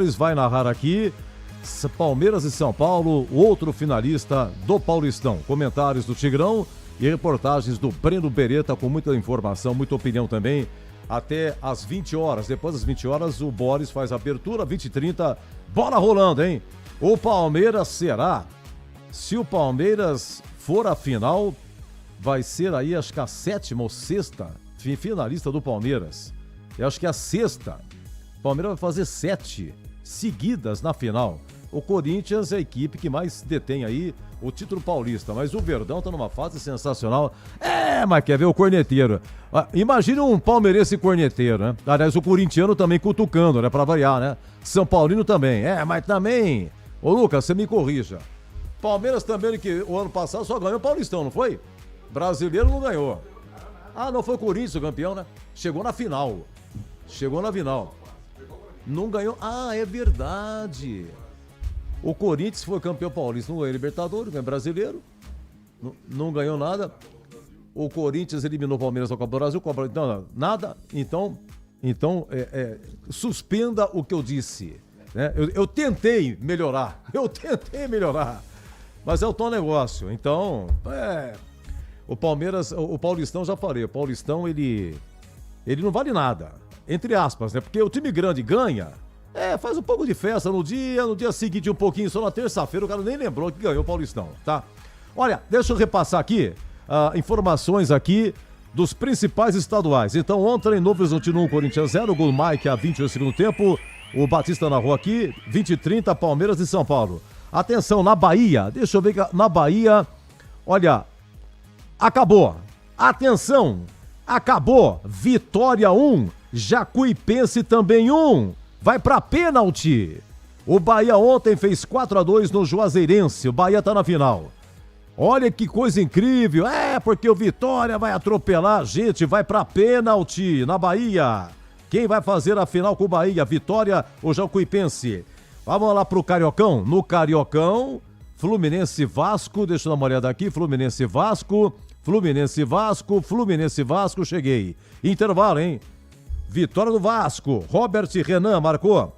vai narrar aqui Palmeiras e São Paulo, o outro finalista do Paulistão. Comentários do Tigrão e reportagens do Breno Beretta com muita informação, muita opinião também, até às 20 horas. Depois das 20 horas, o Boris faz a abertura, 20h30, bola rolando, hein? O Palmeiras será, se o Palmeiras for a final, vai ser aí, acho que a 7ª ou 6ª finalista do Palmeiras. Eu acho que é a 6ª. O Palmeiras vai fazer 7 seguidas na final. O Corinthians é a equipe que mais detém aí o título paulista, mas o Verdão tá numa fase sensacional. Mas quer ver o corneteiro? Imagina um palmeirense corneteiro, né? Aliás, o corintiano também cutucando, né? Pra variar, né? São Paulino também. Mas também... Ô, Lucas, você me corrija. Palmeiras também, que o ano passado só ganhou o Paulistão, não foi? Brasileiro não ganhou. Não foi o Corinthians o campeão, né? Chegou na final. Não ganhou. É verdade. O Corinthians foi campeão paulista, não ganhou Libertadores, ganhou brasileiro. Não ganhou nada. O Corinthians eliminou o Palmeiras da Copa do Brasil. Não, nada. Então, suspenda o que eu disse. Né? Eu tentei melhorar. Mas é o tom negócio. Então, o Palmeiras, o Paulistão, já falei. O Paulistão, ele não vale nada. Entre aspas, né? Porque o time grande ganha, faz um pouco de festa no dia seguinte um pouquinho, só na terça-feira, o cara nem lembrou que ganhou o Paulistão, tá? Olha, deixa eu repassar aqui, informações aqui dos principais estaduais. Então, ontem, Novo Horizontino 1, Corinthians 0, gol Mike a 20 do segundo tempo, o Batista narrou aqui, 20h30, Palmeiras e São Paulo. Atenção, na Bahia, deixa eu ver que na Bahia, olha, acabou, atenção, acabou, Vitória 1, Jacuipense também 1, vai pra pênalti. O Bahia ontem fez 4-2 no Juazeirense, o Bahia tá na final. Olha que coisa incrível, porque o Vitória vai atropelar, gente, vai pra pênalti na Bahia. Quem vai fazer a final com o Bahia, Vitória ou Jacuipense? Vamos lá pro Cariocão, no Cariocão, Fluminense Vasco, deixa eu dar uma olhada aqui, Fluminense Vasco, cheguei. Intervalo, hein? Vitória do Vasco, Robert Renan marcou.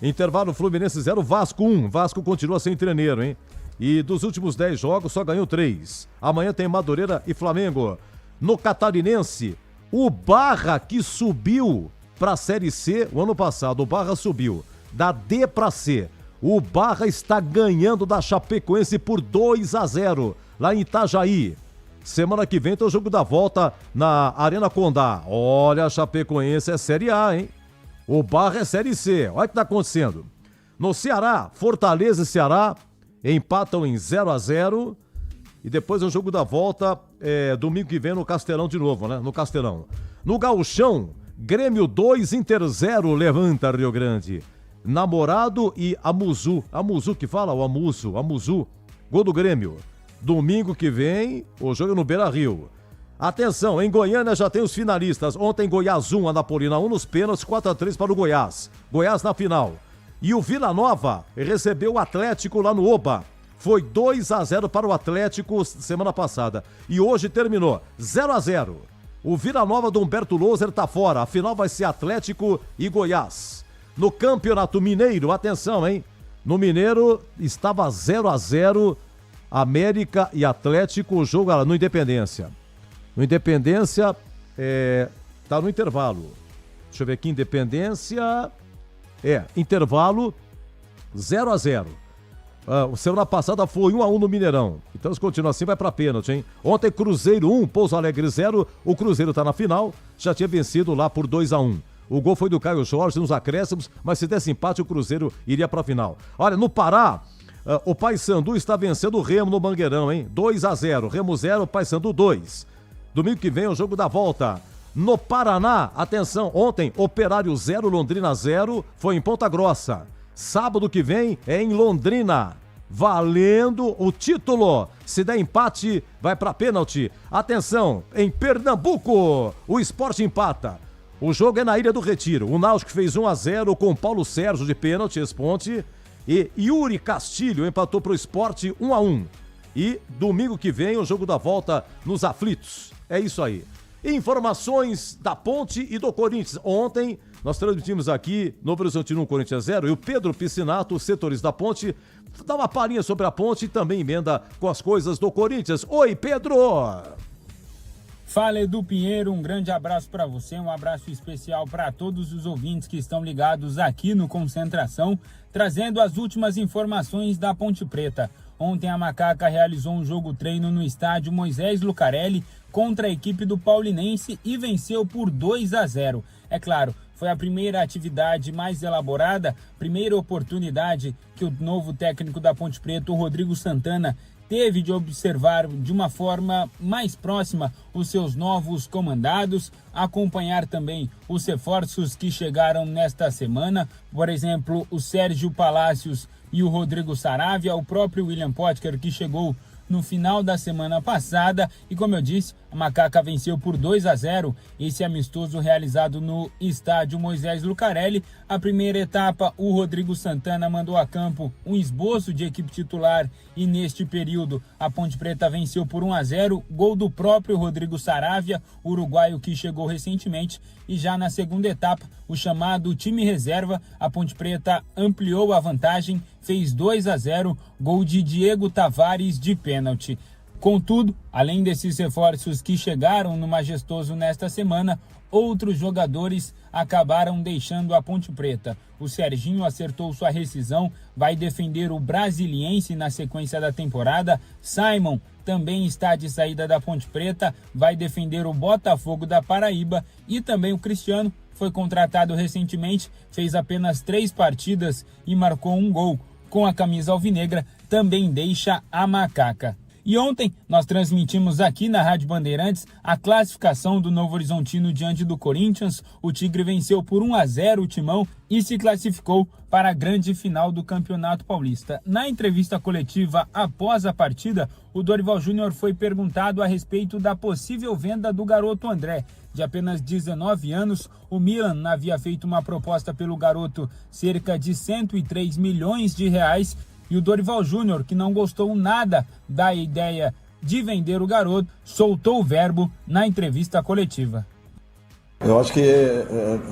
Intervalo Fluminense 0, Vasco 1. Vasco continua sem treneiro, hein? E dos últimos 10 jogos só ganhou 3. Amanhã tem Madureira e Flamengo. No Catarinense, o Barra que subiu pra Série C o ano passado. O Barra subiu da D pra C. O Barra está ganhando da Chapecoense por 2-0 lá em Itajaí. Semana que vem tem o jogo da volta na Arena Condá. Olha, a Chapecoense é Série A, hein? O Barra é Série C. Olha o que tá acontecendo. No Ceará, Fortaleza e Ceará empatam em 0-0. E depois o jogo da volta domingo que vem no Castelão de novo, né? No Castelão. No Gauchão, Grêmio 2, Inter 0, levanta Rio Grande. Namorado e Amuzu. Amuzu que fala? O Amuzu. Gol do Grêmio. Domingo que vem, o jogo é no Beira-Rio. Atenção, em Goiânia já tem os finalistas. Ontem Goiás 1, Anapolina 1 nos pênaltis, 4-3 para o Goiás. Goiás na final. E o Vila Nova recebeu o Atlético lá no Oba. Foi 2-0 para o Atlético semana passada. E hoje terminou 0-0. O Vila Nova do Humberto Loser tá fora. A final vai ser Atlético e Goiás. No Campeonato Mineiro, atenção, hein? No Mineiro estava 0-0. América e Atlético, o jogo no Independência. No Independência, tá no intervalo. Deixa eu ver aqui, Independência... intervalo 0-0. Semana passada foi 1-1 no Mineirão. Então, se continua assim, vai pra pênalti, hein? Ontem, Cruzeiro 1, Pouso Alegre 0. O Cruzeiro tá na final, já tinha vencido lá por 2-1. O gol foi do Caio Jorge nos acréscimos, mas se desse empate, o Cruzeiro iria pra final. Olha, no Pará... o Paysandu está vencendo o Remo no Mangueirão, hein? 2-0, Remo 0, Paysandu 2. Domingo que vem é o jogo da volta. No Paraná, atenção, ontem Operário 0, Londrina 0, foi em Ponta Grossa. Sábado que vem é em Londrina, valendo o título. Se der empate, vai para pênalti. Atenção, em Pernambuco, o Sport empata. O jogo é na Ilha do Retiro. O Náutico fez 1-0 com Paulo Sérgio de pênalti, ex-ponte. E Yuri Castilho empatou pro Sport 1-1. E domingo que vem o jogo da volta nos aflitos. É isso aí. Informações da Ponte e do Corinthians. Ontem Nós transmitimos aqui Novo Horizontino 1, Corinthians 0, e o Pedro Piscinato, setores da Ponte, dá uma palhinha sobre a Ponte e também emenda com as coisas do Corinthians. Oi, Pedro! Fala, Edu Pinheiro, um grande abraço para você, um abraço especial para todos os ouvintes que estão ligados aqui no Concentração, trazendo as últimas informações da Ponte Preta. Ontem a Macaca realizou um jogo-treino no estádio Moisés Lucarelli contra a equipe do Paulinense e venceu por 2-0. É claro, foi a primeira atividade mais elaborada, primeira oportunidade que o novo técnico da Ponte Preta, o Rodrigo Santana, teve de observar de uma forma mais próxima os seus novos comandados, acompanhar também os reforços que chegaram nesta semana, por exemplo, o Sérgio Palácios e o Rodrigo Saravia, o próprio William Potker, que chegou no final da semana passada, e como eu disse, a Macaca venceu por 2-0 esse amistoso realizado no estádio Moisés Lucarelli. A primeira etapa, o Rodrigo Santana mandou a campo um esboço de equipe titular e neste período a Ponte Preta venceu por 1-0, gol do próprio Rodrigo Saravia, uruguaio que chegou recentemente, e já na segunda etapa, o chamado time reserva, a Ponte Preta ampliou a vantagem, fez 2-0, gol de Diego Tavares de pênalti. Contudo, além desses reforços que chegaram no Majestoso nesta semana, outros jogadores acabaram deixando a Ponte Preta. O Serginho acertou sua rescisão, vai defender o Brasiliense na sequência da temporada. Simon também está de saída da Ponte Preta, vai defender o Botafogo da Paraíba. E também o Cristiano foi contratado recentemente, fez apenas 3 partidas e marcou 1 gol. Com a camisa alvinegra, também deixa a Macaca. E ontem nós transmitimos aqui na Rádio Bandeirantes a classificação do Novo Horizontino diante do Corinthians. O Tigre venceu por 1-0 o Timão e se classificou para a grande final do Campeonato Paulista. Na entrevista coletiva após a partida, o Dorival Júnior foi perguntado a respeito da possível venda do garoto André. De apenas 19 anos, o Milan havia feito uma proposta pelo garoto cerca de 103 milhões de reais. E o Dorival Júnior, que não gostou nada da ideia de vender o garoto, soltou o verbo na entrevista coletiva. Eu acho que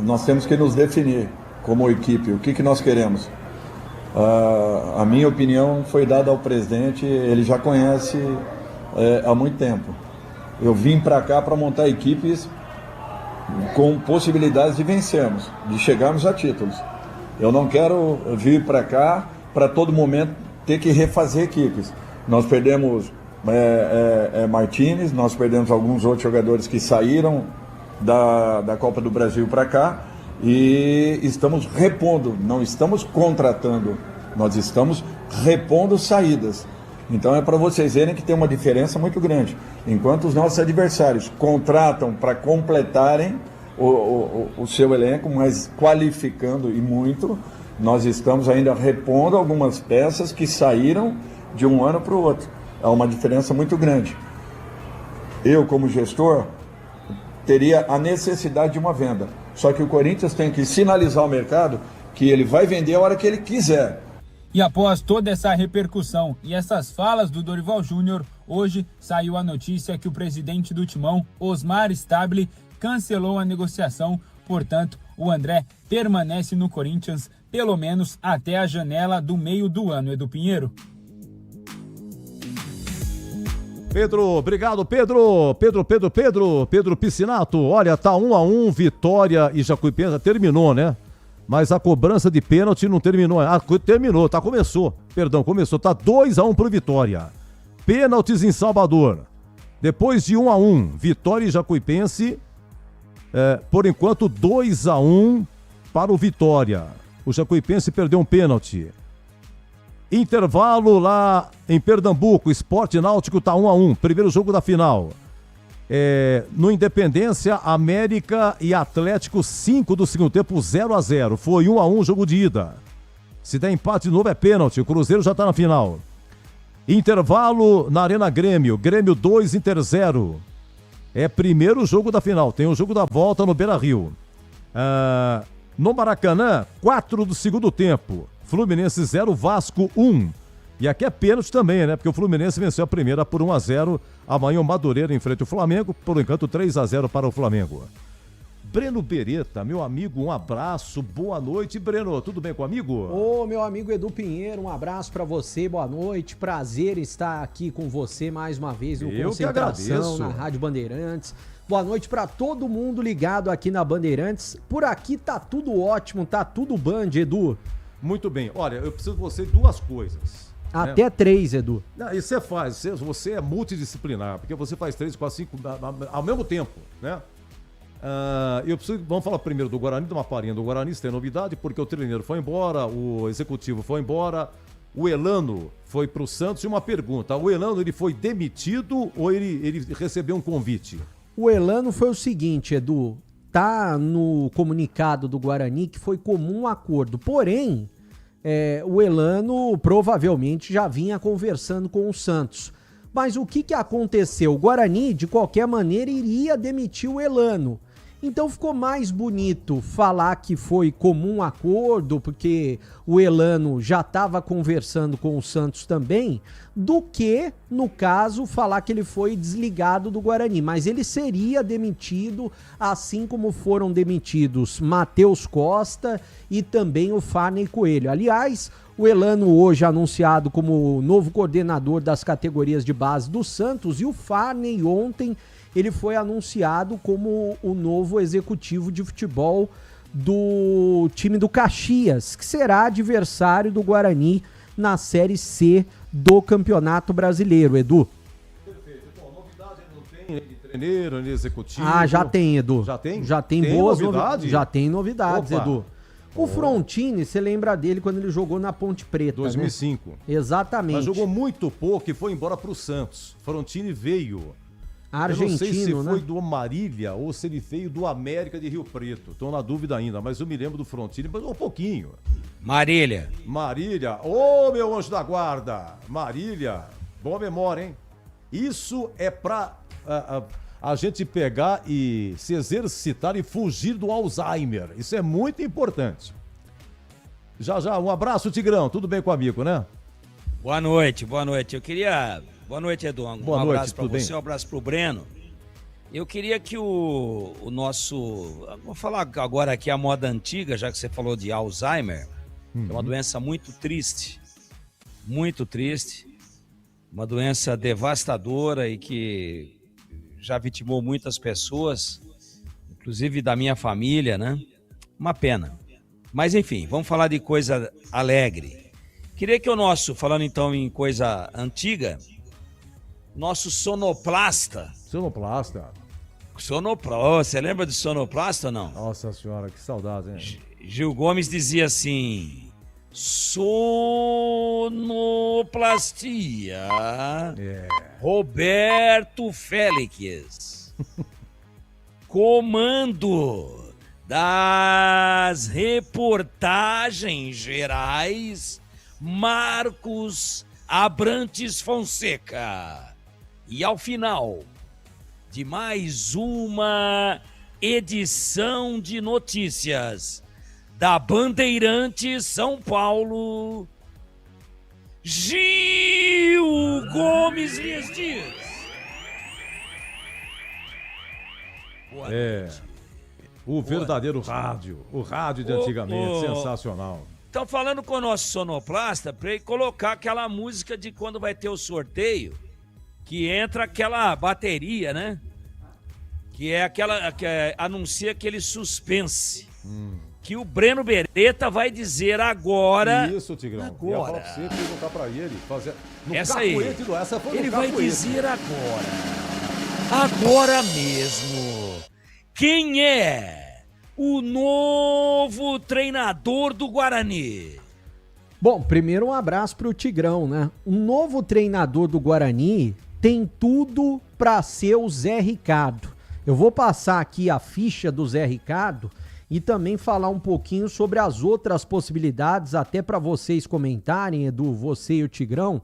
nós temos que nos definir como equipe, o que nós queremos. A minha opinião foi dada ao presidente, ele já conhece há muito tempo. Eu vim para cá para montar equipes com possibilidades de vencermos, de chegarmos a títulos. Eu não quero vir para cá para todo momento ter que refazer equipes. Nós perdemos Martínez, nós perdemos alguns outros jogadores que saíram da Copa do Brasil para cá e estamos repondo, não estamos contratando, nós estamos repondo saídas. Então é para vocês verem que tem uma diferença muito grande. Enquanto os nossos adversários contratam para completarem o seu elenco, mas qualificando e muito, nós estamos ainda repondo algumas peças que saíram de um ano para o outro. É uma diferença muito grande. Eu, como gestor, teria a necessidade de uma venda. Só que o Corinthians tem que sinalizar ao mercado que ele vai vender a hora que ele quiser. E após toda essa repercussão e essas falas do Dorival Júnior, hoje saiu a notícia que o presidente do Timão, Osmar Stabile, cancelou a negociação. Portanto, o André permanece no Corinthians pelo menos até a janela do meio do ano. Edu Pinheiro. Pedro, obrigado, Pedro. Pedro Piscinato. Olha, tá 1-1, Vitória e Jacuipense. Terminou, né? Mas a cobrança de pênalti não terminou. Terminou, começou. Tá 2-1 pro Vitória. Pênaltis em Salvador. Depois de 1-1, Vitória e Jacuipense. Por enquanto, 2-1 para o Vitória. O Jacuipense perdeu um pênalti. Intervalo lá em Pernambuco. Sport Náutico tá 1-1. Primeiro jogo da final. No Independência, América e Atlético, 5 do segundo tempo, 0-0. Foi 1-1 jogo de ida. Se der empate de novo é pênalti. O Cruzeiro já tá na final. Intervalo na Arena Grêmio. Grêmio 2, Inter 0. É primeiro jogo da final. Tem o jogo da volta no Beira-Rio. No Maracanã, 4 do segundo tempo. Fluminense 0, Vasco 1. E aqui é pênalti também, né? Porque o Fluminense venceu a primeira por 1-0. Amanhã o Madureira enfrenta o Flamengo. Por enquanto, 3-0 para o Flamengo. Breno Beretta, meu amigo, um abraço, boa noite. Breno, tudo bem com o amigo? Ô, meu amigo Edu Pinheiro, um abraço pra você, boa noite, prazer estar aqui com você mais uma vez no Concentração, na Rádio Bandeirantes. Boa noite pra todo mundo ligado aqui na Bandeirantes. Por aqui tá tudo ótimo, tá tudo band, Edu. Muito bem, olha, eu preciso de você duas coisas. Até né? 3, Edu. Não, e você faz, você é multidisciplinar, porque você faz 3, 4, 5 ao mesmo tempo, né? Vamos falar primeiro do Guarani, de uma palhinha do Guarani, se tem novidade, porque o treinador foi embora, o executivo foi embora, o Elano foi pro Santos. E uma pergunta, o Elano ele foi demitido ou ele recebeu um convite? O Elano foi o seguinte, Edu, tá no comunicado do Guarani que foi comum acordo, porém, o Elano provavelmente já vinha conversando com o Santos. Mas o que aconteceu? O Guarani, de qualquer maneira, iria demitir o Elano. Então ficou mais bonito falar que foi comum acordo, porque o Elano já estava conversando com o Santos também, do que, no caso, falar que ele foi desligado do Guarani. Mas ele seria demitido, assim como foram demitidos Matheus Costa e também o Farney Coelho. Aliás, o Elano hoje anunciado como novo coordenador das categorias de base do Santos, e o Farney ontem ele foi anunciado como o novo executivo de futebol do time do Caxias, que será adversário do Guarani na Série C do Campeonato Brasileiro, Edu. Perfeito. Bom, novidade não tem de treino, de executivo. Já tem, Edu. Já tem? Já tem boas novidades? Já tem novidades, Opa. Edu. O Frontini, você lembra dele quando ele jogou na Ponte Preta, 2005. Né? Exatamente. Mas jogou muito pouco e foi embora pro Santos. Frontini veio. Argentino, eu não sei se né? foi do Marília ou se ele veio do América de Rio Preto. Tô na dúvida ainda, mas eu me lembro do Frontini, mas um pouquinho. Marília. Ô, meu anjo da guarda. Marília. Boa memória, hein? Isso é pra a gente pegar e se exercitar e fugir do Alzheimer. Isso é muito importante. Já, um abraço, Tigrão. Tudo bem com o amigo, né? Boa noite. Boa noite, Edu. Um abraço para você, um abraço para o Breno. Eu queria que o nosso... Vou falar agora aqui a moda antiga, já que você falou de Alzheimer. É uma doença muito triste. Muito triste. Uma doença devastadora e que já vitimou muitas pessoas, inclusive da minha família, né? Uma pena. Mas, enfim, vamos falar de coisa alegre. Queria que falando então em coisa antiga... Nosso sonoplasta. Você lembra de sonoplasta ou não? Nossa senhora, que saudade, hein? Gil Gomes dizia assim: sonoplastia. Roberto Félix. Comando das reportagens gerais, Marcos Abrantes Fonseca. E ao final de mais uma edição de notícias da Bandeirantes São Paulo, Gil Gomes lhes diz. Boa noite. O verdadeiro rádio, o rádio de antigamente, sensacional. Estão falando com o nosso sonoplasta para ele colocar aquela música de quando vai ter o sorteio, que entra aquela bateria, né? Que é aquela que anuncia aquele suspense. Que o Breno Beretta vai dizer agora. Isso, Tigrão. Agora. Eu ia falar pra você, perguntar pra ele. Fazer... Essa aí. Essa foi ele vai dizer agora mesmo, quem é o novo treinador do Guarani. Bom, primeiro um abraço pro Tigrão, né? O novo treinador do Guarani tem tudo para ser o Zé Ricardo. Eu vou passar aqui a ficha do Zé Ricardo e também falar um pouquinho sobre as outras possibilidades, até para vocês comentarem, Edu, você e o Tigrão,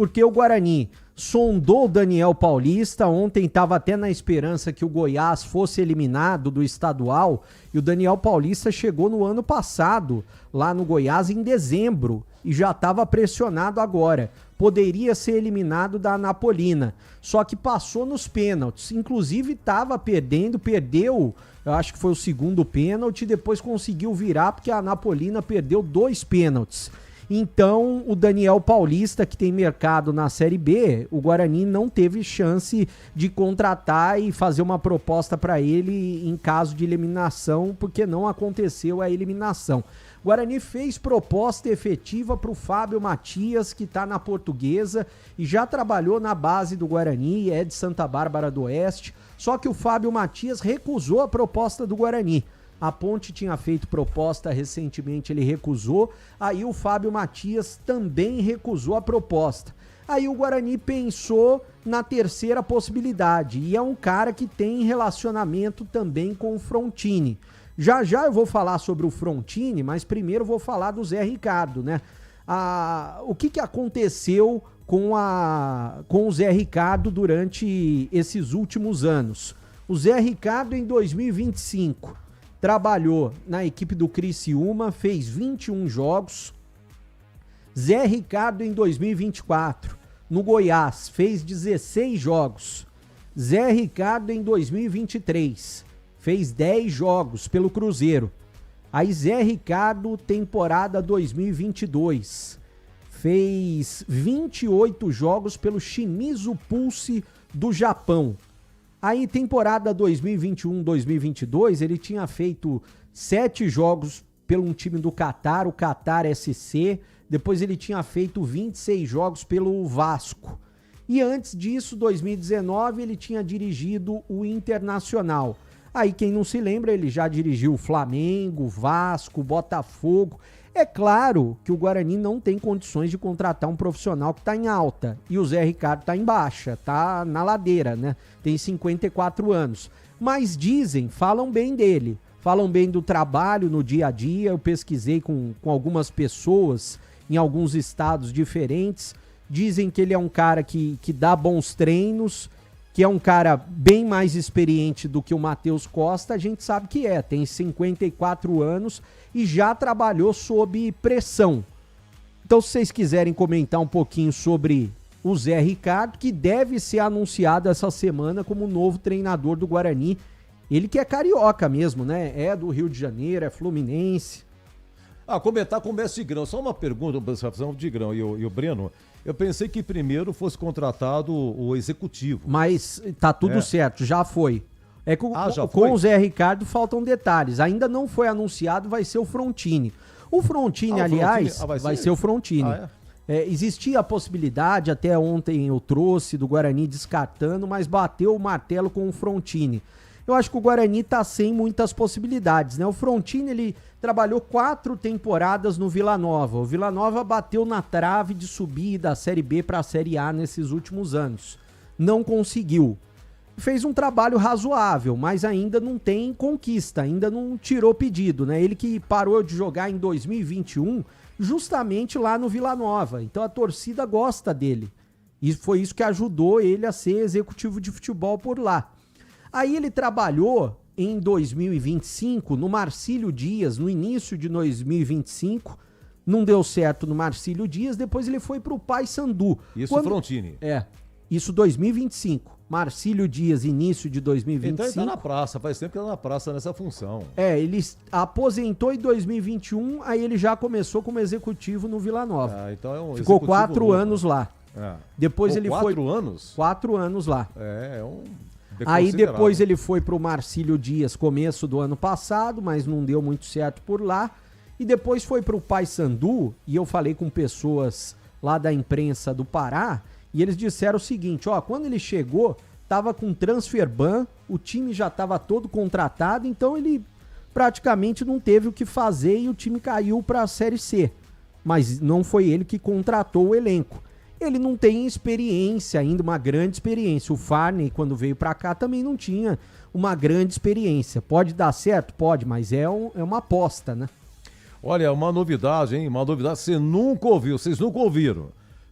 porque o Guarani sondou o Daniel Paulista, ontem estava até na esperança que o Goiás fosse eliminado do estadual, e o Daniel Paulista chegou no ano passado, lá no Goiás, em dezembro, e já estava pressionado agora. Poderia ser eliminado da Anapolina, só que passou nos pênaltis, inclusive estava perdeu, eu acho que foi o segundo pênalti, depois conseguiu virar porque a Anapolina perdeu 2 pênaltis. Então, o Daniel Paulista, que tem mercado na Série B, o Guarani não teve chance de contratar e fazer uma proposta para ele em caso de eliminação, porque não aconteceu a eliminação. O Guarani fez proposta efetiva para o Fábio Matias, que está na Portuguesa e já trabalhou na base do Guarani, é de Santa Bárbara do Oeste, só que o Fábio Matias recusou a proposta do Guarani. A Ponte tinha feito proposta recentemente, ele recusou. Aí o Fábio Matias também recusou a proposta. Aí o Guarani pensou na terceira possibilidade. E é um cara que tem relacionamento também com o Frontini. Já já eu vou falar sobre o Frontini, mas primeiro eu vou falar do Zé Ricardo, né? O que aconteceu com o Zé Ricardo durante esses últimos anos? O Zé Ricardo em 2025... trabalhou na equipe do Criciúma, fez 21 jogos. Zé Ricardo em 2024, no Goiás, fez 16 jogos. Zé Ricardo em 2023, fez 10 jogos pelo Cruzeiro. Aí Zé Ricardo, temporada 2022, fez 28 jogos pelo Shimizu Pulse do Japão. Aí, temporada 2021-2022, ele tinha feito 7 jogos pelo um time do Qatar, o Qatar SC. Depois ele tinha feito 26 jogos pelo Vasco. E antes disso, 2019, ele tinha dirigido o Internacional. Aí, quem não se lembra, ele já dirigiu o Flamengo, Vasco, Botafogo. É claro que o Guarani não tem condições de contratar um profissional que está em alta. E o Zé Ricardo está em baixa, está na ladeira, né? Tem 54 anos. Mas dizem, falam bem dele. Falam bem do trabalho no dia a dia. Eu pesquisei com algumas pessoas em alguns estados diferentes. Dizem que ele é um cara que dá bons treinos, que é um cara bem mais experiente do que o Matheus Costa. A gente sabe que tem 54 anos e já trabalhou sob pressão. Então, se vocês quiserem comentar um pouquinho sobre o Zé Ricardo, que deve ser anunciado essa semana como novo treinador do Guarani. Ele que é carioca mesmo, né? É do Rio de Janeiro, é fluminense. Comentar com o mestre Tigrão. Só uma pergunta para o Tigrão e o Breno. Eu pensei que primeiro fosse contratado o executivo. Mas tá tudo certo, já foi. É que já com o Zé Ricardo faltam detalhes. Ainda não foi anunciado, vai ser o Frontini. O Frontini, aliás, vai ser o Frontini. Existia a possibilidade, até ontem eu trouxe, do Guarani descartando, mas bateu o martelo com o Frontini. Eu acho que o Guarani tá sem muitas possibilidades, né? O Frontini, ele trabalhou 4 temporadas no Vila Nova. O Vila Nova bateu na trave de subir da Série B para a Série A nesses últimos anos. Não conseguiu. Fez um trabalho razoável, mas ainda não tem conquista, ainda não tirou pedido, né? Ele que parou de jogar em 2021, justamente lá no Vila Nova. Então a torcida gosta dele. E foi isso que ajudou ele a ser executivo de futebol por lá. Aí ele trabalhou em 2025 no Marcílio Dias, no início de 2025. Não deu certo no Marcílio Dias, depois ele foi pro Paysandu. Isso, Frontini. Isso 2025. Marcílio Dias, início de 2025. Então ele tá na praça, faz tempo que ele tá na praça nessa função. Ele aposentou em 2021, aí ele já começou como executivo no Vila Nova. Então ficou 4 anos lá. Depois ele foi... 4 anos? 4 anos lá. Aí depois ele foi pro Marcílio Dias, começo do ano passado, mas não deu muito certo por lá. E depois foi pro Paysandu, e eu falei com pessoas lá da imprensa do Pará, e eles disseram o seguinte, quando ele chegou, tava com transfer ban, o time já tava todo contratado, então ele praticamente não teve o que fazer e o time caiu pra Série C. Mas não foi ele que contratou o elenco. Ele não tem experiência ainda, uma grande experiência. O Farney, quando veio pra cá, também não tinha uma grande experiência. Pode dar certo? Pode, mas é uma aposta, né? Olha, uma novidade, hein? Uma novidade que você nunca ouviu, vocês nunca ouviram.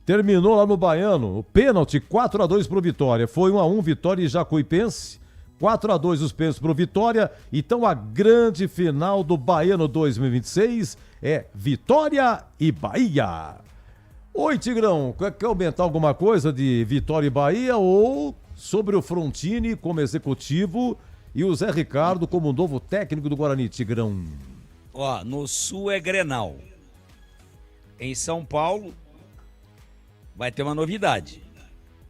Terminou lá no Baiano, o pênalti 4-2 pro Vitória. Foi 1-1, Vitória e Jacuipense. 4-2 os pênaltis pro Vitória. Então a grande final do Baiano 2026 é Vitória e Bahia. Oi, Tigrão, quer aumentar alguma coisa de Vitória e Bahia ou sobre o Frontini como executivo e o Zé Ricardo como novo técnico do Guarani, Tigrão? Ó, no Sul é Grenal. Em São Paulo vai ter uma novidade.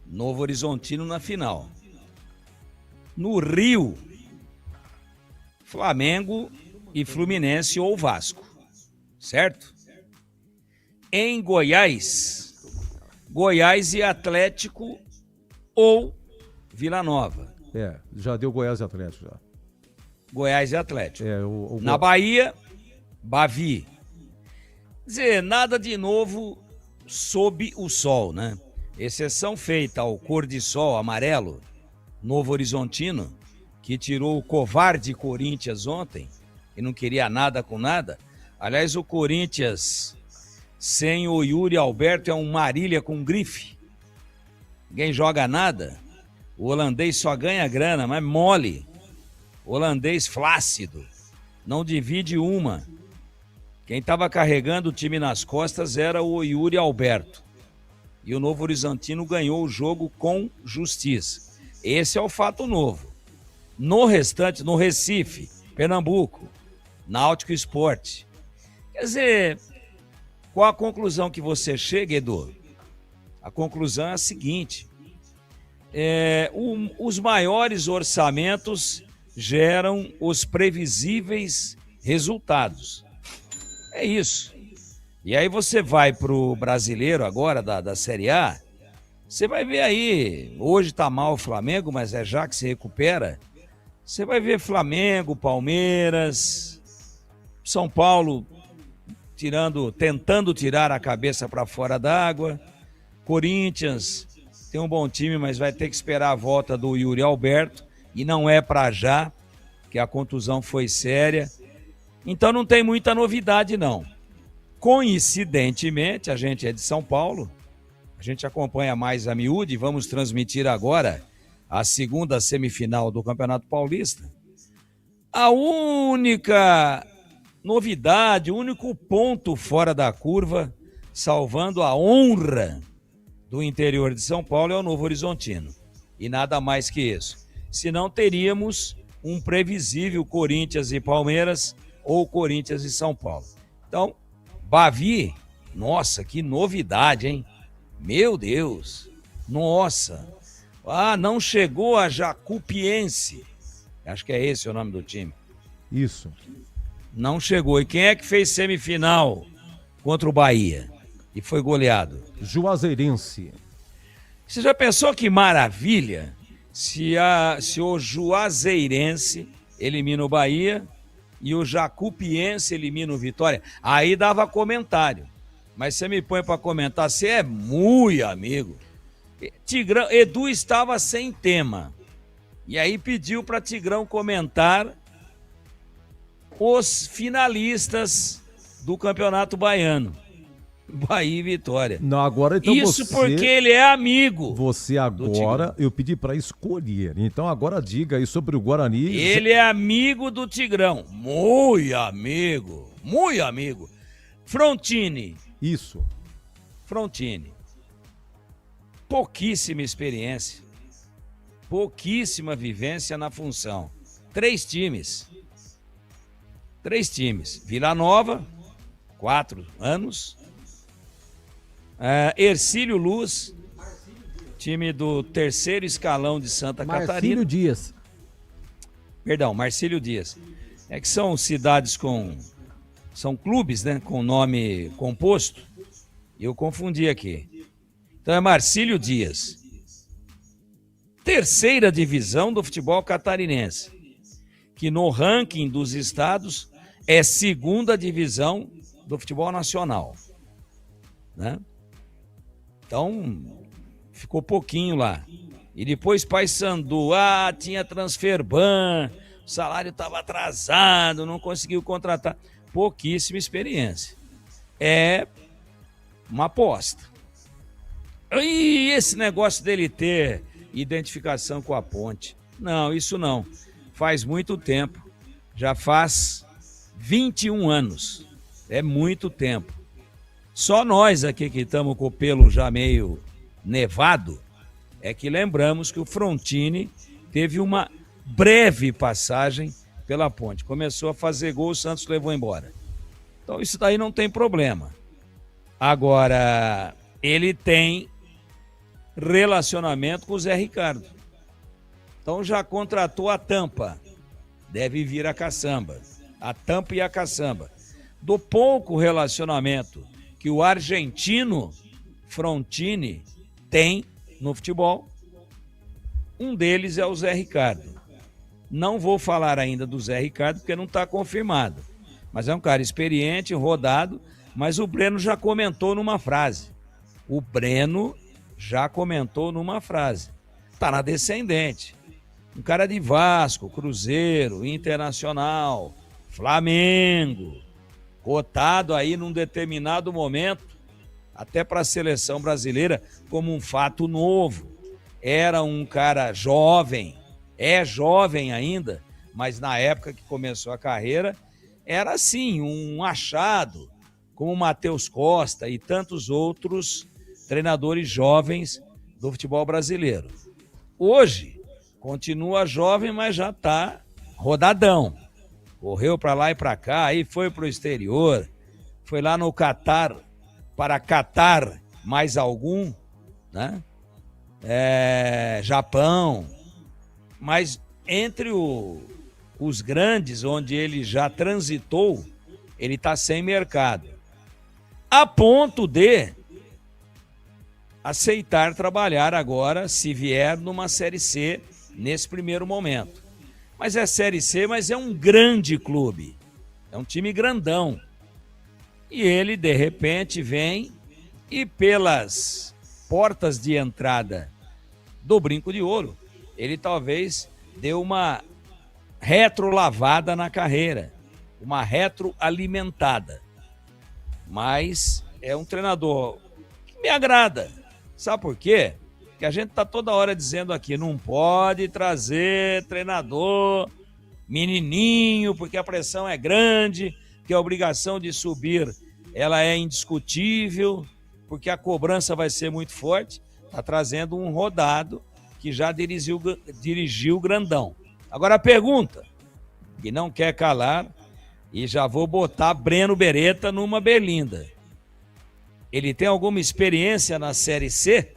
Novo Horizontino na final. No Rio, Flamengo e Fluminense ou Vasco. Certo? Em Goiás, Goiás e Atlético ou Vila Nova. Já deu Goiás e Atlético já. Goiás e Atlético. O Na Bahia, Bavi. Quer dizer, nada de novo sob o sol, né? Exceção feita ao cor de sol amarelo, Novo Horizontino, que tirou o covarde Corinthians ontem e não queria nada com nada. Aliás, o Corinthians sem o Yuri Alberto é um Marília com grife. Ninguém joga nada. O holandês só ganha grana, mas mole. O holandês flácido. Não divide uma. Quem estava carregando o time nas costas era o Yuri Alberto. E o Novo Horizontino ganhou o jogo com justiça. Esse é o fato novo. No restante, no Recife, Pernambuco, Náutico Esporte. Quer dizer, qual a conclusão que você chega, Edu? A conclusão é a seguinte. Os maiores orçamentos geram os previsíveis resultados. É isso. E aí você vai pro brasileiro agora, da Série A, você vai ver aí, hoje tá mal o Flamengo, mas é já que se recupera, você vai ver Flamengo, Palmeiras, São Paulo tentando tirar a cabeça para fora d'água, Corinthians tem um bom time, mas vai ter que esperar a volta do Yuri Alberto, e não é para já, que a contusão foi séria. Então não tem muita novidade, não. Coincidentemente, a gente é de São Paulo, a gente acompanha mais a miúde, vamos transmitir agora a segunda semifinal do Campeonato Paulista. A única novidade, o único ponto fora da curva, salvando a honra do interior de São Paulo, é o Novo Horizontino. E nada mais que isso. Senão teríamos um previsível Corinthians e Palmeiras ou Corinthians e São Paulo. Então, Bavi, nossa, que novidade, hein? Meu Deus, nossa. Não chegou a Jacuipense. Acho que é esse o nome do time. Isso. Não chegou. E quem é que fez semifinal contra o Bahia? E foi goleado? Juazeirense. Você já pensou que maravilha se o Juazeirense elimina o Bahia e o Jacuipense elimina o Vitória? Aí dava comentário. Mas você me põe para comentar, você é muito amigo. Tigrão, Edu estava sem tema. E aí pediu para Tigrão comentar os finalistas do Campeonato Baiano. Bahia e Vitória. Não, agora então isso porque ele é amigo. Você agora, eu pedi para escolher. Então agora diga aí sobre o Guarani. Ele é amigo do Tigrão. Muito amigo. Muito amigo. Frontini. Isso. Frontini. Pouquíssima experiência. Pouquíssima vivência na função. 3 times. Vila Nova, 4 anos. Hercílio Luz, time do 3º escalão de Santa Catarina. Marcílio Dias. Perdão, Marcílio Dias. É que são cidades são clubes, né, com nome composto. Eu confundi aqui. Então é Marcílio Dias. 3ª divisão do futebol catarinense, que no ranking dos estados é 2ª divisão do futebol nacional, né? Então, ficou pouquinho lá. E depois Paysandu, tinha transferban, o salário estava atrasado, não conseguiu contratar. Pouquíssima experiência. É uma aposta. E esse negócio dele ter identificação com a Ponte? Não, isso não. Faz muito tempo. Já faz 21 anos. É muito tempo. Só nós aqui que estamos com o pelo já meio nevado é que lembramos que o Frontini teve uma breve passagem pela Ponte. Começou a fazer gol, o Santos levou embora. Então isso daí não tem problema. Agora, ele tem relacionamento com o Zé Ricardo. Então já contratou a Tampa. Deve vir a caçamba. A Tampa e a caçamba. Do pouco relacionamento que o argentino Frontini tem no futebol, um deles é o Zé Ricardo. Não vou falar ainda do Zé Ricardo porque não está confirmado. Mas é um cara experiente, rodado, mas o Breno já comentou numa frase. Tá na descendente. Um cara de Vasco, Cruzeiro, Internacional, Flamengo, cotado aí num determinado momento, até para a seleção brasileira, como um fato novo. Era um cara jovem, é jovem ainda, mas na época que começou a carreira, era assim, um achado, como o Matheus Costa e tantos outros treinadores jovens do futebol brasileiro. Hoje, continua jovem, mas já está rodadão. Correu para lá e para cá, aí foi para o exterior, foi lá no Catar, para catar mais algum, né? Japão, mas entre os grandes, onde ele já transitou, ele está sem mercado. A ponto de aceitar trabalhar agora, se vier, numa Série C, nesse primeiro momento. Mas é Série C, mas é um grande clube. É um time grandão. E ele, de repente, vem e pelas portas de entrada do Brinco de Ouro, ele talvez deu uma retrolavada na carreira, uma retroalimentada. Mas é um treinador que me agrada. Sabe por quê? Que a gente tá toda hora dizendo aqui, não pode trazer treinador menininho, porque a pressão é grande, que a obrigação de subir ela é indiscutível, porque a cobrança vai ser muito forte. Tá trazendo um rodado que já dirigiu o grandão. Agora a pergunta, que não quer calar, e já vou botar Breno Beretta numa berlinda. Ele tem alguma experiência na Série C?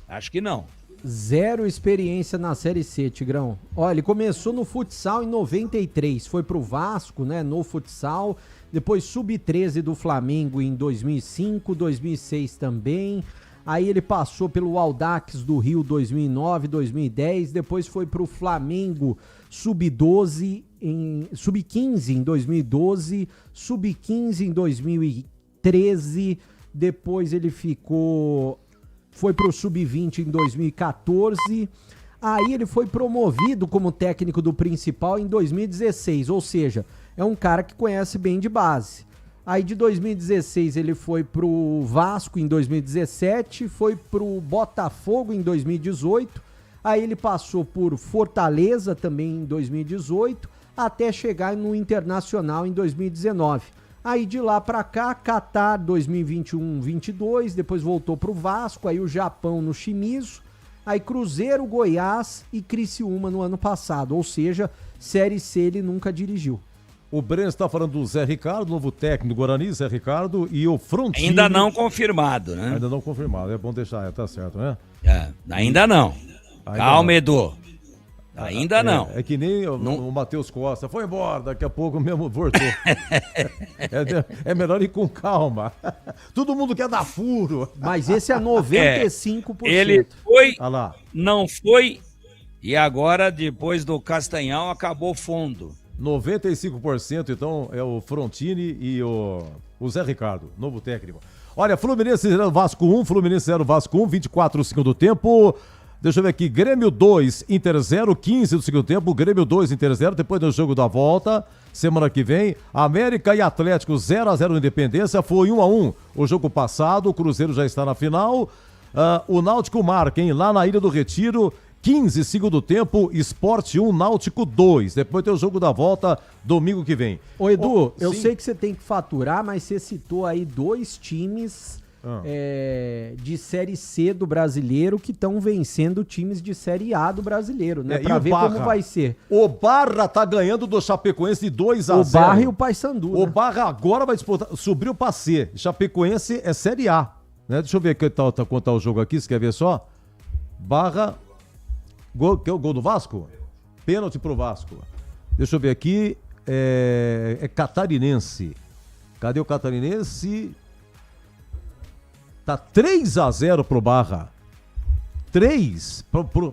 Acho que não. Zero experiência na Série C, Tigrão. Olha, ele começou no futsal em 93, foi pro Vasco, né, no futsal, depois sub-13 do Flamengo em 2005, 2006 também, aí ele passou pelo Audax do Rio 2009, 2010, depois foi pro Flamengo sub-12, sub-15 em 2012, sub-15 em 2013, depois ele foi pro sub-20 em 2014, aí ele foi promovido como técnico do principal em 2016, ou seja, é um cara que conhece bem de base. Aí de 2016 ele foi pro Vasco em 2017, foi pro Botafogo em 2018, aí ele passou por Fortaleza também em 2018, até chegar no Internacional em 2019. Aí de lá pra cá, Catar 2021-22, depois voltou pro Vasco, aí o Japão no Shimizu, aí Cruzeiro, Goiás e Criciúma no ano passado, ou seja, Série C ele nunca dirigiu. O Breno está falando do Zé Ricardo, novo técnico do Guarani, Zé Ricardo, e o Frontini... Ainda não confirmado, né? Ainda não confirmado, é bom deixar, tá certo, né? Ainda não. Calma, Edu. Ainda não. É que nem o Matheus Costa. Foi embora, daqui a pouco mesmo voltou. É melhor ir com calma. Todo mundo quer dar furo. Mas esse é 95%. Ele foi, não foi, e agora, depois do Castanhal, acabou fundo. 95%, então, é o Frontini e o Zé Ricardo, novo técnico. Olha, Fluminense 0, Vasco 1, Fluminense 0, Vasco 1, 24 do segundo tempo. Deixa eu ver aqui, Grêmio 2, Inter 0, 15 do segundo tempo, Grêmio 2, Inter 0, depois do jogo da volta, semana que vem, América e Atlético 0-0 no Independência, foi 1-1 o jogo passado, o Cruzeiro já está na final, O Náutico marca, hein? Lá na Ilha do Retiro, 15, segundo tempo, Sport 1, Náutico 2. Depois tem o jogo da volta, domingo que vem. Ô Edu, eu sei que você tem que faturar, mas você citou aí 2 times de Série C do brasileiro que estão vencendo times de Série A do brasileiro, né? Pra ver como vai ser. O Barra tá ganhando do Chapecoense de 2-0. O Barra e o Paysandu. O Barra agora vai disputar, subiu pra C. Chapecoense é Série A. Né? Deixa eu ver quanto tá o jogo aqui, você quer ver só? Barra... Gol do Vasco? Pênalti pro Vasco. Deixa eu ver aqui. É Catarinense. Cadê o Catarinense? Tá 3-0 pro Barra. 3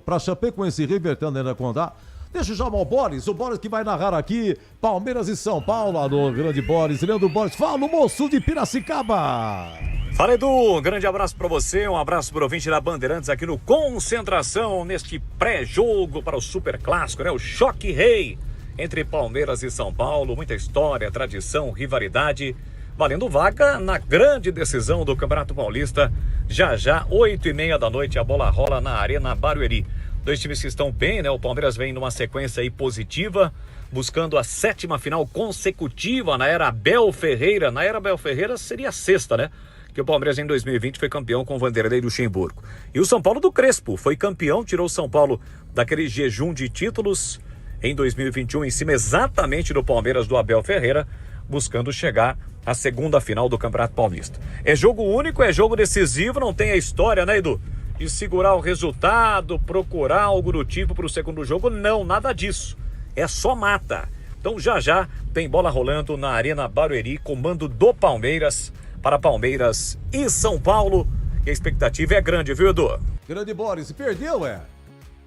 pra Chapecoense revertendo ainda contar. Deixa eu chamar o Boris que vai narrar aqui Palmeiras e São Paulo. Alô, grande Boris. Leandro Boris, fala, moço de Piracicaba. Fala, Edu, um grande abraço para você, um abraço para o ouvinte da Bandeirantes aqui no Concentração, neste pré-jogo para o Super Clássico, né? O choque rei entre Palmeiras e São Paulo, muita história, tradição, rivalidade, valendo vaga na grande decisão do Campeonato Paulista. Já, 8h30 da noite, a bola rola na Arena Barueri. 2 times que estão bem, né? O Palmeiras vem numa sequência aí positiva, buscando a 7ª final consecutiva na era Abel Ferreira. Na era Abel Ferreira seria a 6ª, né? Que o Palmeiras em 2020 foi campeão com o Vanderlei Luxemburgo. E o São Paulo do Crespo foi campeão, tirou o São Paulo daquele jejum de títulos em 2021, em cima exatamente do Palmeiras do Abel Ferreira, buscando chegar à 2ª final do Campeonato Paulista. É jogo único, é jogo decisivo, não tem a história, né, Edu? De segurar o resultado, procurar algo do tipo para o segundo jogo, não, nada disso. É só mata. Então já tem bola rolando na Arena Barueri, comando do Palmeiras, para Palmeiras e São Paulo. E a expectativa é grande, viu, Edu? Grande Boris, perdeu,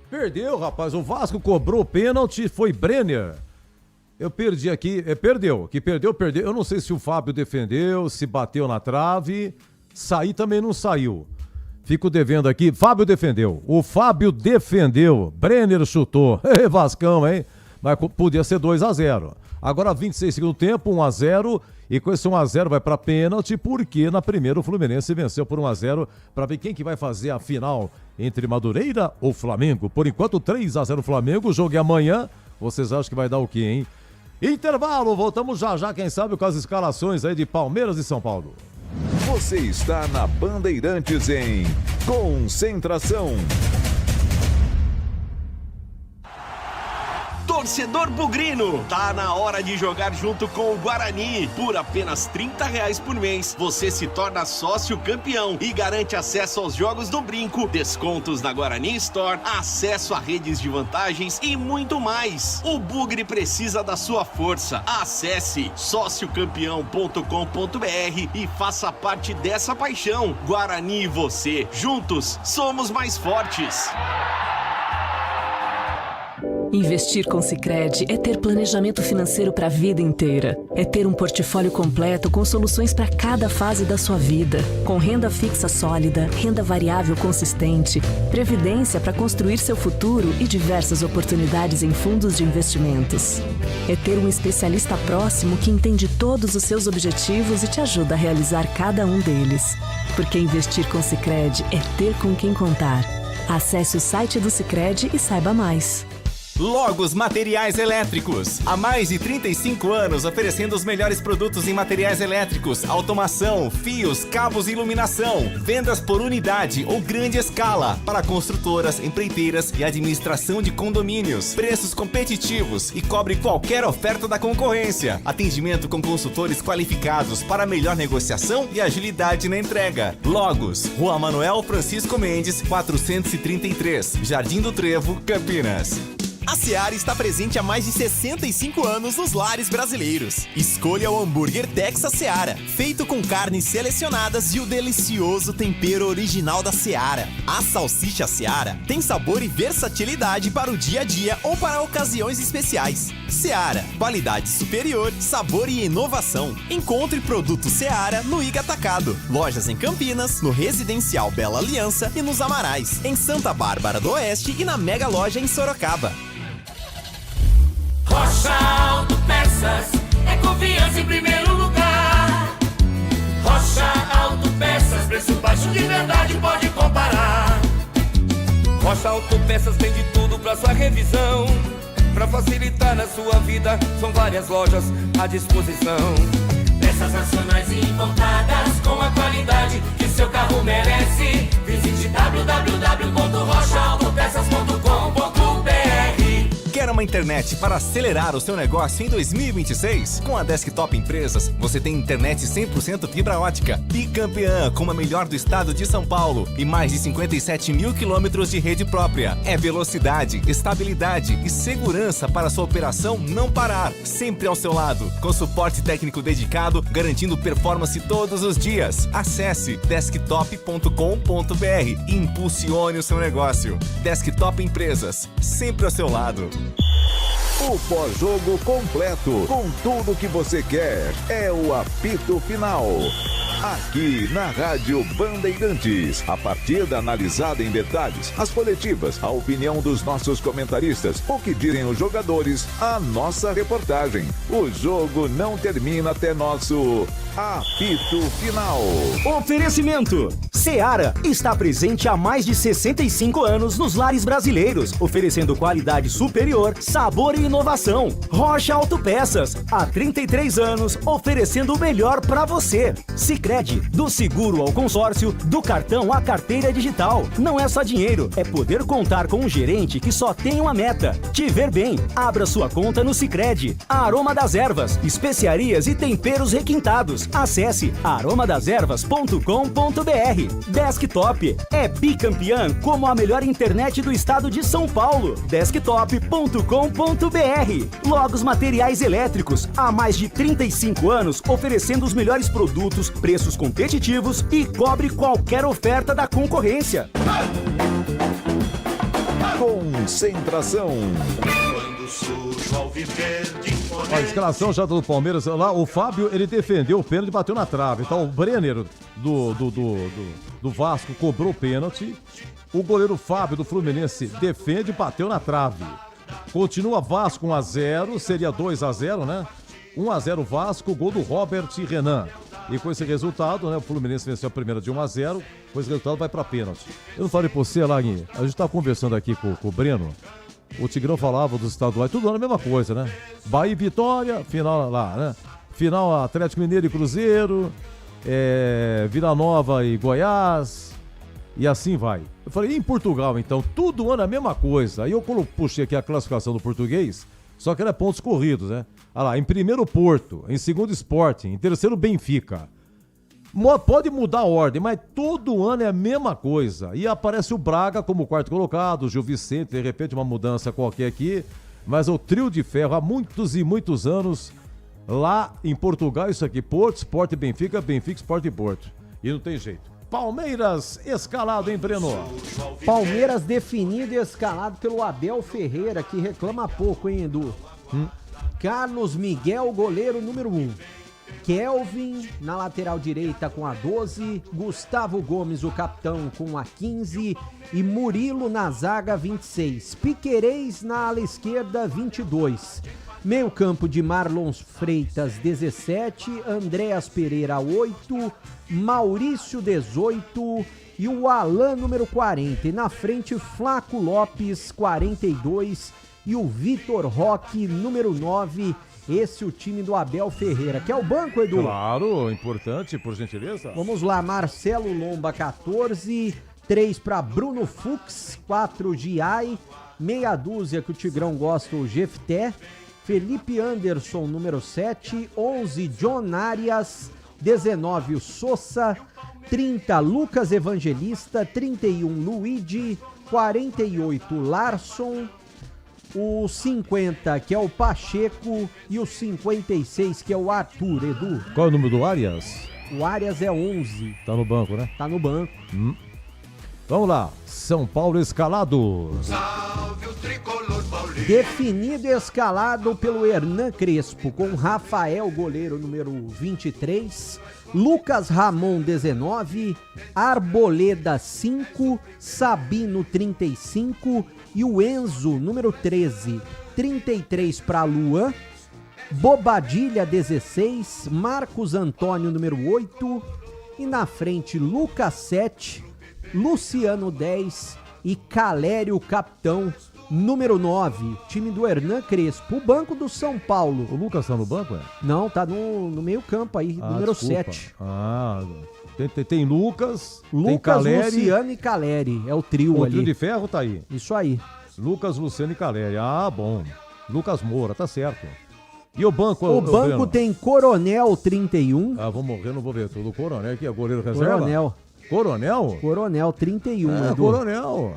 Perdeu, rapaz. O Vasco cobrou o pênalti, foi Brenner. Eu perdi aqui, perdeu. Eu não sei se o Fábio defendeu, se bateu na trave. Sair também não saiu. Fico devendo aqui. Fábio defendeu. Brenner chutou. Vascão, hein? Mas podia ser 2-0. Agora 26 segundo tempo, 1-0. E com esse 1-0 vai para pênalti, porque na primeira o Fluminense venceu por 1-0 para ver quem que vai fazer a final entre Madureira ou Flamengo. Por enquanto 3-0 Flamengo, o jogo é amanhã. Vocês acham que vai dar o quê, hein? Intervalo, voltamos já, quem sabe, com as escalações aí de Palmeiras e São Paulo. Você está na Bandeirantes em Concentração. Torcedor bugrino, tá na hora de jogar junto com o Guarani. Por apenas R$30 por mês, você se torna sócio campeão e garante acesso aos jogos do Brinco, descontos na Guarani Store, acesso a redes de vantagens e muito mais. O Bugre precisa da sua força. Acesse sociocampeão.com.br e faça parte dessa paixão. Guarani e você, juntos, somos mais fortes. Investir com Sicredi é ter planejamento financeiro para a vida inteira. É ter um portfólio completo com soluções para cada fase da sua vida. Com renda fixa sólida, renda variável consistente, previdência para construir seu futuro e diversas oportunidades em fundos de investimentos. É ter um especialista próximo que entende todos os seus objetivos e te ajuda a realizar cada um deles. Porque investir com Sicredi é ter com quem contar. Acesse o site do Sicredi e saiba mais. Logos Materiais Elétricos. Há mais de 35 anos oferecendo os melhores produtos em materiais elétricos, automação, fios, cabos e iluminação. Vendas por unidade ou grande escala para construtoras, empreiteiras e administração de condomínios. Preços competitivos e cobre qualquer oferta da concorrência. Atendimento com consultores qualificados para melhor negociação e agilidade na entrega. Logos, Rua Manuel Francisco Mendes, 433, Jardim do Trevo, Campinas. A Seara está presente há mais de 65 anos nos lares brasileiros. Escolha o hambúrguer Texas Seara, feito com carnes selecionadas e o delicioso tempero original da Seara. A salsicha Seara tem sabor e versatilidade para o dia a dia ou para ocasiões especiais. Seara, qualidade superior, sabor e inovação. Encontre produto Seara no Iga Atacado. Lojas em Campinas, no Residencial Bela Aliança e nos Amarais. Em Santa Bárbara do Oeste e na Mega Loja em Sorocaba. Rocha Autopeças é confiança em primeiro lugar. Rocha Autopeças, preço baixo de verdade, pode comparar. Rocha Autopeças tem de tudo pra sua revisão. Pra facilitar na sua vida, são várias lojas à disposição. Peças nacionais e importadas com a qualidade que seu carro merece. Visite www.rochaautopeças.com.br. Quer uma internet para acelerar o seu negócio em 2026? Com a Desktop Empresas, você tem internet 100% fibra ótica, bicampeã como a melhor do estado de São Paulo e mais de 57 mil quilômetros de rede própria. É velocidade, estabilidade e segurança para sua operação não parar, sempre ao seu lado, com suporte técnico dedicado, garantindo performance todos os dias. Acesse desktop.com.br e impulsione o seu negócio. Desktop Empresas, sempre ao seu lado. O pós-jogo completo, com tudo que você quer, é o apito final. Aqui na Rádio Bandeirantes, a partida analisada em detalhes, as coletivas, a opinião dos nossos comentaristas, o que dizem os jogadores, a nossa reportagem. O jogo não termina até nosso apito final. Oferecimento: Seara está presente há mais de 65 anos nos lares brasileiros, oferecendo qualidade superior, sabor e inovação. Rocha Autopeças, há 33 anos, oferecendo o melhor para você. Sicredi, do seguro ao consórcio, do cartão à carteira digital. Não é só dinheiro, é poder contar com um gerente que só tem uma meta: te ver bem. Abra sua conta no Sicredi. Aroma das Ervas, especiarias e temperos requintados. Acesse aromadeservas.com.br. Desktop é bicampeã como a melhor internet do estado de São Paulo. Desktop.com.br. Logos Materiais Elétricos, há mais de 35 anos, oferecendo os melhores produtos, preços competitivos e cobre qualquer oferta da concorrência. Concentração. A escalação já do Palmeiras lá, o Fábio, ele defendeu o pênalti e bateu na trave. Então o Brenner do Vasco cobrou o pênalti. O goleiro Fábio do Fluminense defende e bateu na trave. Continua Vasco 1-0, seria 2-0, né? 1-0 Vasco, gol do Robert Renan. E com esse resultado, né, o Fluminense venceu a primeira de 1-0, com esse resultado vai pra pênalti. Eu não falei pra você lá, Gui, a gente tá conversando aqui com o Breno, o Tigrão falava dos estaduais, tudo era a mesma coisa, né? Bahia e Vitória, final lá, né? Final Atlético Mineiro e Cruzeiro, Vila Nova e Goiás, e assim vai. Eu falei, e em Portugal então? Tudo ano a mesma coisa. Aí eu puxei aqui a classificação do português, só que era pontos corridos, né? Olha lá, em primeiro Porto, em segundo Sporting, em terceiro Benfica. Pode mudar a ordem, mas todo ano é a mesma coisa. E aparece o Braga como quarto colocado, o Gil Vicente, de repente uma mudança qualquer aqui. Mas o trio de ferro há muitos e muitos anos, lá em Portugal, isso aqui, Porto, Sport e Benfica, Benfica, Sport e Porto. E não tem jeito. Palmeiras escalado, hein, Breno? Palmeiras definido e escalado pelo Abel Ferreira, que reclama pouco, hein, Edu? Carlos Miguel, goleiro número 1. Kelvin na lateral direita com a 12, Gustavo Gomes, o capitão, com a 15 e Murilo na zaga 26. Piquerez na ala esquerda 22. Meio campo de Marlon Freitas 17, Andréas Pereira 8, Maurício 18 e o Alan número 40. E na frente Flaco Lopes 42 e o Vitor Roque número 9. Esse é o time do Abel Ferreira. Quer o banco, Edu? Claro, importante, por gentileza. Vamos lá, Marcelo Lomba 14, 3 para Bruno Fux, 4 Giai, meia dúzia que o Tigrão gosta, o Jefté, Felipe Anderson número 7, 11 John Arias, 19 o Sousa, 30 Lucas Evangelista, 31 Luigi, 48 Larson, o 50, que é o Pacheco, e o 56, que é o Arthur, Edu. Qual é o número do Arias? O Arias é 11. Tá no banco, né? Tá no banco. Vamos lá, São Paulo escalado. Definido e escalado pelo Hernan Crespo, com Rafael, goleiro número 23, Lucas Ramon 19, Arboleda 5, Sabino 35 e o Enzo número 13, 33 para Luan, Bobadilha 16, Marcos Antônio número 8 e na frente Lucas 7, Luciano 10 e Calério, capitão, número 9, time do Hernan Crespo. O banco do São Paulo. O Lucas tá no banco, é? Não, tá no meio campo aí, número desculpa. 7. Tem Lucas, tem Caleri, Luciano e Caleri, é o trio ali. O trio de ferro tá aí. Isso aí. Lucas, Luciano e Caleri. Bom. Lucas Moura, tá certo. E o banco? O banco tem Coronel 31. Vou morrer, não vou ver tudo. O Coronel, que é goleiro reserva? Coronel? Coronel 31, Edu. Coronel.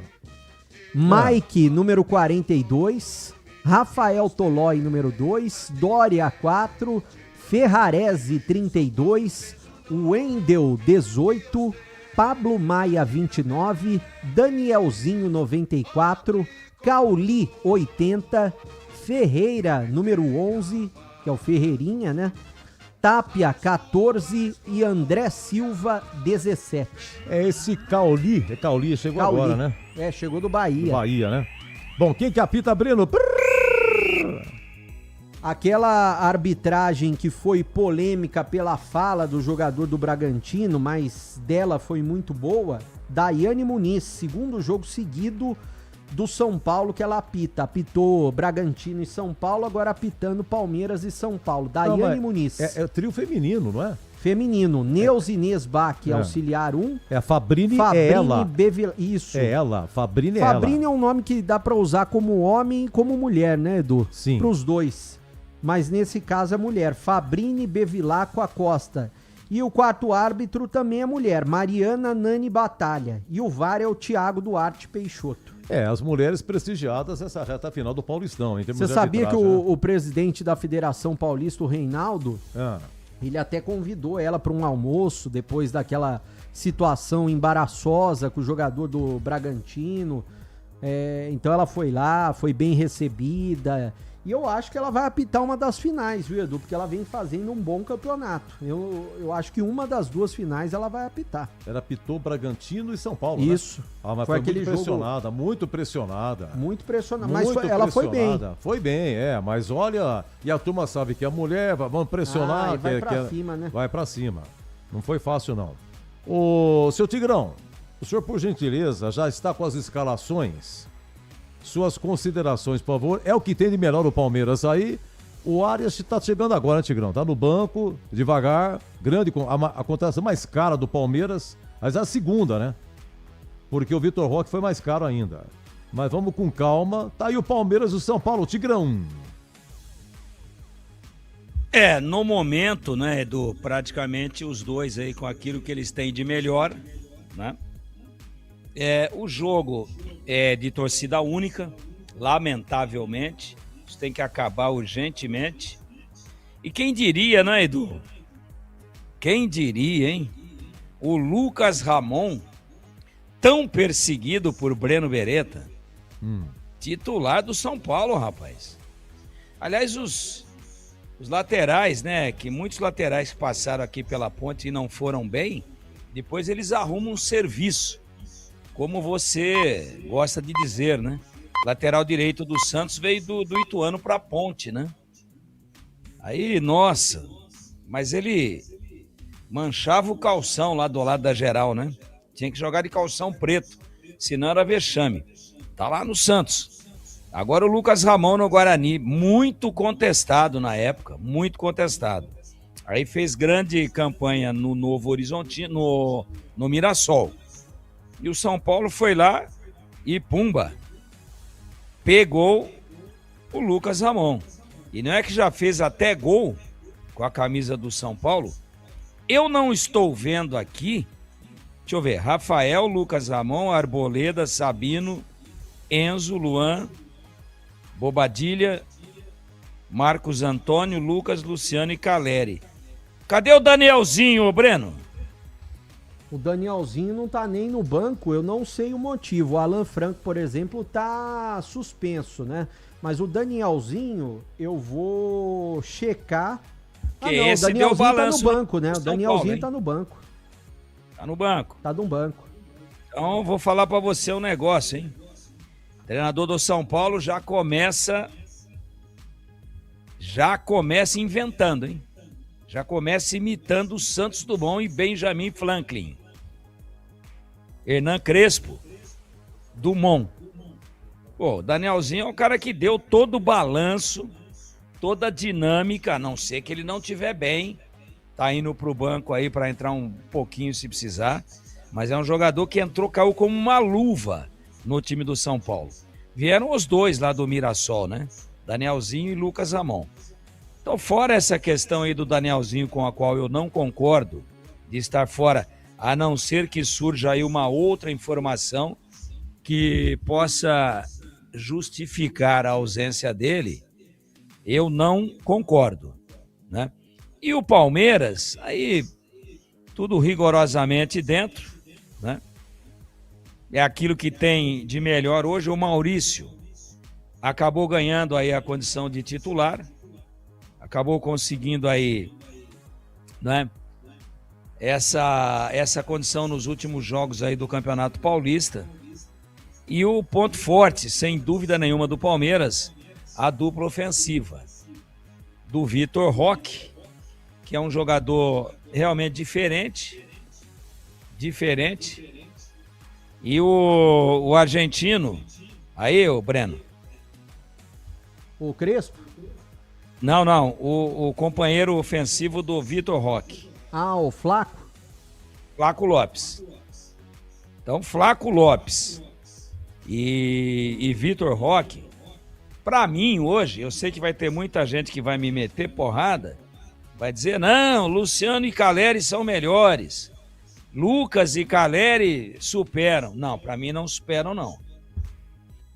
Mike, número 42. Rafael Tolói, número 2. Dória, 4. Ferrarese, 32. Wendel, 18. Pablo Maia, 29. Danielzinho, 94. Cauli, 80. Ferreira, número 11, que é o Ferreirinha, né? Tapia, 14 e André Silva, 17. Esse Cauli, chegou agora, né? Chegou do Bahia. Bahia, né? Bom, quem que apita, Breno? Aquela arbitragem que foi polêmica pela fala do jogador do Bragantino, mas dela foi muito boa, Daiane Muniz, segundo jogo seguido do São Paulo que ela apita. Apitou Bragantino e São Paulo, agora apitando Palmeiras e São Paulo. Daiane Muniz. É o trio feminino, não é? Feminino. Neuza Inês Bach, auxiliar 1. A Fabrini é ela. Isso. É ela, Fabrini é ela. Fabrini é um nome que dá pra usar como homem e como mulher, né, Edu? Sim. Pros dois. Mas nesse caso é mulher. Fabrini Bevilacqua Acosta. E o quarto árbitro também é mulher, Mariana Nani Batalha. E o VAR é o Thiago Duarte Peixoto. As mulheres prestigiadas nessa reta final do Paulistão. Você sabia que o presidente da Federação Paulista, o Reinaldo, ele até convidou ela para um almoço depois daquela situação embaraçosa com o jogador do Bragantino. Então ela foi lá, foi bem recebida. E eu acho que ela vai apitar uma das finais, viu, Edu? Porque ela vem fazendo um bom campeonato. Eu acho que uma das duas finais ela vai apitar. Ela apitou Bragantino e São Paulo, Isso. Né? Mas foi aquele muito pressionada, muito pressionada. Muito pressionada. Mas ela foi bem. Foi bem, mas olha... E a turma sabe que a mulher, vamos pressionar... vai pra cima, né? Vai pra cima. Não foi fácil, não. Ô, seu Tigrão, o senhor, por gentileza, já está com as escalações... Suas considerações, por favor. É o que tem de melhor o Palmeiras aí. O Arias está chegando agora, né, Tigrão? Tá no banco, devagar. Grande, a contratação mais cara do Palmeiras. Mas é a segunda, né? Porque o Vitor Roque foi mais caro ainda. Mas vamos com calma. Tá aí o Palmeiras e o São Paulo, Tigrão. No momento, né, Edu, praticamente os dois aí com aquilo que eles têm de melhor, né? O jogo é de torcida única, lamentavelmente. Isso tem que acabar urgentemente. E quem diria, né, Edu? Quem diria, hein? O Lucas Ramon, tão perseguido por Breno Beretta, titular do São Paulo, rapaz. Aliás, os laterais, né? Que muitos laterais que passaram aqui pela ponte e não foram bem, depois eles arrumam um serviço. Como você gosta de dizer, né? Lateral direito do Santos veio do Ituano pra Ponte, né? Aí, nossa, mas ele manchava o calção lá do lado da geral, né? Tinha que jogar de calção preto, senão era vexame. Tá lá no Santos. Agora o Lucas Ramon no Guarani, muito contestado na época, muito contestado. Aí fez grande campanha no Novo Horizontino, no Mirassol. E o São Paulo foi lá e pumba, pegou o Lucas Ramon. E não é que já fez até gol com a camisa do São Paulo? Eu não estou vendo aqui, deixa eu ver, Rafael, Lucas Ramon, Arboleda, Sabino, Enzo, Luan, Bobadilha, Marcos Antônio, Lucas, Luciano e Caleri. Cadê o Danielzinho, Breno? O Danielzinho não tá nem no banco, eu não sei o motivo. O Alan Franco, por exemplo, tá suspenso, né? Mas o Danielzinho, eu vou checar. O Danielzinho tá no banco, né? O Danielzinho tá no banco. Tá no banco? Tá no banco. Então, vou falar pra você um negócio, hein? O treinador do São Paulo já começa inventando, hein? Já começa imitando o Santos Dumont e Benjamin Franklin. Hernan Crespo Dumont. Pô, o Danielzinho é um cara que deu todo o balanço, toda a dinâmica, a não ser que ele não estiver bem. Tá indo pro banco aí para entrar um pouquinho se precisar. Mas é um jogador que entrou, caiu como uma luva no time do São Paulo. Vieram os dois lá do Mirassol, né? Danielzinho e Lucas Ramon. Então, fora essa questão aí do Danielzinho, com a qual eu não concordo, de estar fora, a não ser que surja aí uma outra informação que possa justificar a ausência dele, eu não concordo, né? E o Palmeiras, aí tudo rigorosamente dentro, né? É aquilo que tem de melhor hoje. O Maurício acabou ganhando aí a condição de titular, acabou conseguindo aí, né, essa condição nos últimos jogos aí do Campeonato Paulista. E o ponto forte, sem dúvida nenhuma, do Palmeiras, a dupla ofensiva do Vitor Roque, que é um jogador realmente diferente, e o argentino, aí, o Breno. O Crespo? Não, o companheiro ofensivo do Vitor Roque. Ah, o Flaco? Flaco Lopes. Então, Flaco Lopes e Vitor Roque, pra mim hoje, eu sei que vai ter muita gente que vai me meter porrada, vai dizer, não, Luciano e Caleri são melhores, Lucas e Caleri superam. Não, pra mim não superam, não.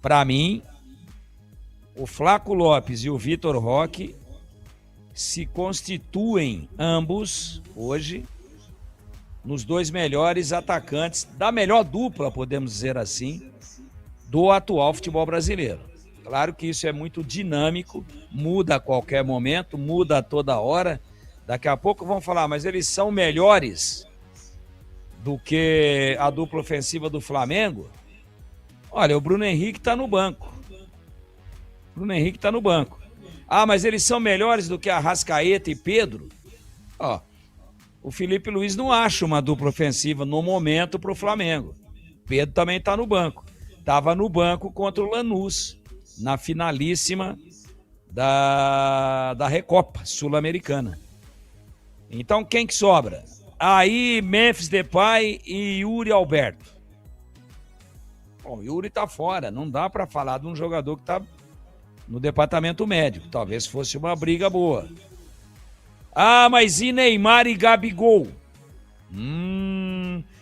Pra mim, o Flaco Lopes e o Vitor Roque se constituem ambos, hoje, nos dois melhores atacantes, da melhor dupla, podemos dizer assim, do atual futebol brasileiro. Claro que isso é muito dinâmico, muda a qualquer momento, muda a toda hora. Daqui a pouco vão falar, mas eles são melhores do que a dupla ofensiva do Flamengo? Olha, o Bruno Henrique está no banco. Ah, mas eles são melhores do que Arrascaeta e Pedro? Ó, o Felipe Luiz não acha uma dupla ofensiva no momento para o Flamengo. Pedro também está no banco. Estava no banco contra o Lanús, na finalíssima da Recopa Sul-Americana. Então, quem que sobra? Aí, Memphis Depay e Yuri Alberto. Bom, o Yuri tá fora, não dá para falar de um jogador que tá no departamento médico. Talvez fosse uma briga boa. Ah, mas e Neymar e Gabigol?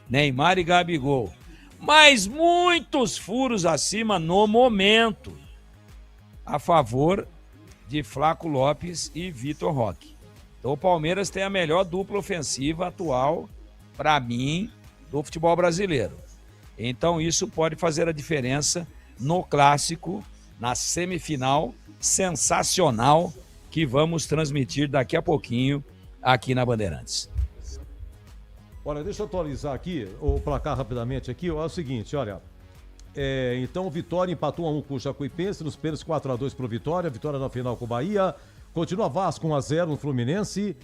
Neymar e Gabigol. Mas muitos furos acima no momento a favor de Flaco Lopes e Vitor Roque. Então o Palmeiras tem a melhor dupla ofensiva atual, para mim, do futebol brasileiro. Então isso pode fazer a diferença no clássico, na semifinal sensacional que vamos transmitir daqui a pouquinho aqui na Bandeirantes. Olha, deixa eu atualizar aqui o placar rapidamente aqui. É o seguinte, olha. Então o Vitória empatou 1-1 com o Jacuipense, nos pênaltis 4-2 pro Vitória na final com o Bahia. Continua Vasco 1-0 no Fluminense.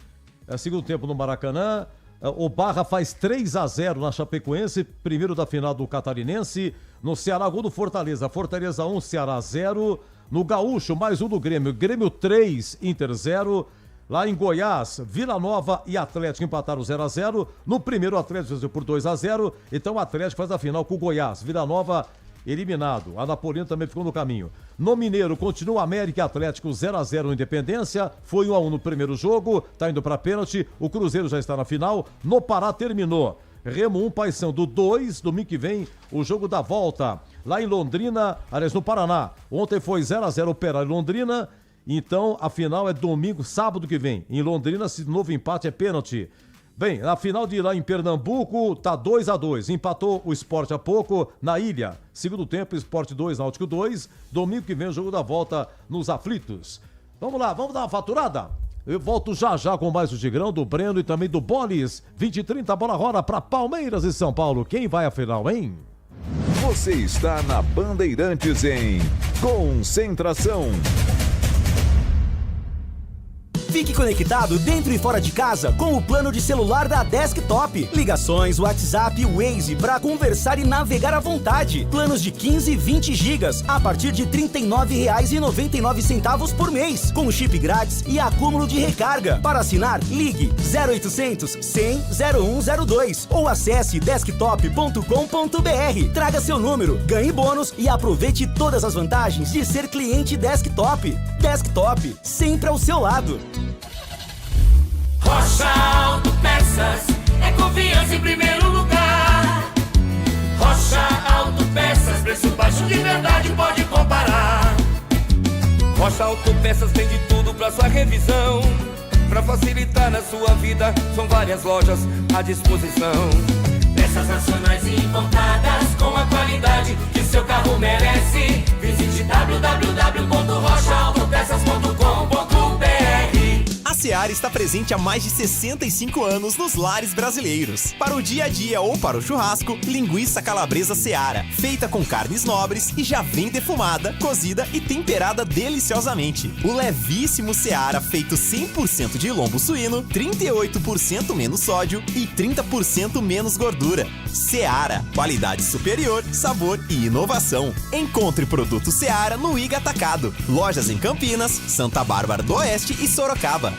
Segundo tempo no Maracanã. O Barra faz 3-0 na Chapecoense, primeiro da final do Catarinense. No Ceará, gol do Fortaleza. Fortaleza 1, Ceará 0. No Gaúcho, mais um do Grêmio. Grêmio 3, Inter 0. Lá em Goiás, Vila Nova e Atlético empataram 0-0. No primeiro, o Atlético venceu por 2-0. Então o Atlético faz a final com o Goiás. Vila Nova eliminado. A Napolina também ficou no caminho. No Mineiro, continua América e Atlético 0-0 no Independência. Foi 1-1 no primeiro jogo. Tá indo pra pênalti. O Cruzeiro já está na final. No Pará terminou. Remo 1, Paysandu 2. Domingo que vem, o jogo da volta. Lá em Londrina, aliás, no Paraná. Ontem foi 0-0 Operário Londrina. Então, a final é domingo, sábado que vem. Em Londrina, se novo empate é pênalti. Bem, a final de lá em Pernambuco tá 2-2. Empatou o Sport há pouco na Ilha. Segundo tempo, Sport 2, Náutico 2. Domingo que vem, o jogo da volta nos aflitos. Vamos lá, vamos dar uma faturada? Eu volto já com mais o Tigrão, do Breno e também do Bolis. 20h30, a bola rola para Palmeiras e São Paulo. Quem vai à final, hein? Você está na Bandeirantes em Concentração. Fique conectado dentro e fora de casa com o plano de celular da Desktop. Ligações, WhatsApp, Waze para conversar e navegar à vontade. Planos de 15 e 20 gigas a partir de R$ 39,99 por mês, com chip grátis e acúmulo de recarga. Para assinar, ligue 0800 100 0102 ou acesse desktop.com.br. Traga seu número, ganhe bônus e aproveite todas as vantagens de ser cliente Desktop. Desktop, sempre ao seu lado. Rocha Autopeças, é confiança em primeiro lugar. Rocha Autopeças, preço baixo de verdade, pode comparar. Rocha Autopeças tem de tudo pra sua revisão. Pra facilitar na sua vida, são várias lojas à disposição. Peças nacionais e importadas com a qualidade que seu carro merece. Visite www.rochaautopeças.com.br. A Seara está presente há mais de 65 anos nos lares brasileiros. Para o dia a dia ou para o churrasco, linguiça calabresa Seara, feita com carnes nobres e já vem defumada, cozida e temperada deliciosamente. O levíssimo Seara, feito 100% de lombo suíno, 38% menos sódio e 30% menos gordura. Seara, qualidade superior, sabor e inovação. Encontre produto Seara no Iga Atacado. Lojas em Campinas, Santa Bárbara do Oeste e Sorocaba.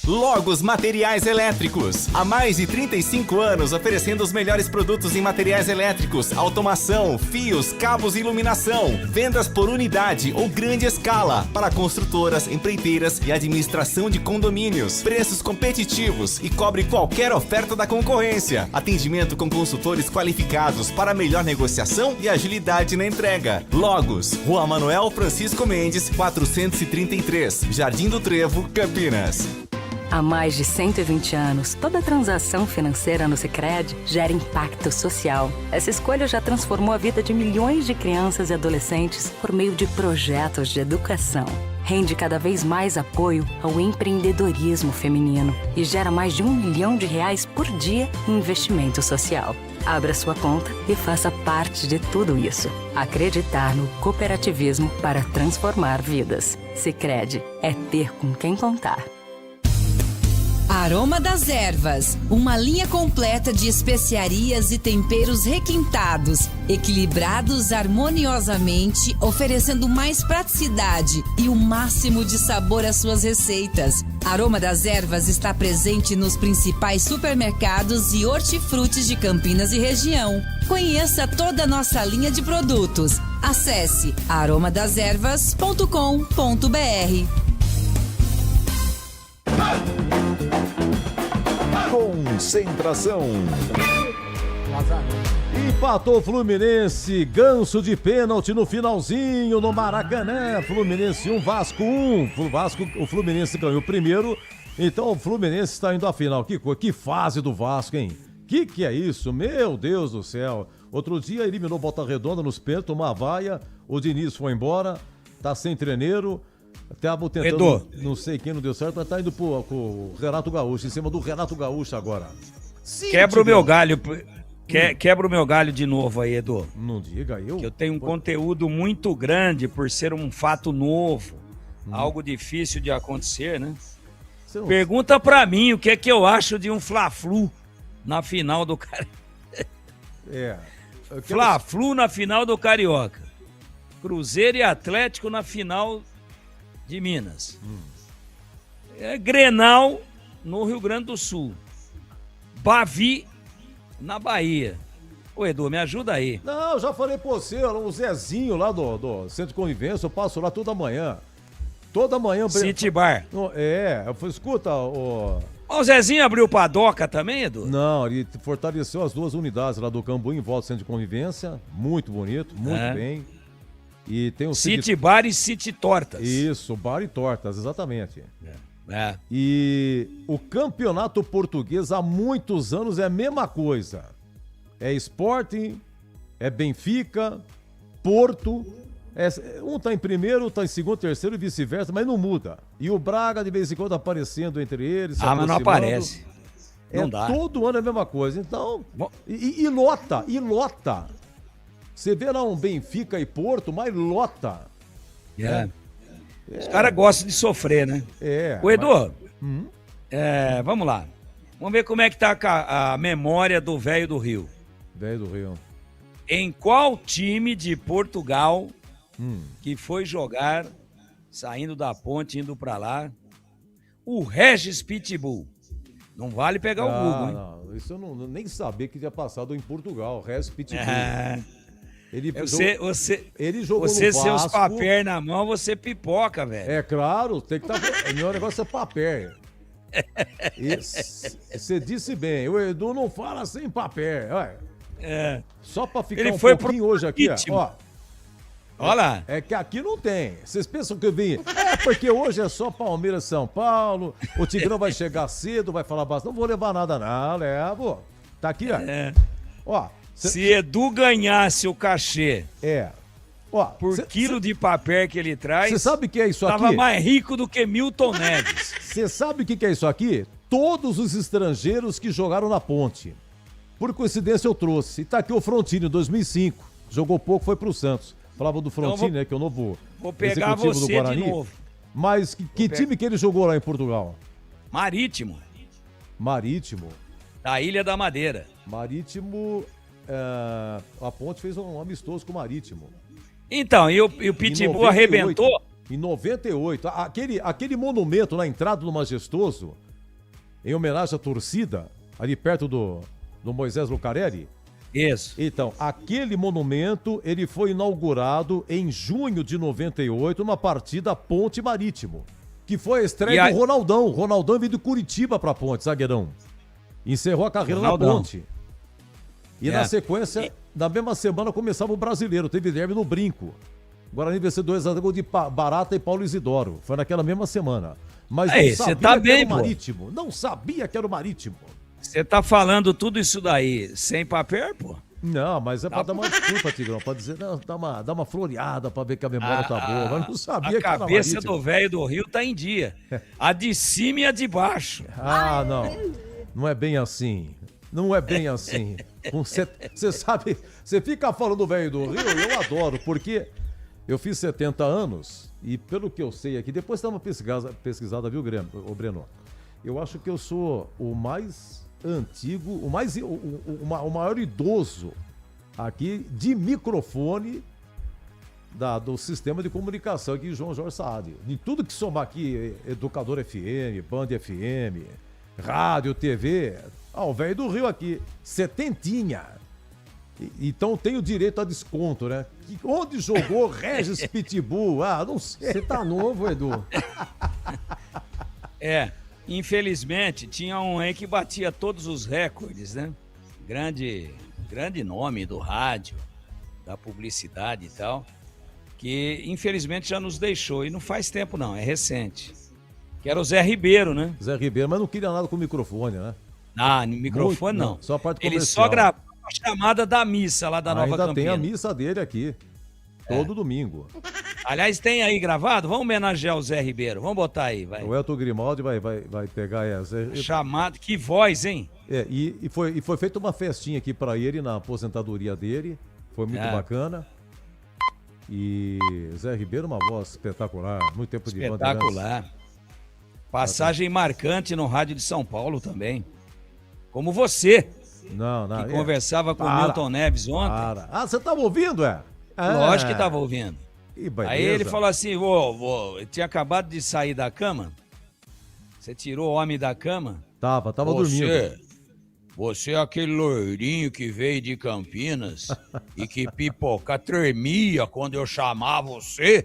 Logos Materiais Elétricos. Há mais de 35 anos oferecendo os melhores produtos em materiais elétricos, automação, fios, cabos e iluminação. Vendas por unidade ou grande escala para construtoras, empreiteiras e administração de condomínios. Preços competitivos e cobre qualquer oferta da concorrência. Atendimento com consultores qualificados para melhor negociação e agilidade na entrega. Logos, Rua Manuel Francisco Mendes, 433, Jardim do Trevo, Campinas. Há mais de 120 anos, toda transação financeira no Sicredi gera impacto social. Essa escolha já transformou a vida de milhões de crianças e adolescentes por meio de projetos de educação. Rende cada vez mais apoio ao empreendedorismo feminino e gera mais de R$1 milhão por dia em investimento social. Abra sua conta e faça parte de tudo isso. Acreditar no cooperativismo para transformar vidas. Sicredi é ter com quem contar. Aroma das Ervas, uma linha completa de especiarias e temperos requintados, equilibrados harmoniosamente, oferecendo mais praticidade e o máximo de sabor às suas receitas. Aroma das Ervas está presente nos principais supermercados e hortifrutis de Campinas e região. Conheça toda a nossa linha de produtos. Acesse aromadeservas.com.br. Concentração. Empatou o Fluminense, ganso de pênalti no finalzinho no Maracanã. Fluminense 1, Vasco 1. O Fluminense ganhou o primeiro, então o Fluminense está indo à final. Que fase do Vasco, hein? Que é isso? Meu Deus do céu. Outro dia eliminou Volta Redonda nos pênaltis, uma vaia, o Diniz foi embora, tá sem treneiro. Tava tentando, Edu. Não sei quem não deu certo, mas tá indo com o Renato Gaúcho, em cima do Renato Gaúcho agora. Quebra o meu galho. Quebra o meu galho de novo aí, Edu. Não diga eu. Que eu tenho um conteúdo muito grande por ser um fato novo. Algo difícil de acontecer, né? Pergunta pra mim o que é que eu acho de um Fla-Flu na final do Carioca. Fla-Flu na final do Carioca. Cruzeiro e Atlético na final de Minas. Grenal no Rio Grande do Sul. Bavi na Bahia. Ô Edu, me ajuda aí. Não, já falei pra você, o Zezinho lá do Centro de Convivência, eu passo lá toda manhã. Toda manhã. City Bar. Escuta, o Zezinho abriu padoca também, Edu? Não, ele fortaleceu as duas unidades lá do Cambu em volta do Centro de Convivência. Muito bonito, muito bem. E tem o City Bar e City Tortas. Isso, Bar e Tortas, exatamente. E o campeonato português há muitos anos é a mesma coisa. É Sporting, é Benfica, Porto. Um tá em primeiro, tá em segundo, terceiro e vice-versa, mas não muda. E o Braga de vez em quando aparecendo entre eles. Mas não aparece. Não dá. Todo ano é a mesma coisa. Então, e lota. Você vê lá um Benfica e Porto, mas lota. Os caras gostam de sofrer, né? O Edu, Vamos lá. Vamos ver como é que tá a memória do velho do Rio. Velho do Rio. Em qual time de Portugal que foi jogar, saindo da ponte, indo pra lá, o Regis Pitbull? Não vale pegar o Google, hein? Não, isso eu nem sabia que tinha passado em Portugal, Regis Pitbull. Ele jogou no Vasco. Seus papéis na mão, você pipoca, velho. É claro, tem que estar... O meu negócio é papel. Você disse bem, o Edu não fala sem papel. Olha. Só pra ficar Ele um foi pouquinho hoje aqui, ó. Olha lá. É que aqui não tem. Vocês pensam que eu vim... porque hoje é só Palmeiras e São Paulo, o Tigrão vai chegar cedo, vai falar bastante. Não vou levar nada não, levo. Tá aqui, ó. Ó. Se Edu ganhasse o cachê por quilo de papel que ele traz, você sabe o que é isso aqui? Tava mais rico do que Milton Neves. Você sabe o que é isso aqui? Todos os estrangeiros que jogaram na ponte. Por coincidência eu trouxe. E tá aqui o Frontini, em 2005. Jogou pouco, foi pro Santos. Falava do Frontini, né, que é o novo vou pegar executivo você do Guarani. de novo. Mas que time que ele jogou lá em Portugal? Marítimo. Da Ilha da Madeira. Marítimo... a ponte fez um amistoso com o Marítimo. Então, e o Pitbull arrebentou? Em 98. Aquele monumento na entrada do Majestoso, em homenagem à torcida, ali perto do Moisés Lucarelli. Isso. Então, aquele monumento, ele foi inaugurado em junho de 98, numa partida Ponte Marítimo, que foi a estreia do Ronaldão. O Ronaldão veio de Curitiba pra Ponte, zagueirão. Encerrou a carreira na Ponte. E na sequência, na mesma semana, começava o Brasileiro. Teve derby no Brinco. Guarani venceu 2x0 de Barata e Paulo Isidoro. Foi naquela mesma semana. Mas não sabia que era o Marítimo. Não sabia que era o Marítimo. Você tá falando tudo isso daí sem papel, pô? Não, mas é pra dar uma desculpa, Tigrão. Pra dizer, não, dá uma floreada pra ver que a memória tá boa. Mas não sabia que era o Marítimo. A cabeça do velho do Rio tá em dia. A de cima e a de baixo. Não. Não é bem assim. Não é bem assim. Você sabe, você fica falando do velho do Rio, eu adoro, porque eu fiz 70 anos e pelo que eu sei aqui, depois dá uma pesquisada, viu, Breno? Eu acho que eu sou o mais antigo, o maior idoso aqui de microfone do sistema de comunicação aqui, João Jorge Saad. De tudo que somar aqui, Educador FM, Band FM, rádio, TV... o velho do Rio aqui, setentinha. Então tem o direito a desconto, né? Onde jogou Regis Pitbull? Não sei. Você tá novo, Edu? Infelizmente, tinha um aí que batia todos os recordes, né? Grande nome do rádio, da publicidade e tal, que infelizmente já nos deixou. E não faz tempo não, é recente. Que era o Zé Ribeiro, né? Zé Ribeiro, mas não queria nada com o microfone, né? No microfone não. Só a parte comercial. Ele só gravou a chamada da missa lá da Nova Campina. Ainda tem a missa dele aqui, todo domingo. Aliás, tem aí gravado? Vamos homenagear o Zé Ribeiro. Vamos botar aí, vai. O Elton Grimaldi vai pegar essa. Chamada, que voz, hein? E foi feita uma festinha aqui pra ele na aposentadoria dele. Foi muito bacana. E Zé Ribeiro, uma voz espetacular. Muito tempo de Bandeirantes. Espetacular. Passagem marcante no rádio de São Paulo também. Como você. Que conversava com o Milton Neves ontem. Você tava ouvindo, Lógico que tava ouvindo. Aí ele falou assim, eu tinha acabado de sair da cama. Você tirou o homem da cama? Tava dormindo. Você é aquele loirinho que veio de Campinas e que pipoca tremia quando eu chamava você.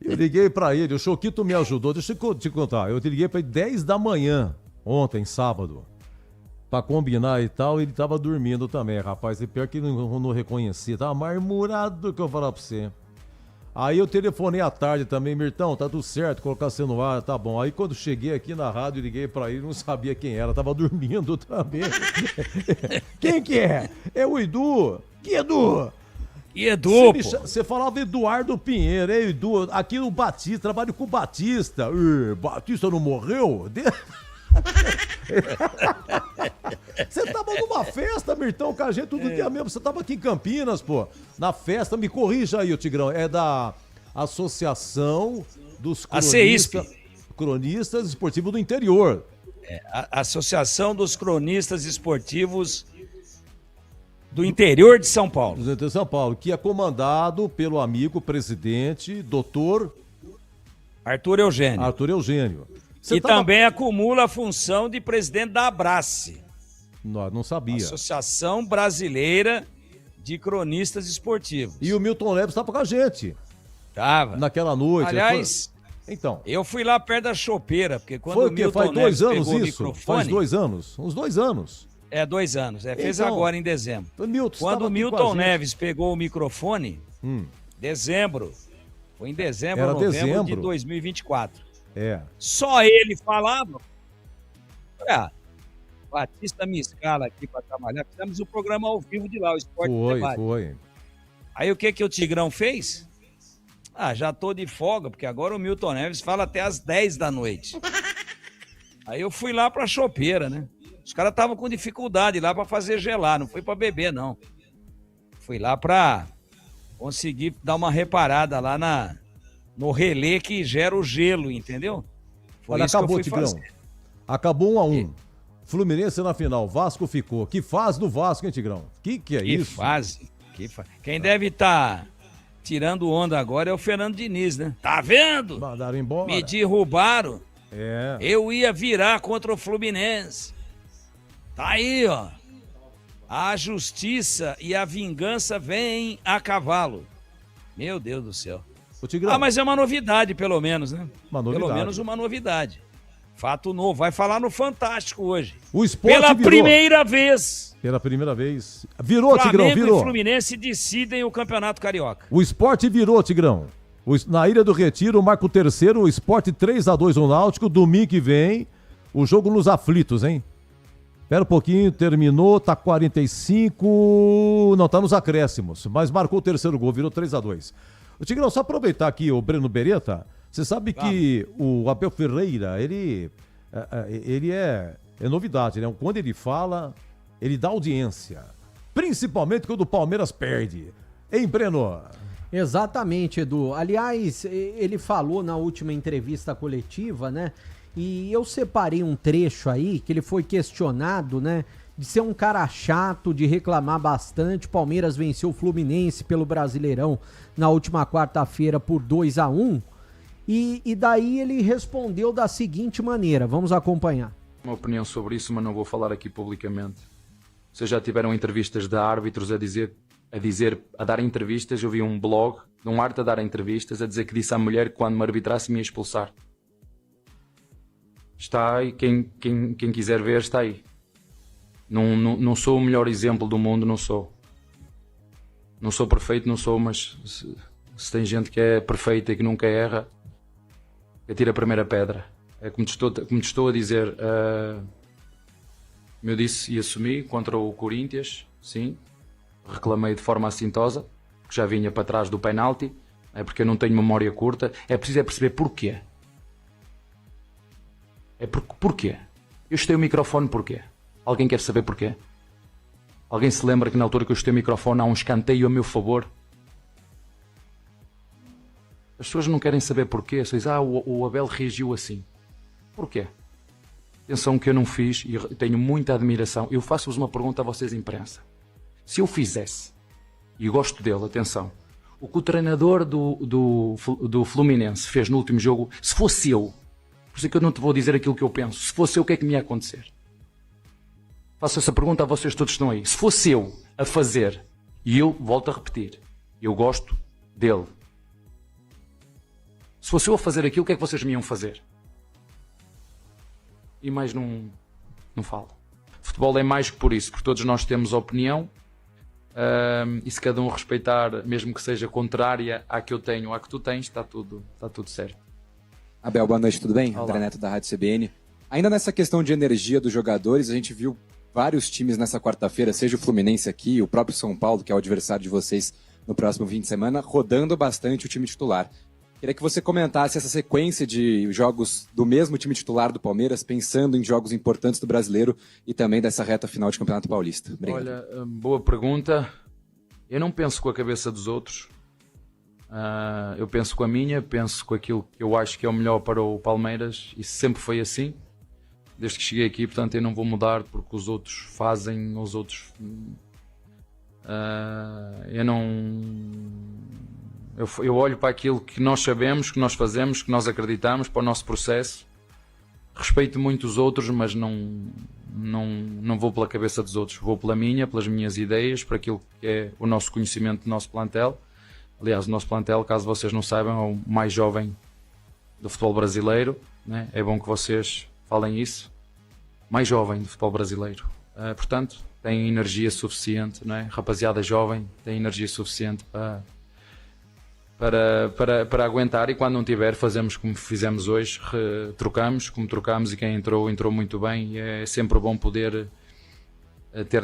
Eu liguei pra ele, o Choquito me ajudou. Deixa eu te contar, eu liguei pra ele 10 da manhã, ontem, sábado, pra combinar e tal, ele tava dormindo também, rapaz. E pior que não reconhecia, tava marmurado do que eu falar pra você. Aí eu telefonei à tarde também, Mirtão, tá tudo certo, colocar você no ar, tá bom. Aí quando cheguei aqui na rádio, liguei pra ele, não sabia quem era, tava dormindo também. Quem que é? É o Edu. Que Edu? E Edu, você falava Eduardo Pinheiro, Edu, aqui no Batista, trabalho com o Batista. Batista não morreu? Você tava numa festa, Mirtão, com a gente todo dia mesmo. Você tava aqui em Campinas, pô. Na festa, me corrija aí, o Tigrão. É da Associação dos Cronistas. cronistas esportivos do interior. A Associação dos Cronistas Esportivos do interior de São Paulo. Do interior de São Paulo, que é comandado pelo amigo presidente, doutor Arthur Eugênio. Arthur Eugênio. E também acumula a função de presidente da Abrace. Não sabia. Associação Brasileira de Cronistas Esportivos. E o Milton Neves estava com a gente. Tava. Naquela noite. Aliás, então. Eu fui lá perto da chopeira, porque quando o Milton faz Neves 2 anos pegou isso? o microfone... Faz 2 anos? Uns 2 anos. 2 anos. Fez então, agora em dezembro. Quando o Milton Neves pegou o microfone, dezembro. Foi em dezembro ou novembro de 2024. Só ele falava. Batista me escala aqui para trabalhar. Fizemos o programa ao vivo de lá, o Esporte Debate. Foi. Aí o que o Tigrão fez? Já tô de folga, porque agora o Milton Neves fala até às 10 da noite. Aí eu fui lá pra chopeira, né? Os caras estavam com dificuldade lá pra fazer gelar, não foi pra beber, não. Fui lá pra conseguir dar uma reparada lá no relé que gera o gelo, entendeu? Olha, acabou, Tigrão. Acabou 1-1. Fluminense na final, Vasco ficou. Que fase do Vasco, hein, Tigrão? Que é isso? Fase. Quem deve estar tirando onda agora é o Fernando Diniz, né? Tá vendo? Mandaram embora. Me derrubaram. É. Eu ia virar contra o Fluminense. Tá aí, ó. A justiça e a vingança vêm a cavalo. Meu Deus do céu. Mas é uma novidade, pelo menos, né? Uma novidade. Pelo menos uma novidade. Fato novo. Vai falar no Fantástico hoje. O Sport Pela virou. primeira vez. Pela primeira vez. Virou, Tigrão, virou. Flamengo e Fluminense decidem o Campeonato Carioca. O Sport virou, Tigrão. Na Ilha do Retiro, marca o terceiro, o Sport 3-2 no Náutico. Domingo que vem, o jogo nos aflitos, hein? Espera um pouquinho, terminou, tá 45... Não, tá nos acréscimos, mas marcou o terceiro gol, virou 3-2. O Tigrão, só aproveitar aqui o Breno Beretta, você sabe que o Abel Ferreira, ele é novidade, né? Quando ele fala, ele dá audiência. Principalmente quando o Palmeiras perde. Hein, Breno? Exatamente, Edu. Aliás, ele falou na última entrevista coletiva, né? E eu separei um trecho aí que ele foi questionado, né? De ser um cara chato, de reclamar bastante. Palmeiras venceu o Fluminense pelo Brasileirão na última quarta-feira por 2-1. E daí ele respondeu da seguinte maneira. Vamos acompanhar. Uma opinião sobre isso, mas não vou falar aqui publicamente. Vocês já tiveram entrevistas de árbitros a dar entrevistas. Eu vi um blog de um árbitro a dar entrevistas a dizer que disse à mulher que quando me arbitrasse me ia expulsar. Está aí, quem quiser ver está aí. Não sou o melhor exemplo do mundo, não sou. Não sou perfeito, não sou, mas se tem gente que é perfeita e que nunca erra, atira a primeira pedra. É como te estou a dizer, como eu disse e assumi, contra o Corinthians, sim, reclamei de forma assintosa, porque já vinha para trás do penalti, é porque eu não tenho memória curta, é preciso perceber porquê. Porquê? Eu chutei o microfone porquê? Alguém quer saber porquê? Alguém se lembra que na altura que eu chutei o microfone há um escanteio a meu favor? As pessoas não querem saber porquê. As pessoas dizem, o Abel reagiu assim. Porquê? Atenção que eu não fiz e tenho muita admiração. Eu faço-vos uma pergunta a vocês, imprensa. Se eu fizesse, e gosto dele, atenção, o que o treinador do Fluminense fez no último jogo, se fosse eu, por isso é que eu não te vou dizer aquilo que eu penso, se fosse eu, o que é que me ia acontecer? Faço essa pergunta a vocês todos que estão aí. Se fosse eu a fazer, e eu volto a repetir, eu gosto dele. Se fosse eu a fazer aquilo, o que é que vocês me iam fazer? E mais não falo. Futebol é mais que por isso, porque todos nós temos opinião, e se cada um respeitar, mesmo que seja contrária à que eu tenho, à que tu tens, está tudo certo. Abel, boa noite, tudo bem? Olá. André Neto da Rádio CBN. Ainda nessa questão de energia dos jogadores, a gente viu vários times nessa quarta-feira, seja o Fluminense aqui, o próprio São Paulo, que é o adversário de vocês no próximo fim de semana, rodando bastante o time titular. Queria que você comentasse essa sequência de jogos do mesmo time titular do Palmeiras, pensando em jogos importantes do Brasileiro e também dessa reta final de Campeonato Paulista. Obrigado. Olha, boa pergunta. Eu não penso com a cabeça dos outros. Eu penso com a minha, penso com aquilo que eu acho que é o melhor para o Palmeiras, e sempre foi assim, desde que cheguei aqui. Portanto, eu não vou mudar porque os outros fazem, os outros... Eu olho para aquilo que nós sabemos, que nós fazemos, que nós acreditamos, para o nosso processo. Respeito muito os outros, mas não vou pela cabeça dos outros. Vou pela minha, pelas minhas ideias, para aquilo que é o nosso conhecimento do nosso plantel. Aliás, o nosso plantel, caso vocês não saibam, é o mais jovem do futebol brasileiro, né? É bom que vocês falem isso. Mais jovem do futebol brasileiro. Portanto, tem energia suficiente, não é? Rapaziada jovem tem energia suficiente para aguentar, e quando não tiver, fazemos como fizemos hoje, trocamos como trocamos, e quem entrou muito bem, e é sempre bom poder ter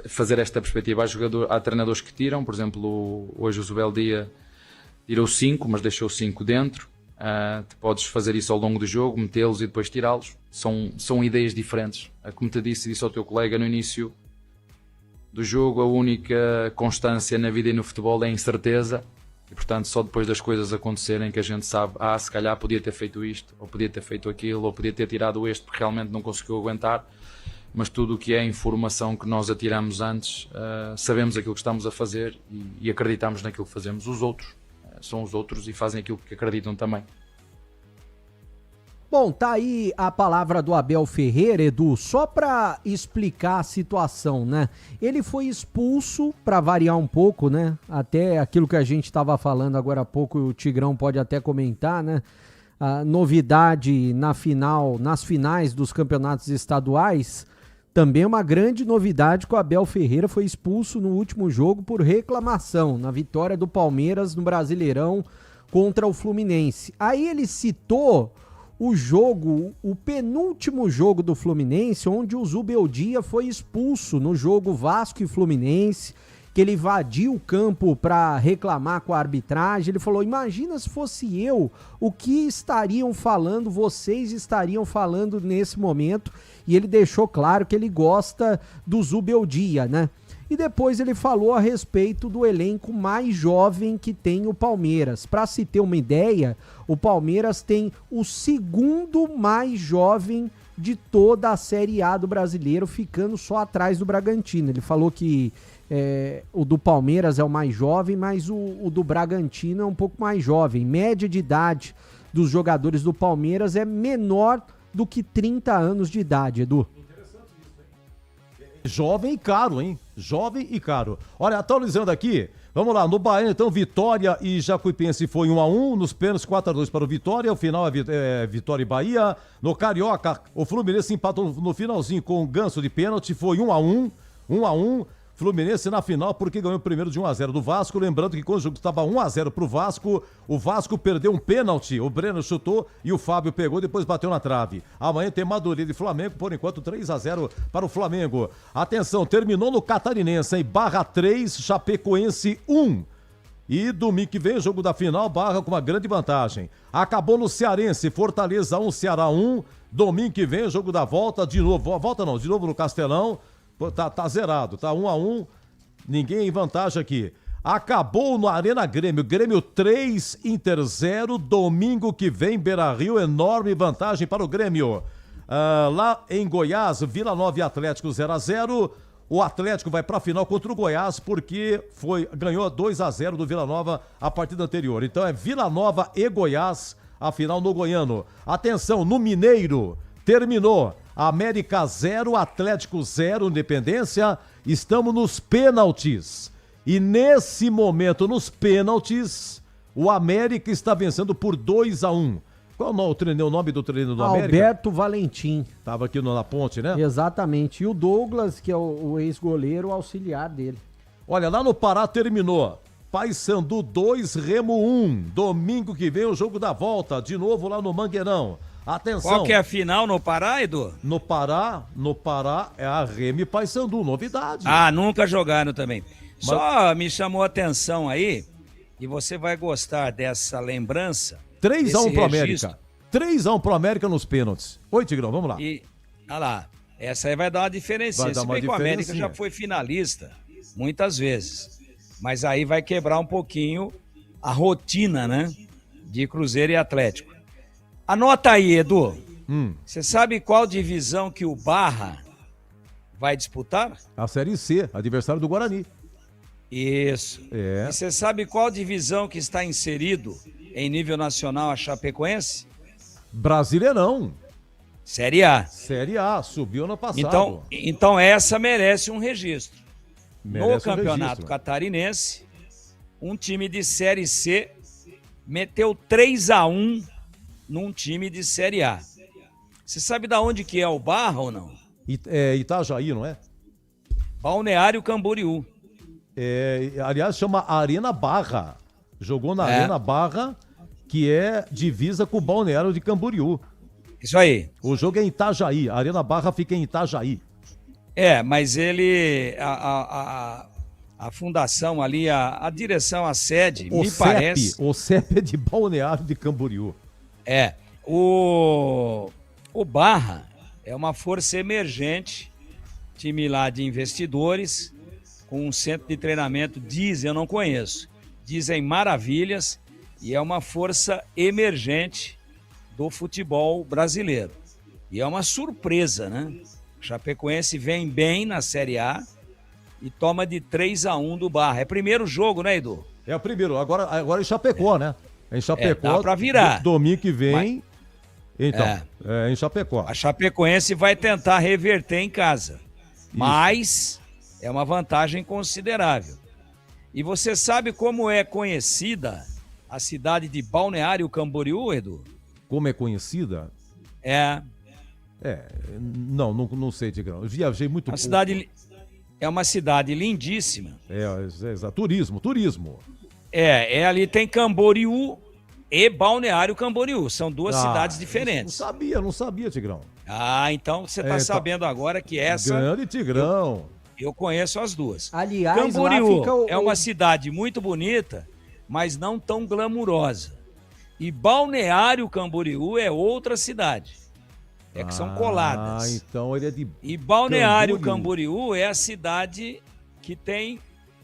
fazer esta perspectiva. Há treinadores que tiram, por exemplo, hoje o Zubeldia tirou 5, mas deixou 5 dentro. Tu podes fazer isso ao longo do jogo, metê-los e depois tirá-los. São ideias diferentes. Como te disse ao teu colega no início do jogo, a única constância na vida e no futebol é a incerteza. E, portanto, só depois das coisas acontecerem que a gente sabe, se calhar podia ter feito isto, ou podia ter feito aquilo, ou podia ter tirado este porque realmente não conseguiu aguentar. Mas tudo o que é informação que nós atiramos antes, sabemos aquilo que estamos a fazer e acreditamos naquilo que fazemos. Os outros são os outros e fazem aquilo que acreditam também. Bom, tá aí a palavra do Abel Ferreira, Edu, só para explicar a situação, né? Ele foi expulso, para variar um pouco, né? Até aquilo que a gente estava falando agora há pouco, o Tigrão pode até comentar, né? A novidade nas finais dos campeonatos estaduais, também uma grande novidade que o Abel Ferreira foi expulso no último jogo por reclamação, na vitória do Palmeiras no Brasileirão contra o Fluminense. Aí ele citou o penúltimo jogo do Fluminense, onde o Zubeldia foi expulso no jogo Vasco e Fluminense, que ele invadiu o campo para reclamar com a arbitragem. Ele falou, imagina se fosse eu, o que vocês estariam falando nesse momento, e ele deixou claro que ele gosta do Zubeldia, né? E depois ele falou a respeito do elenco mais jovem que tem o Palmeiras. Para se ter uma ideia, o Palmeiras tem o segundo mais jovem de toda a Série A do Brasileiro, ficando só atrás do Bragantino. Ele falou que o do Palmeiras é o mais jovem, mas o do Bragantino é um pouco mais jovem. Média de idade dos jogadores do Palmeiras é menor do que 30 anos de idade, Edu. Jovem e caro, hein? Jovem e caro. Olha, atualizando aqui, vamos lá, no Bahia, então, Vitória e Jacuipense foi 1-1, nos pênaltis 4-2 para o Vitória, o final é Vitória e Bahia. No Carioca, o Fluminense empatou no finalzinho com o Ganso de pênalti, foi 1-1, Fluminense na final porque ganhou o primeiro de 1-0 do Vasco. Lembrando que quando o jogo estava 1-0 pro Vasco, o Vasco perdeu um pênalti. O Breno chutou e o Fábio pegou e depois bateu na trave. Amanhã tem Madureira e Flamengo, por enquanto 3-0 para o Flamengo. Atenção, terminou no Catarinense, hein? Barra 3, Chapecoense 1. E domingo que vem, jogo da final, Barra com uma grande vantagem. Acabou no Cearense, Fortaleza 1, Ceará 1. Domingo que vem, jogo da volta, de novo no Castelão. Tá zerado, tá 1-1, ninguém em vantagem aqui. Acabou no Arena Grêmio, Grêmio 3, Inter 0, domingo que vem, Beira-Rio, enorme vantagem para o Grêmio. Lá em Goiás, Vila Nova e Atlético 0-0, o Atlético vai para a final contra o Goiás porque ganhou 2-0 do Vila Nova a partida anterior. Então é Vila Nova e Goiás, a final no Goiano. Atenção, no Mineiro, terminou. América 0, Atlético 0, Independência. Estamos nos pênaltis. E nesse momento, nos pênaltis, o América está vencendo por 2-1. Qual o nome do treinador do América? Alberto Valentim. Estava aqui na ponte, né? Exatamente. E o Douglas, que é o ex-goleiro, auxiliar dele. Olha, lá no Pará terminou. Paysandu 2, Remo 1. Domingo que vem o jogo da volta. De novo lá no Mangueirão. Atenção. Qual que é a final no Pará, Edu? No Pará é a Remo e Paysandu, novidade. Nunca jogaram também. Só me chamou a atenção aí, e você vai gostar dessa lembrança. 3-1 pro América. 3-1 pro América nos pênaltis. Oi, Tigrão, vamos lá. Olha lá, essa aí vai dar uma diferença. Se bem que o América já foi finalista muitas vezes, mas aí vai quebrar um pouquinho a rotina, né? De Cruzeiro e Atlético. Anota aí, Edu. Você sabe qual divisão que o Barra vai disputar? A Série C, adversário do Guarani. Isso. É. E você sabe qual divisão que está inserido em nível nacional a Chapecoense? Brasileirão. Série A. Série A, subiu ano passado. Então essa merece um registro. Merece no Campeonato Catarinense, um time de Série C meteu 3-1 num time de Série A. Você sabe de onde que é o Barra ou não? Itajaí, não é? Balneário Camboriú. Aliás, chama Arena Barra. Jogou na Arena Barra, que é divisa com o Balneário de Camboriú. Isso aí. O jogo é em Itajaí. A Arena Barra fica em Itajaí. Mas ele... A fundação ali, a direção, a sede, me parece... O CEP é de Balneário de Camboriú. O Barra é uma força emergente, time lá de investidores, com um centro de treinamento, eu não conheço, dizem maravilhas, e é uma força emergente do futebol brasileiro. E é uma surpresa, né? O Chapecoense vem bem na Série A e toma de 3-1 do Barra. É primeiro jogo, né, Edu? É o primeiro, agora em Chapecó, né? Em Chapecó, dá pra virar. Domingo que vem... em Chapecó. A Chapecoense vai tentar reverter em casa. Mas é uma vantagem considerável. E você sabe como é conhecida a cidade de Balneário Camboriú, Edu? Como é conhecida? Não sei, Tigrão. Eu viajei muito pouco. É uma cidade lindíssima. Turismo. Ali tem Camboriú e Balneário Camboriú. São duas cidades diferentes. Não sabia, Tigrão. Então você está sabendo agora que essa... Grande Tigrão. Eu conheço as duas. Aliás, Camboriú é uma cidade muito bonita, mas não tão glamurosa. E Balneário Camboriú é outra cidade. Que são coladas. Então ele é de E Balneário Camboriú é a cidade que tem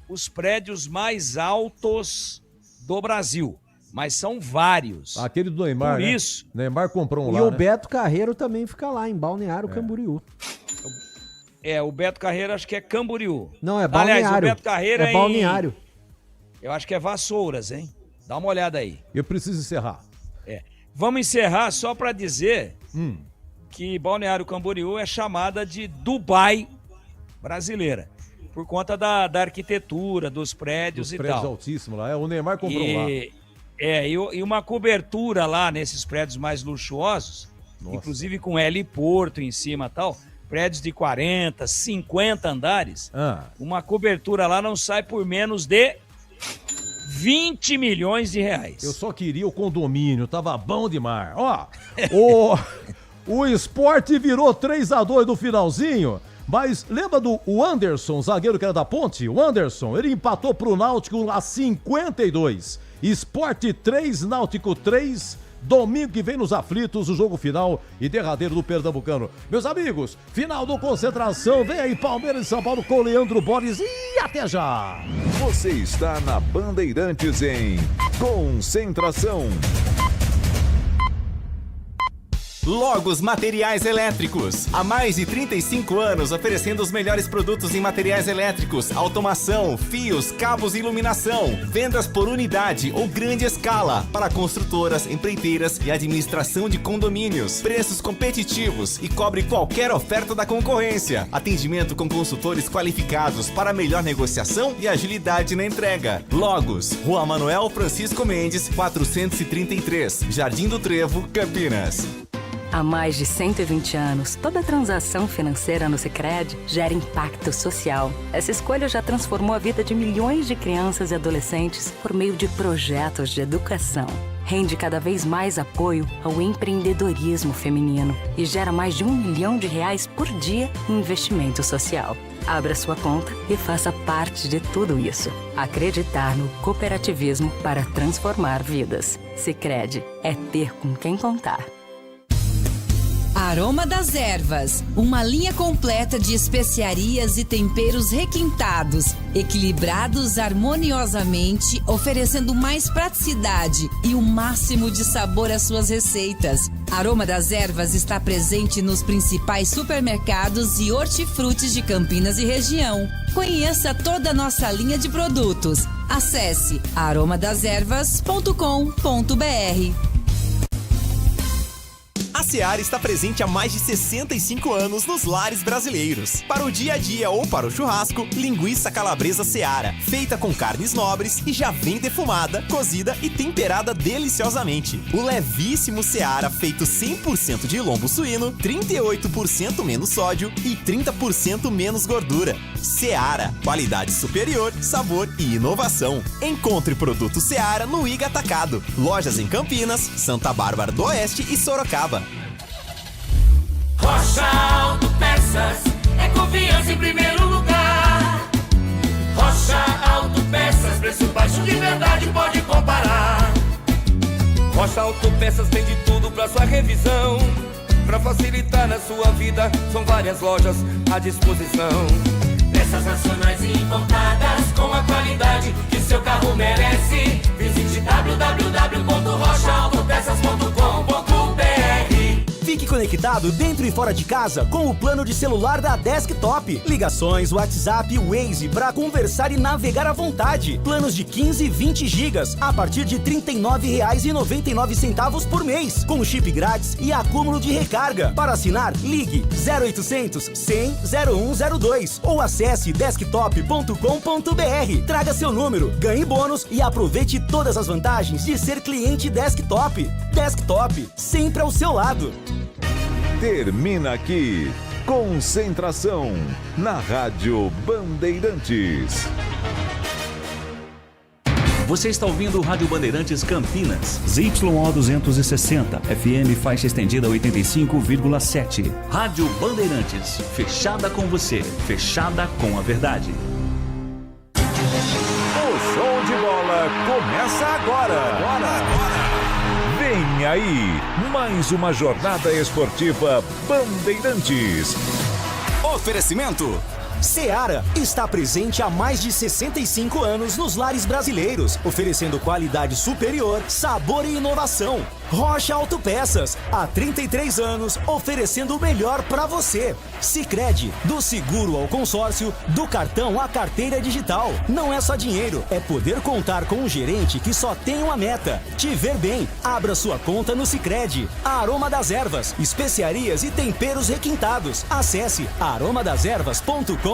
os prédios mais altos do Brasil. Mas são vários. Aquele do Neymar, Por isso. Neymar comprou lá, E o Beto Carreiro também fica lá, em Balneário Camboriú. O Beto Carreiro acho que é Camboriú. Não, é Balneário. Aliás, o Beto Carreiro é Balneário. Eu acho que é Vassouras, hein? Dá uma olhada aí. Eu preciso encerrar. Vamos encerrar só para dizer que Balneário Camboriú é chamada de Dubai brasileira. Por conta da arquitetura, dos prédios e tal. Os prédios altíssimos lá. O Neymar comprou lá. E uma cobertura lá nesses prédios mais luxuosos, inclusive com heliporto em cima e tal, prédios de 40, 50 andares, uma cobertura lá não sai por menos de 20 milhões de reais. Eu só queria o condomínio, tava bom demais. O Sport virou 3-2 no finalzinho, mas lembra do Anderson, zagueiro que era da Ponte? O Anderson, ele empatou pro Náutico a 52. Sport 3, Náutico 3, domingo que vem nos aflitos, o jogo final e derradeiro do Pernambucano. Meus amigos, final do Concentração, vem aí Palmeiras e São Paulo com Leandro Borges e até já! Você está na Bandeirantes em Concentração. Logos Materiais Elétricos. Há mais de 35 anos oferecendo os melhores produtos em materiais elétricos, automação, fios, cabos e iluminação. Vendas por unidade ou grande escala para construtoras, empreiteiras e administração de condomínios. Preços competitivos e cobre qualquer oferta da concorrência. Atendimento com consultores qualificados para melhor negociação e agilidade na entrega. Logos, Rua Manuel Francisco Mendes, 433, Jardim do Trevo, Campinas. Há mais de 120 anos, toda transação financeira no Sicredi gera impacto social. Essa escolha já transformou a vida de milhões de crianças e adolescentes por meio de projetos de educação. Rende cada vez mais apoio ao empreendedorismo feminino e gera mais de R$1 milhão por dia em investimento social. Abra sua conta e faça parte de tudo isso. Acreditar no cooperativismo para transformar vidas. Sicredi é ter com quem contar. A Aroma das Ervas, uma linha completa de especiarias e temperos requintados, equilibrados harmoniosamente, oferecendo mais praticidade e o máximo de sabor às suas receitas. Aroma das Ervas está presente nos principais supermercados e hortifrutis de Campinas e região. Conheça toda a nossa linha de produtos. Acesse aromadeservas.com.br. A Seara está presente há mais de 65 anos nos lares brasileiros. Para o dia a dia ou para o churrasco, linguiça calabresa Seara, feita com carnes nobres e já vem defumada, cozida e temperada deliciosamente. O levíssimo Seara, feito 100% de lombo suíno, 38% menos sódio e 30% menos gordura. Seara, qualidade superior, sabor e inovação. Encontre produto Seara no Iga Atacado. Lojas em Campinas, Santa Bárbara do Oeste e Sorocaba. Rocha Autopeças é confiança em primeiro lugar. Rocha Autopeças, preço baixo de verdade, pode comparar. Rocha Autopeças tem de tudo pra sua revisão. Pra facilitar na sua vida, são várias lojas à disposição. Peças nacionais e importadas com a qualidade que seu carro merece. Visite www.rochaautopeças.com.br. Fique conectado dentro e fora de casa com o plano de celular da Desktop. Ligações, WhatsApp, Waze para conversar e navegar à vontade. Planos de 15 e 20 gigas a partir de R$ 39,99 por mês, com chip grátis e acúmulo de recarga. Para assinar, ligue 0800 100 0102 ou acesse desktop.com.br. Traga seu número, ganhe bônus e aproveite todas as vantagens de ser cliente Desktop. Desktop, sempre ao seu lado. Termina aqui, Concentração, na Rádio Bandeirantes. Você está ouvindo o Rádio Bandeirantes Campinas. ZYO 260, FM faixa estendida 85,7. Rádio Bandeirantes, fechada com você, fechada com a verdade. O show de bola começa agora. Vem aí, mais uma jornada esportiva Bandeirantes. Oferecimento. Seara está presente há mais de 65 anos nos lares brasileiros, oferecendo qualidade superior, sabor e inovação. Rocha Autopeças, há 33 anos, oferecendo o melhor para você. Sicredi, do seguro ao consórcio, do cartão à carteira digital. Não é só dinheiro, é poder contar com um gerente que só tem uma meta: te ver bem. Abra sua conta no Sicredi. Aroma das Ervas, especiarias e temperos requintados. Acesse aromadeservas.com.br.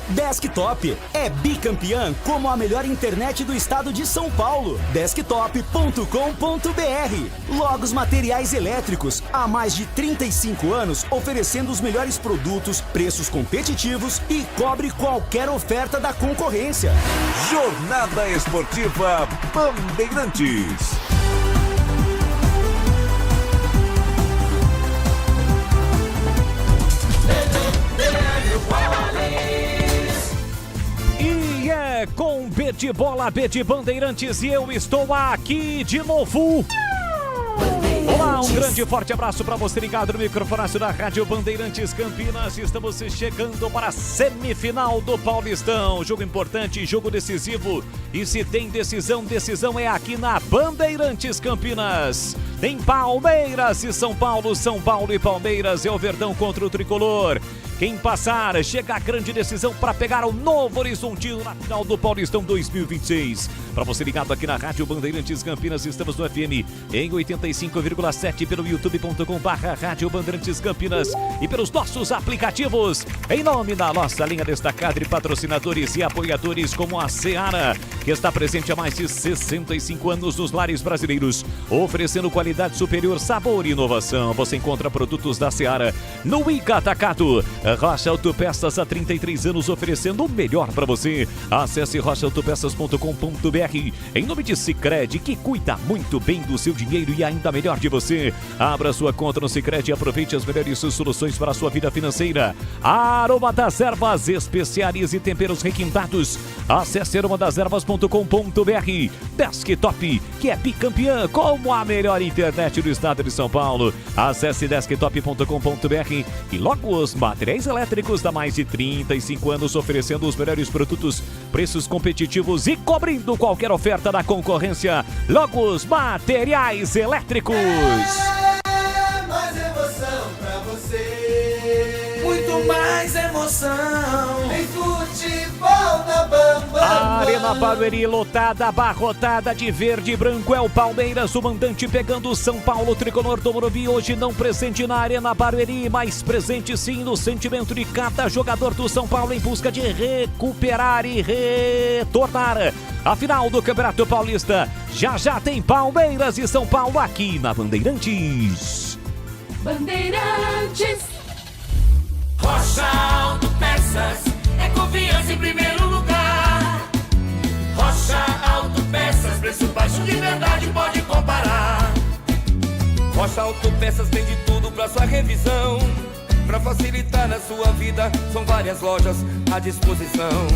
Desktop, é bicampeã como a melhor internet do estado de São Paulo. Desktop.com.br. Logos Materiais Elétricos, há mais de 35 anos oferecendo os melhores produtos, preços competitivos e cobre qualquer oferta da concorrência. Jornada Esportiva Bandeirantes. E é com Bet Bola, Bet Bandeirantes, e eu estou aqui de novo. Olá, um grande e forte abraço para você ligado no microfone da Rádio Bandeirantes Campinas. Estamos chegando para a semifinal do Paulistão. Jogo importante, jogo decisivo. E se tem decisão, decisão é aqui na Bandeirantes Campinas. Tem Palmeiras e São Paulo e Palmeiras. É o Verdão contra o Tricolor. Quem passar, chega a grande decisão para pegar o Novo Horizontino na final do Paulistão 2026. Para você ligado aqui na Rádio Bandeirantes Campinas, estamos no FM em 85,7 pelo youtube.com/Rádio Bandeirantes Campinas e pelos nossos aplicativos. Em nome da nossa linha destacada de patrocinadores e apoiadores como a Seara, que está presente há mais de 65 anos nos lares brasileiros, oferecendo qualidade superior, sabor e inovação. Você encontra produtos da Seara no Iga Atacado. Rocha Autopeças há 33 anos oferecendo o melhor para você. Acesse rochaautopeças.com.br. Em nome de Sicredi, que cuida muito bem do seu dinheiro e ainda melhor de você. Abra sua conta no Sicredi e aproveite as melhores soluções para a sua vida financeira. Aroma das Ervas, especiarias e temperos requintados. Acesse aromadeservas.com.br. Desktop, que é bicampeã como a melhor internet do estado de São Paulo. Acesse desktop.com.br e logo os materiais elétricos há mais de 35 anos oferecendo os melhores produtos, preços competitivos e cobrindo qualquer oferta da concorrência. Logos Materiais Elétricos. Mais emoção pra você. Muito mais emoção. Em futebol na Bambam. A Arena Barueri lotada, abarrotada de verde e branco. É o Palmeiras, o mandante, pegando o São Paulo. Tricolor do Morumbi hoje não presente na Arena Barueri, mas presente sim no sentimento de cada jogador do São Paulo em busca de recuperar e retornar a final do Campeonato Paulista. Já tem Palmeiras e São Paulo aqui na Bandeirantes. Bandeirantes. Rocha Autopeças é confiança em primeiro lugar. Rocha Autopeças, preço baixo de verdade, pode comparar. Rocha Autopeças tem de tudo pra sua revisão. Pra facilitar na sua vida, são várias lojas à disposição.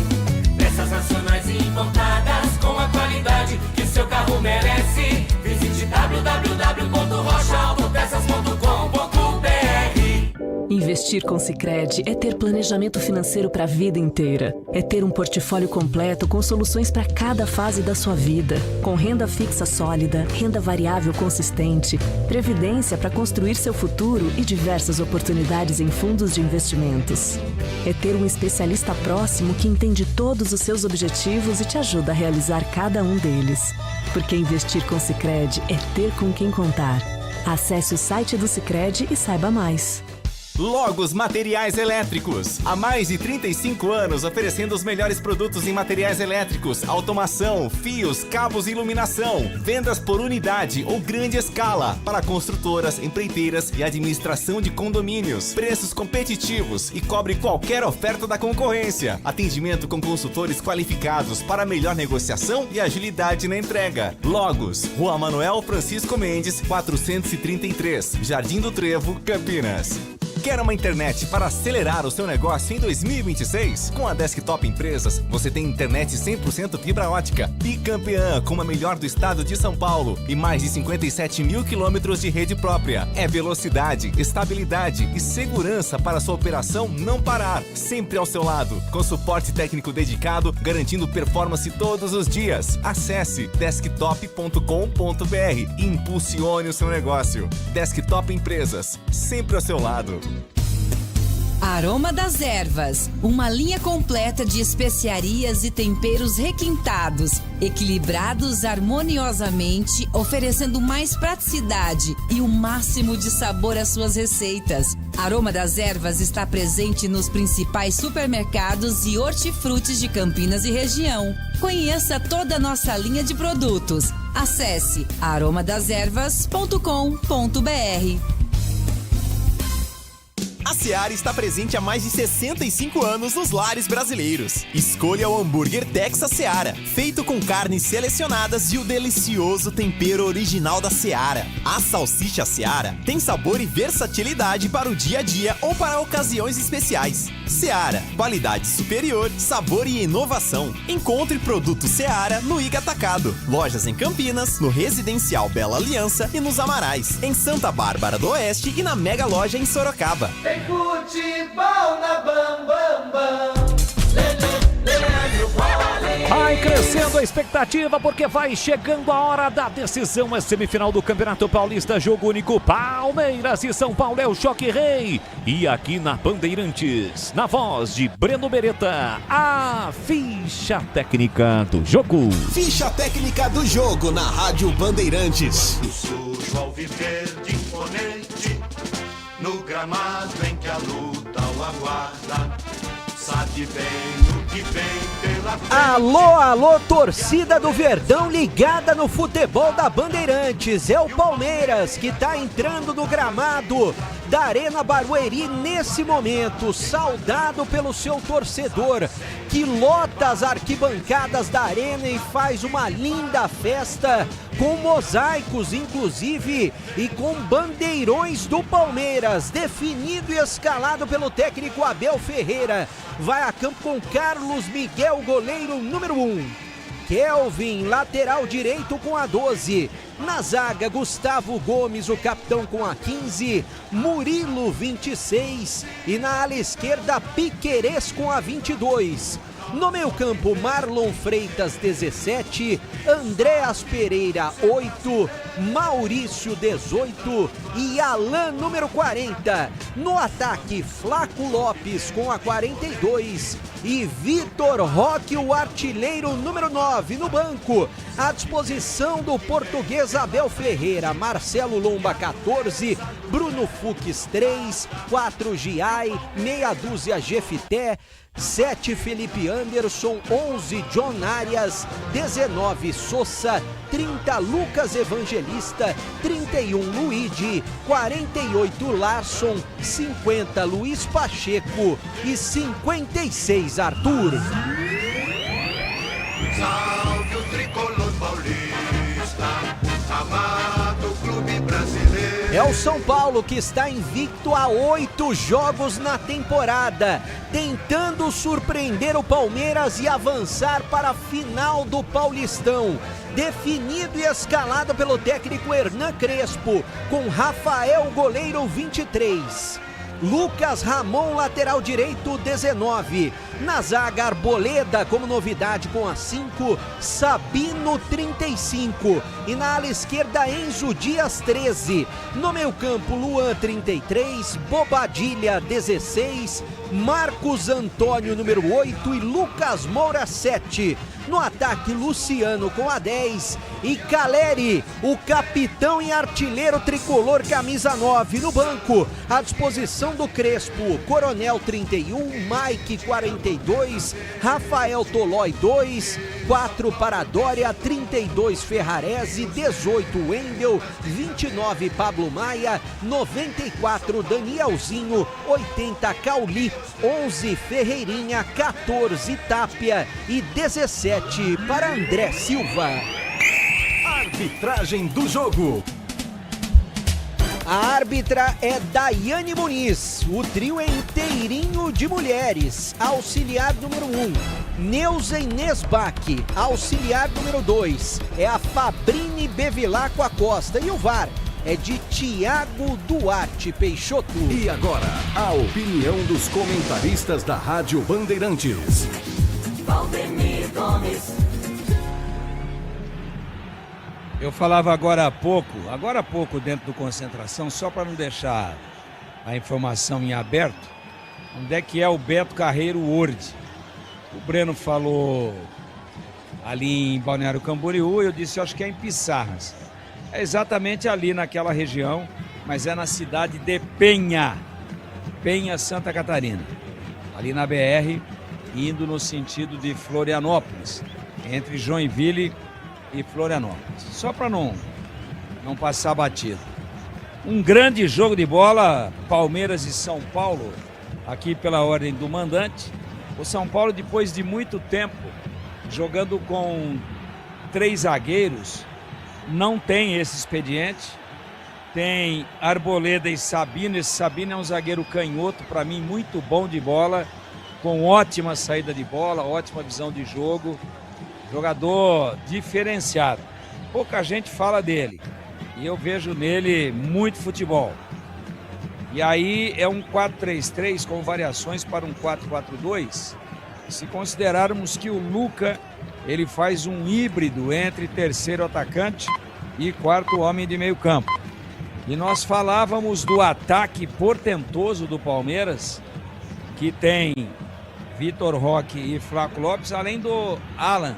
Peças nacionais e importadas com a qualidade que o seu carro merece. Visite www.rochaautopeças.com.br. Investir com Sicredi é ter planejamento financeiro para a vida inteira. É ter um portfólio completo com soluções para cada fase da sua vida. Com renda fixa sólida, renda variável consistente, previdência para construir seu futuro e diversas oportunidades em fundos de investimentos. É ter um especialista próximo que entende todos os seus objetivos e te ajuda a realizar cada um deles. Porque investir com Sicredi é ter com quem contar. Acesse o site do Sicredi e saiba mais. Logos Materiais Elétricos. Há mais de 35 anos oferecendo os melhores produtos em materiais elétricos, automação, fios, cabos e iluminação. Vendas por unidade ou grande escala para construtoras, empreiteiras e administração de condomínios. Preços competitivos e cobre qualquer oferta da concorrência. Atendimento com consultores qualificados para melhor negociação e agilidade na entrega. Logos, Rua Manuel Francisco Mendes, 433, Jardim do Trevo, Campinas. Quer uma internet para acelerar o seu negócio em 2026? Com a Desktop Empresas, você tem internet 100% fibra ótica, bicampeã como a melhor do estado de São Paulo e mais de 57 mil quilômetros de rede própria. É velocidade, estabilidade e segurança para sua operação não parar. Sempre ao seu lado, com suporte técnico dedicado, garantindo performance todos os dias. Acesse desktop.com.br e impulsione o seu negócio. Desktop Empresas, sempre ao seu lado. Aroma das Ervas, uma linha completa de especiarias e temperos requintados, equilibrados harmoniosamente, oferecendo mais praticidade e o máximo de sabor às suas receitas. Aroma das Ervas está presente nos principais supermercados e hortifrutis de Campinas e região. Conheça toda a nossa linha de produtos. Acesse aromadeservas.com.br. A Seara está presente há mais de 65 anos nos lares brasileiros. Escolha o hambúrguer Texas Seara, feito com carnes selecionadas e o delicioso tempero original da Seara. A salsicha Seara tem sabor e versatilidade para o dia a dia ou para ocasiões especiais. Seara, qualidade superior, sabor e inovação. Encontre produto Seara no Iga Atacado. Lojas em Campinas, no Residencial Bela Aliança e nos Amarais. Em Santa Bárbara do Oeste e na Mega Loja em Sorocaba. Tem futebol na Bambam. Vai crescendo a expectativa porque vai chegando a hora da decisão. É semifinal do Campeonato Paulista, jogo único. Palmeiras e São Paulo é o choque rei. E aqui na Bandeirantes, na voz de Breno Beretta, a ficha técnica do jogo. Ficha técnica do jogo na Rádio Bandeirantes. Sujo ao viver de imponente, no gramado em que a luta o aguarda. Sabe bem o que vem pela frente. Alô, torcida do Verdão ligada no futebol da Bandeirantes. É o Palmeiras que tá entrando no gramado da Arena Barueri nesse momento, saudado pelo seu torcedor, que lota as arquibancadas da Arena e faz uma linda festa, com mosaicos inclusive, e com bandeirões do Palmeiras, definido e escalado pelo técnico Abel Ferreira. Vai a campo com Carlos Miguel, goleiro número 1. Kelvin, lateral direito com a 12. Na zaga, Gustavo Gomes, o capitão com a 15. Murilo, 26. E na ala esquerda, Piquerez com a 22. No meio campo, Marlon Freitas, 17, Andréas Pereira, 8, Maurício, 18 e Alan, número 40. No ataque, Flaco Lopes com a 42 e Vitor Roque, o artilheiro, número 9. No banco, à disposição do português Abel Ferreira, Marcelo Lomba, 14, Bruno Fux, 3, 4 Giai, meia dúzia Jefité, 7 Felipe Anderson, 11 John Arias, 19 Sousa, 30 Lucas Evangelista, 31 Luigi, 48 Larson, 50 Luiz Pacheco e 56 Arthur. Salve o tricolor paulista, amado clube brasileiro. É o São Paulo que está invicto a 8 jogos na temporada, tentando surpreender o Palmeiras e avançar para a final do Paulistão. Definido e escalado pelo técnico Hernan Crespo, com Rafael, goleiro, 23. Lucas Ramon, lateral direito, 19. Na zaga, Arboleda como novidade com a 5, Sabino, 35. E na ala esquerda, Enzo Dias, 13. No meio campo, Luan, 33, Bobadilha, 16, Marcos Antônio, número 8 e Lucas Moura, 7. No ataque, Luciano com a 10 e Caleri, o capitão e artilheiro tricolor, camisa 9. No banco, à disposição do Crespo, Coronel, 31, Mike, 42, Rafael Tolói, 2, 4 para Dória, 32 Ferrarese, 18 Wendel, 29 Pablo Maia, 94 Danielzinho, 80 Cauli, 11 Ferreirinha, 14 Tapia e 17 para André Silva. Arbitragem do jogo. A árbitra é Daiane Muniz. O trio é inteirinho de mulheres. Auxiliar número 1, Neuza Inês Bach. Auxiliar número 2 é a Fabrini Bevilacqua Acosta. E o VAR é de Tiago Duarte Peixoto. E agora, a opinião dos comentaristas da Rádio Bandeirantes. Valdemir Gomes. Eu falava agora há pouco dentro do Concentração, só para não deixar a informação em aberto, onde é que é o Beto Carreiro Word. O Breno falou ali em Balneário Camboriú, eu disse, eu acho que é em Pissarras. É exatamente ali naquela região, mas é na cidade de Penha, Santa Catarina. Ali na BR, indo no sentido de Florianópolis, entre Joinville e Florianópolis. Só para não passar batido. Um grande jogo de bola, Palmeiras e São Paulo, aqui pela ordem do mandante. O São Paulo, depois de muito tempo, jogando com 3 zagueiros, não tem esse expediente. Tem Arboleda e Sabino. Esse Sabino é um zagueiro canhoto, para mim, muito bom de bola, com ótima saída de bola, ótima visão de jogo. Jogador diferenciado. Pouca gente fala dele. E eu vejo nele muito futebol. E aí é um 4-3-3 com variações para um 4-4-2. Se considerarmos que o Luca, ele faz um híbrido entre terceiro atacante e quarto homem de meio campo. E nós falávamos do ataque portentoso do Palmeiras, que tem Vitor Roque e Flaco Lopes, além do Alan,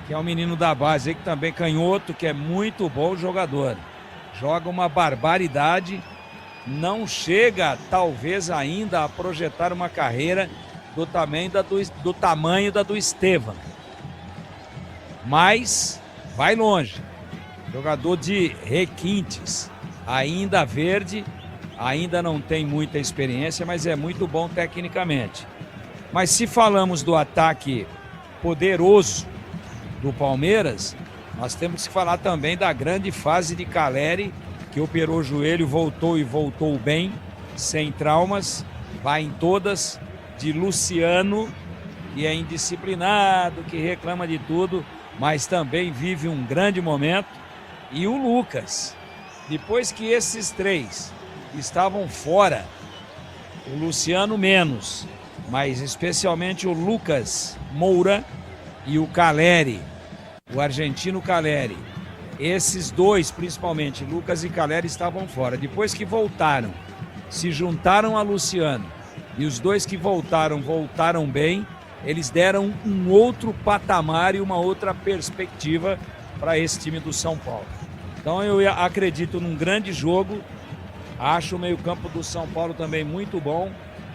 que é um menino da base, que também canhoto, que é muito bom jogador. Joga uma barbaridade, não chega, talvez, ainda a projetar uma carreira do tamanho da do Estevam. Mas vai longe. Jogador de requintes, ainda verde, ainda não tem muita experiência, mas é muito bom tecnicamente. Mas se falamos do ataque poderoso do Palmeiras, nós temos que falar também da grande fase de Caleri, que operou o joelho, voltou e voltou bem, sem traumas, vai em todas, de Luciano, que é indisciplinado, que reclama de tudo, mas também vive um grande momento, e o Lucas. Depois que esses três estavam fora, o Luciano menos, mas especialmente o Lucas Moura e o Caleri, o argentino Caleri. Esses dois, principalmente, Lucas e Caleri, estavam fora. Depois que voltaram, se juntaram a Luciano, e os dois que voltaram bem, eles deram um outro patamar e uma outra perspectiva para esse time do São Paulo. Então eu acredito num grande jogo, acho o meio-campo do São Paulo também muito bom.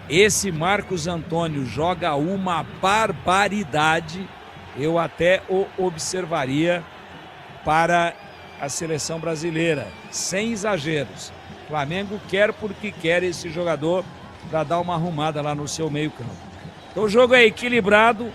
Esse Marcos Antônio joga uma barbaridade, eu até o observaria para a seleção brasileira, sem exageros. O Flamengo quer porque quer esse jogador para dar uma arrumada lá no seu meio-campo. Então o jogo é equilibrado,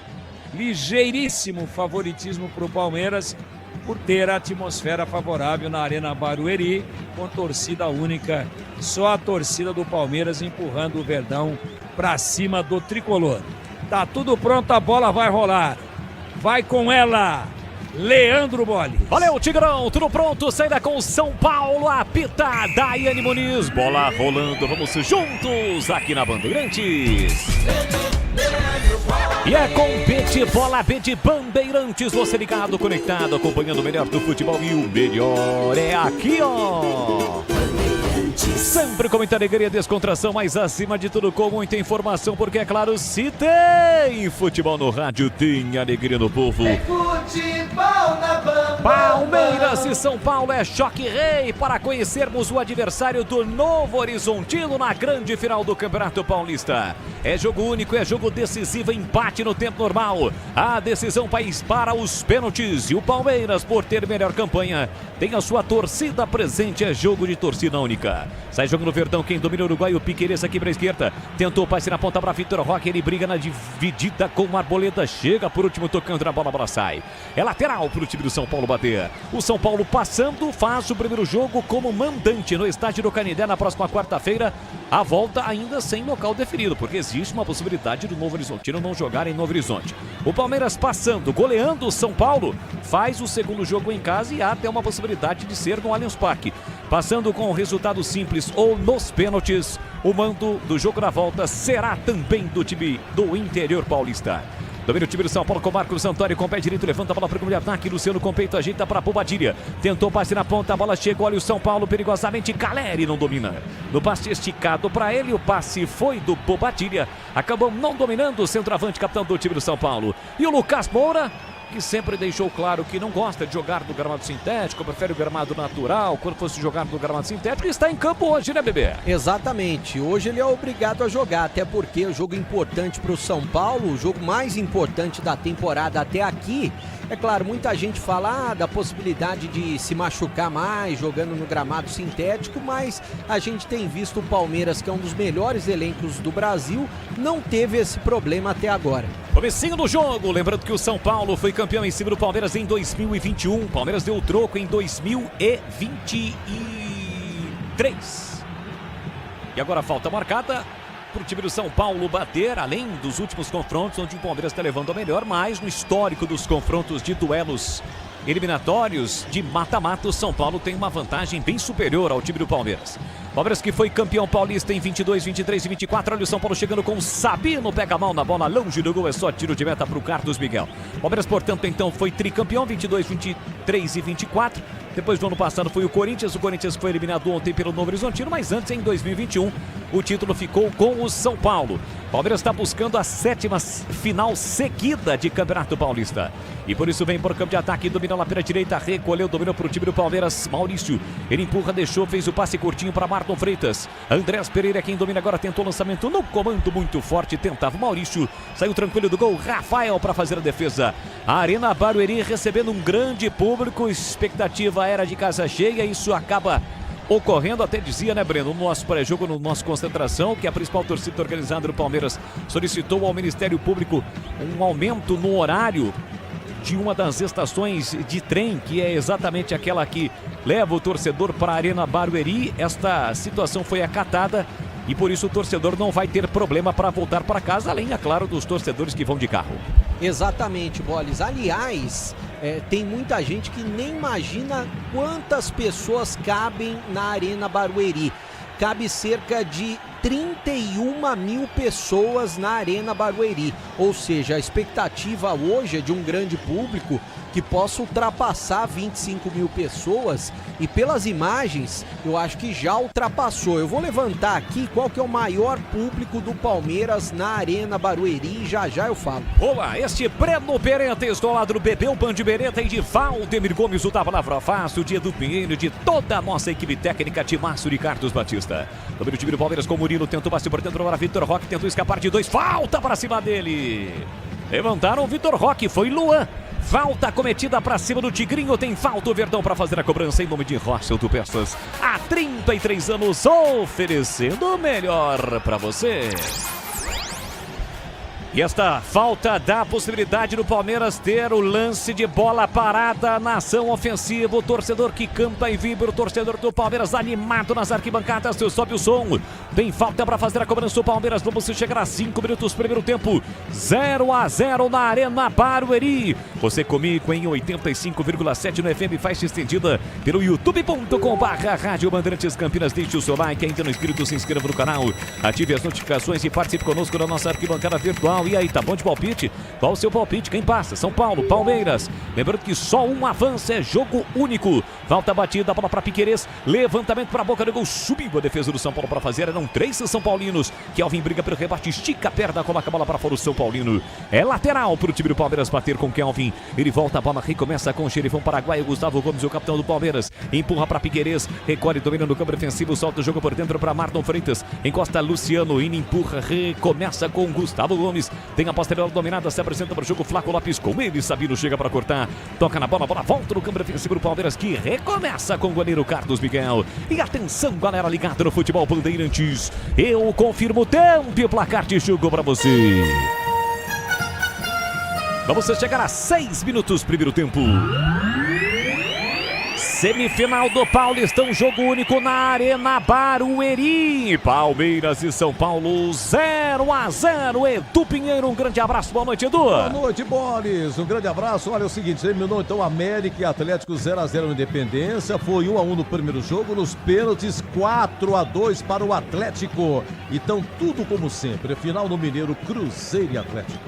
ligeiríssimo favoritismo para o Palmeiras, por ter a atmosfera favorável na Arena Barueri, com torcida única, só a torcida do Palmeiras empurrando o Verdão para cima do tricolor. Tá tudo pronto, a bola vai rolar. Vai com ela, Leandro Bolle. Valeu, Tigrão, tudo pronto, saída com São Paulo, apita Daiane Muniz, bola rolando, vamos juntos aqui na Bandeirantes. E é com Bet Bola Bet Bandeirantes, você ligado, conectado, acompanhando o melhor do futebol, e o melhor é aqui, ó. Sempre com muita alegria e descontração, mas acima de tudo com muita informação, porque é claro, se tem futebol no rádio, tem alegria no povo. Tem futebol na Bamba. Palmeiras e São Paulo é choque rei para conhecermos o adversário do Novo Horizontino na grande final do Campeonato Paulista. É jogo único, é jogo decisivo, empate no tempo normal. A decisão país para os pênaltis, e o Palmeiras, por ter melhor campanha, tem a sua torcida presente, é jogo de torcida única. Sai jogo no Verdão, quem domina o Uruguai, o Piqueires aqui para a esquerda, tentou passe na ponta para Vitor Roque, ele briga na dividida com o Arboleda, chega por último tocando na bola, a bola sai. É lateral para o time do São Paulo bater. O São Paulo passando, faz o primeiro jogo como mandante no estádio do Canindé na próxima quarta-feira, a volta ainda sem local definido, porque existe uma possibilidade do Novo Horizontino não jogar em Novo Horizonte. O Palmeiras passando, goleando o São Paulo, faz o segundo jogo em casa e há até uma possibilidade de ser no Allianz Parque. Passando com o resultado simples ou nos pênaltis, o mando do jogo da volta será também do time do interior paulista. Domina o time do São Paulo com Marcos Antônio, com o pé direito, levanta a bola para o primeiro ataque, Luciano com peito, ajeita para Bobadilha, tentou passe na ponta, a bola chegou, olha o São Paulo perigosamente, Caleri não domina. No passe esticado para ele, o passe foi do Bobadilha, acabou não dominando o centroavante, capitão do time do São Paulo. E o Lucas Moura, que sempre deixou claro que não gosta de jogar no gramado sintético, prefere o gramado natural, quando fosse jogar no gramado sintético, está em campo hoje, né, Bebê? Exatamente, hoje ele é obrigado a jogar, até porque o jogo importante para o São Paulo, o jogo mais importante da temporada até aqui. É claro, muita gente fala da possibilidade de se machucar mais jogando no gramado sintético, mas a gente tem visto o Palmeiras, que é um dos melhores elencos do Brasil, não teve esse problema até agora. Comecinho do jogo, lembrando que o São Paulo foi campeão em cima do Palmeiras em 2021, Palmeiras deu o troco em 2023. E agora falta marcada para o time do São Paulo bater, além dos últimos confrontos, onde o Palmeiras está levando a melhor, mas no histórico dos confrontos de duelos eliminatórios de mata-mata, o São Paulo tem uma vantagem bem superior ao time do Palmeiras. Palmeiras que foi campeão paulista em 22, 23 e 24. Olha o São Paulo chegando com o Sabino, pega mal na bola, longe do gol, é só tiro de meta para o Carlos Miguel. Palmeiras, portanto, então foi tricampeão 22, 23 e 24. Depois do ano passado foi o Corinthians que foi eliminado ontem pelo Novo Horizontino, mas antes, em 2021, o título ficou com o São Paulo. Palmeiras está buscando a 7ª final seguida de Campeonato Paulista. E por isso vem por campo de ataque, dominou lá pela direita, recolheu, dominou para o time do Palmeiras. Maurício, ele empurra, deixou, fez o passe curtinho para Marlon Freitas. Andrés Pereira, quem domina agora, tentou o lançamento no comando muito forte, tentava o Maurício, saiu tranquilo do gol, Rafael para fazer a defesa. A Arena Barueri recebendo um grande público, expectativa era de casa cheia, isso acaba ocorrendo, até dizia, né, Breno, no nosso pré-jogo, no nosso concentração, que a principal torcida organizada do Palmeiras solicitou ao Ministério Público um aumento no horário de uma das estações de trem, que é exatamente aquela que leva o torcedor para a Arena Barueri. Esta situação foi acatada e por isso o torcedor não vai ter problema para voltar para casa, além, é claro, dos torcedores que vão de carro. Exatamente, Bolis. Aliás, tem muita gente que nem imagina quantas pessoas cabem na Arena Barueri. Cabe cerca de 31 mil pessoas na Arena Barueri. Ou seja, a expectativa hoje é de um grande público que possa ultrapassar 25 mil pessoas. E pelas imagens, eu acho que já ultrapassou. Eu vou levantar aqui qual que é o maior público do Palmeiras na Arena Barueri e já eu falo. Olá, este Breno Beretta está ao lado do Bebel Band Beretta e de Valdemir Gomes, o da Palavra Fácil, de Edu Pinheiro, de toda a nossa equipe técnica, Timácio de Carlos Batista. Domínio do time do Palmeiras com o Murilo, tenta o passe por dentro para Vitor Roque, tentou escapar de 2, falta para cima dele. Levantaram o Vitor Roque, foi Luan. Falta cometida para cima do Tigrinho, tem falta o Verdão para fazer a cobrança em nome de Rocha Autopeças. Há 33 anos oferecendo o melhor para você. E esta falta dá a possibilidade do Palmeiras ter o lance de bola parada na ação ofensiva. O torcedor que canta e vibra, o torcedor do Palmeiras animado nas arquibancadas. Sobe o som. Tem falta para fazer a cobrança do Palmeiras. Vamos chegar a 5 minutos, primeiro tempo. 0-0 na Arena Barueri. Você comigo em 85,7 no FM, faixa estendida pelo youtube.com/Rádio Bandeirantes Campinas. Deixe o seu like, ainda não inscrito, se inscreva no canal. Ative as notificações e participe conosco na nossa arquibancada virtual. E aí, tá bom de palpite? Qual o seu palpite? Quem passa? São Paulo, Palmeiras. Lembrando que só um avanço, é jogo único. Falta batida, bola para Piquerez. Levantamento para a boca do gol. Subiu a defesa do São Paulo para fazer. Eram 3 São Paulinos. Kelvin briga pelo rebate, estica a perna, coloca a bola para fora o São Paulino. É lateral para o time do Palmeiras bater com Kelvin. Ele volta a bola, recomeça com o xerifão paraguaio. Gustavo Gomes, o capitão do Palmeiras. Empurra para Piquerez. Recolhe, domina no campo defensivo. Solta o jogo por dentro para Marlon Freitas. Encosta Luciano. Ina empurra, recomeça com Gustavo Gomes. Tem a posterior dominada, se apresenta para o jogo Flaco Lopes com ele, Sabino chega para cortar, toca na bola, bola volta no campo defensivo do Palmeiras que recomeça com o goleiro Carlos Miguel. E atenção, galera ligada no futebol Bandeirantes, eu confirmo o tempo e o placar de jogo para você. Vamos chegar a 6 minutos, primeiro tempo. Semifinal do Paulistão, jogo único na Arena Barueri. Palmeiras e São Paulo 0-0. Edu Pinheiro, um grande abraço, boa noite, Edu. Boa noite, Boris, um grande abraço. Olha, é o seguinte, terminou então América e Atlético 0-0 no Independência. Foi 1-1 no primeiro jogo, nos pênaltis 4-2 para o Atlético. Então tudo como sempre, final no Mineiro, Cruzeiro e Atlético.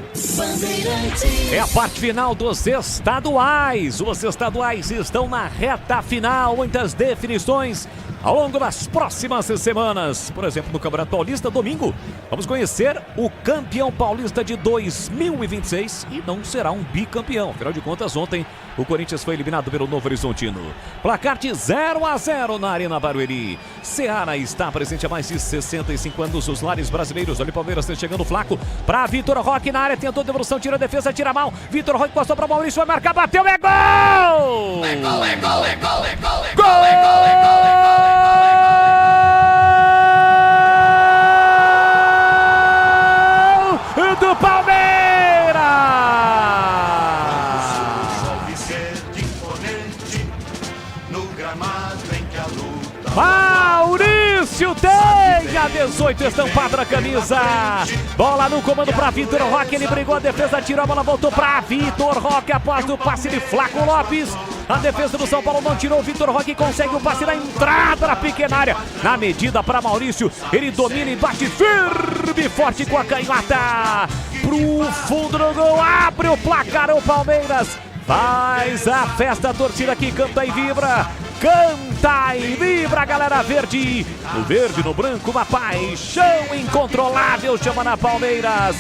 É a parte final dos estaduais. Os estaduais estão na reta final, muitas definições ao longo das próximas semanas. Por exemplo, no Campeonato Paulista, domingo, vamos conhecer o campeão paulista de 2026 e não será um bicampeão. Afinal de contas, ontem o Corinthians foi eliminado pelo Novo Horizontino. Placar de 0-0 na Arena Barueri. Ceará está presente há mais de 65 anos. Os lares brasileiros. Olha o Palmeiras chegando flaco para Vitor Roque na área. Tentou devolução, tira a defesa, tira mal. Vitor Roque passou para Maurício, vai marcar, bateu, é gol! É gol, é gol, é gol, é gol, é gol, é gol, é gol, é gol! Do Palmeiras! Maurício tem a 18 estampada na camisa. Bola no comando para Vitor Roque. Ele brigou a defesa, tirou a bola, voltou para Vitor Roque após o passe de Flaco Lopes. A defesa do São Paulo não tirou. O Vitor Roque consegue o passe na entrada da pequena área. Na medida para Maurício. Ele domina e bate firme e forte com a canhota. Pro fundo do gol. Abre o placar o Palmeiras. Faz a festa, a torcida que canta e vibra. Canta e vibra, galera verde. No verde, no branco, uma paixão incontrolável chama na Palmeiras.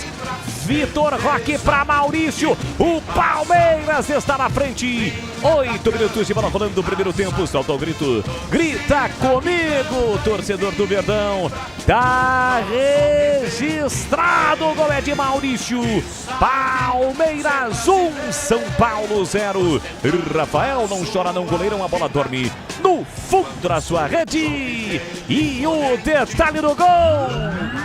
Vitor Roque para Maurício. O Palmeiras está na frente. 8 minutos de bola rolando no primeiro tempo. Solta o grito. Grita comigo, torcedor do Verdão. Tá registrado. O gol é de Maurício. Palmeiras 1, São Paulo 0. Rafael não chora não, goleirão. A bola dorme no fundo da sua rede. E o detalhe do gol,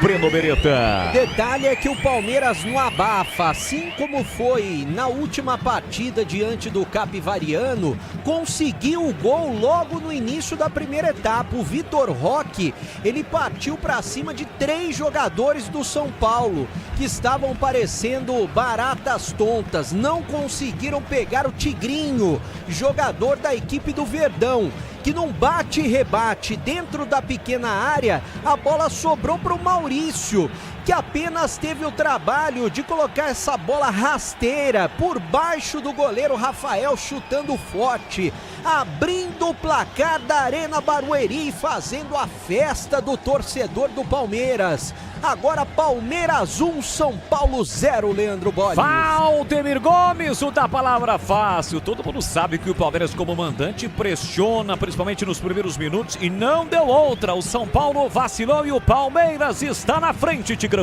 Breno Beretta. Detalhe é que o Palmeiras não abafa, assim como foi na última partida diante do Capivariano, conseguiu o gol logo no início da primeira etapa. O Vitor Roque, ele partiu para cima de 3 jogadores do São Paulo, que estavam parecendo baratas tontas, não conseguiram pegar o Tigrinho, jogador da equipe do Verdão, que num bate e rebate dentro da pequena área, a bola sobrou para o Maurício, que apenas teve o trabalho de colocar essa bola rasteira por baixo do goleiro Rafael, chutando forte, abrindo o placar da Arena Barueri e fazendo a festa do torcedor do Palmeiras. Agora Palmeiras 1, São Paulo 0, Leandro Bolli. Valdemir Gomes, o da palavra fácil. Todo mundo sabe que o Palmeiras como mandante pressiona, principalmente nos primeiros minutos, e não deu outra. O São Paulo vacilou e o Palmeiras está na frente, Tigrão.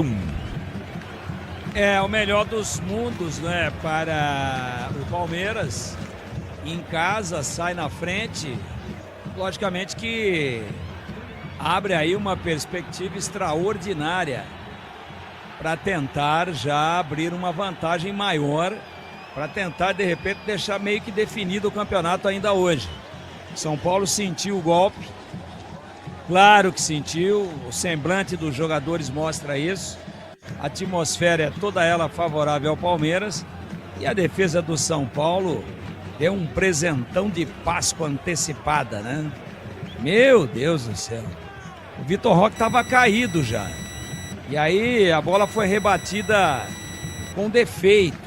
É o melhor dos mundos, né, para o Palmeiras. Em casa, sai na frente. Logicamente que abre aí uma perspectiva extraordinária para tentar já abrir uma vantagem maior, para tentar de repente deixar meio que definido o campeonato ainda hoje. São Paulo sentiu o golpe, claro que sentiu, o semblante dos jogadores mostra isso, a atmosfera é toda ela favorável ao Palmeiras e a defesa do São Paulo deu um presentão de Páscoa antecipada, né? Meu Deus do céu. O Vitor Roque estava caído já. E aí a bola foi rebatida com defeito.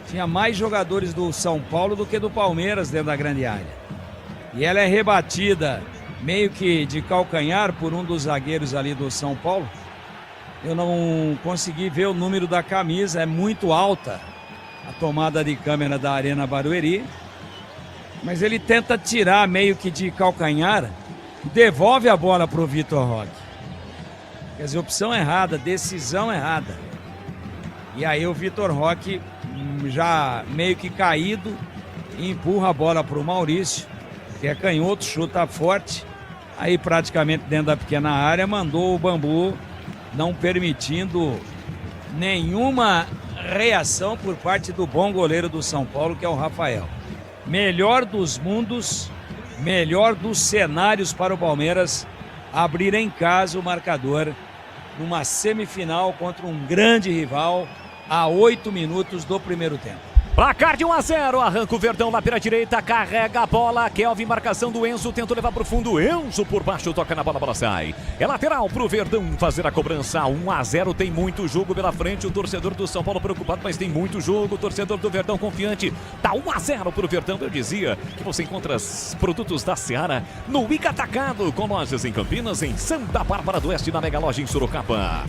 Tinha mais jogadores do São Paulo do que do Palmeiras dentro da grande área. E ela é rebatida meio que de calcanhar por um dos zagueiros ali do São Paulo. Eu não consegui ver o número da camisa, é muito alta a tomada de câmera da Arena Barueri. Mas ele tenta tirar meio que de calcanhar, devolve a bola para o Vitor Roque. Quer dizer, opção errada, decisão errada. E aí o Vitor Roque, já meio que caído, empurra a bola para o Maurício, que é canhoto, chuta forte. Aí praticamente dentro da pequena área, mandou o bambu, não permitindo nenhuma reação por parte do bom goleiro do São Paulo, que é o Rafael. Melhor dos mundos, melhor dos cenários para o Palmeiras abrir em casa o marcador numa semifinal contra um grande rival a 8 minutos do primeiro tempo. Placar de 1-0, arranca o Verdão lá pela direita, carrega a bola, Kelvin, marcação do Enzo, tentou levar pro fundo, Enzo por baixo, toca na bola, a bola sai. É lateral pro Verdão fazer a cobrança, 1-0, tem muito jogo pela frente, o torcedor do São Paulo preocupado, mas tem muito jogo, o torcedor do Verdão confiante, tá 1-0 pro Verdão. Eu dizia que você encontra os produtos da Seara no Ica Atacado, com lojas em Campinas, em Santa Bárbara do Oeste, na Mega Loja em Sorocaba.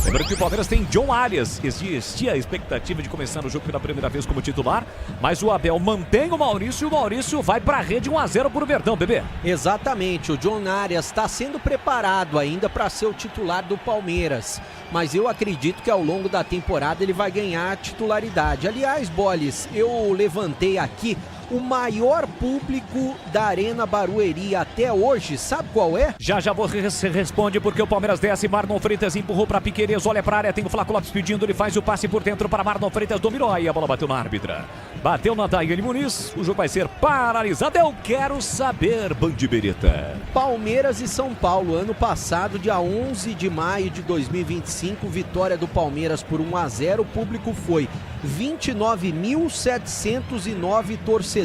Lembrando que o Palmeiras tem John Arias. Existia a expectativa de começar o jogo pela primeira vez como titular, mas o Abel mantém o Maurício e o Maurício vai para a rede 1-0 por Verdão, bebê. Exatamente, o John Arias está sendo preparado ainda para ser o titular do Palmeiras, mas eu acredito que ao longo da temporada ele vai ganhar titularidade. Aliás, Bolis, eu levantei aqui o maior público da Arena Barueri até hoje, sabe qual é? Já você responde, porque o Palmeiras desce, Marlon Freitas empurrou para Piquerez, olha para a área, tem o Flaco Lopes pedindo, ele faz o passe por dentro para Marlon Freitas, dominou e a bola bateu na árbitra. Bateu na Daiane Muniz, o jogo vai ser paralisado, eu quero saber, Bandiberita. Palmeiras e São Paulo, ano passado, dia 11 de maio de 2025, vitória do Palmeiras por 1-0, o público foi 29.709 torcedores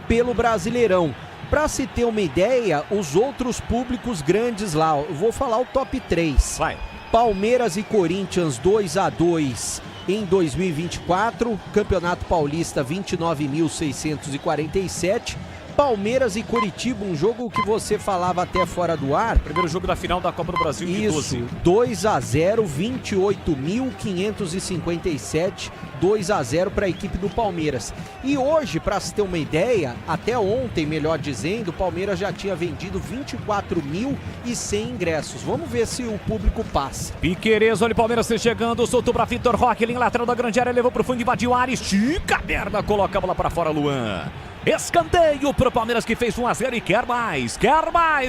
pelo Brasileirão. Para se ter uma ideia, os outros públicos grandes lá, eu vou falar o top 3. Vai. Palmeiras e Corinthians 2-2 em 2024, Campeonato Paulista 29.647, Palmeiras e Coritiba, um jogo que você falava até fora do ar. Primeiro jogo da final da Copa do Brasil de 12. Isso, 2-0, 28.557, 2-0 para a equipe do Palmeiras. E hoje, para se ter uma ideia, até ontem, melhor dizendo, o Palmeiras já tinha vendido 24.100 ingressos. Vamos ver se o público passa. Piquerez, olha o Palmeiras chegando, soltou para Vitor Roque, linha lateral da grande área, levou pro fundo, invadiu a área, estica a perna, coloca a bola para fora, Luan. Escanteio pro Palmeiras que fez 1-0 e quer mais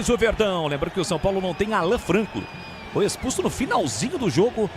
o Verdão. Lembra que o São Paulo não tem Alan Franco. Foi expulso no finalzinho do jogo,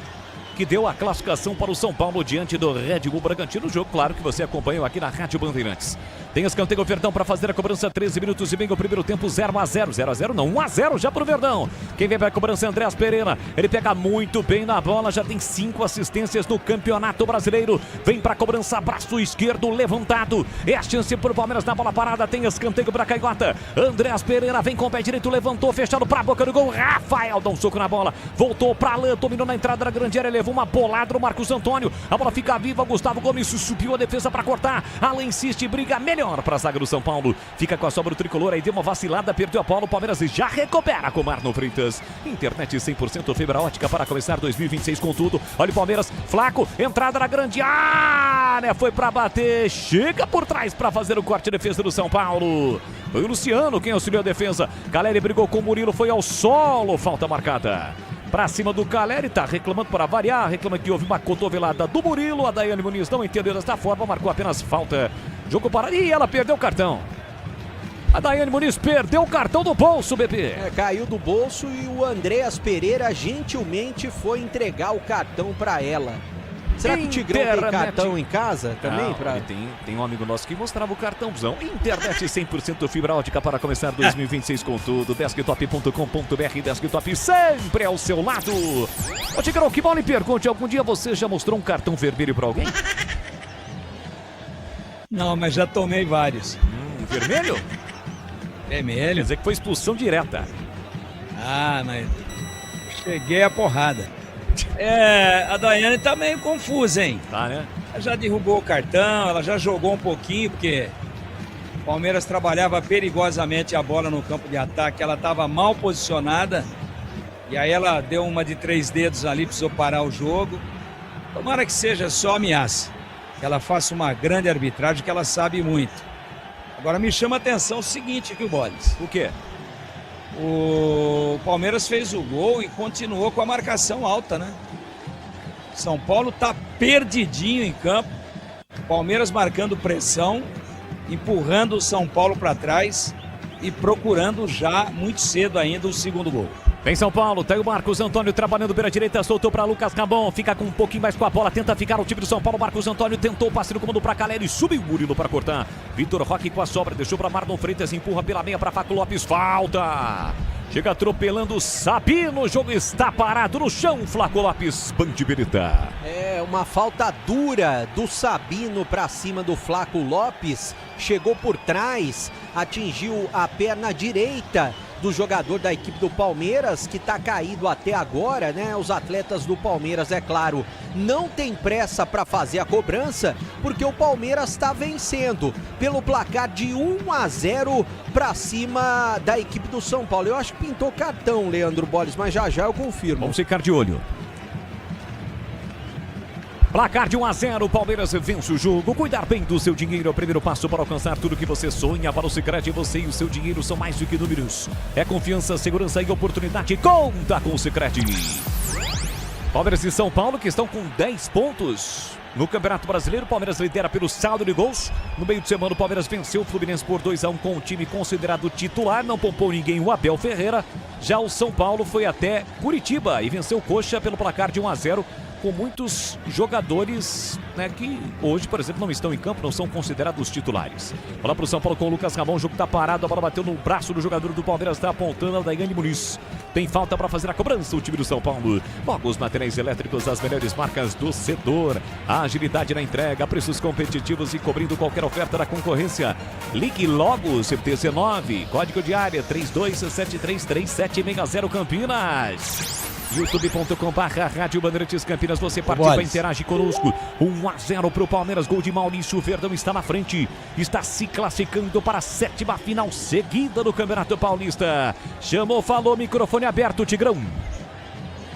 que deu a classificação para o São Paulo diante do Red Bull Bragantino. O jogo, claro, que você acompanhou aqui na Rádio Bandeirantes. Tem escanteio o Verdão para fazer a cobrança, 13 minutos e meio, o primeiro tempo 0-0, 0-0 não, 1-0 já pro Verdão. Quem vem para a cobrança é Andréas Pereira, ele pega muito bem na bola, já tem 5 assistências no Campeonato Brasileiro. Vem para a cobrança, braço esquerdo levantado, é a chance pro Palmeiras na bola parada, tem escanteio para Canhota. Andréas Pereira vem com o pé direito, levantou, fechado para a boca do gol, Rafael dá um soco na bola, voltou para Alain, dominou na entrada da grande área, levou uma bolada do Marcos Antônio, a bola fica viva, Gustavo Gomes subiu a defesa para cortar, Alain insiste, briga melhor para a zaga do São Paulo, fica com a sobra do tricolor, aí deu uma vacilada, perdeu a bola, o Palmeiras já recupera com Marlon Freitas. Internet 100% fibra ótica para começar 2026 com tudo. Olha o Palmeiras, Flaco, entrada na grande área, foi para bater, chega por trás para fazer o corte de defesa do São Paulo. Foi o Luciano quem auxiliou a defesa, Caleri brigou com o Murilo, foi ao solo, falta marcada. Pra cima do Caleri, tá reclamando para variar, reclama que houve uma cotovelada do Murilo, a Daiane Muniz não entendeu desta forma, marcou apenas falta, jogo parado e ela perdeu o cartão. A Daiane Muniz perdeu o cartão do bolso, bebê. Caiu do bolso e o Andréas Pereira gentilmente foi entregar o cartão pra ela. Será que o Tigrão tem cartão em casa também? Tem um amigo nosso que mostrava o cartãozão. Internet 100% fibra ótica para começar 2026 com tudo. Desktop.com.br, Desktop sempre ao seu lado. Ô Tigrão, que mal lhe pergunte, algum dia você já mostrou um cartão vermelho para alguém? Não, mas já tomei vários. Vermelho? Vermelho. Quer dizer que foi expulsão direta. Ah, mas cheguei a porrada. A Daiane tá meio confusa, hein? Tá, né? Ela já derrubou o cartão, ela já jogou um pouquinho, porque o Palmeiras trabalhava perigosamente a bola no campo de ataque, ela tava mal posicionada, e aí ela deu uma de 3 dedos ali, precisou parar o jogo. Tomara que seja só ameaça, que ela faça uma grande arbitragem, que ela sabe muito. Agora me chama a atenção o seguinte, viu, Boles? O quê? O Palmeiras fez o gol e continuou com a marcação alta, né? São Paulo tá perdidinho em campo. Palmeiras marcando pressão, empurrando o São Paulo para trás e procurando já muito cedo ainda o segundo gol. Vem São Paulo, tá aí o Marcos Antônio trabalhando pela direita, soltou para Lucas Rabon, fica com um pouquinho mais com a bola, tenta ficar o time do São Paulo, Marcos Antônio tentou o passe no comando para Caleri, subiu o Murilo para cortar, Vitor Roque com a sobra, deixou para Marlon Freitas, empurra pela meia para Faco Lopes, falta, chega atropelando o Sabino, o jogo está parado no chão, Flaco Lopes, Bandibirita. É uma falta dura do Sabino para cima do Flaco Lopes, chegou por trás, atingiu a perna direita do jogador da equipe do Palmeiras, que está caído até agora, né? Os atletas do Palmeiras, é claro, não tem pressa para fazer a cobrança, porque o Palmeiras está vencendo pelo placar de 1-0 para cima da equipe do São Paulo. Eu acho que pintou cartão, Leandro Boles, mas já eu confirmo. Vamos ficar de olho. Placar de 1-0, o Palmeiras vence o jogo. Cuidar bem do seu dinheiro é o primeiro passo para alcançar tudo que você sonha. Para o Sicredi, você e o seu dinheiro são mais do que números. É confiança, segurança e oportunidade. Conta com o Sicredi. Palmeiras e São Paulo que estão com 10 pontos. No Campeonato Brasileiro, o Palmeiras lidera pelo saldo de gols. No meio de semana, o Palmeiras venceu o Fluminense por 2-1 com o time considerado titular. Não poupou ninguém, o Abel Ferreira. Já o São Paulo foi até Curitiba e venceu o Coxa pelo placar de 1-0. Com muitos jogadores, né, que hoje, por exemplo, não estão em campo, não são considerados titulares. Bola para o São Paulo com o Lucas Rabon, o jogo está parado, a bola bateu no braço do jogador do Palmeiras, está apontando a Daiane Muniz. Tem falta para fazer a cobrança o time do São Paulo. Logo, os materiais elétricos, as melhores marcas do setor. A agilidade na entrega, preços competitivos e cobrindo qualquer oferta da concorrência. Ligue logo, CT19, código de área 32733760 Campinas. youtube.com/Rádio Bandeirantes Campinas. Você participa, interage conosco. 1-0 pro Palmeiras. Gol de Maurício. O Verdão está na frente. Está se classificando para a 7ª final seguida do Campeonato Paulista. Chamou, falou, microfone aberto, Tigrão.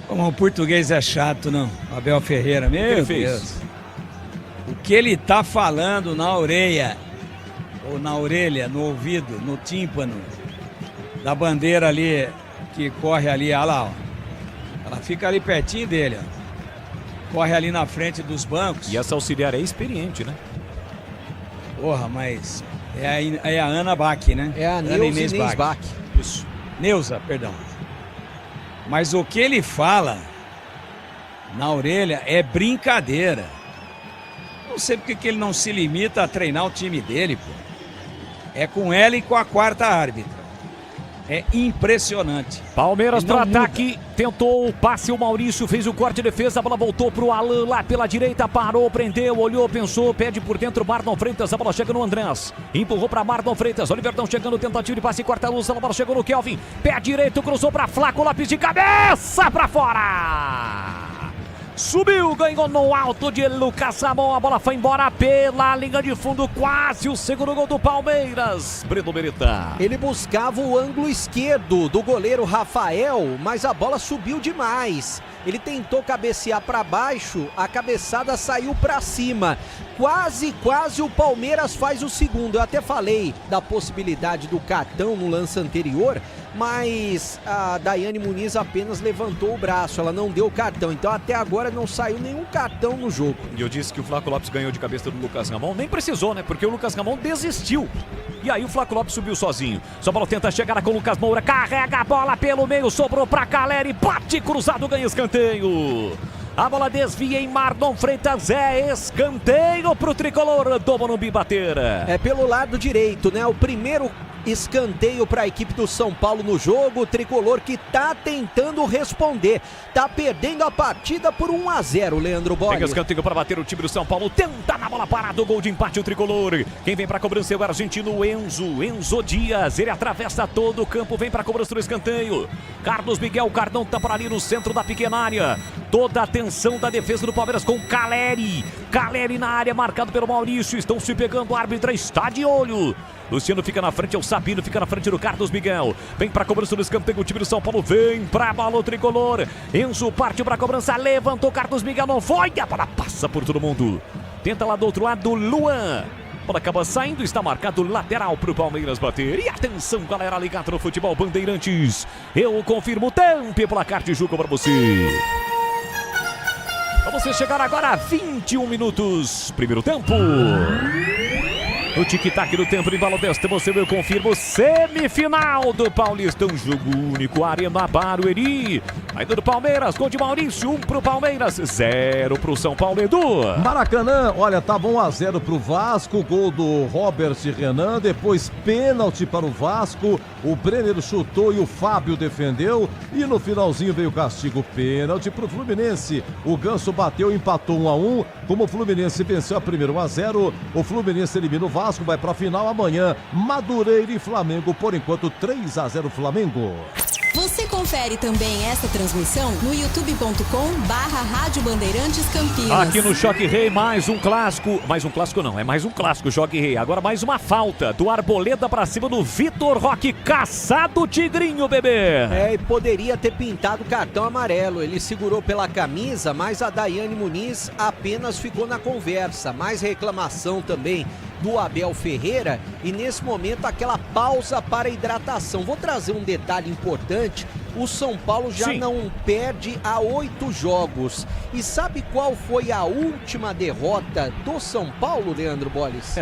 Como o português é chato, não? Abel Ferreira, meu Deus. O que ele tá falando na orelha, ou na orelha, no ouvido, no tímpano da bandeira ali, que corre ali, olha lá, ó. Ela fica ali pertinho dele, ó. Corre ali na frente dos bancos. E essa auxiliar é experiente, né? Porra, mas é a Ana Bach, né? É a Neuza Inês Bach. Isso. Neuza, perdão. Mas o que ele fala na orelha é brincadeira. Não sei porque que ele não se limita a treinar o time dele, pô. É com ela e com a 4ª árbitra. É impressionante. Palmeiras para ataque, tentou o passe, o Maurício fez o corte de defesa, a bola voltou pro Alan lá pela direita, parou, prendeu, olhou, pensou, pede por dentro, Marlon Freitas, a bola chega no Andrés, empurrou para Marlon Freitas, Olivertão chegando, tentativa de passe, corta a luz, a bola chegou no Kelvin, pé direito, cruzou para Flaco, lápis de cabeça para fora! Subiu, ganhou no alto de Lucas Ramon, a bola foi embora pela linha de fundo, quase o segundo gol do Palmeiras. Breno Beretta. Ele buscava o ângulo esquerdo do goleiro Rafael, mas a bola subiu demais. Ele tentou cabecear para baixo, a cabeçada saiu para cima. Quase o Palmeiras faz o segundo. Eu até falei da possibilidade do cartão no lance anterior, mas a Daiane Muniz apenas levantou o braço, ela não deu o cartão. Então até agora não saiu nenhum cartão no jogo. E eu disse que o Flaco Lopes ganhou de cabeça do Lucas Ramon, nem precisou, né? Porque o Lucas Ramon desistiu. E aí o Flaco Lopes subiu sozinho. Só bola tenta chegar com o Lucas Moura, carrega a bola pelo meio, sobrou pra Caleri, bate cruzado, ganha escanteio. A bola desvia em Marlon Freitas, é escanteio pro tricolor do Morumbi bater. É pelo lado direito, né? O primeiro escanteio para a equipe do São Paulo no jogo. O tricolor que tá tentando responder, tá perdendo a partida por 1-0, Leandro Boy. Pega escanteio para bater o time do São Paulo, tenta na bola parada, o gol de empate o tricolor. Quem vem para cobrança é o argentino Enzo Dias, ele atravessa todo o campo, vem para cobrança do escanteio. Carlos Miguel Cardão tá por ali no centro da pequena área. Toda a atenção da defesa do Palmeiras com Caleri na área, marcado pelo Maurício, estão se pegando, a árbitra está de olho. Luciano fica na frente, é o Sabino, fica na frente do Carlos Miguel. Vem pra cobrança do escanteio, o time do São Paulo vem pra bola o tricolor. Enzo partiu pra cobrança, levantou Carlos Miguel, não foi, a bola passa por todo mundo. Tenta lá do outro lado, Luan. A bola acaba saindo, está marcado lateral pro Palmeiras bater. E atenção, galera ligada no Futebol Bandeirantes. Eu confirmo o tempo e placar de jogo pra você. Pra você chegar agora a 21 minutos, primeiro tempo. No tic-tac do tempo de bala desta, você eu confirmo semifinal do Paulistão, jogo único, Arena Barueri. Ainda do Palmeiras, gol de Maurício, 1 pro Palmeiras, 0 pro São Paulo, Edu. Maracanã, olha, tava 1-0 pro Vasco, gol do Robert Renan, depois pênalti para o Vasco, o Brenner chutou e o Fábio defendeu, e no finalzinho veio o castigo, pênalti pro Fluminense. O Ganso bateu, empatou 1-1, como o Fluminense venceu a primeira 1-0, o Fluminense elimina o Vasco, vai pra final amanhã, Madureira e Flamengo, por enquanto 3-0 Flamengo. Você confere também esta transmissão no youtube.com/Rádio Bandeirantes Campinas. Aqui no Choque Rei, mais um clássico não, é mais um clássico Choque Rei. Agora mais uma falta do Arboleda pra cima do Vitor Roque, caçado Tigrinho, bebê. E poderia ter pintado cartão amarelo, ele segurou pela camisa, mas a Daiane Muniz apenas ficou na conversa. Mais reclamação também do Abel Ferreira e nesse momento aquela pausa para hidratação. Vou trazer um detalhe importante, o São Paulo já não perde há 8 jogos. E sabe qual foi a última derrota do São Paulo, Leandro Bolles?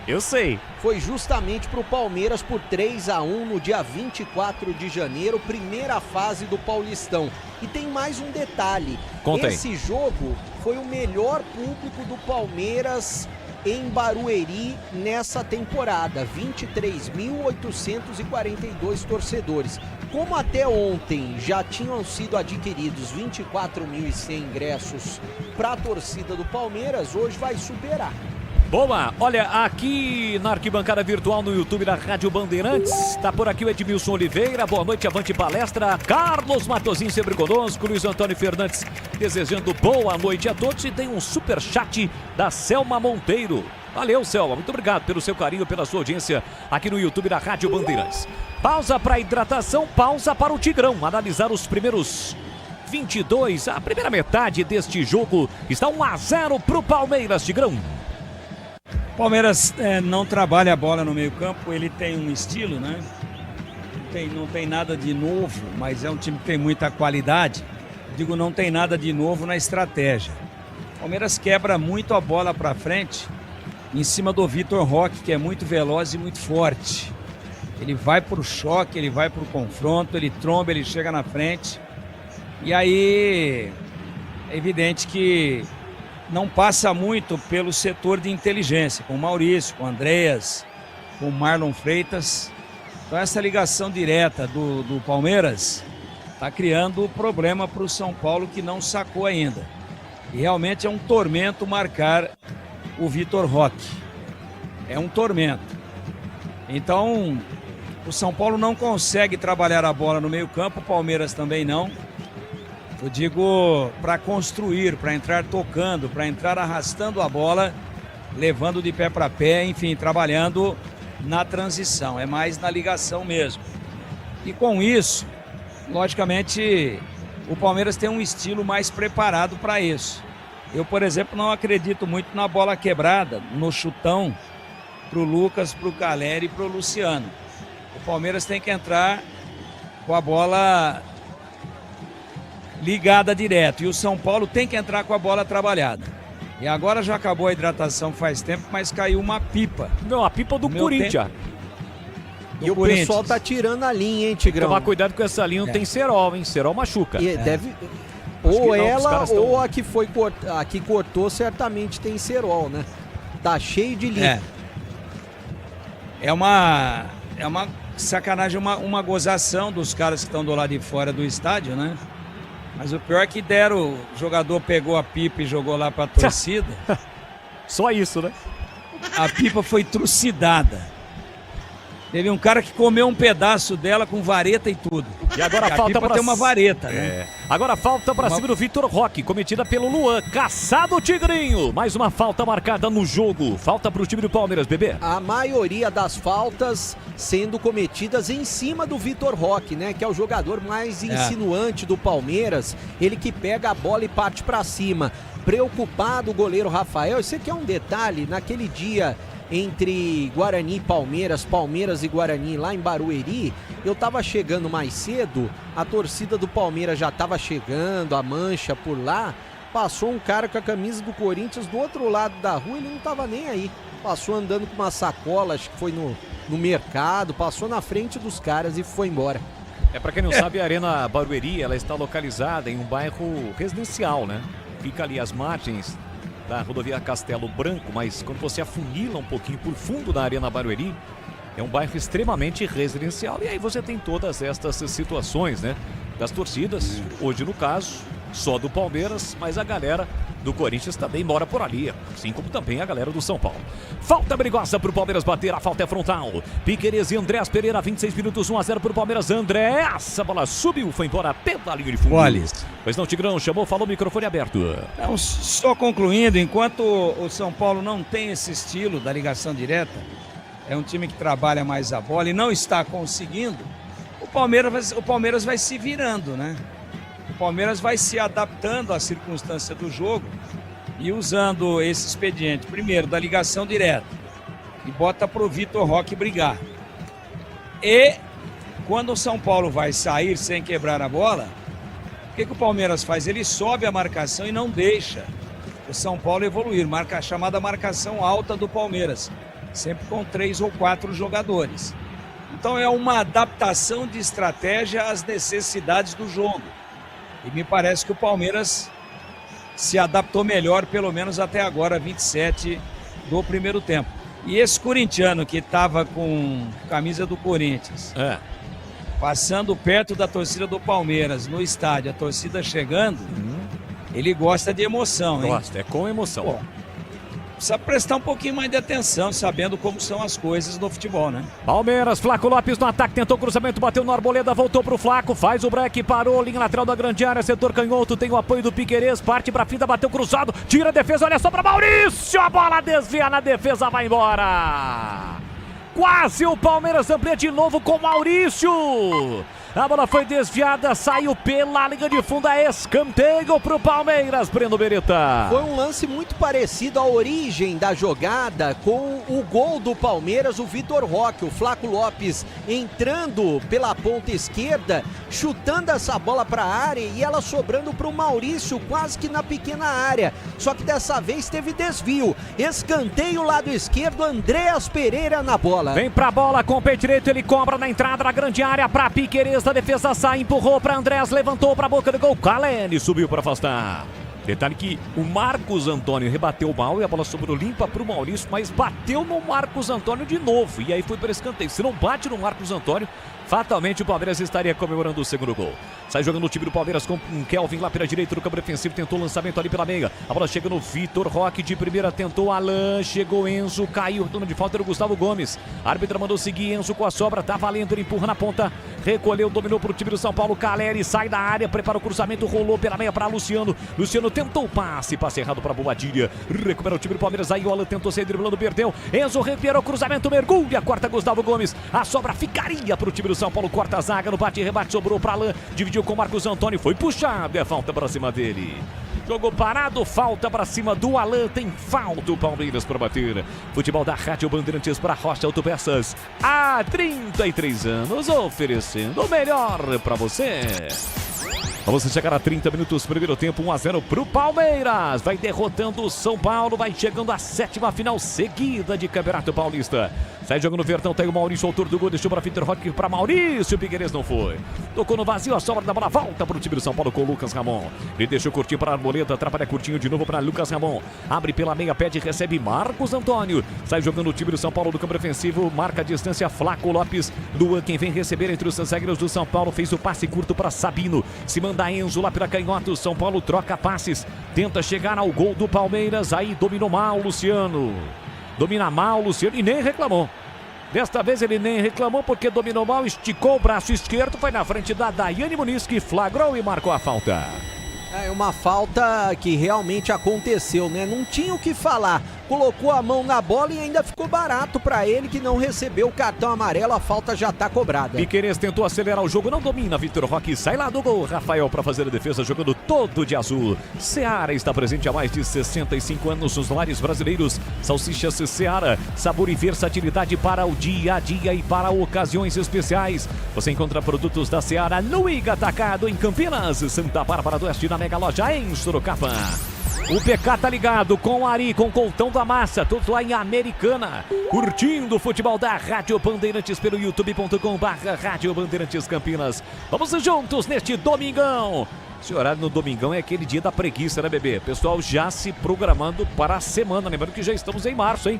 Eu sei. Foi justamente para o Palmeiras por 3-1 no dia 24 de janeiro, primeira fase do Paulistão. E tem mais um detalhe. Conta aí. Esse jogo foi o melhor público do Palmeiras em Barueri nessa temporada, 23.842 torcedores. Como até ontem já tinham sido adquiridos 24.100 ingressos para a torcida do Palmeiras, hoje vai superar. Boa, olha, aqui na arquibancada virtual no YouTube da Rádio Bandeirantes, tá por aqui o Edmilson Oliveira, boa noite, avante palestra, Carlos Matosinho sempre conosco, Luiz Antônio Fernandes desejando boa noite a todos e tem um super chat da Selma Monteiro. Valeu, Selma, muito obrigado pelo seu carinho, pela sua audiência aqui no YouTube da Rádio Bandeirantes. Pausa para hidratação, pausa para o Tigrão, analisar os primeiros 22, a primeira metade deste jogo, está 1-0 pro Palmeiras, Tigrão. Palmeiras não trabalha a bola no meio campo, ele tem um estilo, né? Não tem nada de novo, mas é um time que tem muita qualidade. Digo, não tem nada de novo na estratégia. Palmeiras quebra muito a bola para frente, em cima do Vitor Roque, que é muito veloz e muito forte. Ele vai pro choque, ele vai pro confronto, ele tromba, ele chega na frente. E aí é evidente que não passa muito pelo setor de inteligência, com o Maurício, com o Andreas, com o Marlon Freitas. Então essa ligação direta do Palmeiras está criando problema para o São Paulo, que não sacou ainda. E realmente é um tormento marcar o Vitor Roque. É um tormento. Então o São Paulo não consegue trabalhar a bola no meio campo, o Palmeiras também não. Eu digo para construir, para entrar tocando, para entrar arrastando a bola, levando de pé para pé, enfim, trabalhando na transição. É mais na ligação mesmo. E com isso, logicamente, o Palmeiras tem um estilo mais preparado para isso. Eu, por exemplo, não acredito muito na bola quebrada, no chutão, para o Lucas, para o Caleri e para o Luciano. O Palmeiras tem que entrar com a bola ligada direto. E o São Paulo tem que entrar com a bola trabalhada. E agora já acabou a hidratação faz tempo, mas caiu uma pipa. Não, a pipa do Corinthians. E o pessoal tá tirando a linha, hein, Tigrão? Tomar cuidado com essa linha, não tem cerol, hein? Cerol machuca. E deve... Ou ela, ou a que foi a que cortou, certamente tem cerol, né? Tá cheio de linha. É uma sacanagem, uma gozação dos caras que estão do lado de fora do estádio, né? Mas o pior é que o jogador pegou a pipa e jogou lá pra torcida. Só isso, né? A pipa foi trucidada. Teve um cara que comeu um pedaço dela com vareta e tudo. E agora a falta pipa pra... tem uma vareta, né? Agora falta pra cima do Vitor Roque, cometida pelo Luan. Caçado o Tigrinho. Mais uma falta marcada no jogo. Falta pro time do Palmeiras, bebê. A maioria das faltas sendo cometidas em cima do Vitor Roque, né? Que é o jogador mais insinuante do Palmeiras. Ele que pega a bola e parte pra cima. Preocupado o goleiro Rafael. Esse aqui é um detalhe, naquele dia entre Guarani e Palmeiras, Palmeiras e Guarani lá em Barueri, eu tava chegando mais cedo, a torcida do Palmeiras já tava chegando, a mancha por lá, passou um cara com a camisa do Corinthians do outro lado da rua, ele não tava nem aí, passou andando com uma sacola, acho que foi no mercado, passou na frente dos caras e foi embora. Pra quem não sabe, a Arena Barueri, ela está localizada em um bairro residencial, né? Fica ali às margens da rodovia Castelo Branco, mas quando você afunila um pouquinho por fundo da Arena Barueri, é um bairro extremamente residencial. E aí você tem todas estas situações, né? Das torcidas, hoje no caso, só do Palmeiras, mas a galera do Corinthians também mora por ali, assim como também a galera do São Paulo. Falta perigosa pro Palmeiras bater, a falta é frontal. Piquerez e Andrés Pereira, 26 minutos, 1-0 pro Palmeiras. Andrés, a bola subiu, foi embora pela linha de fundo. Pois não, Tigrão, chamou, falou, microfone aberto. Não, só concluindo, enquanto o São Paulo não tem esse estilo da ligação direta, é um time que trabalha mais a bola e não está conseguindo, o Palmeiras vai se virando, né? O Palmeiras vai se adaptando à circunstância do jogo e usando esse expediente, primeiro, da ligação direta, e bota pro Vitor Roque brigar. E quando o São Paulo vai sair sem quebrar a bola, o que o Palmeiras faz? Ele sobe a marcação e não deixa o São Paulo evoluir. A chamada marcação alta do Palmeiras, sempre com 3 ou 4 jogadores. Então é uma adaptação de estratégia às necessidades do jogo. E me parece que o Palmeiras se adaptou melhor, pelo menos até agora, 27 do primeiro tempo. E esse corintiano que estava com camisa do Corinthians, passando perto da torcida do Palmeiras no estádio, a torcida chegando, ele gosta de emoção, hein? Gosta, é com emoção. Pô, precisa prestar um pouquinho mais de atenção, sabendo como são as coisas no futebol, né? Palmeiras, Flaco Lopes no ataque, tentou cruzamento, bateu no Arboleda, voltou pro Flaco, faz o break, parou, linha lateral da grande área, setor canhoto, tem o apoio do Piquerez, parte pra finta, bateu cruzado, tira a defesa, olha só pra Maurício, a bola desvia na defesa, vai embora. Quase o Palmeiras amplia de novo com Maurício. A bola foi desviada, saiu pela linha de fundo, é escanteio pro Palmeiras, Breno Beretta. Foi um lance muito parecido à origem da jogada com o gol do Palmeiras, o Vitor Roque, o Flaco Lopes entrando pela ponta esquerda, chutando essa bola para a área e ela sobrando pro Maurício, quase que na pequena área. Só que dessa vez teve desvio. Escanteio lado esquerdo, Andreas Pereira na bola. Vem pra bola com o pé direito, ele cobra na entrada da grande área pra Piquerez. A defesa sai, empurrou para Andrés, levantou para a boca do gol, Calene subiu para afastar. Detalhe que o Marcos Antônio rebateu mal e a bola sobrou limpa para o Maurício, mas bateu no Marcos Antônio de novo. E aí foi para escanteio. Se não bate no Marcos Antônio, fatalmente o Palmeiras estaria comemorando o segundo gol. Sai jogando o time do Palmeiras com Kelvin lá pela direita do campo defensivo, tentou o lançamento ali pela meia. A bola chega no Vitor Roque de primeira, tentou Alain, chegou Enzo, caiu, turno de falta era o Gustavo Gomes. A árbitra mandou seguir, Enzo com a sobra, tá valendo, ele empurra na ponta, recolheu, dominou pro time do São Paulo, Caleri sai da área, prepara o cruzamento, rolou pela meia para Luciano. Luciano tentou o passe errado para Bobadilha, recupera o time do Palmeiras, aí o Alain tentou sair driblando, perdeu. Enzo revirou o cruzamento, mergulha, corta Gustavo Gomes, a sobra ficaria pro time do São Paulo, corta a zaga, no bate-rebate sobrou para Alain, dividiu com Marcos Antônio, foi puxado, é falta para cima dele. Jogou parado, falta para cima do Alain, tem falta o Palmeiras para bater. Futebol da Rádio Bandeirantes para Rocha Autopeças, há 33 anos, oferecendo o melhor para você. Vamos chegar a 30 minutos, primeiro tempo, 1-0 pro Palmeiras. Vai derrotando o São Paulo, vai chegando à 7ª final seguida de Campeonato Paulista. Sai jogando o Vertão, tem o Maurício, autor do gol, deixou para Vitor Roque, para Maurício, Piquerez não foi. Tocou no vazio, a sobra da bola volta para o time do São Paulo com o Lucas Ramon. Ele deixou curtinho para a Arboleda, atrapalha curtinho de novo para Lucas Ramon. Abre pela meia, pede, recebe Marcos Antônio. Sai jogando o time do São Paulo do campo defensivo, marca a distância, Flaco Lopes. Luan, quem vem receber entre os zagueiros do São Paulo, fez o passe curto para Sabino. Se manda Enzo lá pela canhota, São Paulo troca passes, tenta chegar ao gol do Palmeiras, aí dominou mal o Luciano. Domina mal o Luciano e nem reclamou. Desta vez ele nem reclamou porque dominou mal, esticou o braço esquerdo, foi na frente da Daiane Muniz que flagrou e marcou a falta. É uma falta que realmente aconteceu, né? Não tinha o que falar. Colocou a mão na bola e ainda ficou barato para ele que não recebeu o cartão amarelo. A falta já tá cobrada. Piquerez tentou acelerar o jogo, não domina. Vitor Roque sai lá do gol. Rafael para fazer a defesa, jogando todo de azul. Seara está presente há mais de 65 anos nos lares brasileiros. Salsichas Seara, sabor e versatilidade para o dia a dia e para ocasiões especiais. Você encontra produtos da Seara no Iga Atacado em Campinas, Santa Bárbara do Oeste, na Mega Loja em Sorocaba. O PK tá ligado com o Ari, com o Coltão da Massa, todos lá em Americana, curtindo o futebol da Rádio Bandeirantes pelo youtube.com/Rádio Bandeirantes Campinas. Vamos juntos neste domingão. Esse horário no domingão é aquele dia da preguiça, né, bebê? Pessoal já se programando para a semana, lembrando que já estamos em março, hein?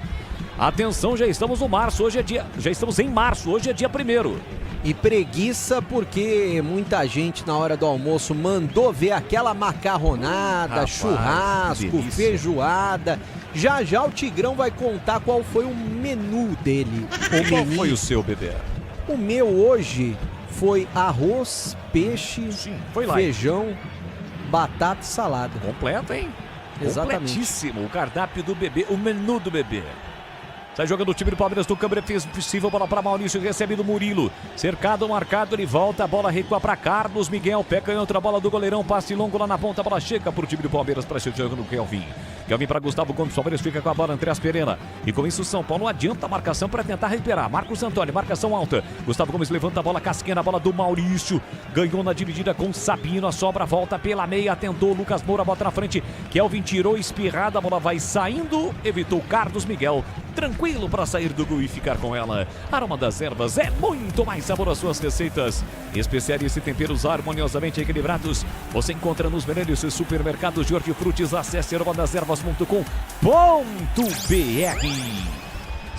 Atenção, já estamos no março, já estamos em março, hoje é dia 1º. E preguiça porque muita gente na hora do almoço mandou ver aquela macarronada, rapaz, churrasco, feijoada. Já já o Tigrão vai contar qual foi o menu dele. Qual foi o seu, bebê? O meu hoje foi arroz, peixe, foi lá, feijão, batata e salada. Completo, hein? Exatamente. Completíssimo o cardápio do bebê, o menu do bebê. Sai jogando o time do Palmeiras no câmera defensiva, bola para Maurício, recebe do Murilo. Cercado, marcado, ele volta, a bola recua para Carlos Miguel, pega em outra bola do goleirão, passe longo lá na ponta, a bola chega para o time do Palmeiras, para jogando o Kelvin. Kelvin para Gustavo Gomes, Palmeiras fica com a bola, Andreas Pereira. E com isso o São Paulo adianta a marcação para tentar recuperar. Marcos Antônio, marcação alta. Gustavo Gomes levanta a bola, casquinha na bola do Maurício. Ganhou na dividida com Sabino, a sobra volta pela meia, tentou Lucas Moura, bota na frente. Kelvin tirou, espirrada, a bola vai saindo, evitou Carlos Miguel. Tranquilo para sair do gol e ficar com ela. Aroma das Ervas é muito mais sabor às suas receitas. Especialistas e temperos harmoniosamente equilibrados. Você encontra nos melhores supermercados de hortifrutis. Acesse aromadeservas.com.br.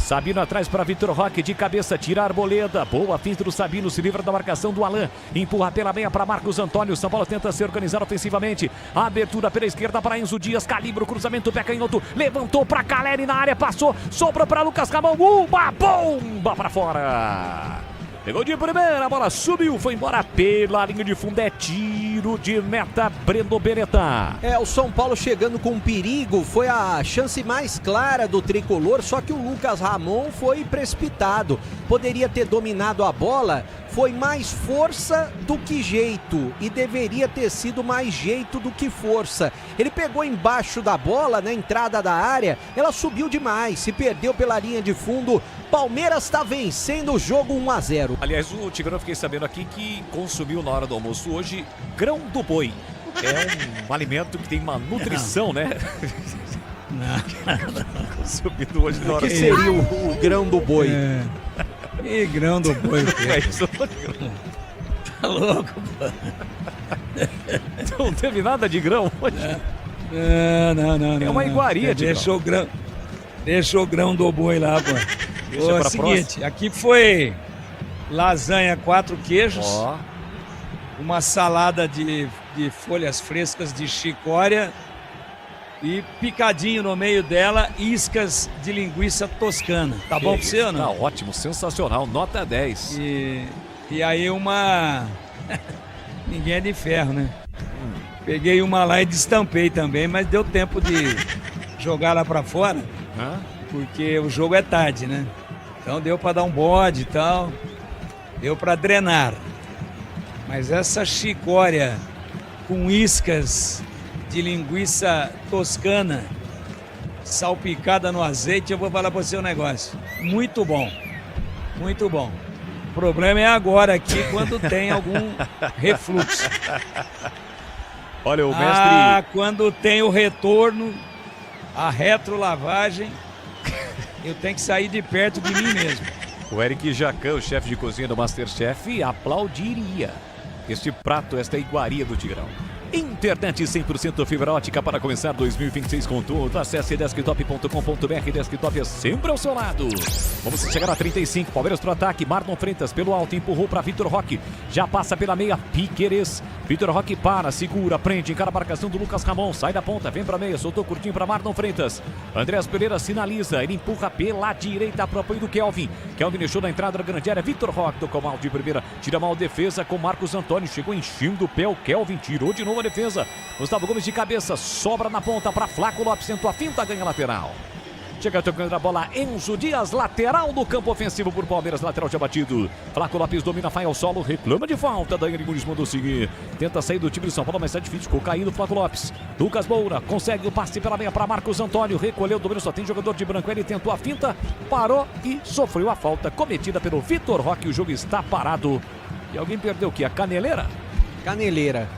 Sabino atrás para Vitor Roque, de cabeça, tira a Arboleda. Boa finta do Sabino, se livra da marcação do Alain. Empurra pela meia para Marcos Antônio. São Paulo tenta se organizar ofensivamente. Abertura pela esquerda para Enzo Dias. Calibra o cruzamento, pé canhoto. Levantou para Caleri na área, passou. Sobra para Lucas Ramon. Uma bomba para fora. Pegou de primeira, a bola subiu, foi embora pela linha de fundo, é tiro de meta, Breno Beretta. O São Paulo chegando com perigo, foi a chance mais clara do tricolor, só que o Lucas Ramon foi precipitado, poderia ter dominado a bola, foi mais força do que jeito, e deveria ter sido mais jeito do que força. Ele pegou embaixo da bola, na entrada da área, ela subiu demais, se perdeu pela linha de fundo. Palmeiras está vencendo o jogo 1-0. Aliás, o Tigrão, eu fiquei sabendo aqui que consumiu na hora do almoço hoje grão do boi. É um alimento que tem uma nutrição, né? Não. Consumido hoje na hora. O que seria o grão do boi? Que grão do boi? Tá louco, pô. Não teve nada de grão hoje? Não. É uma iguaria de grão. Deixou o grão do boi lá, pô. Deixa pra seguinte, próxima. aqui foi lasanha 4 queijos, uma salada de folhas frescas de chicória e picadinho no meio dela, iscas de linguiça toscana. Tá bom pra você ou não? Tá ótimo, sensacional, nota 10. E aí uma... Ninguém é de ferro, né? Peguei uma lá e destampei também, mas deu tempo de jogar lá pra fora, porque o jogo é tarde, né? Então deu pra dar um bode e tal, deu pra drenar. Mas essa chicória com iscas de linguiça toscana salpicada no azeite, eu vou falar pra você um negócio. Muito bom, muito bom. O problema é agora aqui, quando tem algum refluxo. Olha, o mestre... quando tem o retorno, a retrolavagem, eu tenho que sair de perto de mim mesmo. O Eric Jacan, o chefe de cozinha do Masterchef, aplaudiria este prato, esta iguaria do Tigrão. Internet 100% fibra ótica para começar 2026 com tudo. Acesse desktop.com.br. Desktop é sempre ao seu lado. Vamos chegar a 35. Palmeiras pro ataque. Marlon Freitas pelo alto. Empurrou para Vitor Roque. Já passa pela meia. Piqueires. Vitor Roque para. Segura. Prende. Encara a marcação do Lucas Ramon. Sai da ponta. Vem para meia. Soltou curtinho para Marlon Freitas. Andreas Pereira sinaliza. Ele empurra pela direita para o apoio do Kelvin. Kelvin deixou na entrada da grande área. Vitor Roque tocou mal de primeira. Tira mal defesa com Marcos Antônio. Chegou enchendo o pé. O Kelvin tirou de novo a defesa. Gustavo Gomes de cabeça, sobra na ponta para Flaco Lopes, tentou a finta, ganha lateral. Chega tocando a bola, Enzo Dias, lateral do campo ofensivo por Palmeiras, lateral já batido. Flaco Lopes domina, vai ao solo, reclama de falta, Daniel Nunes mandou seguir. Tenta sair do time de São Paulo, mas é difícil, ficou caindo Flaco Lopes. Lucas Moura consegue o passe pela meia para Marcos Antônio, recolheu o domínio, só tem jogador de branco, ele tentou a finta, parou e sofreu a falta cometida pelo Vitor Roque, o jogo está parado. E alguém perdeu o quê? A caneleira? Caneleira.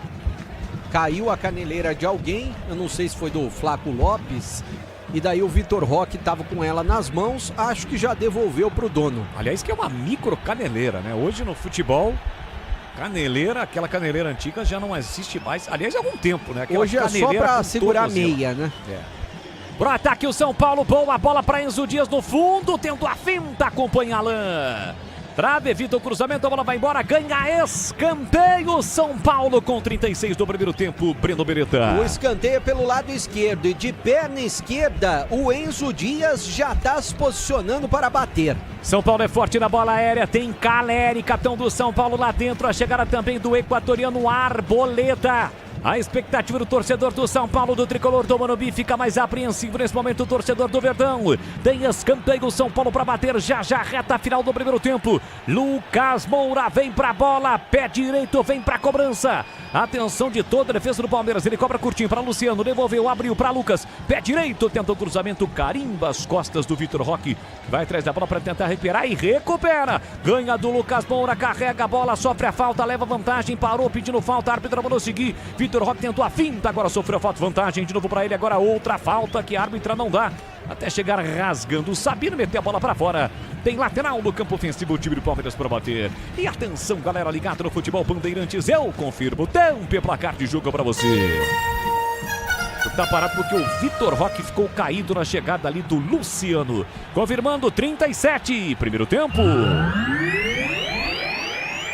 Caiu a caneleira de alguém, eu não sei se foi do Flaco Lopes, e daí o Vitor Roque estava com ela nas mãos, acho que já devolveu pro dono. Aliás, que é uma micro caneleira, né? Hoje no futebol, caneleira, aquela caneleira antiga já não existe mais, aliás, há algum tempo, né? Aquela hoje é só pra segurar a meia, né? Pro ataque o São Paulo, boa bola para Enzo Dias no fundo, tendo a finta, acompanha Alain. Trave, evita o cruzamento, a bola vai embora, ganha escanteio, São Paulo com 36 do primeiro tempo, Breno Beretta. O escanteio é pelo lado esquerdo e de perna esquerda, o Enzo Dias já está se posicionando para bater. São Paulo é forte na bola aérea, tem Caleri, capitão do São Paulo lá dentro, a chegada também do equatoriano Arboleda. A expectativa do torcedor do São Paulo, do tricolor do Morumbi, fica mais apreensivo nesse momento o torcedor do Verdão. Tem escanteio São Paulo para bater, já reta final do primeiro tempo. Lucas Moura vem pra bola, pé direito, vem pra cobrança. Atenção de toda a defesa do Palmeiras, ele cobra curtinho para Luciano, devolveu, abriu para Lucas, pé direito, tenta o cruzamento, carimba as costas do Vitor Roque, que vai atrás da bola para tentar recuperar e recupera. Ganha do Lucas Moura, carrega a bola, sofre a falta, leva vantagem, parou pedindo falta, árbitro mandou seguir. Vitor Roque tentou a finta, agora sofreu falta, vantagem de novo para ele, agora outra falta que a árbitra não dá, até chegar rasgando, Sabino meter a bola para fora. Tem lateral no campo ofensivo, o time do Palmeiras para bater. E atenção, galera ligada no futebol Bandeirantes, eu confirmo, tempo e placar de jogo para você. tá parado porque o Vitor Roque ficou caído na chegada ali do Luciano. Confirmando 37, primeiro tempo.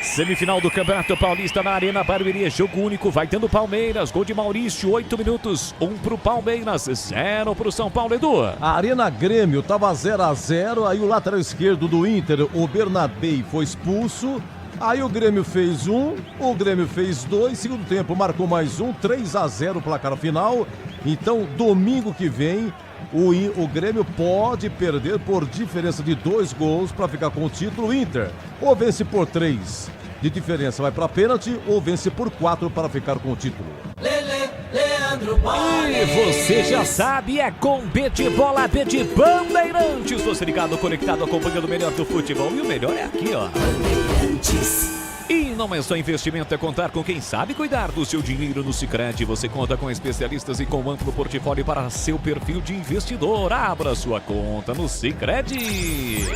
Semifinal do Campeonato Paulista na Arena Barueri, jogo único, vai tendo Palmeiras, gol de Maurício, 8 minutos, 1 pro Palmeiras, 0 pro São Paulo, Edu. A Arena Grêmio tava 0-0, aí o lateral esquerdo do Inter, o Bernabei, foi expulso, aí o Grêmio fez 1, o Grêmio fez 2, segundo tempo marcou mais 1, 3-0 placar final, então domingo que vem o Grêmio pode perder por diferença de 2 gols para ficar com o título. Inter ou vence por 3 de diferença, vai para pênalti, ou vence por 4 para ficar com o título. E você já sabe, é com Bet Bola, Bet Bandeirantes. Você ligado, conectado, acompanhando o melhor do futebol. E o melhor é aqui, ó. E não é só investimento, é contar com quem sabe cuidar do seu dinheiro no Sicredi. Você conta com especialistas e com amplo portfólio para seu perfil de investidor. Abra sua conta no Sicredi.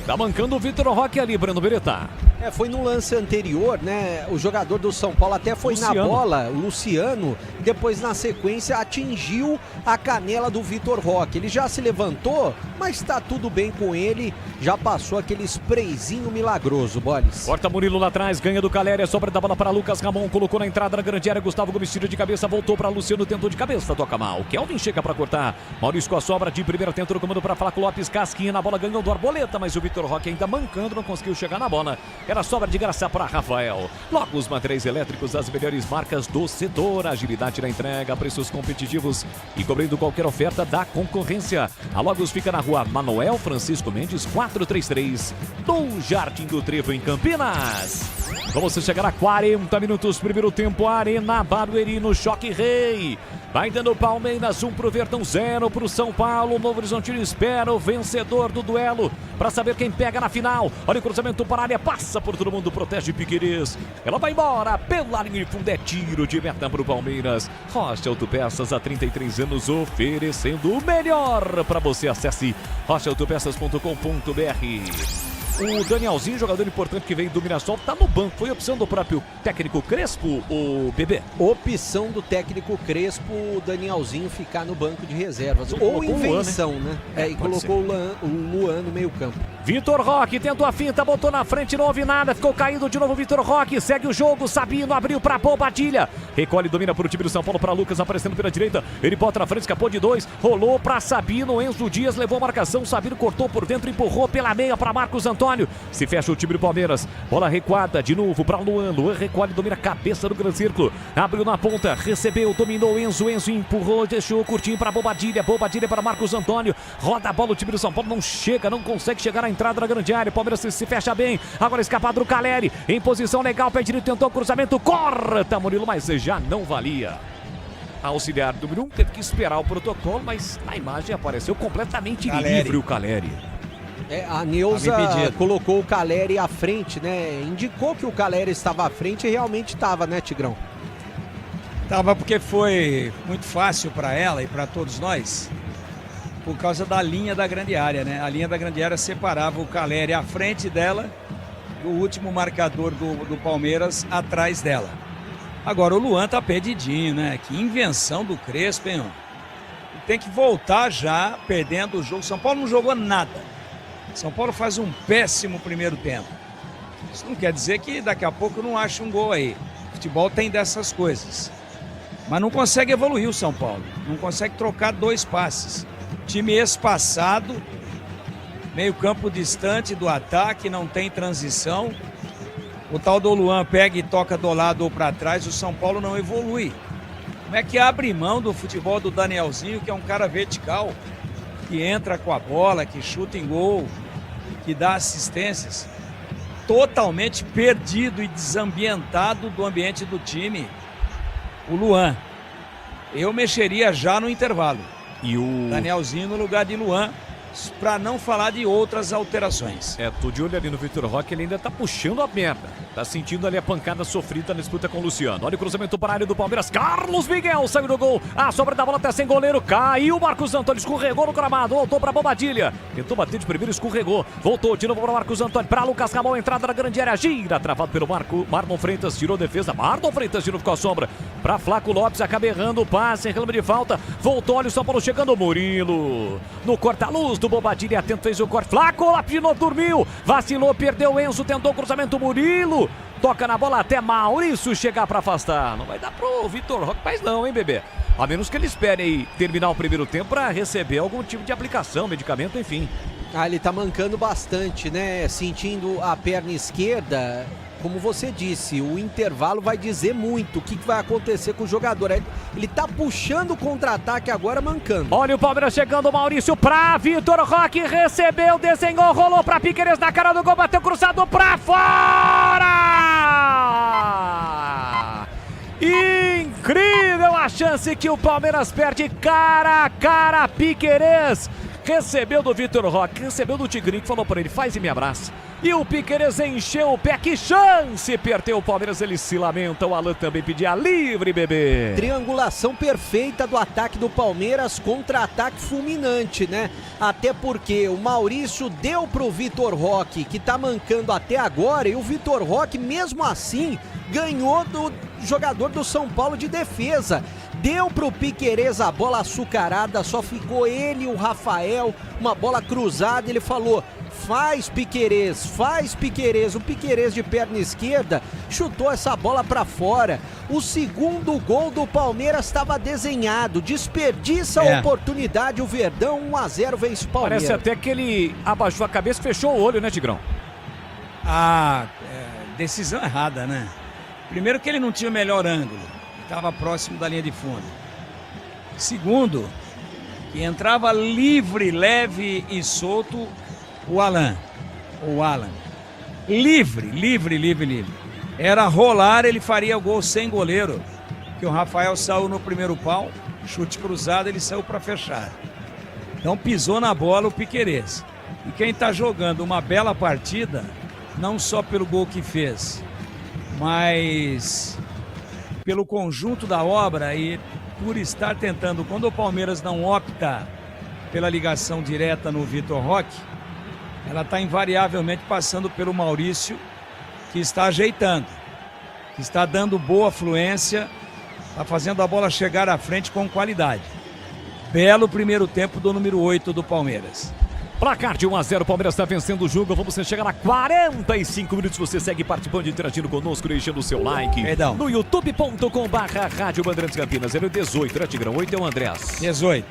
Tá mancando o Vitor Roque ali, Breno Beretta. Foi no lance anterior, né? O jogador do São Paulo até foi na bola, o Luciano, e depois na sequência atingiu a canela do Vitor Roque. Ele já se levantou, mas tá tudo bem com ele. Já passou aquele sprayzinho milagroso, Bolis. Corta Murilo lá atrás, ganha do Caleri, sobra da bola para Lucas Ramon, colocou na entrada na grande área, Gustavo Gomes tira de cabeça, voltou para Luciano, tentou de cabeça, toca mal. Kelvin chega para cortar, Maurício com a sobra de primeira, tenta no comando para Flaco Lopes, casquinha na bola, ganhou do Arboleta, mas o Vitor Roque ainda mancando, não conseguiu chegar na bola. Era sobra de graça para Rafael. Logo os materiais elétricos das melhores marcas do setor, agilidade na entrega, preços competitivos e cobrindo qualquer oferta da concorrência. A Logos fica na rua Manuel Francisco Mendes 433, no Jardim do Trevo, em Campinas. Vamos chegar a 40 minutos, primeiro tempo, Arena Barueri no Choque Rei. Vai dando Palmeiras, 1 pro Verdão, 0 pro São Paulo. Novo Horizontino espera o vencedor do duelo para saber quem pega na final. Olha o cruzamento para a área, passa por todo mundo, protege Piquerez. Ela vai embora pela linha de fundo, é tiro de meta pro Palmeiras. Rocha Autopeças, há 33 anos, oferecendo o melhor para você. Acesse rochaautopeças.com.br. O Danielzinho, jogador importante que veio do Mirassol, tá no banco. Foi opção do próprio técnico Crespo, o Bebê? Opção do técnico Crespo, o Danielzinho ficar no banco de reservas. Ou invenção, Luan, né? E colocou o Luan no meio campo. Vitor Roque tentou a finta, botou na frente, não houve nada, ficou caído de novo. Vitor Roque segue o jogo, Sabino abriu para Bobadilha, recolhe, domina para o time do São Paulo, para Lucas aparecendo pela direita, ele bota na frente, escapou de 2, rolou para Sabino, Enzo Dias levou a marcação, Sabino cortou por dentro, empurrou pela meia para Marcos Antônio, se fecha o time do Palmeiras, bola recuada de novo para Luan, Luan recolhe, domina a cabeça do grande círculo, abriu na ponta, recebeu, dominou Enzo empurrou, deixou curtinho para Bobadilha para Marcos Antônio, roda a bola, o time do São Paulo não chega, não consegue chegar à entrada da grande área, o Palmeiras se fecha bem, agora escapado do Caleri, em posição legal, pé direito, tentou o cruzamento, corta Murilo, mas já não valia. A auxiliar número 1 teve que esperar o protocolo, mas na imagem apareceu completamente livre o Caleri. A Neuza colocou o Caleri à frente, né? Indicou que o Caleri estava à frente e realmente estava, né, Tigrão? Tava, porque foi muito fácil para ela e para todos nós, por causa da linha da grande área, né? A linha da grande área separava o Caleri à frente dela e o último marcador do Palmeiras atrás dela. Agora o Luan tá perdidinho, né? Que invenção do Crespo, hein? Ele tem que voltar já, perdendo o jogo. São Paulo não jogou nada. São Paulo faz um péssimo primeiro tempo. Isso não quer dizer que daqui a pouco não ache um gol aí. O futebol tem dessas coisas. Mas não consegue evoluir o São Paulo. Não consegue trocar 2 passes. Time espaçado, meio campo distante do ataque, não tem transição. O tal do Luan pega e toca do lado ou para trás, o São Paulo não evolui. Como é que abre mão do futebol do Danielzinho, que é um cara vertical, que entra com a bola, que chuta em gol, que dá assistências? Totalmente perdido e desambientado do ambiente do time, o Luan. Eu mexeria já no intervalo. E o Danielzinho no lugar de Luan, para não falar de outras alterações. Tô de olho ali no Vitor Roque, ele ainda tá puxando a merda. Tá sentindo ali a pancada sofrida na disputa com o Luciano. Olha o cruzamento para a área do Palmeiras. Carlos Miguel saiu do gol. A sobra da bola até sem goleiro. Caiu o Marcos Antônio, escorregou no gramado. Voltou para Bobadilha. Tentou bater de primeiro, escorregou. Voltou de novo para Marcos Antônio. Para Lucas Ramon, entrada na grande área. Gira, travado pelo Marlon Freitas. Tirou defesa. Marlon Freitas de novo com a sombra. Para Flaco Lopes, acaba errando o passe. Reclama de falta. Voltou, olha o São Paulo chegando. Murilo. No corta-luz do Bobadilha. Atento, fez o corte. Flaco Lopes de novo dormiu. Vacilou, perdeu o Enzo. Tentou o cruzamento. Murilo. Toca na bola até Maurício chegar para afastar. Não vai dar pro Vitor Roque, mas não, hein, bebê? A menos que ele espere aí terminar o primeiro tempo para receber algum tipo de aplicação, medicamento, enfim. Ele tá mancando bastante, né? Sentindo a perna esquerda. Como você disse, o intervalo vai dizer muito o que vai acontecer com o jogador. Ele tá puxando o contra-ataque agora, mancando. Olha o Palmeiras chegando, Maurício pra Vitor Roque, recebeu, desenhou, rolou pra Piquerez na cara do gol, bateu cruzado pra fora! Incrível a chance que o Palmeiras perde, cara a cara, Piquerez. Recebeu do Vitor Roque, recebeu do Tigrinho, que falou pra ele, faz e me abraça. E o Piquerez encheu o pé, que chance! Perdeu o Palmeiras, ele se lamenta. O Alan também pedia livre, bebê. Triangulação perfeita do ataque do Palmeiras, contra-ataque fulminante, né? Até porque o Maurício deu pro Vitor Roque, que tá mancando até agora, e o Vitor Roque, mesmo assim, ganhou do jogador do São Paulo de defesa. Deu pro Piquerez a bola açucarada, só ficou ele e o Rafael, uma bola cruzada, ele falou, faz Piquerez, o Piquerez de perna esquerda chutou essa bola pra fora. O segundo gol do Palmeiras estava desenhado, desperdiça a oportunidade, o Verdão 1-0 vence o Palmeiras. Parece até que ele abaixou a cabeça e fechou o olho, né, Tigrão? Decisão errada, né? Primeiro que ele não tinha o melhor ângulo, estava próximo da linha de fundo. Segundo, que entrava livre, leve e solto o Alan. Livre. Era rolar, ele faria o gol sem goleiro. Que o Rafael saiu no primeiro pau, chute cruzado, ele saiu para fechar. Então pisou na bola o Piquerez. E quem está jogando uma bela partida, não só pelo gol que fez, mas pelo conjunto da obra e por estar tentando, quando o Palmeiras não opta pela ligação direta no Vitor Roque, ela está invariavelmente passando pelo Maurício, que está ajeitando, que está dando boa fluência, está fazendo a bola chegar à frente com qualidade. Belo primeiro tempo do número 8 do Palmeiras. Placar de 1-0, o Palmeiras está vencendo o jogo. Vamos chegar a 45 minutos. Você segue participando, interagindo conosco, deixando o seu like. Perdão. No youtube.com/Rádio Bandeirantes Campinas. 018, né, Tigrão? 8 é o Andrés. 18.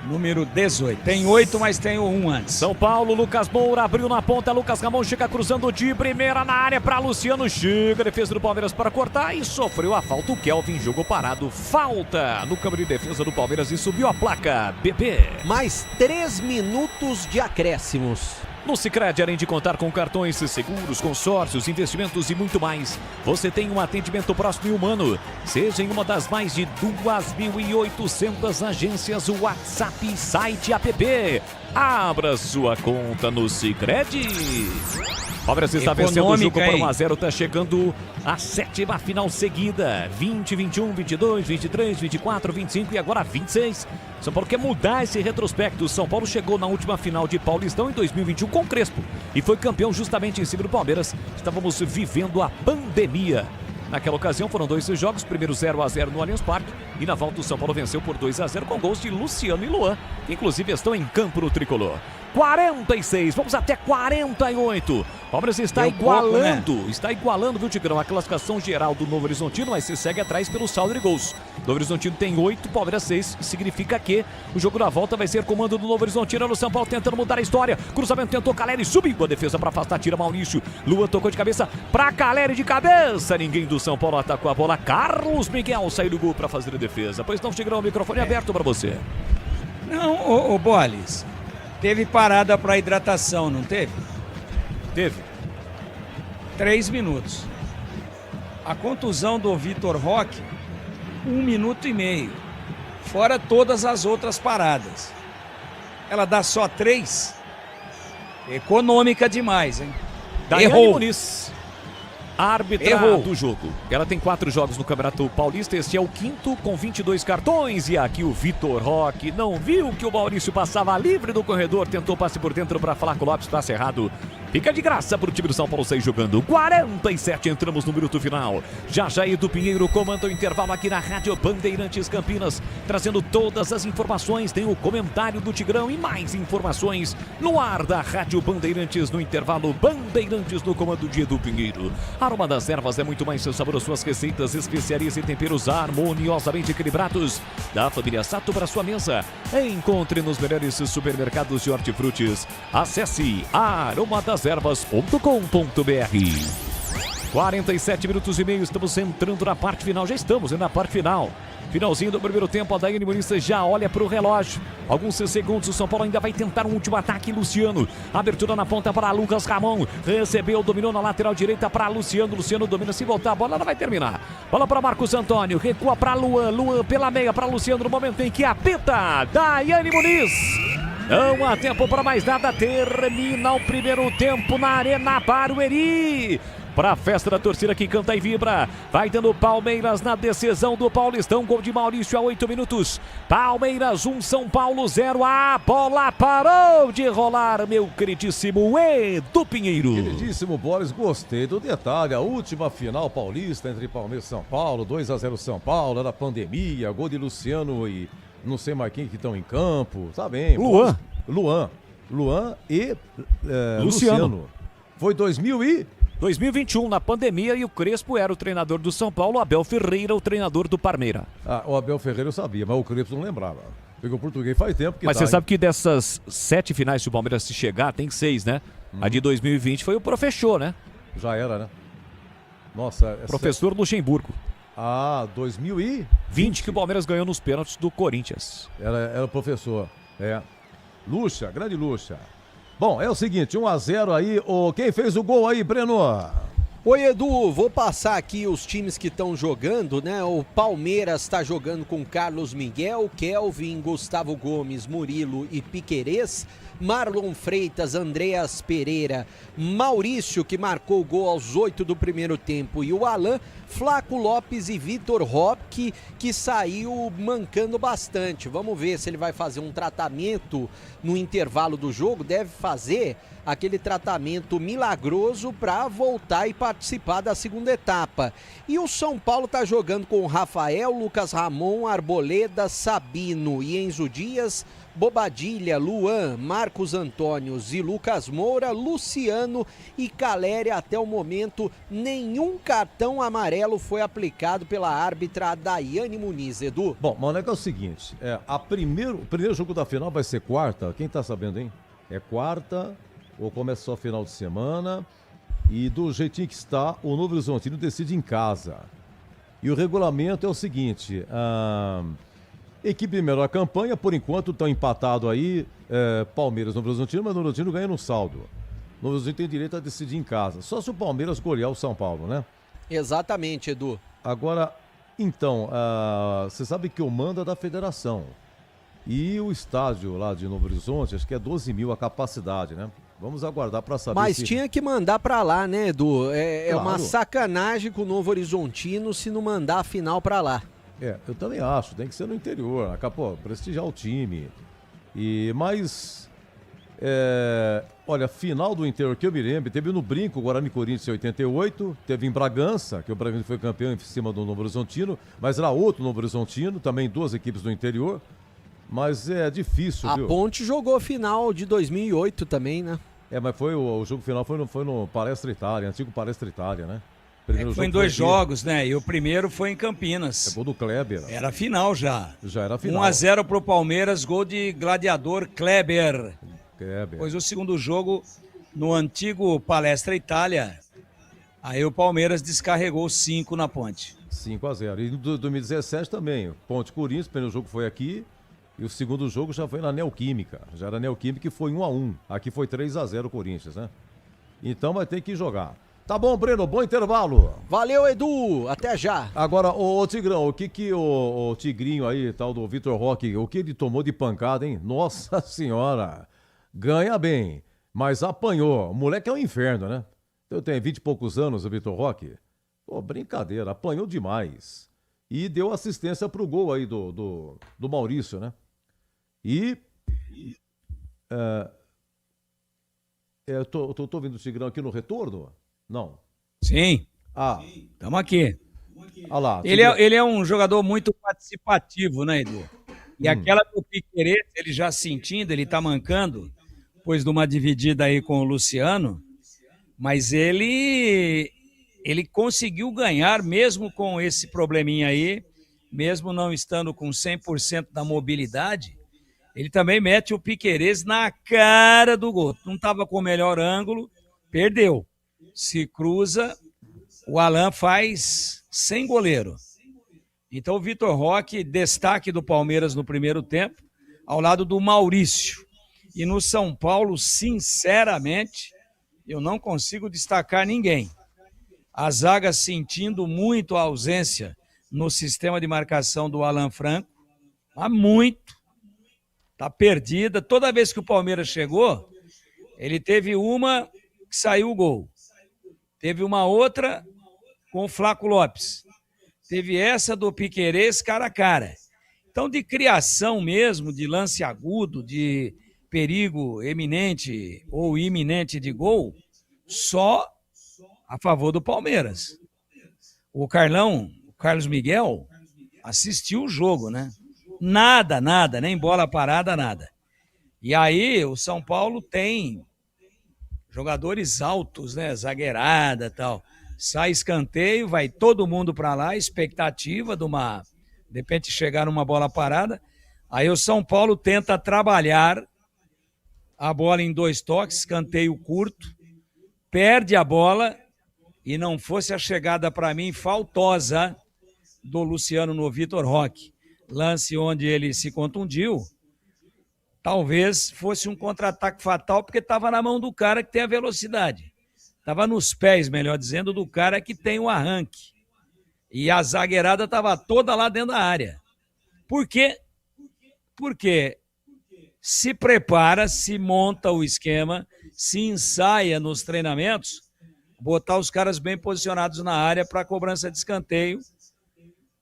Número 18. Tem 8, mas tem o 1 antes. São Paulo, Lucas Moura abriu na ponta. Lucas Ramon chega cruzando de primeira na área para Luciano. Chega a defesa do Palmeiras para cortar e sofreu a falta. O Kelvin jogou parado. Falta no campo de defesa do Palmeiras e subiu a placa. Bebê. Mais 3 minutos de acréscimos. No Sicredi, além de contar com cartões, seguros, consórcios, investimentos e muito mais, você tem um atendimento próximo e humano. Seja em uma das mais de 2.800 agências, WhatsApp, site, app. Abra sua conta no Sicredi. Palmeiras está vencendo o jogo por 1-0, está chegando a 7ª final seguida. 20, 21, 22, 23, 24, 25 e agora 26. São Paulo quer mudar esse retrospecto. São Paulo chegou na última final de Paulistão em 2021 com Crespo e foi campeão justamente em cima do Palmeiras. Estávamos vivendo a pandemia. Naquela ocasião foram 2 jogos, primeiro 0-0 no Allianz Parque e na volta o São Paulo venceu por 2-0 com gols de Luciano e Luan, que inclusive estão em campo no tricolor. 46, vamos até 48. Palmeiras está igualando, está igualando, viu, Tigrão, a classificação geral do Novo Horizontino, mas se segue atrás pelo saldo de gols. Novo Horizontino tem 8, Palmeiras 6, significa que o jogo da volta vai ser comando do Novo Horizontino. No São Paulo tentando mudar a história, cruzamento tentou Caleri, subiu a defesa para afastar, tira Maurício. Luan tocou de cabeça para Caleri de cabeça, ninguém do São Paulo atacou a bola. Carlos Miguel saiu do gol para fazer a defesa. Pois não, Tigrão, o microfone aberto para você. Não, ô Boles, teve parada para hidratação, não teve? Teve. 3 minutos. A contusão do Vitor Roque, 1 minuto e meio. Fora todas as outras paradas. ela dá só 3. Econômica demais, hein? Daiane Muniz, árbitra Errou. do jogo. Ela tem 4 jogos no Campeonato Paulista, este é o 5º com 22 cartões. E aqui o Vitor Roque não viu que o Maurício passava livre do corredor, tentou passe por dentro para falar com o Lopes, passe errado. Fica de graça para o time do São Paulo sair jogando. 47, entramos no minuto final. Já Edu Pinheiro comanda o intervalo aqui na Rádio Bandeirantes Campinas, trazendo todas as informações. Tem o comentário do Tigrão e mais informações no ar da Rádio Bandeirantes no intervalo. Bandeirantes no comando de Edu Pinheiro. Aroma das Ervas é muito mais seu sabor, as suas receitas, especiarias e temperos harmoniosamente equilibrados. Da família Sato para sua mesa. Encontre nos melhores supermercados de hortifrutis. Acesse aromadeservas.com.br. 47 minutos e meio, estamos entrando na parte final. Já estamos na parte final. Finalzinho do primeiro tempo, a Daiane Muniz já olha para o relógio. Alguns segundos, o São Paulo ainda vai tentar um último ataque. Luciano, abertura na ponta para Lucas Ramon. Recebeu, dominou na lateral direita para Luciano. Luciano domina, se voltar a bola, ela vai terminar. Bola para Marcos Antônio, recua para Luan. Luan pela meia para Luciano no momento em que apita Daiane Muniz. Não há tempo para mais nada, termina o primeiro tempo na Arena Barueri. Para a festa da torcida que canta e vibra, vai dando Palmeiras na decisão do Paulistão, gol de Maurício a 8 minutos. Palmeiras 1, São Paulo 0, a bola parou de rolar, meu queridíssimo Edu Pinheiro. Queridíssimo Boris, gostei do detalhe, a última final paulista entre Palmeiras e São Paulo, 2-0 São Paulo, era pandemia, gol de Luciano e não sei mais quem que estão em campo, tá bem. Luan e Luciano. Foi 2021, na pandemia, e o Crespo era o treinador do São Paulo, o Abel Ferreira, o treinador do Parmeira. O Abel Ferreira eu sabia, mas o Crespo não lembrava. Porque o português faz tempo que Mas você sabe que dessas 7 finais, se o Palmeiras se chegar, tem 6, né? A de 2020 foi o Professor, né? Já era, né? Nossa. Professor Luxemburgo. 2020 que o Palmeiras ganhou nos pênaltis do Corinthians. Era o professor, Lucha, grande Lucha. Bom, é o seguinte, 1-0 aí, quem fez o gol aí, Breno? Oi, Edu, vou passar aqui os times que estão jogando, né? O Palmeiras está jogando com Carlos Miguel, Kelvin, Gustavo Gomes, Murilo e Piquerez, Marlon Freitas, Andreas Pereira, Maurício, que marcou o gol aos 8 do primeiro tempo, e o Alan, Flaco Lopes e Vitor Roque, que saiu mancando bastante. Vamos ver se ele vai fazer um tratamento no intervalo do jogo. Deve fazer aquele tratamento milagroso para voltar e participar da segunda etapa. E o São Paulo está jogando com Rafael, Lucas Ramon, Arboleda, Sabino e Enzo Dias, Bobadilha, Luan, Marcos Antônio e Lucas Moura, Luciano e Caleri. Até o momento, nenhum cartão amarelo foi aplicado pela árbitra Daiane Muniz, Edu. Bom, mas o negócio é o seguinte, o primeiro jogo da final vai ser quarta, quem tá sabendo, hein? É quarta ou começa só final de semana, e do jeitinho que está, o Novo Horizontino decide em casa. E o regulamento é o seguinte, equipe de melhor campanha, por enquanto estão empatados aí, Palmeiras, Novo Horizontino, mas o Novo Horizontino ganha no saldo. O Novo Horizontino tem direito a decidir em casa, só se o Palmeiras golear o São Paulo, né? Exatamente, Edu. Agora, então, você sabe que o mando é da federação. E o estádio lá de Novo Horizonte, acho que é 12 mil a capacidade, né? Vamos aguardar para saber. Mas tinha que mandar para lá, né, Edu? É Claro. uma sacanagem com o Novo Horizontino se não mandar a final para lá. Eu também acho, tem que ser no interior, prestigiar o time. Mas, olha, final do interior que eu me lembro, teve no Brinco, Guarani Corinthians em 88, teve em Bragança, que o Bragança foi campeão em cima do Novo Horizontino, mas era outro Novo Horizontino, também 2 equipes do interior, mas é difícil, A viu? Ponte jogou final de 2008 também, né? Mas foi o jogo final foi no Palestra Itália, antigo Palestra Itália, né? Foi em 2 jogos, né? E o primeiro foi em Campinas. Gol do Kleber. Era final já. Já era final. 1-0 pro Palmeiras, gol de gladiador Kleber. Pois o segundo jogo no antigo Palestra Itália, aí o Palmeiras descarregou 5 na Ponte. 5-0. E no 2017 também, Ponte Corinthians, o primeiro jogo foi aqui, e o segundo jogo já foi na Neoquímica. Já era Neoquímica e foi 1-1. Aqui foi 3-0 o Corinthians, né? Então vai ter que jogar. Tá bom, Breno, bom intervalo. Valeu, Edu, até já. Agora, ô Tigrão, o que o Tigrinho aí, tal do Vitor Roque, o que ele tomou de pancada, hein? Nossa senhora, ganha bem, mas apanhou. O moleque é um inferno, né? Eu tenho 20 e poucos anos, o Vitor Roque. Pô, brincadeira, apanhou demais. E deu assistência pro gol aí do Maurício, né? E... eu tô vendo o Tigrão aqui no retorno? Não. Sim. Estamos aqui. Ah lá, ele é um jogador muito participativo, né, Edu? E aquela do Piquerez, ele já sentindo, ele tá mancando, depois de uma dividida aí com o Luciano, mas ele conseguiu ganhar mesmo com esse probleminha aí, mesmo não estando com 100% da mobilidade, ele também mete o Piquerez na cara do gol. Não estava com o melhor ângulo, perdeu. Se cruza, o Alan faz sem goleiro. Então o Vitor Roque, destaque do Palmeiras no primeiro tempo, ao lado do Maurício. E no São Paulo, sinceramente, eu não consigo destacar ninguém. A zaga sentindo muito a ausência no sistema de marcação do Alan Franco, há muito. Está perdida. Toda vez que o Palmeiras chegou, ele teve uma que saiu o gol. Teve uma outra com o Flaco Lopes. Teve essa do Piquerez cara a cara. Então, de criação mesmo, de lance agudo, de perigo eminente ou iminente de gol, só a favor do Palmeiras. O Carlos Miguel, assistiu o jogo, né? Nada, nem bola parada, nada. E aí o São Paulo tem jogadores altos, né? Zagueirada e tal. Sai escanteio, vai todo mundo para lá, expectativa de repente chegar numa bola parada. Aí o São Paulo tenta trabalhar a bola em 2 toques, escanteio curto, perde a bola e não fosse a chegada para mim faltosa do Luciano no Vitor Roque. Lance onde ele se contundiu, talvez fosse um contra-ataque fatal, porque estava na mão do cara que tem a velocidade. Estava nos pés, melhor dizendo, do cara que tem o arranque. E a zagueirada estava toda lá dentro da área. Por quê? Porque se prepara, se monta o esquema, se ensaia nos treinamentos, botar os caras bem posicionados na área para a cobrança de escanteio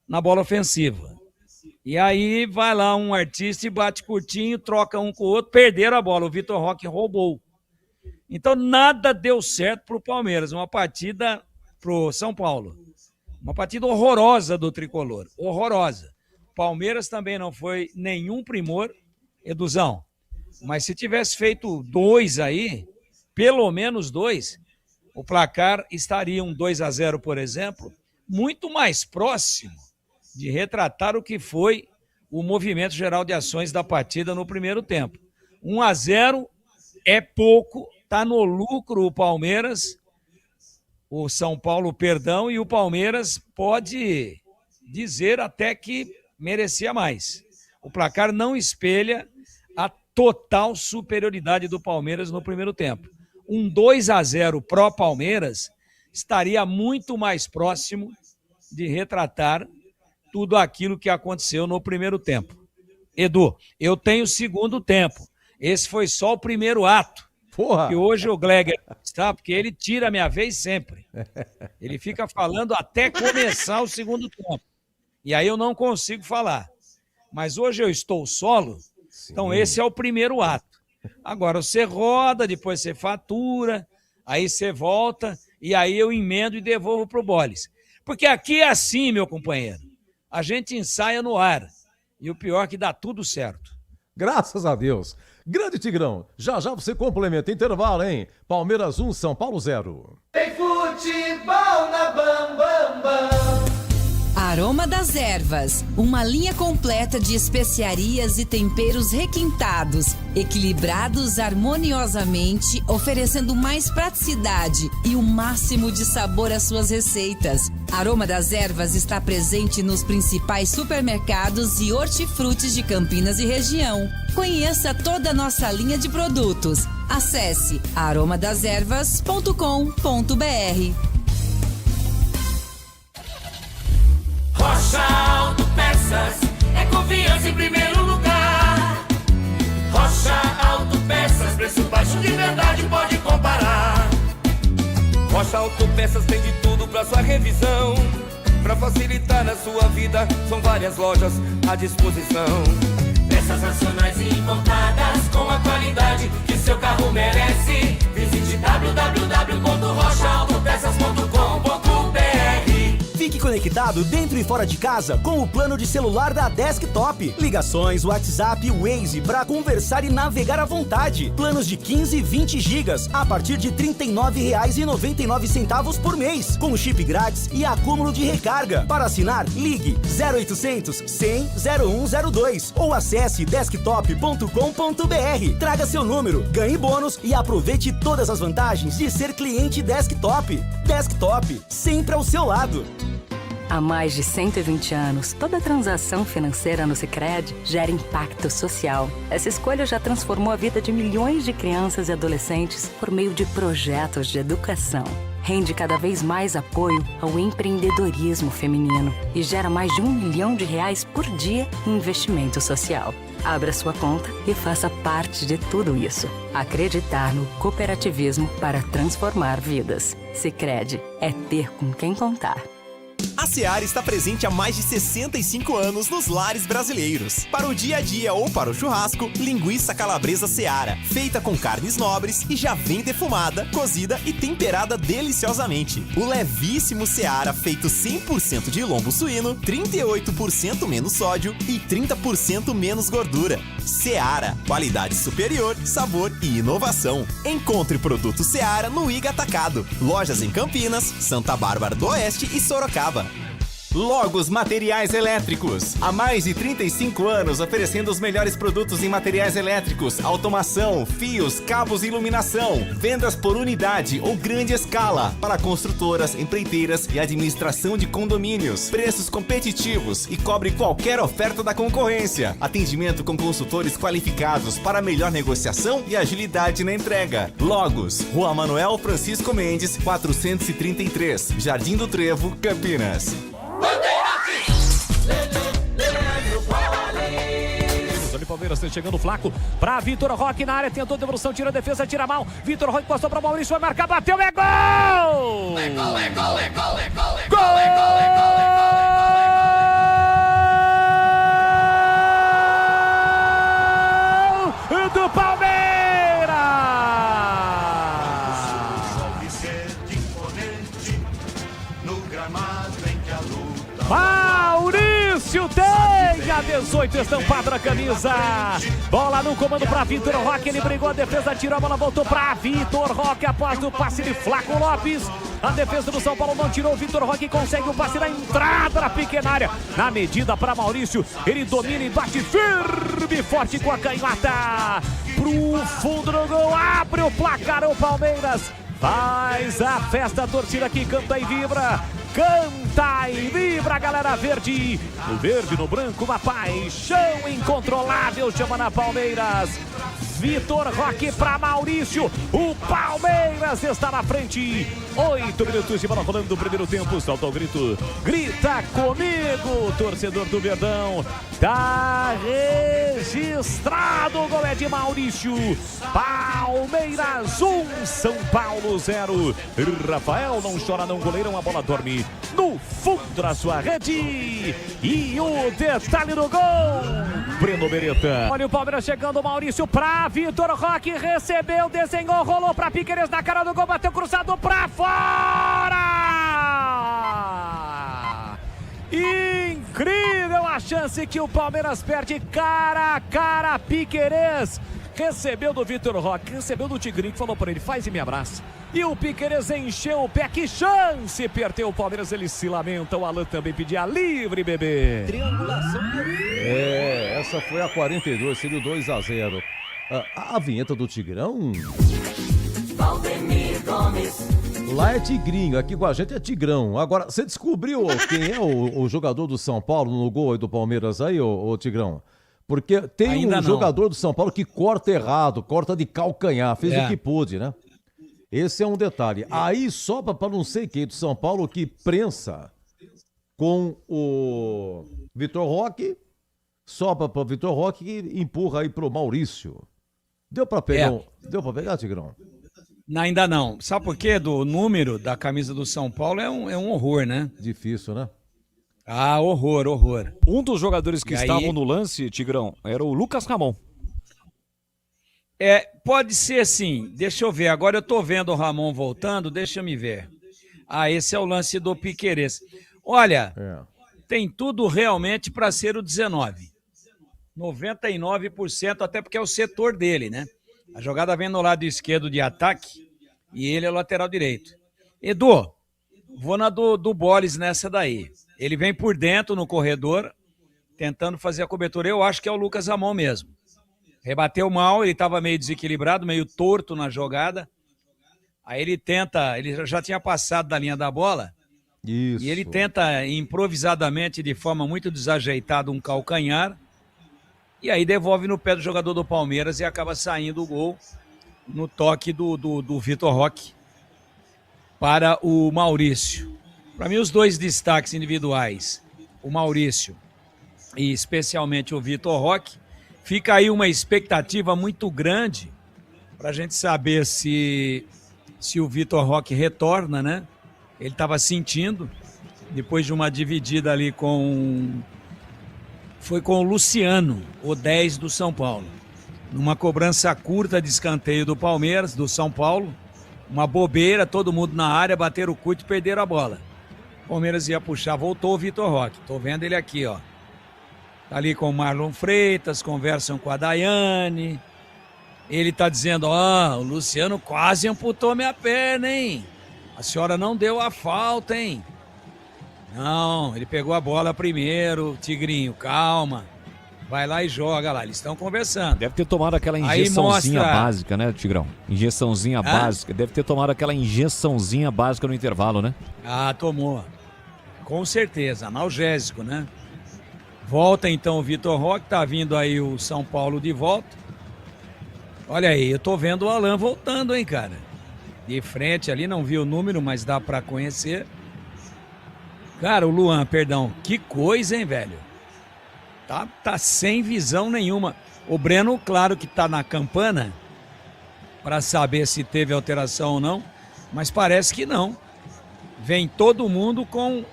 na bola ofensiva. E aí vai lá um artista e bate curtinho, troca um com o outro, perderam a bola, o Vitor Roque roubou. Então nada deu certo para o Palmeiras, uma partida para o São Paulo. Uma partida horrorosa do Tricolor, horrorosa. Palmeiras também não foi nenhum primor, Eduzão. Mas se tivesse feito 2 aí, pelo menos 2, o placar estaria um 2-0, por exemplo, muito mais próximo de retratar o que foi o movimento geral de ações da partida no primeiro tempo. 1-0 é pouco, está no lucro o Palmeiras, o São Paulo, perdão, e o Palmeiras pode dizer até que merecia mais. O placar não espelha a total superioridade do Palmeiras no primeiro tempo. Um 2-0 pró-Palmeiras estaria muito mais próximo de retratar tudo aquilo que aconteceu no primeiro tempo. Edu, eu tenho o segundo tempo. Esse foi só o primeiro ato. Porra. Que hoje o Gleger está, porque ele tira a minha vez sempre. Ele fica falando até começar o segundo tempo. E aí eu não consigo falar. Mas hoje eu estou solo, então esse é o primeiro ato. Agora você roda, depois você fatura, aí você volta, e aí eu emendo e devolvo pro Boles. Porque aqui é assim, meu companheiro. A gente ensaia no ar. E o pior é que dá tudo certo. Graças a Deus. Grande Tigrão, já você complementa. Intervalo, hein? Palmeiras 1, São Paulo 0. Tem futebol na Bam Bam Bam. Aroma das Ervas, uma linha completa de especiarias e temperos requintados, equilibrados harmoniosamente, oferecendo mais praticidade e o máximo de sabor às suas receitas. Aroma das Ervas está presente nos principais supermercados e hortifrutis de Campinas e região. Conheça toda a nossa linha de produtos. Acesse aromadeservas.com.br. Rocha Autopeças é confiança em primeiro lugar. Rocha Autopeças, preço baixo de verdade, pode comparar. Rocha Autopeças tem de tudo pra sua revisão. Pra facilitar na sua vida, são várias lojas à disposição. Peças nacionais e importadas com a qualidade que seu carro merece. Visite www.rochaautopeças.com.br. Fique conectado dentro e fora de casa com o plano de celular da Desktop. Ligações, WhatsApp e Waze para conversar e navegar à vontade. Planos de 15 e 20 gigas a partir de R$ 39,99 por mês, com chip grátis e acúmulo de recarga. Para assinar, ligue 0800 100 0102 ou acesse desktop.com.br. Traga seu número, ganhe bônus e aproveite todas as vantagens de ser cliente Desktop. Desktop, sempre ao seu lado. Há mais de 120 anos, toda transação financeira no Sicredi gera impacto social. Essa escolha já transformou a vida de milhões de crianças e adolescentes por meio de projetos de educação. Rende cada vez mais apoio ao empreendedorismo feminino e gera mais de R$1 milhão por dia em investimento social. Abra sua conta e faça parte de tudo isso. Acreditar no cooperativismo para transformar vidas. Sicredi é ter com quem contar. A Seara está presente há mais de 65 anos nos lares brasileiros. Para o dia a dia ou para o churrasco, linguiça calabresa Seara, feita com carnes nobres e já vem defumada, cozida e temperada deliciosamente. O levíssimo Seara, feito 100% de lombo suíno, 38% menos sódio e 30% menos gordura. Seara, qualidade superior, sabor e inovação. Encontre produto Seara no Iga Atacado. Lojas em Campinas, Santa Bárbara do Oeste e Sorocaba. Logos Materiais Elétricos. Há mais de 35 anos oferecendo os melhores produtos em materiais elétricos, automação, fios, cabos e iluminação. Vendas por unidade ou grande escala para construtoras, empreiteiras e administração de condomínios. Preços competitivos e cobre qualquer oferta da concorrência. Atendimento com consultores qualificados para melhor negociação e agilidade na entrega. Logos, Rua Manuel Francisco Mendes, 433, Jardim do Trevo, Campinas. Ali Palmeiras tem chegando flaco para Vitor Roque na área, tentou devolução, tira a defesa, tira a mão. Vitor Roque passou para Maurício, vai marcar, bateu, é gol! É gol, é gol, é gol, é gol, é gol, é gol, é gol, é gol, do Palmeiras! Maurício tem a 18 estampado na camisa. Bola no comando para Vitor Roque. Ele brigou, a defesa tirou, a bola voltou para Vitor Roque após o passe de Flaco Lopes. A defesa do São Paulo não tirou. Vitor Roque consegue o passe na entrada da pequena área. Na medida para Maurício. Ele domina e bate firme e forte com a canhota. Pro fundo do gol. Abre o placar o Palmeiras. Faz a festa, a torcida que canta e vibra. Canta e vibra, galera verde. No verde, no branco, uma paixão incontrolável chama na Palmeiras. Vitor Roque para Maurício. O Palmeiras está na frente. 8 minutos de bola rolando do primeiro tempo. Solta o grito. Grita comigo, torcedor do Verdão. Tá registrado. O gol é de Maurício. Palmeiras 1, São Paulo 0. Rafael não chora, não goleirão. A bola dorme no fundo da sua rede. E o detalhe do gol. Breno Beretta. Olha o Palmeiras chegando. Maurício para Vitor Roque. Recebeu, desenhou, rolou para Piqueires na cara do gol. Bateu cruzado para fora. Incrível a chance que o Palmeiras perde. Cara a cara, Piqueires recebeu do Vitor Roque, recebeu do Tigrinho, que falou pra ele, faz e me abraça. E o Piquerez encheu o pé, que chance! Perdeu o Palmeiras, ele se lamenta. O Alan também pedia livre, bebê. Triangulação. Essa foi a 42, seria o 2-0. A vinheta do Tigrão? Valdemir Gomes. Lá é Tigrinho, aqui com a gente é Tigrão. Agora, você descobriu quem é o jogador do São Paulo no gol aí do Palmeiras aí, ô Tigrão? Porque tem Ainda jogador do São Paulo que corta errado, corta de calcanhar, fez o que pôde, né? Esse é um detalhe. Aí sobra para não sei quem do São Paulo que prensa com o Vitor Roque, sobra para o Vitor Roque e empurra aí pro Maurício. Deu para pegar, deu para pegar, Tigrão? Ainda não. Sabe por quê? Do número da camisa do São Paulo é um horror, né? Difícil, né? Ah, horror. Um dos jogadores que estavam no lance, Tigrão, era o Lucas Ramon. Pode ser sim. Deixa eu ver. Agora eu tô vendo o Ramon voltando, deixa eu me ver. Esse é o lance do Piquerez. Olha, tem tudo realmente para ser o 19. 99%, até porque é o setor dele, né? A jogada vem no lado esquerdo de ataque e ele é o lateral direito. Edu, vou na do Boris nessa daí. Ele vem por dentro no corredor, tentando fazer a cobertura. Eu acho que é o Lucas Ramon mesmo. Rebateu mal, ele estava meio desequilibrado, meio torto na jogada. Aí ele já tinha passado da linha da bola. Isso. E ele tenta improvisadamente, de forma muito desajeitada, um calcanhar. E aí devolve no pé do jogador do Palmeiras e acaba saindo o gol no toque do Vitor Roque para o Maurício. Para mim, os dois destaques individuais, o Maurício e especialmente o Vitor Roque, fica aí uma expectativa muito grande para a gente saber se o Vitor Roque retorna, né? Ele estava sentindo, depois de uma dividida ali foi com o Luciano, o 10 do São Paulo. Numa cobrança curta de escanteio do Palmeiras, do São Paulo, uma bobeira, todo mundo na área, bateram o curto e perderam a bola. O Palmeiras ia puxar, voltou o Vitor Roque. Tô vendo ele aqui, ó. Tá ali com o Marlon Freitas, conversam com a Daiane. Ele tá dizendo, o Luciano quase amputou minha perna, hein? A senhora não deu a falta, hein? Não, ele pegou a bola primeiro, Tigrinho, calma. Vai lá e joga lá, eles estão conversando. Deve ter tomado aquela injeçãozinha básica, né, Tigrão? Injeçãozinha básica. Deve ter tomado aquela injeçãozinha básica no intervalo, né? Tomou. Com certeza, analgésico, né? Volta então o Vitor Roque, tá vindo aí o São Paulo de volta. Olha aí, eu tô vendo o Alan voltando, hein, cara? De frente ali, não vi o número, mas dá pra conhecer. Cara, o Luan, perdão, que coisa, hein, velho? Tá sem visão nenhuma. O Breno, claro que tá na campana para saber se teve alteração ou não, mas parece que não. Vem todo mundo com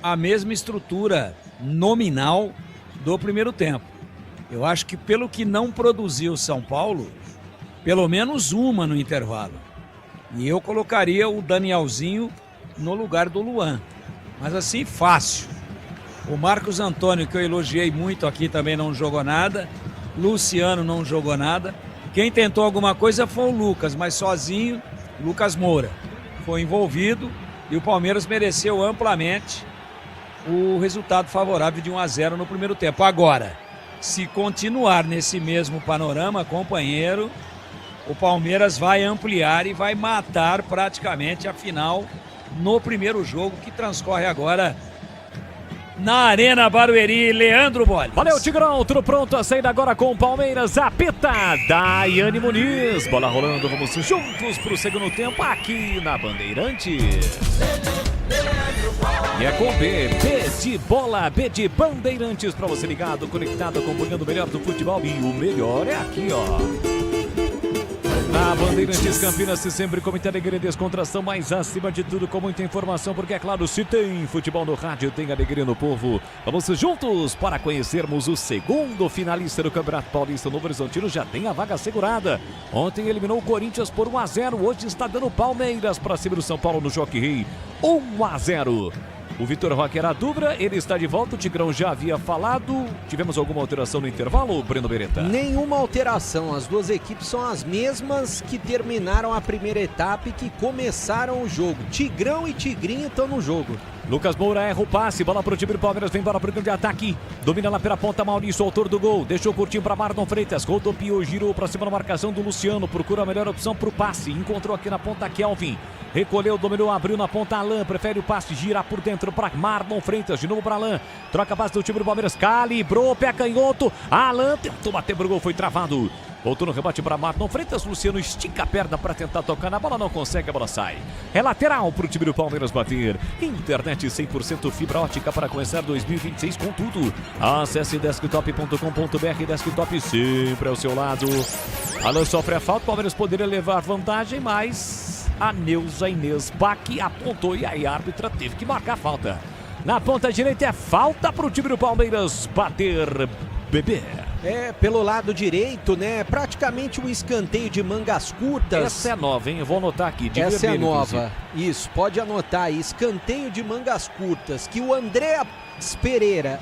a mesma estrutura nominal do primeiro tempo. Eu acho que pelo que não produziu São Paulo, pelo menos uma no intervalo. E eu colocaria o Danielzinho no lugar do Luan. Mas assim, fácil. O Marcos Antônio, que eu elogiei muito aqui, também não jogou nada. Luciano não jogou nada. Quem tentou alguma coisa foi o Lucas, mas sozinho, Lucas Moura. Foi envolvido e o Palmeiras mereceu amplamente o resultado favorável de 1-0 no primeiro tempo. Agora, se continuar nesse mesmo panorama, companheiro, o Palmeiras vai ampliar e vai matar praticamente a final no primeiro jogo que transcorre agora na Arena Barueri. Leandro Boles. Valeu, Tigrão. Tudo pronto a sair agora com o Palmeiras. Apita Daiane Muniz. Bola rolando. Vamos juntos pro segundo tempo aqui na Bandeirantes. E é com B de bola, B de Bandeirantes, pra você ligado, conectado, acompanhando o melhor do futebol. E o melhor é aqui, ó. Na Bandeirantes Campinas, sempre com muita alegria e descontração, mas acima de tudo com muita informação, porque é claro, se tem futebol no rádio, tem alegria no povo. Vamos juntos para conhecermos o segundo finalista do Campeonato Paulista. O Novo Horizontino já tem a vaga assegurada. Ontem eliminou o Corinthians por 1-0, hoje está dando Palmeiras para cima do São Paulo no Jockey Rei. 1-0. O Vitor Roque era a dúvida, ele está de volta, o Tigrão já havia falado. Tivemos alguma alteração no intervalo, Breno Beretta? Nenhuma alteração, as duas equipes são as mesmas que terminaram a primeira etapa e que começaram o jogo. Tigrão e Tigrinho estão no jogo. Lucas Moura erra o passe, bola pro time do Palmeiras, vem embora pro grande ataque. Domina lá pela ponta, Maurício, autor do gol. Deixou curtinho pra Marlon Freitas, rodopiou, girou pra cima da marcação do Luciano. Procura a melhor opção pro passe, encontrou aqui na ponta Kelvin. Recolheu, dominou, abriu na ponta Alain, prefere o passe, girar por dentro para Marlon Freitas, de novo para Alain. Troca a base do time do Palmeiras, calibrou, pé canhoto. Alain tentou bater pro gol, foi travado. Voltou no rebate para Marlon Freitas, Luciano estica a perna para tentar tocar na bola, não consegue, a bola sai. É lateral para o time do Palmeiras bater. Internet 100% fibra ótica para começar 2026 com tudo. Acesse desktop.com.br, desktop sempre ao seu lado. Alain sofre a falta, o Palmeiras poderia levar vantagem, mas a Neuza Inês Bach apontou e aí a árbitra teve que marcar a falta. Na ponta direita é falta para o time do Palmeiras bater, bebê. É, pelo lado direito, né? Praticamente um escanteio de mangas curtas. Essa é nova, hein? Eu vou anotar aqui. De Essa vermelho, é nova. inclusive. Isso, pode anotar aí. Escanteio de mangas curtas. Que o Andréas Pereira,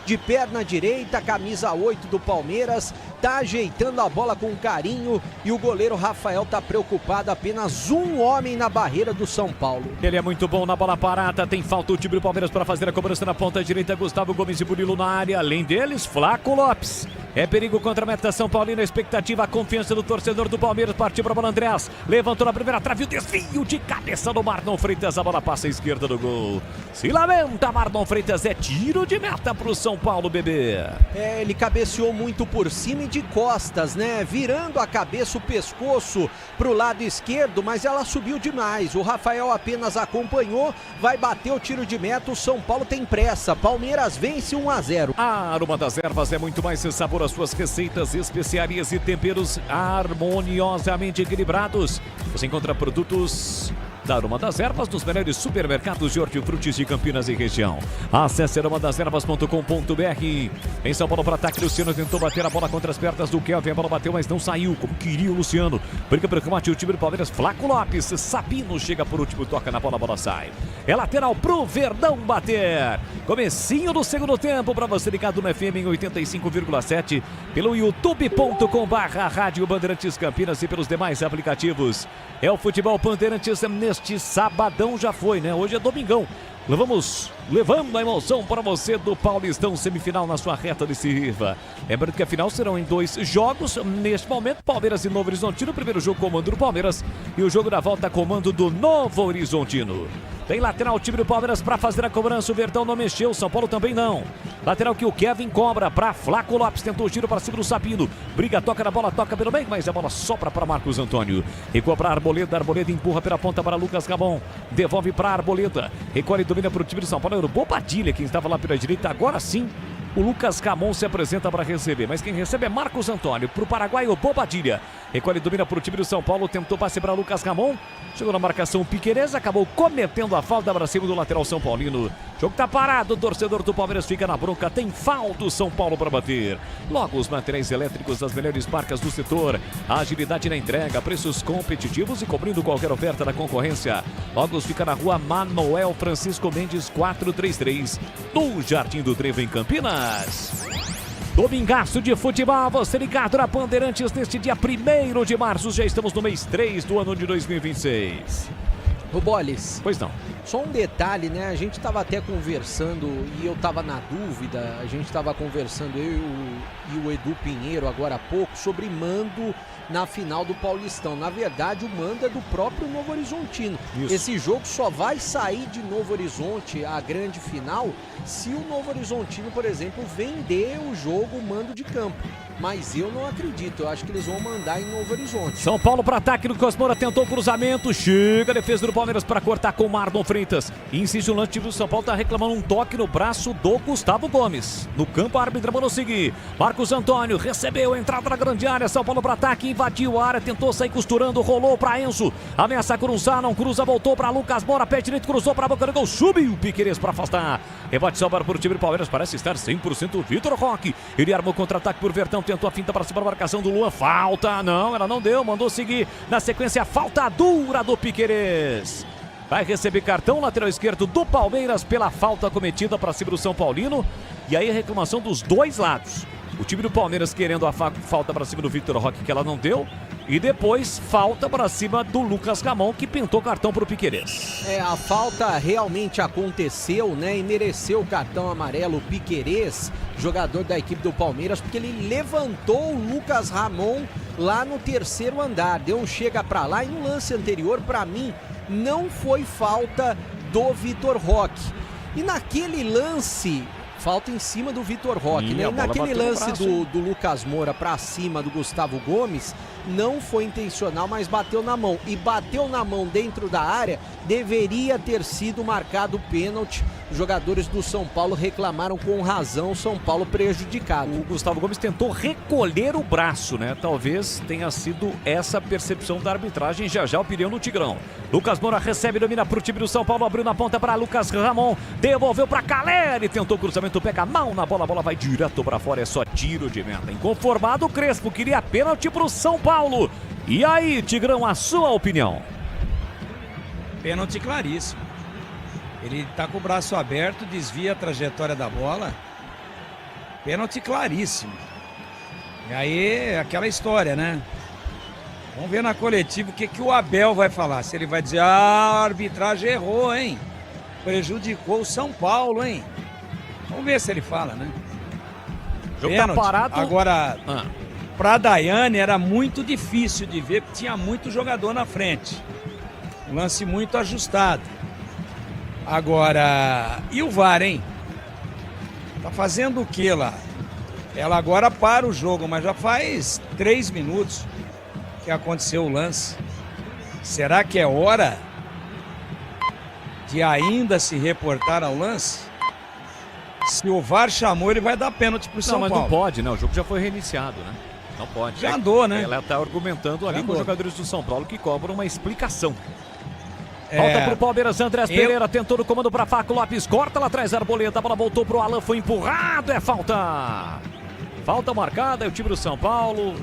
de perna direita, camisa 8 do Palmeiras, tá ajeitando a bola com carinho e o goleiro Rafael tá preocupado. Apenas um homem na barreira do São Paulo. Ele é muito bom na bola parada. Tem falta o time do Palmeiras para fazer a cobrança na ponta direita. Gustavo Gomes e Murilo na área. Além deles, Flaco Lopes. É perigo contra a meta São Paulino. A expectativa, a confiança do torcedor do Palmeiras. Partiu para a bola, Andréas. Levantou na primeira trave. O desvio de cabeça do Marlon Freitas. A bola passa à esquerda do gol. Se lamenta, Marlon Freitas. É tiro de meta para o São Paulo, bebê. É, ele cabeceou muito por cima e de costas, né? Virando a cabeça, o pescoço pro lado esquerdo, mas ela subiu demais. O Rafael apenas acompanhou. Vai bater o tiro de meta. O São Paulo tem pressa. Palmeiras vence 1-0. A Aroma das Ervas é muito mais sabor. As suas receitas, especiarias e temperos harmoniosamente equilibrados. Você encontra produtos da Aroma das Ervas nos melhores supermercados de hortifrutis de Campinas e região. Acesse aromadeservas.com.br. Em São Paulo para ataque, Luciano tentou bater a bola contra as pernas do Kelvin. A bola bateu, mas não saiu como queria o Luciano. Briga pelo combate o time do Palmeiras. Flaco Lopes, Sabino chega por último, toca na bola, a bola sai. É lateral pro Verdão bater. Comecinho do segundo tempo para você ligado no FM em 85,7 pelo youtube.com/Rádio Bandeirantes Campinas e pelos demais aplicativos. É o Futebol Bandeirantes neste sabadão, já foi, né? Hoje é domingão. Levando a emoção para você do Paulistão semifinal na sua reta decisiva. Lembrando que a final serão em 2 jogos. Neste momento, Palmeiras e Novo Horizontino. O primeiro jogo comando do Palmeiras e o jogo da volta comando do Novo Horizontino. Tem lateral o time do Palmeiras para fazer a cobrança. O Verdão não mexeu, o São Paulo também não. Lateral que o Kevin cobra para Flaco Lopes. Tentou o giro para cima do Sabino. Briga, toca na bola, toca pelo meio, mas a bola sopra para Marcos Antônio. Recua para Arboleda. Arboleda empurra pela ponta para Lucas Ramon. Devolve para Arboleda. Recolhe e domina para o time do São Paulo. Era o Bobadilha quem estava lá pela direita. Agora sim, o Lucas Ramon se apresenta para receber, mas quem recebe é Marcos Antônio. Para o Paraguai, o Bobadilha. Recolhe e domina para o time do São Paulo. Tentou passe para Lucas Ramon. Chegou na marcação Piquerez, acabou cometendo a falta para cima do lateral São Paulino. O jogo tá parado, o torcedor do Palmeiras fica na bronca. Tem falta o São Paulo para bater. Logo, os materiais elétricos das melhores marcas do setor. Agilidade na entrega, preços competitivos e cobrindo qualquer oferta da concorrência. Logo, fica na rua Manuel Francisco Mendes 433, no Jardim do Trevo, em Campinas. Domingaço de futebol, você ligado na Bandeirantes neste dia 1º de março. Já estamos no mês 3 do ano de 2026. Ô Boles. Pois não. Só um detalhe, né? A gente estava até conversando e eu estava na dúvida. A gente estava conversando, eu e o Edu Pinheiro agora há pouco, sobre mando na final do Paulistão. Na verdade, o mando é do próprio Novo Horizontino. Isso. Esse jogo só vai sair de Novo Horizonte, a grande final, se o Novo Horizontino, por exemplo, vender o jogo, o mando de campo. Mas eu não acredito, eu acho que eles vão mandar em Novo Horizonte. São Paulo para ataque, Lucas Moura tentou o cruzamento, chega a defesa do Palmeiras para cortar com o Marlon Freitas. Insiste o lance, o time do São Paulo está reclamando um toque no braço do Gustavo Gomes. No campo, a árbitra mandou seguir. Marcos Antônio recebeu a entrada na grande área, São Paulo para ataque, invadiu a área, tentou sair costurando, rolou para Enzo. Ameaça cruzar, não cruza, voltou para Lucas Moura, pé direito, cruzou para a boca do gol, subiu o Piquerez para afastar. Rebate só para o time do Palmeiras, parece estar 100% Vitor Roque. Ele armou contra-ataque por Verdão, tentou a finta para cima da marcação do Luan. Falta, não, ela não deu, mandou seguir. Na sequência, falta dura do Piquerez. vai receber cartão, lateral esquerdo do Palmeiras pela falta cometida para cima do São Paulino. E aí a reclamação dos dois lados. O time do Palmeiras querendo a falta para cima do Vitor Roque, que ela não deu. E depois falta para cima do Lucas Ramon, que pintou cartão para o Piquerez. A falta realmente aconteceu, né? E mereceu o cartão amarelo o Piquerez, jogador da equipe do Palmeiras, porque ele levantou o Lucas Ramon lá no terceiro andar. Deu um chega para lá e no lance anterior, para mim, não foi falta do Vitor Roque. E naquele lance... Falta em cima do Vitor Roque, né? E naquele lance do Lucas Moura pra cima do Gustavo Gomes, não foi intencional, mas bateu na mão. E bateu na mão dentro da área, deveria ter sido marcado pênalti. Os jogadores do São Paulo reclamaram com razão, o São Paulo prejudicado. O Gustavo Gomes tentou recolher o braço, né? Talvez tenha sido essa percepção da arbitragem. Já o opinião no Tigrão. Lucas Moura recebe, domina pro time do São Paulo, abriu na ponta para Lucas Ramon, devolveu para Caleri, tentou cruzamento, pega a mão na bola, a bola vai direto para fora, é só tiro de meta. Inconformado, o Crespo queria pênalti pro São Paulo. E aí, Tigrão, a sua opinião? Pênalti claríssimo. Ele tá com o braço aberto, desvia a trajetória da bola. Pênalti claríssimo. E aí, aquela história, né? Vamos ver na coletiva o que o Abel vai falar. Se ele vai dizer, a arbitragem errou, hein? Prejudicou o São Paulo, hein? Vamos ver se ele fala, né? O jogo tá parado. Agora, pra Daiane era muito difícil de ver, porque tinha muito jogador na frente. Um lance muito ajustado. Agora, e o VAR, hein? Tá fazendo o que lá? Ela agora para o jogo, mas já faz 3 minutos que aconteceu o lance. Será que é hora de ainda se reportar ao lance? Se o VAR chamou, ele vai dar pênalti pro São Paulo. Não, mas não pode, né? O jogo já foi reiniciado, né? Não pode. Já andou, né? Ela tá argumentando ali com os jogadores do São Paulo que cobram uma explicação. Volta pro Palmeiras, Andrés Pereira tentou no comando pra Faco Lopes, corta lá atrás, Arboleda, a bola voltou pro Alan, foi empurrado, é falta. Falta marcada, é o time do São Paulo.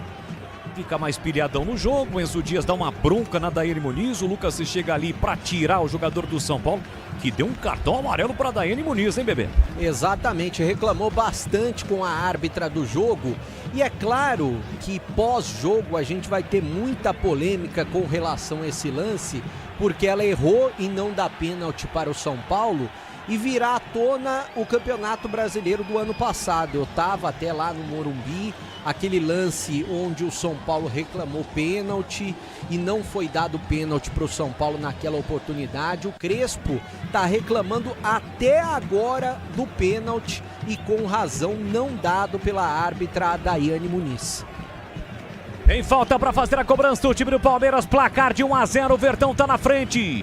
Fica mais pilhadão no jogo, o Enzo Dias dá uma bronca na Daiane Muniz, o Lucas chega ali pra tirar o jogador do São Paulo, que deu um cartão amarelo pra Daiane Muniz, hein, bebê? Exatamente, reclamou bastante com a árbitra do jogo. E é claro que pós-jogo a gente vai ter muita polêmica com relação a esse lance, porque ela errou em não dar pênalti para o São Paulo e virar à tona o Campeonato Brasileiro do ano passado. Eu estava até lá no Morumbi, aquele lance onde o São Paulo reclamou pênalti e não foi dado pênalti para o São Paulo naquela oportunidade. O Crespo está reclamando até agora do pênalti e com razão não dado pela árbitra Daiane Muniz. Tem falta para fazer a cobrança do time do Palmeiras, placar de 1-0, o Verdão tá na frente.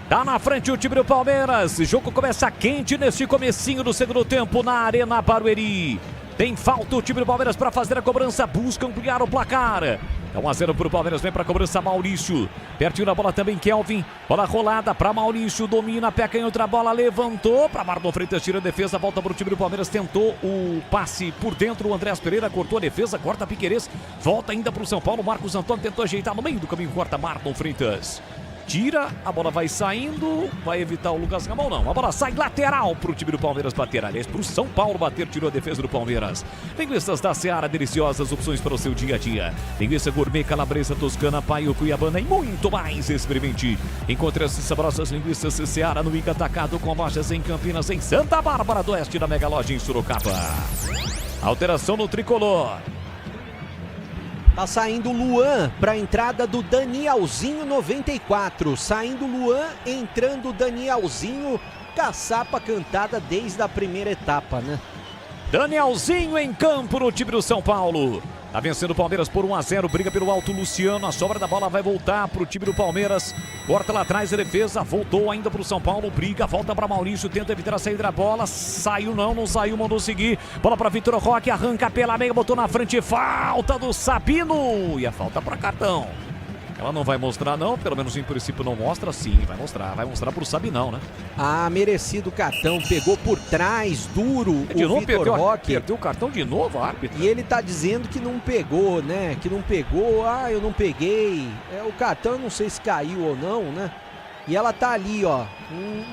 Tá na frente o time do Palmeiras, o jogo começa quente neste comecinho do segundo tempo na Arena Barueri. Tem falta o time do Palmeiras para fazer a cobrança, busca ampliar o placar. É 1-0 para o Palmeiras, vem para a cobrança Maurício. Pertinho da bola também Kelvin. Bola rolada para Maurício, domina, pé canhota, bola levantou para Marlon Freitas, tira a defesa, volta para o time do Palmeiras, tentou o passe por dentro, o Andrés Pereira cortou a defesa, corta Piquerez, volta ainda para o São Paulo, Marcos Antônio tentou ajeitar no meio do caminho, corta Marlon Freitas. Tira, a bola vai saindo, vai evitar o Lucas Ramon, não. A bola sai lateral pro time do Palmeiras bater, aliás, pro São Paulo bater, tirou a defesa do Palmeiras. Linguiças da Seara, deliciosas opções para o seu dia a dia. Linguiça gourmet, calabresa, toscana, paio, cuiabana e muito mais. Experimente. Encontre as saborosas linguiças Seara no Ica Atacado, com lojas em Campinas, em Santa Bárbara do Oeste, na Mega Loja em Sorocaba. Alteração no tricolor. Tá saindo o Luan para a entrada do Danielzinho 94. Saindo o Luan, entrando o Danielzinho. Caçapa cantada desde a primeira etapa, né? Danielzinho em campo no time do São Paulo. Tá vencendo o Palmeiras por 1-0, briga pelo alto Luciano, a sobra da bola vai voltar pro time do Palmeiras, corta lá atrás a defesa, voltou ainda pro São Paulo, briga, volta para Maurício, tenta evitar a saída da bola, saiu não saiu, mandou seguir, bola para Vitor Roque, arranca pela meia, botou na frente, falta do Sabino, e a falta para cartão. Ela não vai mostrar não, pelo menos em princípio não mostra, sim, vai mostrar pro Sabinão, né? Ah, merecido cartão, pegou por trás, duro, o Vitor Roque. Perdeu o cartão de novo, a árbitra. E ele tá dizendo que não pegou, né? Que não pegou, eu não peguei. O cartão eu não sei se caiu ou não, né? E ela tá ali, ó,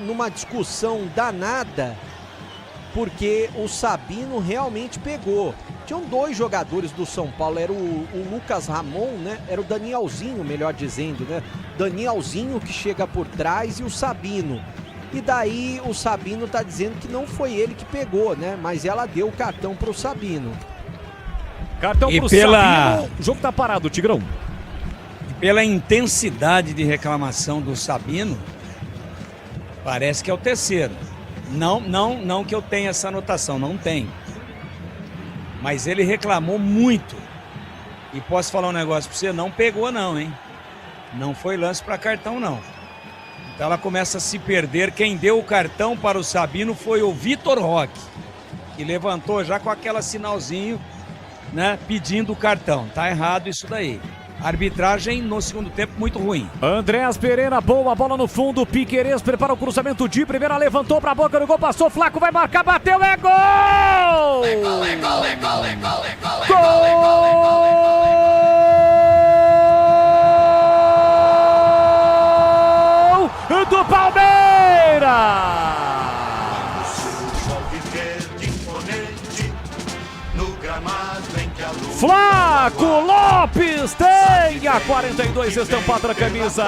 numa discussão danada, porque o Sabino realmente pegou. Tinham 2 jogadores do São Paulo, era o Lucas Ramon, né? Era o Danielzinho, melhor dizendo, né? Danielzinho que chega por trás e o Sabino. E daí o Sabino tá dizendo que não foi ele que pegou, né? Mas ela deu o cartão pro Sabino. Cartão pro Sabino, o jogo tá parado, Tigrão. Pela intensidade de reclamação do Sabino, parece que é o terceiro. Não que eu tenha essa anotação, não tem. Mas ele reclamou muito. E posso falar um negócio pra você, não pegou não, hein? Não foi lance para cartão, não. Então ela começa a se perder. Quem deu o cartão para o Sabino foi o Vitor Roque, que levantou já com aquele sinalzinho, né, pedindo o cartão. Tá errado isso daí. Arbitragem no segundo tempo muito ruim. Andréas Pereira, boa bola no fundo. Piquerez prepara o cruzamento de primeira, levantou pra boca do gol, passou, Flaco vai marcar, bateu, é gol! É gol, é gol, é gol, é gol, é gol! Gol do Palmeiras! Flaco Lopes tem a 42 estampada na camisa.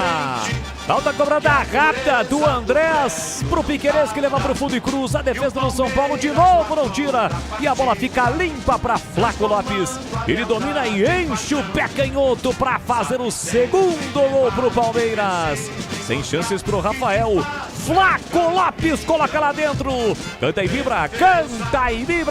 Falta cobrada rápida do Andrés pro Piquerez, que leva pro fundo e cruza. A defesa do São Paulo de novo não tira. E a bola fica limpa para Flaco Lopes. Ele domina e enche o pé canhoto para fazer o segundo gol pro Palmeiras. Sem chances pro Rafael. Flaco Lopes coloca lá dentro. Canta e vibra,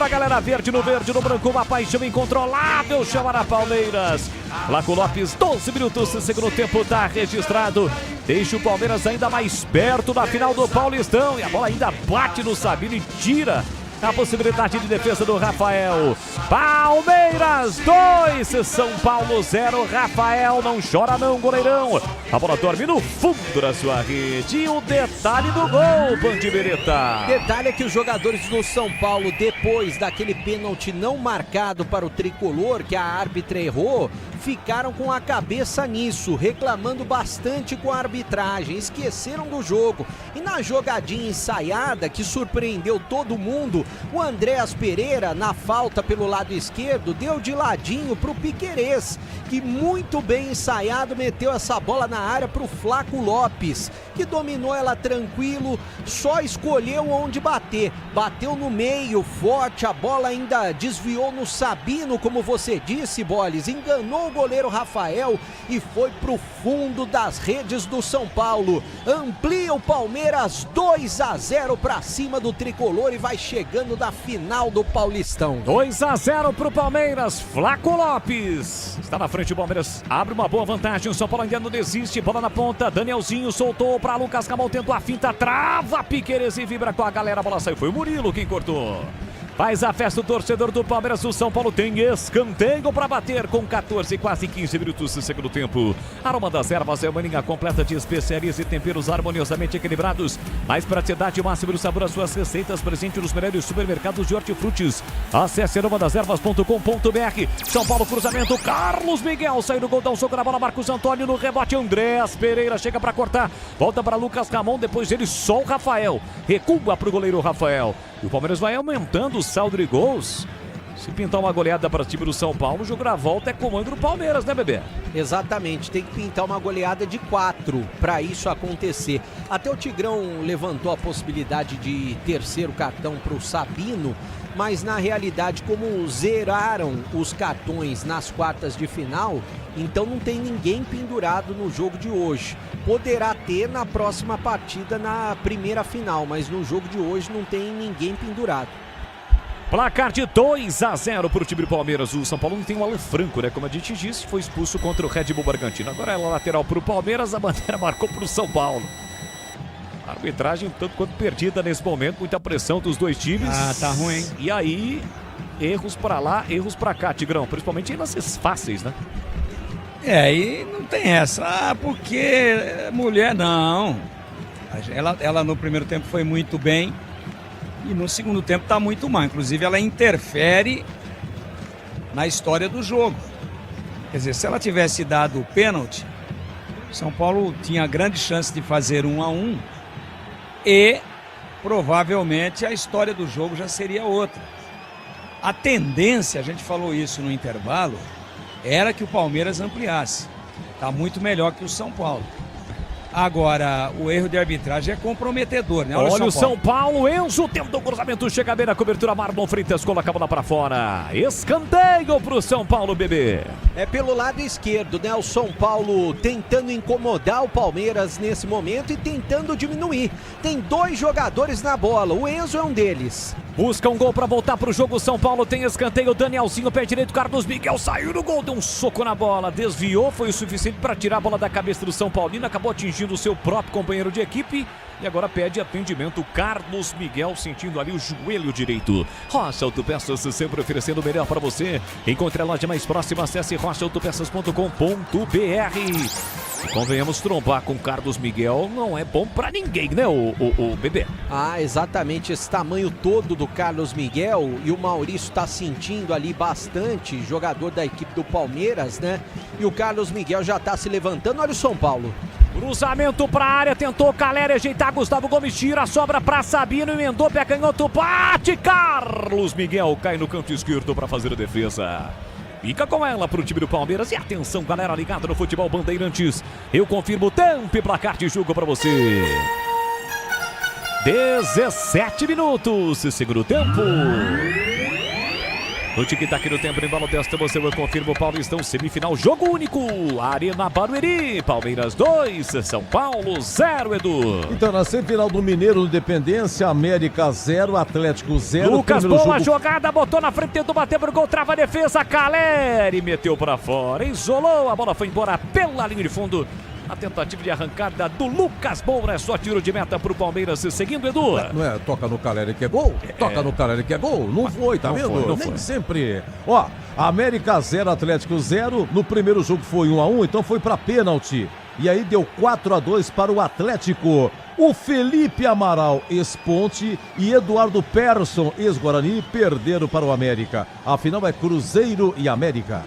galera verde no branco. Uma paixão incontrolável chamará Palmeiras. Flaco Lopes, 12 minutos do segundo tempo, tá registrado. Deixa o Palmeiras ainda mais perto da final do Paulistão. E a bola ainda bate no Sabino e tira a possibilidade de defesa do Rafael. Palmeiras 2, São Paulo 0. Rafael não chora não, goleirão. A bola dorme no fundo da sua rede. E o detalhe do gol, Bandibereta. Detalhe é que os jogadores do São Paulo, depois daquele pênalti não marcado para o tricolor, que a árbitra errou, ficaram com a cabeça nisso, reclamando bastante com a arbitragem, esqueceram do jogo. E na jogadinha ensaiada, que surpreendeu todo mundo, o Andréas Pereira, na falta pelo lado esquerdo, deu de ladinho pro Piquerez, que muito bem ensaiado meteu essa bola na área pro Flaco Lopes, que dominou ela tranquilo, só escolheu onde bater. Bateu no meio, forte, a bola ainda desviou no Sabino, como você disse, Boles, enganou o goleiro Rafael e foi pro fundo das redes do São Paulo. Amplia o Palmeiras 2-0 pra cima do tricolor e vai chegando da final do Paulistão. 2-0 pro Palmeiras. Flaco Lopes está na frente. O Palmeiras abre uma boa vantagem. O São Paulo ainda não desiste. Bola na ponta. Danielzinho soltou para Lucas Ramon, tentou a finta, trava Piquerez e vibra com a galera. A bola saiu. Foi o Murilo quem cortou. Faz a festa o torcedor do Palmeiras. O São Paulo tem escanteio para bater com 14, quase 15 minutos do segundo tempo. Aroma das Ervas é uma linha completa de especiarias e temperos harmoniosamente equilibrados. Mais praticidade e máximo do sabor às suas receitas, presente nos melhores supermercados de hortifrutis. Acesse aromadeservas.com.br. São Paulo, cruzamento, Carlos Miguel saiu do gol, dá um soco na bola, Marcos Antônio no rebote, Andréas Pereira chega para cortar, volta para Lucas Ramon, depois dele só o Rafael, recua para o goleiro Rafael. E o Palmeiras vai aumentando o saldo de gols. Se pintar uma goleada para o time do São Paulo, o jogo na volta é comando do Palmeiras, né, bebê? Exatamente, tem que pintar uma goleada de 4 para isso acontecer. Até o Tigrão levantou a possibilidade de terceiro cartão para o Sabino, mas na realidade, como zeraram os cartões nas quartas de final, então não tem ninguém pendurado no jogo de hoje. Poderá ter na próxima partida, na primeira final, mas no jogo de hoje não tem ninguém pendurado. Placar de 2-0 para o time do Palmeiras. O São Paulo não tem o Alan Franco, né? Como a gente disse, foi expulso contra o Red Bull Bragantino. Agora é lateral para o Palmeiras, a bandeira marcou para o São Paulo. A arbitragem tanto quanto perdida nesse momento, muita pressão dos dois times. Ah, tá ruim, hein? E aí, erros para lá, erros para cá, Tigrão. Principalmente em lances fáceis, né? E não tem essa. Ah, porque mulher, não. Ela no primeiro tempo foi muito bem e no segundo tempo tá muito mal. Inclusive, ela interfere na história do jogo. Quer dizer, se ela tivesse dado o pênalti, São Paulo tinha grande chance de fazer 1-1 e provavelmente a história do jogo já seria outra. A tendência, a gente falou isso no intervalo, era que o Palmeiras ampliasse. Está muito melhor que o São Paulo. Agora, o erro de arbitragem é comprometedor, né? Olha o São Paulo, Enzo tenta o cruzamento, chega bem na cobertura, Marlon Freitas coloca a bola pra fora. Escanteio pro São Paulo, bebê. É pelo lado esquerdo, né? O São Paulo tentando incomodar o Palmeiras nesse momento e tentando diminuir. Tem 2 jogadores na bola, o Enzo é um deles. Busca um gol pra voltar pro jogo, São Paulo tem escanteio, Danielzinho, pé direito, Carlos Miguel saiu no gol, deu um soco na bola, desviou, foi o suficiente para tirar a bola da cabeça do São Paulino, acabou atingindo o seu próprio companheiro de equipe e agora pede atendimento, Carlos Miguel sentindo ali o joelho direito. Rocha Autopeças, sempre oferecendo o melhor para você. Encontre a loja mais próxima, acesse rochaautopeças.com.br. Convenhamos, trombar com Carlos Miguel não é bom pra ninguém, né, o bebê? Ah, exatamente, esse tamanho todo do Carlos Miguel, e o Maurício tá sentindo ali bastante, jogador da equipe do Palmeiras, né? E o Carlos Miguel já tá se levantando, olha o São Paulo. Cruzamento pra área, tentou Caleri ajeitar, Gustavo Gomes tira, sobra pra Sabino, emendou, pé canhoto, bate, Carlos Miguel cai no canto esquerdo pra fazer a defesa. Fica com ela pro time do Palmeiras. E atenção, galera ligada no Futebol Bandeirantes. Eu confirmo o tempo e placar de jogo pra você. 17 minutos, segundo tempo. No tic-tac do tempo, em bola desta, você eu confirmo o Paulistão, semifinal, jogo único, Arena Barueri, Palmeiras 2, São Paulo 0, Edu. Então, na semifinal do Mineiro, Independência, América 0, Atlético 0. Lucas, boa jogada, botou na frente, tentou bater pro gol, trava a defesa, Caleri meteu pra fora, isolou, a bola foi embora pela linha de fundo. A tentativa de arrancada do Lucas Moura, é só tiro de meta pro Palmeiras, seguindo, Edu. Não é toca no Caleri que é gol? Toca no Caleri que é gol? Não foi, tá vendo? Não Nem foi. sempre. Ó, América 0, Atlético 0. No primeiro jogo foi 1-1, então foi pra pênalti. E aí deu 4-2 para o Atlético. O Felipe Amaral, ex-Ponte, e Eduardo Persson, ex-Guarani, perderam para o América. Afinal é Cruzeiro e América.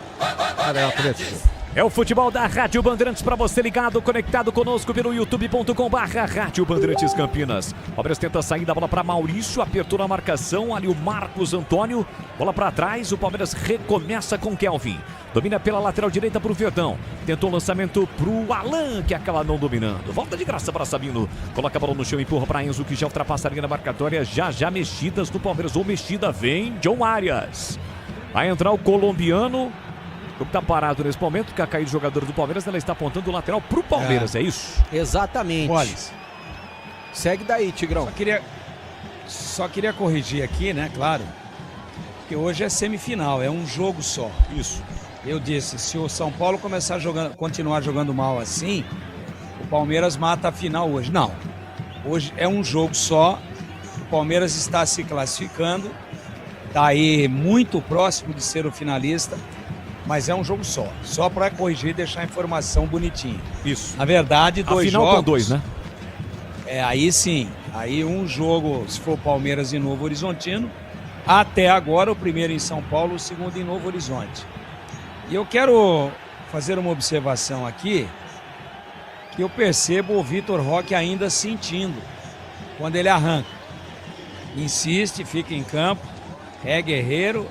Para o Atlético. É o futebol da Rádio Bandeirantes para você ligado, conectado conosco pelo youtube.com/Rádio Bandeirantes Campinas. Palmeiras tenta sair da bola para Maurício, apertou na marcação, ali o Marcos Antônio, bola para trás, o Palmeiras recomeça com Kelvin. Domina pela lateral direita para o Verdão, tentou o lançamento para o Alan, que acaba não dominando. Volta de graça para Sabino, coloca a bola no chão, empurra para Enzo, que já ultrapassa a linha da marcatória, já mexidas do Palmeiras, ou mexida vem John Arias. Vai entrar o colombiano. O jogo tá parado nesse momento, que a caída do jogador do Palmeiras, ela está apontando o lateral pro Palmeiras, é isso? Exatamente. Wallace. Segue daí, Tigrão. Só queria corrigir aqui, né, claro, que hoje é semifinal, é um jogo só. Isso. Eu disse, se o São Paulo continuar jogando mal assim, o Palmeiras mata a final hoje. Não, hoje é um jogo só, o Palmeiras está se classificando, está aí muito próximo de ser o finalista, mas é um jogo só para corrigir e deixar a informação bonitinha. Isso. Na verdade, dois jogos. Afinal com 2, né? Aí sim, aí um jogo, se for Palmeiras e Novo Horizontino, até agora o primeiro em São Paulo, o segundo em Novo Horizonte. E eu quero fazer uma observação aqui, que eu percebo o Vitor Roque ainda sentindo, quando ele arranca. Insiste, fica em campo, é guerreiro,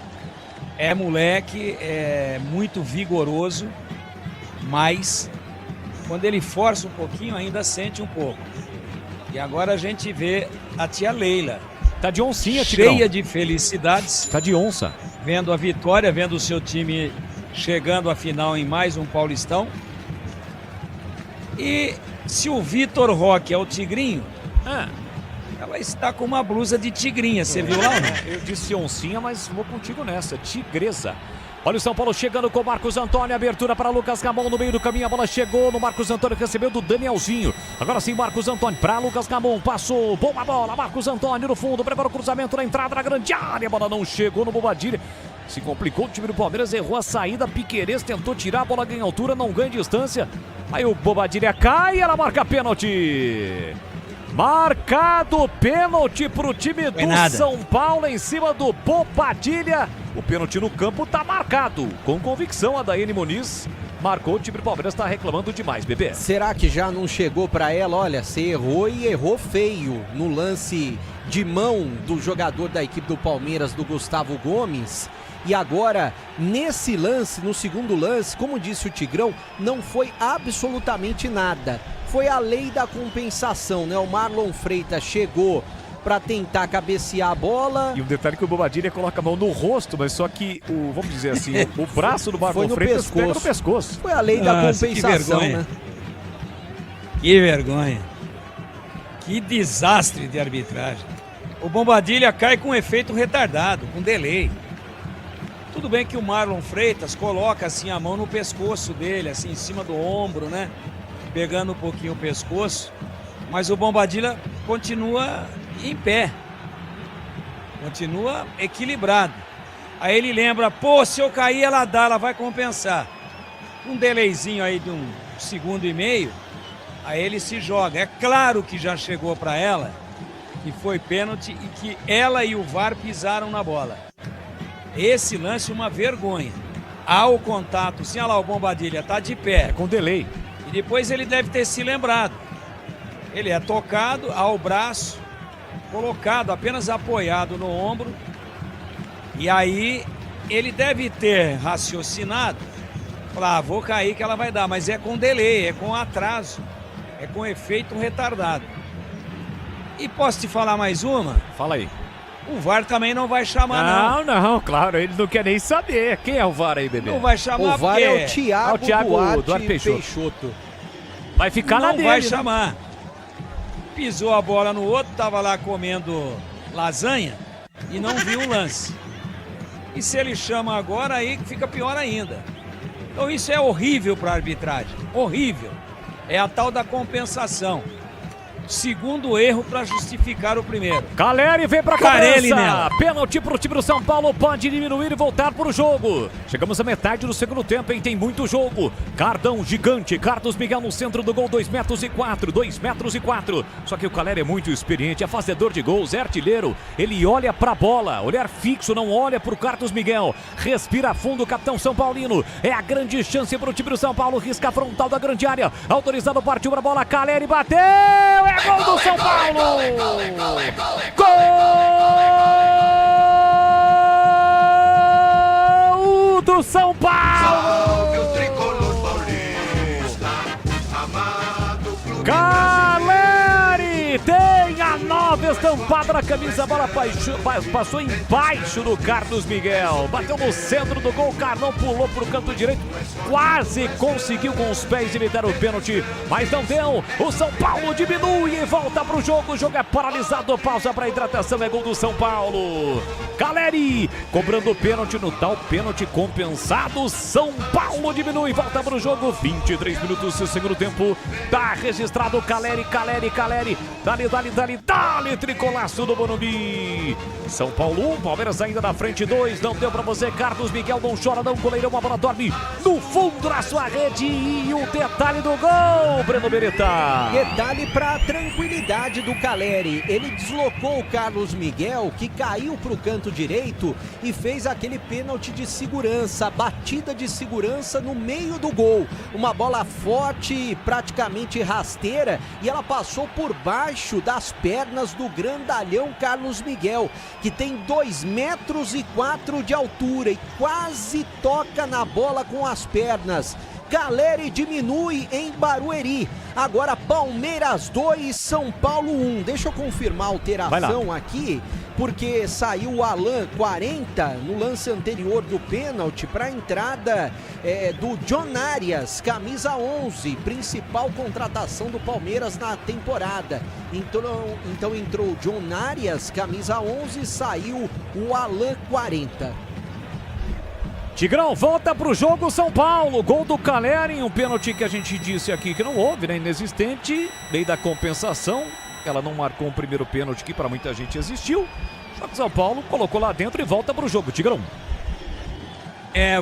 é moleque, é muito vigoroso, mas quando ele força um pouquinho, ainda sente um pouco. E agora a gente vê a tia Leila. Tá de oncinha, cheia Tigrão. de felicidades. Tá de onça. Vendo a vitória, vendo o seu time chegando à final em mais um Paulistão. E se o Vitor Roque é o Tigrinho, ela está com uma blusa de tigrinha, você viu lá? Eu disse oncinha, mas vou contigo nessa, tigresa. Olha o São Paulo chegando com o Marcos Antônio, abertura para Lucas Gamon no meio do caminho, a bola chegou no Marcos Antônio, recebeu do Danielzinho. Agora sim, Marcos Antônio para Lucas Gamon, passou, boa bola, Marcos Antônio no fundo, preparou o cruzamento na entrada da grande área, a bola não chegou no Bobadilha. Se complicou o time do Palmeiras, errou a saída, Piquerez tentou tirar, a bola ganha altura, não ganha distância. Aí o Bobadilha cai e ela marca pênalti. Marcado pênalti para o time do São Paulo em cima do Bobadilha. O pênalti no campo está marcado. Com convicção, a Daiane Muniz marcou, o time do Palmeiras está reclamando demais, bebê. Será que já não chegou para ela? Olha, você errou e errou feio no lance de mão do jogador da equipe do Palmeiras, do Gustavo Gomes. E agora, nesse lance, no segundo lance, como disse o Tigrão, não foi absolutamente nada. Foi a lei da compensação, né? O Marlon Freitas chegou para tentar cabecear a bola. E um detalhe que o Bobadilha coloca a mão no rosto, mas só que, vamos dizer assim, o braço do Marlon Freitas pega no pescoço. Foi a lei da compensação, né? Que vergonha. Que desastre de arbitragem. O Bombadilha cai com efeito retardado, com delay. Tudo bem que o Marlon Freitas coloca assim a mão no pescoço dele, assim em cima do ombro, né? Pegando um pouquinho o pescoço. Mas o Bombadilha continua em pé. Continua equilibrado. Aí ele lembra, pô, se eu cair ela dá, ela vai compensar. Um delayzinho aí de 1,5 segundo, aí ele se joga. É claro que já chegou para ela, que foi pênalti e que ela e o VAR pisaram na bola. Esse lance é uma vergonha. Há o contato, sim, olha lá o Bombadilha, tá de pé. É com delay. E depois ele deve ter se lembrado. Ele é tocado ao braço, colocado, apenas apoiado no ombro. E aí ele deve ter raciocinado. Falar, vou cair que ela vai dar. Mas é com delay, é com atraso. É com efeito retardado. E posso te falar mais uma? Fala aí. O VAR também não vai chamar, não. Não, claro, ele não quer nem saber. Quem é o VAR aí, bebê? Não vai chamar. O VAR é o Thiago Duarte Peixoto. Vai ficar não na dele. Não vai chamar. Pisou a bola no outro, tava lá comendo lasanha e não viu o lance. E se ele chama agora, aí fica pior ainda. Então isso é horrível para a arbitragem. Horrível. É a tal da compensação. Segundo erro para justificar o primeiro. Caleri vem pra cobrança. Pênalti pro time do São Paulo. Pode diminuir e voltar pro jogo. Chegamos à metade do segundo tempo, hein? Tem muito jogo. Cardão gigante. Carlos Miguel no centro do gol. 2,4 metros. Só que o Caleri é muito experiente. É fazedor de gols. É artilheiro. Ele olha pra bola. Olhar fixo. Não olha pro Carlos Miguel. Respira fundo o capitão São Paulino. É a grande chance pro time do São Paulo. Risca frontal da grande área. Autorizado. Partiu pra bola. Caleri bateu. É gol do São Paulo! Gol do São Paulo! Caleri tem a 9 estampada na camisa, a bola passou embaixo do Carlos Miguel, bateu no centro do gol, o Carlão pulou pro canto direito, quase conseguiu com os pés evitar o pênalti, mas não deu. O São Paulo diminui e volta pro jogo, o jogo é paralisado, pausa para hidratação, é gol do São Paulo. Caleri cobrando o pênalti, no tal pênalti compensado, São Paulo diminui e volta pro jogo, 23 minutos do segundo tempo, tá registrado Caleri, dali, tricolaço do Morumbi. São Paulo 1, Palmeiras ainda na frente 2, não deu pra você, Carlos Miguel não chora não, goleirão, a bola dorme no fundo da sua rede e o detalhe do gol, Breno Beretta. Detalhe pra tranquilidade do Caleri, ele deslocou o Carlos Miguel, que caiu pro canto direito e fez aquele pênalti de segurança, batida de segurança no meio do gol, uma bola forte, praticamente rasteira, e ela passou por baixo das pernas do grandalhão Carlos Miguel, que tem 2,4 metros de altura e quase toca na bola com as pernas. Caleri diminui em Barueri. Agora Palmeiras 2, São Paulo 1. Deixa eu confirmar a alteração aqui, porque saiu o Alan 40 no lance anterior do pênalti para a entrada do John Arias, camisa 11, principal contratação do Palmeiras na temporada. Então entrou o John Arias, camisa 11, saiu o Alan 40. Tigrão, volta pro jogo São Paulo, gol do Caleri, um pênalti que a gente disse aqui que não houve, né, inexistente, lei da compensação, ela não marcou um primeiro pênalti que para muita gente existiu, só que São Paulo colocou lá dentro e volta pro jogo, Tigrão.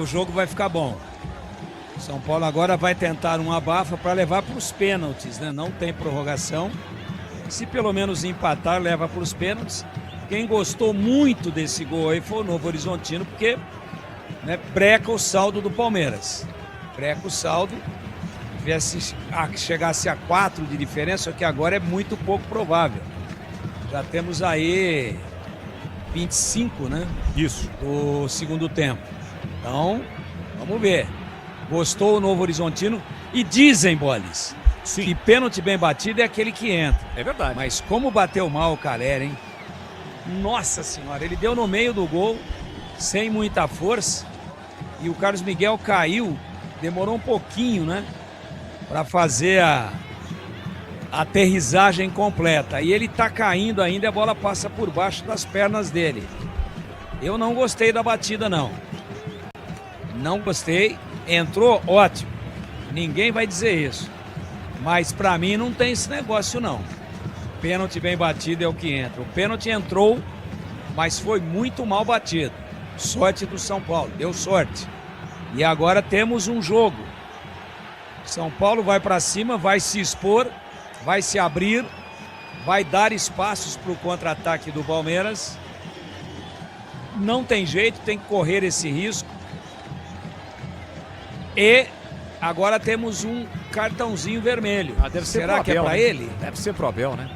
O jogo vai ficar bom. São Paulo agora vai tentar um abafa para levar para os pênaltis, né, não tem prorrogação, se pelo menos empatar, leva para os pênaltis. Quem gostou muito desse gol aí foi o Novo Horizontino, porque breca o saldo do Palmeiras. Breca o saldo, chegasse a 4 de diferença, só que agora é muito pouco provável. Já temos aí 25, né? Isso. Do segundo tempo. Então, vamos ver. Gostou o Novo Horizontino? E dizem, Bolis, que pênalti bem batido é aquele que entra. É verdade. Mas como bateu mal o Caleri, hein? Nossa Senhora, ele deu no meio do gol, sem muita força. E o Carlos Miguel caiu, demorou um pouquinho, né? Para fazer a aterrissagem completa. E ele tá caindo ainda e a bola passa por baixo das pernas dele. Eu não gostei da batida, não. Não gostei. Entrou, ótimo. Ninguém vai dizer isso. Mas pra mim não tem esse negócio, não. Pênalti bem batido é o que entra. O pênalti entrou, mas foi muito mal batido. Sorte do São Paulo, deu sorte. E agora temos um jogo. São Paulo vai pra cima, vai se expor, vai se abrir, vai dar espaços pro contra-ataque do Palmeiras. Não tem jeito, tem que correr esse risco. E agora temos um cartãozinho vermelho. Será que é pra ele? Deve ser pro Abel, né?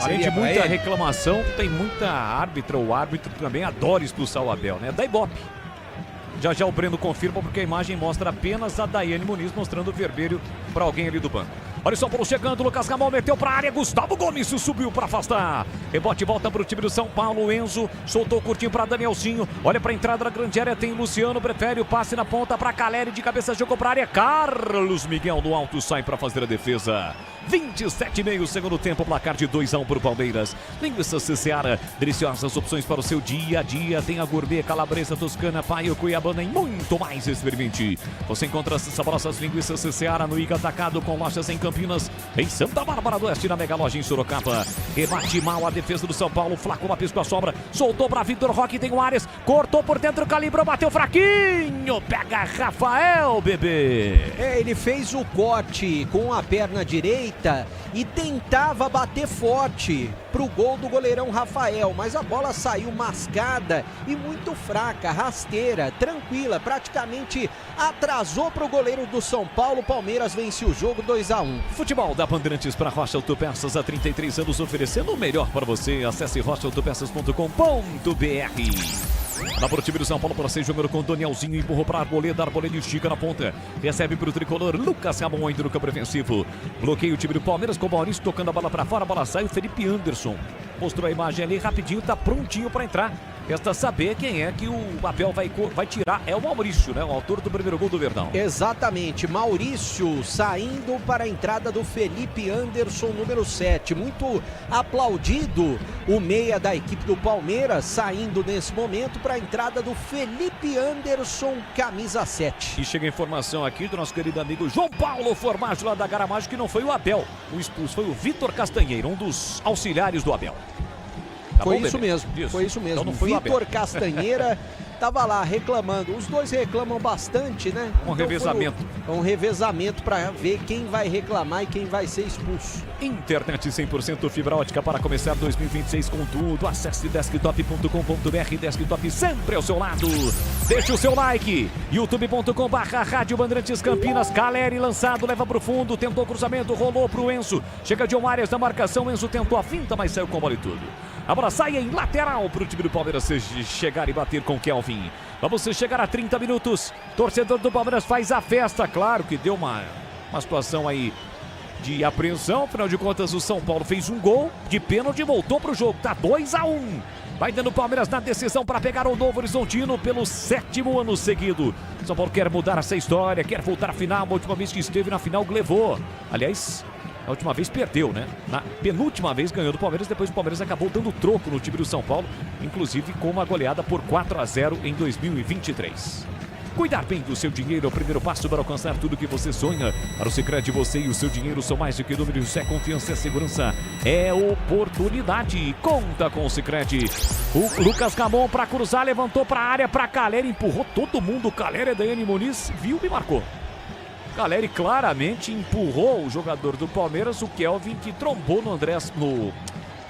Além de muita reclamação, tem muita árbitra. O árbitro também adora expulsar o Abel, né? Da Ibope. Já o Breno confirma, porque a imagem mostra apenas a Daiane Muniz mostrando o vermelho para alguém ali do banco. Olha o São Paulo chegando, Lucas Ramon meteu para a área, Gustavo Gomes subiu para afastar. Rebote volta para o time do São Paulo, Enzo soltou curtinho para Danielzinho. Olha para a entrada da grande área, tem Luciano, prefere o passe na ponta para Caleri, de cabeça jogou para a área. Carlos Miguel no alto sai para fazer a defesa. 27,5 segundo tempo, placar de 2-1 para o Palmeiras. Linguiça Seara, deliciosas opções para o seu dia a dia. Tem a gourmet, calabresa, toscana, paio, cuiabana e muito mais. Experimente. Você encontra essas saborosas linguiças Seara no Iga Atacado, com lojas em Campinas, em Santa Bárbara do Oeste, na Mega Loja em Sorocaba. Rebate mal a defesa do São Paulo. Flaco Lopes com a sobra, soltou para Vitor Roque, tem o Ares, cortou por dentro, calibrou, bateu fraquinho. Pega Rafael, bebê. Ele fez o corte com a perna direita e tentava bater forte pro gol do goleirão Rafael, mas a bola saiu mascada e muito fraca, rasteira, tranquila, praticamente atrasou pro goleiro do São Paulo. Palmeiras vence o jogo 2-1. Futebol da Bandeirantes para Rocha Autopeças, há 33 anos oferecendo o melhor para você. Acesse rochaautopeças.com.br. Dá para o time do São Paulo, para ser jogando com o Danielzinho, empurrou para a Arboleda estica na ponta, recebe para o tricolor, Lucas Ramon ainda no campo defensivo, bloqueia o time do Palmeiras com o Maurício tocando a bola para fora, a bola sai, o Felipe Anderson mostrou a imagem ali rapidinho, tá prontinho para entrar. Resta saber quem é que o Abel vai tirar. É o Maurício, né? O autor do primeiro gol do Verdão. Exatamente. Maurício saindo para a entrada do Felipe Anderson, número 7. Muito aplaudido o meia da equipe do Palmeiras, saindo nesse momento para a entrada do Felipe Anderson, camisa 7. E chega a informação aqui do nosso querido amigo João Paulo Formaggio, lá da Garamaggio, que não foi o Abel. O expulso foi o Vitor Castanheira, um dos auxiliares do Abel. Tá foi, bom, isso mesmo, foi isso mesmo. Então Vitor Castanheira estava lá reclamando. Os dois reclamam bastante, né? Um revezamento. Um revezamento para ver quem vai reclamar e quem vai ser expulso. Internet 100% fibra ótica para começar 2026 com tudo. Acesse desktop.com.br. Desktop sempre ao seu lado. Deixe o seu like. youtube.com/Rádio Bandeirantes Campinas. Caleri lançado, leva pro fundo, tentou o cruzamento, rolou pro Enzo. Chega John Arias na marcação, Enzo tentou a finta, mas saiu com a bola e tudo. A bola sai em lateral para o time do Palmeiras chegar e bater com Kelvin. Vamos chegar a 30 minutos. Torcedor do Palmeiras faz a festa. Claro que deu uma situação aí de apreensão. Afinal de contas, o São Paulo fez um gol de pênalti e voltou para o jogo. Tá 2-1. Vai dando o Palmeiras na decisão para pegar o Novo Horizontino pelo 7º ano seguido. São Paulo quer mudar essa história, quer voltar à final. A última vez que esteve na final, levou. Aliás, a última vez perdeu, né? Na penúltima vez ganhou do Palmeiras, depois o Palmeiras acabou dando troco no time do São Paulo, inclusive com uma goleada por 4-0 em 2023. Cuidar bem do seu dinheiro é o primeiro passo para alcançar tudo que você sonha. Para o Sicredi, você e o seu dinheiro são mais do que números, é confiança, é segurança, é oportunidade. Conta com o Sicredi. O Lucas Ramon para cruzar, levantou para a área, para Caleri, empurrou todo mundo. Caleri, Daiane Muniz, viu e marcou. Caleri claramente empurrou o jogador do Palmeiras, o Kelvin, que trombou no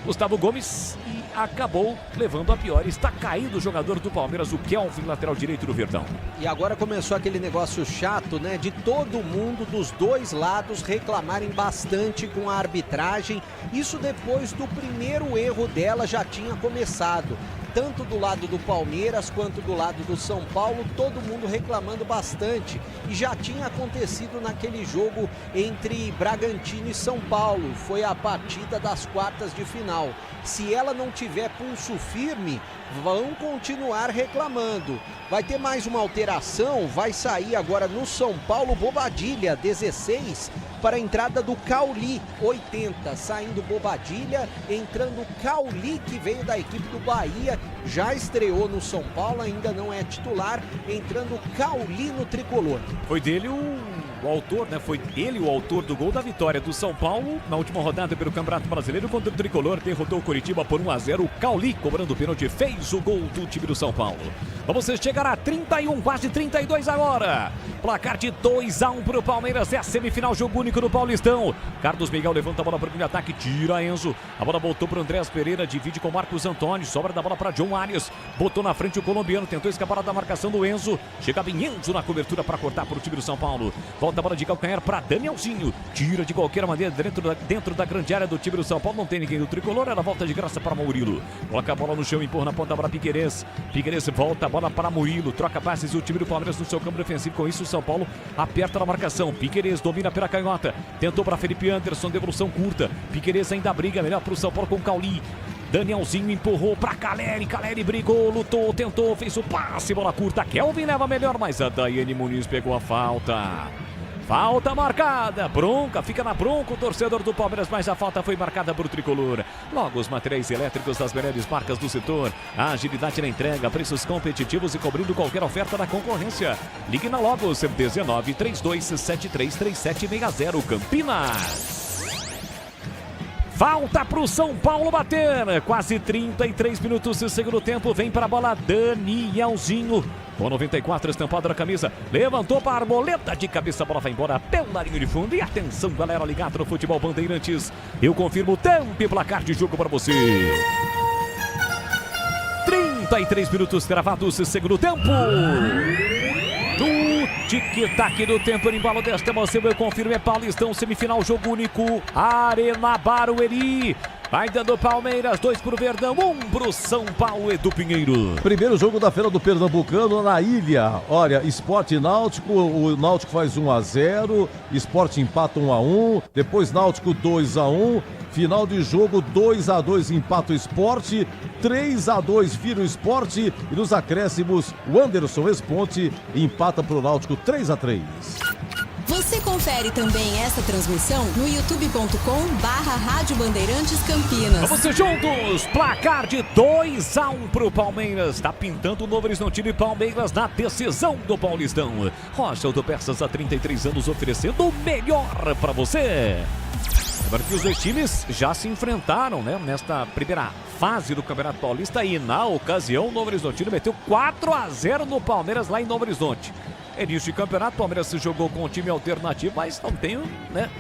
Gustavo Gomes e acabou levando a pior. Está caído o jogador do Palmeiras, o Kelvin, lateral direito do Verdão. E agora começou aquele negócio chato, né? De todo mundo, dos dois lados, reclamarem bastante com a arbitragem. Isso depois do primeiro erro dela já tinha começado. Tanto do lado do Palmeiras quanto do lado do São Paulo, todo mundo reclamando bastante. E já tinha acontecido naquele jogo entre Bragantino e São Paulo. Foi a partida das quartas de final. Se ela não tiver pulso firme, vão continuar reclamando. Vai ter mais uma alteração, vai sair agora no São Paulo Bobadilha, 16, para a entrada do Cauli, 80. Saindo Bobadilha, entrando Cauli, que veio da equipe do Bahia, já estreou no São Paulo, ainda não é titular, entrando Cauli no tricolor. Foi dele o autor, né? Foi ele o autor do gol da vitória do São Paulo na última rodada pelo Campeonato Brasileiro contra o tricolor. Derrotou o Coritiba por 1-0. O Cauli, cobrando o pênalti, fez o gol do time do São Paulo. Vamos chegar a 31, quase 32 agora. Placar de 2-1 para o Palmeiras. É a semifinal, jogo único no Paulistão. Carlos Miguel levanta a bola para o ataque, tira Enzo. A bola voltou para o Andrés Pereira, divide com Marcos Antônio. Sobra da bola para John Arias. Botou na frente o colombiano, tentou escapar da marcação do Enzo. Chega bem Enzo na cobertura para cortar para o time do São Paulo. Volta a bola de calcanhar para Danielzinho. Tira de qualquer maneira dentro da grande área do time do São Paulo. Não tem ninguém do tricolor. Ela volta de graça para Murilo. Coloca a bola no chão, empurra na ponta para Piquerez. Piquerez volta a bola para Murilo. Troca passes o time do Palmeiras no seu campo defensivo. Com isso o São Paulo aperta na marcação. Piquerez domina pela canhota. Tentou para Felipe Anderson. Devolução curta. Piquerez ainda briga. Melhor para o São Paulo com Cauli. Danielzinho empurrou para Caleri. Caleri brigou, lutou, tentou, fez o passe. Bola curta. Kelvin leva melhor, mas a Daiane Muniz pegou a falta. Falta marcada, bronca, fica na bronca o torcedor do Palmeiras, mas a falta foi marcada por tricolor. Logo os materiais elétricos das melhores marcas do setor, a agilidade na entrega, preços competitivos e cobrindo qualquer oferta da concorrência. Ligue na Logos 19 3273 3760 Campinas. Falta para o São Paulo bater. Quase 33 minutos de segundo tempo. Vem para a bola Danielzinho. Com 94 estampado na camisa. Levantou para a arboleta de cabeça. A bola vai embora pela linha de fundo. E atenção, galera ligada no Futebol Bandeirantes. Eu confirmo o tempo e placar de jogo para você. 33 minutos gravados segundo tempo. Do tic-tac do tempo, no embalo desta emoção, eu confirmo, é Paulistão, semifinal, jogo único, Arena Barueri. Vai dando Palmeiras, 2 pro Verdão, 1 pro São Paulo, Edu Pinheiro. Primeiro jogo da Feira do Pernambucano na ilha. Olha, Sport e Náutico, o Náutico faz 1-0, Sport empata 1-1, depois Náutico 2-1. Final de jogo 2-2 empata o Sport, 3-2 vira o Sport e nos acréscimos o Anderson Esponte empata pro Náutico 3-3. Você confere também essa transmissão no youtube.com/Rádio Bandeirantes Campinas. Vamos juntos, placar de 2-1 pro Palmeiras. Tá pintando o Novo Horizontino e Palmeiras na decisão do Paulistão. Rocha Autopeças há 33 anos oferecendo o melhor para você. Agora que os dois times já se enfrentaram, né, nesta primeira fase do Campeonato Paulista e na ocasião o Novo Horizontino meteu 4-0 no Palmeiras lá em Novo Horizonte. Início de campeonato, o Palmeiras se jogou com um time alternativo, mas não tenho, né,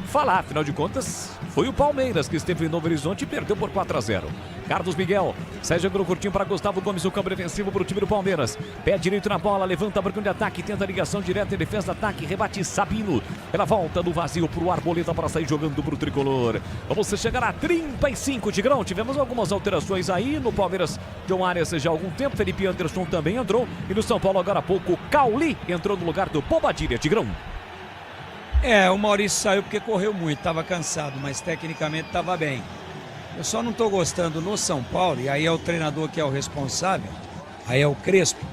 falar, afinal de contas, foi o Palmeiras que esteve em Novo Horizonte e perdeu por 4-0. Carlos Miguel, Sérgio Agro curtinho para Gustavo Gomes, o campo defensivo para o time do Palmeiras. Pé direito na bola, levanta a de ataque, tenta a ligação direta em defesa do ataque, rebate Sabino. Ela volta do vazio para o Arboleda para sair jogando para o tricolor. Vamos chegar a 35, Tigrão. Tivemos algumas alterações aí no Palmeiras. John Arias já há algum tempo, Felipe Anderson também entrou. E no São Paulo agora há pouco, Cauli entrou no lugar do Bobadilha, Tigrão. O Maurício saiu porque correu muito, estava cansado, mas tecnicamente estava bem. Eu só não estou gostando no São Paulo, e aí é o treinador que é o responsável, aí é o Crespo.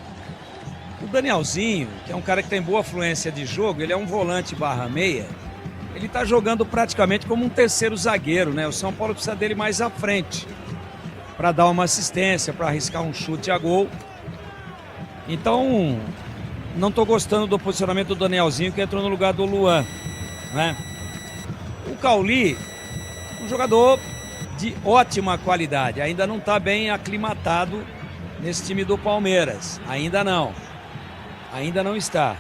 O Danielzinho, que é um cara que tem boa fluência de jogo, ele é um volante /meia, ele está jogando praticamente como um terceiro zagueiro, né? O São Paulo precisa dele mais à frente, para dar uma assistência, para arriscar um chute a gol. Então, não estou gostando do posicionamento do Danielzinho, que entrou no lugar do Luan, né? O Cauli, um jogador de ótima qualidade, ainda não está bem aclimatado nesse time do Palmeiras, ainda não está,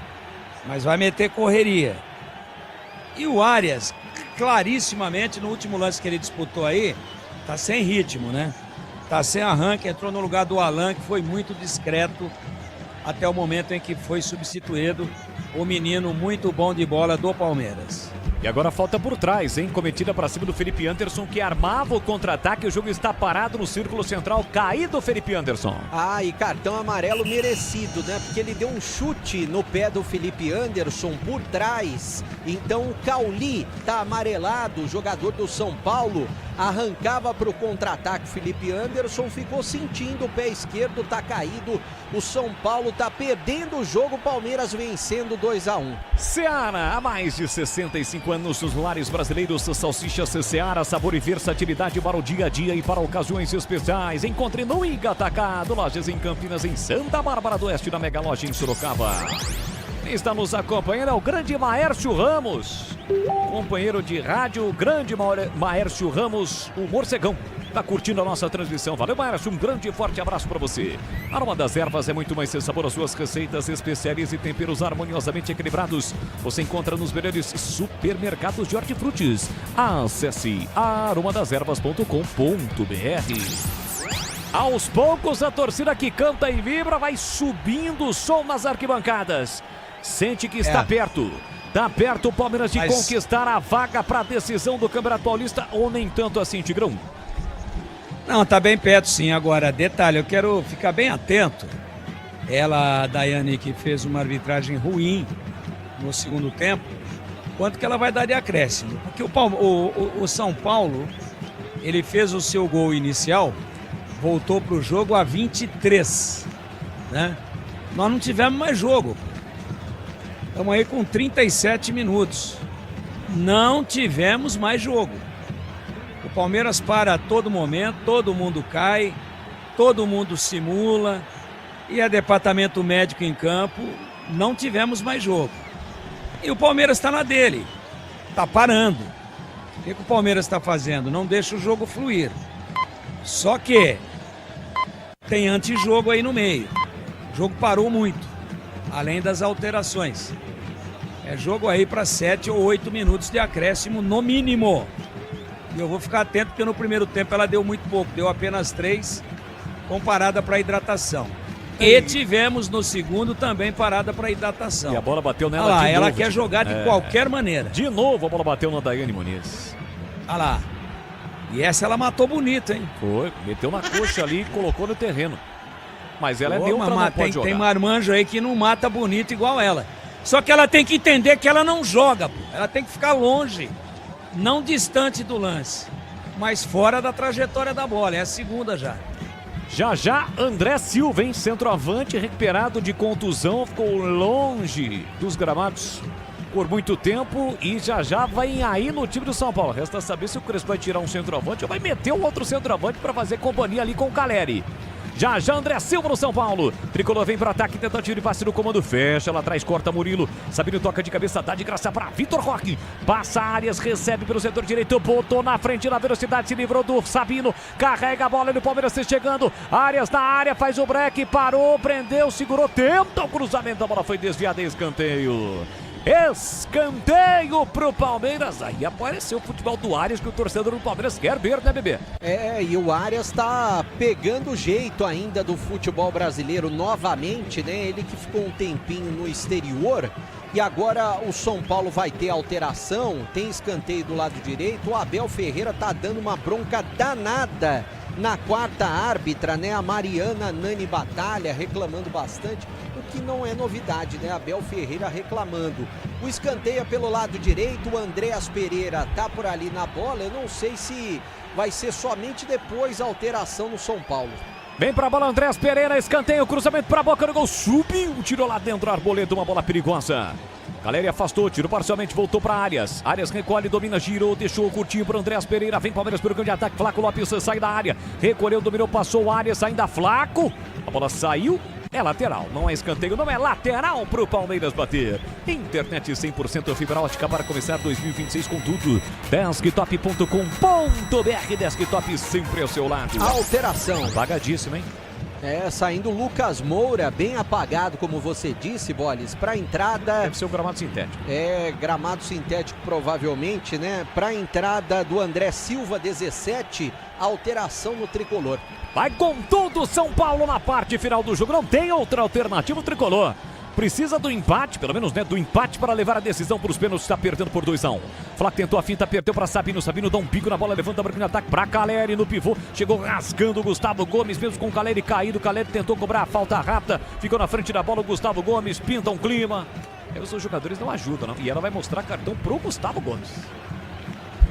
mas vai meter correria. E o Arias, clarissimamente, no último lance que ele disputou aí, tá sem ritmo, né? Tá sem arranque, entrou no lugar do Alan, que foi muito discreto até o momento em que foi substituído o menino muito bom de bola do Palmeiras. E agora falta por trás, hein? Cometida para cima do Felipe Anderson, que armava o contra-ataque. O jogo está parado no círculo central, caído o Felipe Anderson. Ah, e cartão amarelo merecido, né? Porque ele deu um chute no pé do Felipe Anderson por trás. Então o Cauli tá amarelado, o jogador do São Paulo arrancava para o contra-ataque. Felipe Anderson ficou sentindo, o pé esquerdo tá caído. O São Paulo tá perdendo o jogo, o Palmeiras vencendo 2-1. Seara, há mais de 65 anos nos lares brasileiros. Salsichas Seara, sabor e versatilidade para o dia a dia e para ocasiões especiais. Encontre no Iga Atacado, lojas em Campinas, em Santa Bárbara do Oeste, na Mega Loja em Sorocaba. Quem está nos acompanhando é o grande Maércio Ramos, companheiro de rádio, o grande Maércio Ramos, o Morcegão. Tá curtindo a nossa transmissão. Valeu, Maércio. Um grande e forte abraço para você. Aroma das Ervas é muito mais sabor. As suas receitas especiais e temperos harmoniosamente equilibrados você encontra nos melhores supermercados de hortifrutis. Acesse aromadeservas.com.br. Aos poucos, a torcida que canta e vibra vai subindo o som nas arquibancadas. Sente que está perto. Tá perto o Palmeiras de conquistar a vaga para a decisão do Campeonato Paulista, ou nem tanto assim, Tigrão? Não, tá bem perto sim. Agora, detalhe, eu quero ficar bem atento. Ela, a Daiane, que fez uma arbitragem ruim no segundo tempo, quanto que ela vai dar de acréscimo? Porque o São Paulo, ele fez o seu gol inicial, voltou pro jogo a 23, né? Nós não tivemos mais jogo. Estamos aí com 37 minutos. Não tivemos mais jogo. O Palmeiras para a todo momento, todo mundo cai, todo mundo simula. E a departamento médico em campo, não tivemos mais jogo. E o Palmeiras está na dele. Está parando. O que o Palmeiras está fazendo? Não deixa o jogo fluir. Só que tem antijogo aí no meio. O jogo parou muito. Além das alterações. É jogo aí para 7 ou 8 minutos de acréscimo no mínimo. E eu vou ficar atento porque no primeiro tempo ela deu muito pouco. Deu apenas 3 com parada para hidratação. E tivemos no segundo também parada para hidratação. E a bola bateu nela de novo. Ela quer jogar de qualquer maneira. De novo a bola bateu na Daiane Muniz. Olha lá. E essa ela matou bonito, hein? Foi, meteu na coxa ali e colocou no terreno. Mas ela é neutra, não pode jogar. Tem marmanjo aí que não mata bonito igual ela. Só que ela tem que entender que ela não joga, pô. Ela tem que ficar longe, não distante do lance, mas fora da trajetória da bola. É a segunda já. Já, André Silva, hein? Centroavante recuperado de contusão, ficou longe dos gramados por muito tempo e já vai aí no time do São Paulo. Resta saber se o Crespo vai tirar um centroavante ou vai meter um outro centroavante para fazer companhia ali com o Caleri. Já André Silva no São Paulo. Tricolor vem para ataque, tenta tiro e passe no comando. Fecha lá atrás, corta Murilo. Sabino toca de cabeça, dá de graça para Vitor Roque. Passa Arias, recebe pelo setor direito. Botou na frente na velocidade, se livrou do Sabino. Carrega a bola no Palmeiras chegando. Arias na área, faz o break, parou, prendeu, segurou, tenta o cruzamento. A bola foi desviada, escanteio. Escanteio pro Palmeiras. Aí apareceu o futebol do Arias que o torcedor do Palmeiras quer ver, né, bebê? E o Arias tá pegando o jeito ainda do futebol brasileiro novamente, né? Ele que ficou um tempinho no exterior e agora o São Paulo vai ter alteração, tem escanteio do lado direito. O Abel Ferreira tá dando uma bronca danada na quarta árbitra, né? A Mariana Nani Batalha reclamando bastante, o que não é novidade, né? Abel Ferreira reclamando. O escanteio é pelo lado direito, o Andréas Pereira tá por ali na bola. Eu não sei se vai ser somente depois a alteração no São Paulo. Vem pra bola Andréas Pereira, escanteio, cruzamento pra boca do gol, subiu, tirou lá dentro, Arboleda, uma bola perigosa. Caleri afastou, tiro parcialmente, voltou para Arias. Arias recolhe, domina, girou, deixou curtinho para Andréas Pereira. Vem Palmeiras pelo campo de ataque. Flaco Lopes sai da área. Recolheu, dominou, passou o Arias, ainda Flaco. A bola saiu. É lateral, não é escanteio, não é lateral pro Palmeiras bater. Internet 100% fibra ótica para começar 2026 com tudo. Desktop.com.br. Desktop sempre ao seu lado. Alteração. Pagadíssimo, hein? Saindo Lucas Moura, bem apagado, como você disse, Bolis, para entrada... Deve ser o gramado sintético. Gramado sintético provavelmente, né? Para entrada do André Silva, 17, alteração no tricolor. Vai com tudo São Paulo na parte final do jogo, não tem outra alternativa o tricolor. Precisa do empate, pelo menos, né? Do empate para levar a decisão para os pênaltis. Está perdendo por 2-1. Flaco tentou a finta, perdeu para Sabino. Sabino dá um pico na bola, levanta o ataque para Caleri no pivô. Chegou rasgando o Gustavo Gomes, mesmo com o Caleri caído. Caleri tentou cobrar a falta rápida. Ficou na frente da bola o Gustavo Gomes, pinta um clima. Aí os jogadores não ajudam, não. E ela vai mostrar cartão pro Gustavo Gomes.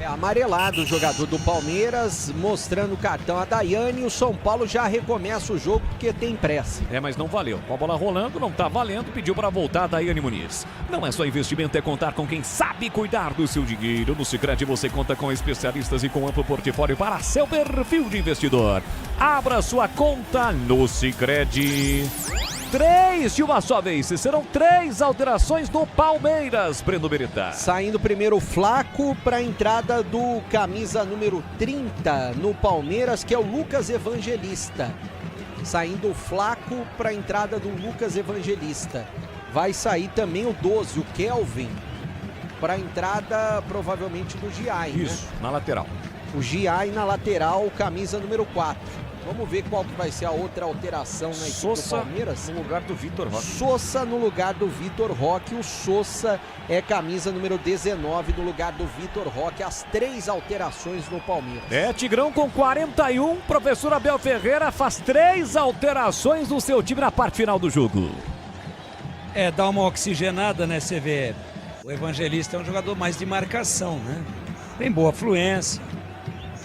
Amarelado o jogador do Palmeiras, mostrando o cartão a Daiane. O São Paulo já recomeça o jogo porque tem pressa. Mas não valeu. Com a bola rolando, não tá valendo. Pediu para voltar a Daiane Muniz. Não é só investimento, é contar com quem sabe cuidar do seu dinheiro. No Sicredi você conta com especialistas e com amplo portfólio para seu perfil de investidor. Abra sua conta no Sicredi. 3 de uma só vez. Serão 3 alterações do Palmeiras, Breno Beretta. Saindo primeiro o Flaco para a entrada do camisa número 30 no Palmeiras, que é o Lucas Evangelista. Saindo o Flaco para a entrada do Lucas Evangelista. Vai sair também o 12, o Kelvin, para a entrada provavelmente do Giai. Isso, né? Na lateral. O Giai na lateral, camisa número 4. Vamos ver qual que vai ser a outra alteração na equipe do Palmeiras. No lugar do Vitor Roque. Sousa no lugar do Vitor Roque. O Sousa é camisa número 19 no lugar do Vitor Roque. As 3 alterações no Palmeiras. Tigrão com 41. Professor Abel Ferreira faz 3 alterações no seu time na parte final do jogo. Dá uma oxigenada, né? Você vê, o Evangelista é um jogador mais de marcação, né? Tem boa fluência.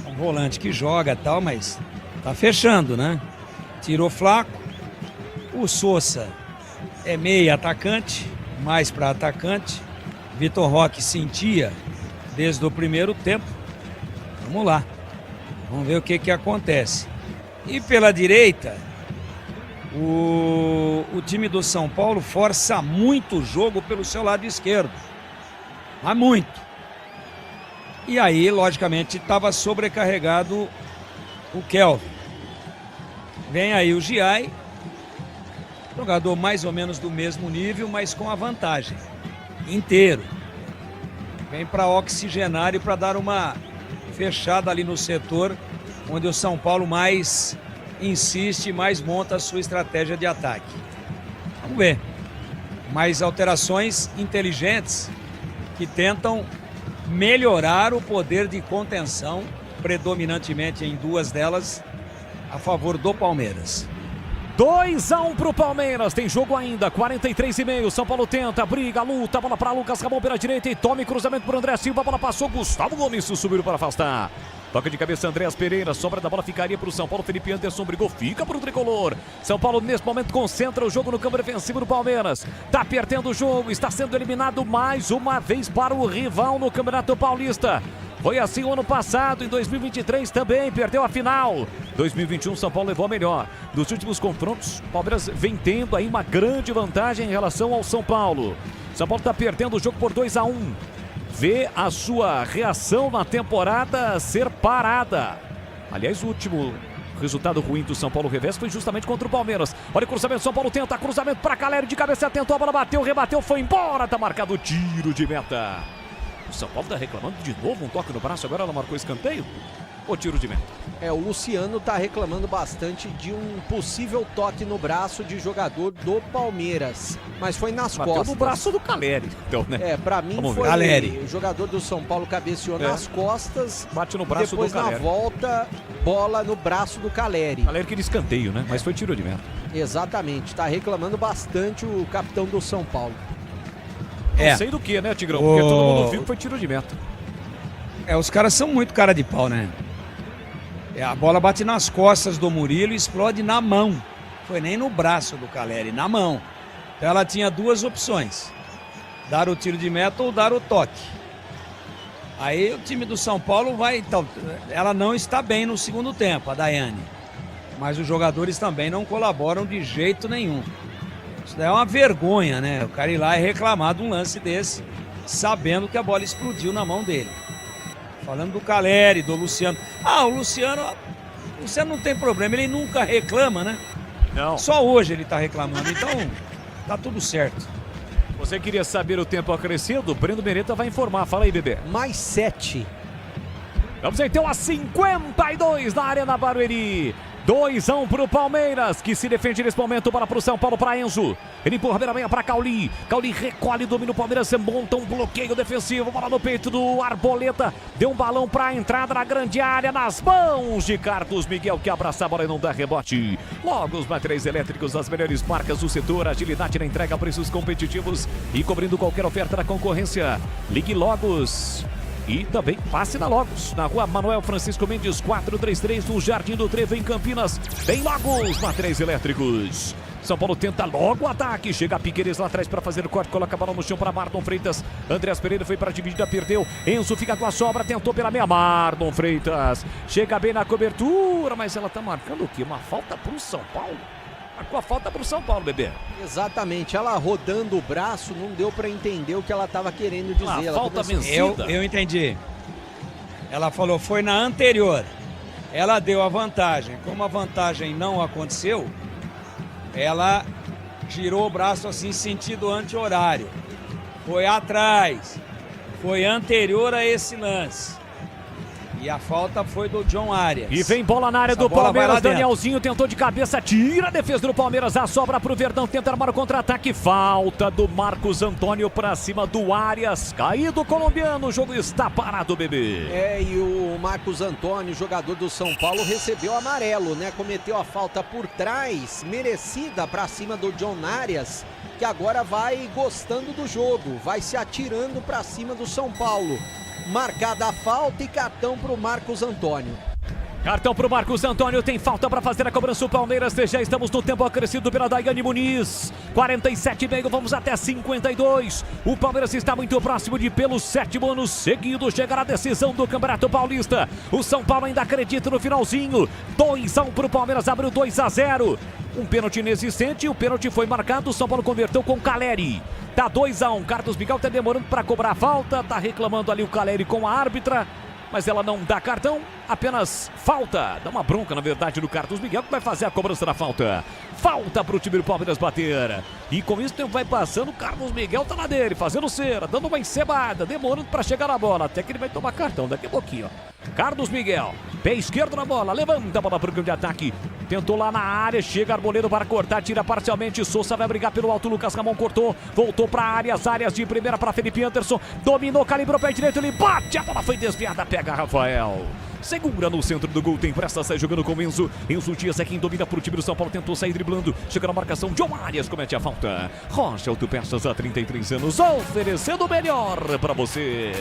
É um volante que joga e tal, mas... tá fechando, né? Tirou Flaco. O Sousa é meia atacante, mais para atacante. Vitor Roque sentia desde o primeiro tempo. Vamos lá. Vamos ver o que acontece. E pela direita, o time do São Paulo força muito o jogo pelo seu lado esquerdo. Mas muito. E aí, logicamente, estava sobrecarregado o Kelvin. Vem aí o Giai, jogador mais ou menos do mesmo nível, mas com a vantagem, inteiro. Vem para oxigenar e para dar uma fechada ali no setor, onde o São Paulo mais insiste, mais monta a sua estratégia de ataque. Vamos ver. Mais alterações inteligentes que tentam melhorar o poder de contenção, predominantemente em 2 delas, a favor do Palmeiras. 2-1 pro Palmeiras, tem jogo ainda, 43,5, São Paulo tenta, briga, luta, bola para Lucas Ramon pela direita e tome cruzamento pro André Silva, a bola passou, Gustavo Gomes subiu para afastar. Toca de cabeça Andréas Pereira, sobra da bola ficaria pro São Paulo, Felipe Anderson brigou, fica pro tricolor. São Paulo nesse momento concentra o jogo no campo defensivo do Palmeiras, tá perdendo o jogo, está sendo eliminado mais uma vez para o rival no Campeonato Paulista. Foi assim o ano passado, em 2023 também, perdeu a final. 2021, São Paulo levou a melhor. Nos últimos confrontos, o Palmeiras vem tendo aí uma grande vantagem em relação ao São Paulo. São Paulo está perdendo o jogo por 2-1. Vê a sua reação na temporada ser parada. Aliás, o último resultado ruim do São Paulo reverso foi justamente contra o Palmeiras. Olha o cruzamento, São Paulo tenta, cruzamento para Caleri de cabeça, tentou, a bola bateu, rebateu, foi embora, tá marcado o tiro de meta. O São Paulo tá reclamando de novo, um toque no braço, agora ela marcou escanteio? Ou tiro de meta? O Luciano tá reclamando bastante de um possível toque no braço de jogador do Palmeiras. Mas foi nas Bateu costas. no braço do Caleri, então, né? Pra mim foi Caleri. O jogador do São Paulo cabeceou nas costas. Bate no braço depois do Caleri. Na volta, bola no braço do Caleri. Caleri queria escanteio, né? Mas foi tiro de meta. Exatamente, tá reclamando bastante o capitão do São Paulo. Não sei do que, né, Tigrão? Porque todo mundo viu que foi tiro de meta. Os caras são muito cara de pau, né? A bola bate nas costas do Murilo e explode na mão. Foi nem no braço do Caleri, na mão. Então ela tinha 2 opções. Dar o tiro de meta ou dar o toque. Aí o time do São Paulo vai... Então, ela não está bem no segundo tempo, a Daiane. Mas os jogadores também não colaboram de jeito nenhum. Isso daí é uma vergonha, né? O cara ir lá e reclamar de um lance desse, sabendo que a bola explodiu na mão dele. Falando do Caleri, do Luciano. O Luciano não tem problema, ele nunca reclama, né? Não. Só hoje ele tá reclamando, então tá tudo certo. Você queria saber o tempo acrescido? O Breno Beretta vai informar. Fala aí, bebê. Mais 7. Vamos então a 52 na Arena Barueri. 2-1 pro Palmeiras, que se defende nesse momento. Bola pro São Paulo, para Enzo. Ele empurra a meia para Cauli. Cauli recolhe, domina o Palmeiras, monta um bloqueio defensivo. Bola no peito do Arboleta. Deu um balão para a entrada na grande área, nas mãos de Carlos Miguel, que abraça a bola e não dá rebote. Logo, os materiais elétricos, as melhores marcas do setor. Agilidade na entrega, preços competitivos e cobrindo qualquer oferta da concorrência. Ligue Logos. E também passe na Logos, na rua Manuel Francisco Mendes 433, no Jardim do Trevo, em Campinas. Tem Logos, materiais elétricos. São Paulo tenta logo o ataque. Chega a Piqueires lá atrás para fazer o corte. Coloca a bola no chão para Marlon Freitas. Andreas Pereira foi para a dividida, perdeu. Enzo fica com a sobra, tentou pela meia. Marlon Freitas chega bem na cobertura, mas ela tá marcando o quê? Uma falta pro São Paulo? Marcou a falta pro São Paulo, bebê. Exatamente, ela rodando o braço, não deu para entender o que ela estava querendo dizer. Falta vencida. Eu entendi. Ela falou, foi na anterior. Ela deu a vantagem. Como a vantagem não aconteceu, ela girou o braço assim, sentido anti-horário. Foi atrás. Foi anterior a esse lance. E a falta foi do John Arias. E vem bola na área do Palmeiras. Danielzinho tentou de cabeça, tira a defesa do Palmeiras. A sobra pro Verdão, tenta armar o contra-ataque. Falta do Marcos Antônio pra cima do Arias. Caído o colombiano, o jogo está parado, bebê. E o Marcos Antônio, jogador do São Paulo, recebeu amarelo, né? Cometeu a falta por trás, merecida pra cima do John Arias, que agora vai gostando do jogo, vai se atirando pra cima do São Paulo. Marcada a falta e cartão pro Marcos Antônio. Cartão pro Marcos Antônio, tem falta para fazer a cobrança o Palmeiras. Já estamos no tempo acrescido pela Daiane Muniz. 47,5, vamos até 52. O Palmeiras está muito próximo de, pelo 7º ano seguido, chegar à decisão do Campeonato Paulista. O São Paulo ainda acredita no finalzinho. 2-1 pro Palmeiras, abriu 2-0. Um pênalti inexistente, o pênalti foi marcado, o São Paulo converteu com Caleri. Tá 2-1, Carlos Miguel tá demorando para cobrar a falta, tá reclamando ali o Caleri com a árbitra, mas ela não dá cartão, apenas falta. Dá uma bronca, na verdade, do Carlos Miguel, que vai fazer a cobrança da falta. Falta pro time do Palmeiras bater. E com isso o tempo vai passando, o Carlos Miguel tá na dele, fazendo cera, dando uma encebada, demorando para chegar na bola, até que ele vai tomar cartão daqui a pouquinho, ó. Carlos Miguel, pé esquerdo na bola, levanta a bola pro grande ataque. Tentou lá na área, chega Arboleda para cortar, tira parcialmente. Souza vai brigar pelo alto, Lucas Ramon cortou, voltou para áreas de primeira para Felipe Anderson, dominou, calibrou pé direito, ele bate, a bola foi desviada, pega Rafael. Segura no centro do gol, tem pressa, sai jogando com Enzo. Enzo Dias é quem domina pro time do São Paulo, tentou sair driblando, chega na marcação, John Arias comete a falta. Rocha Autopeças há 33 anos, oferecendo o melhor pra você.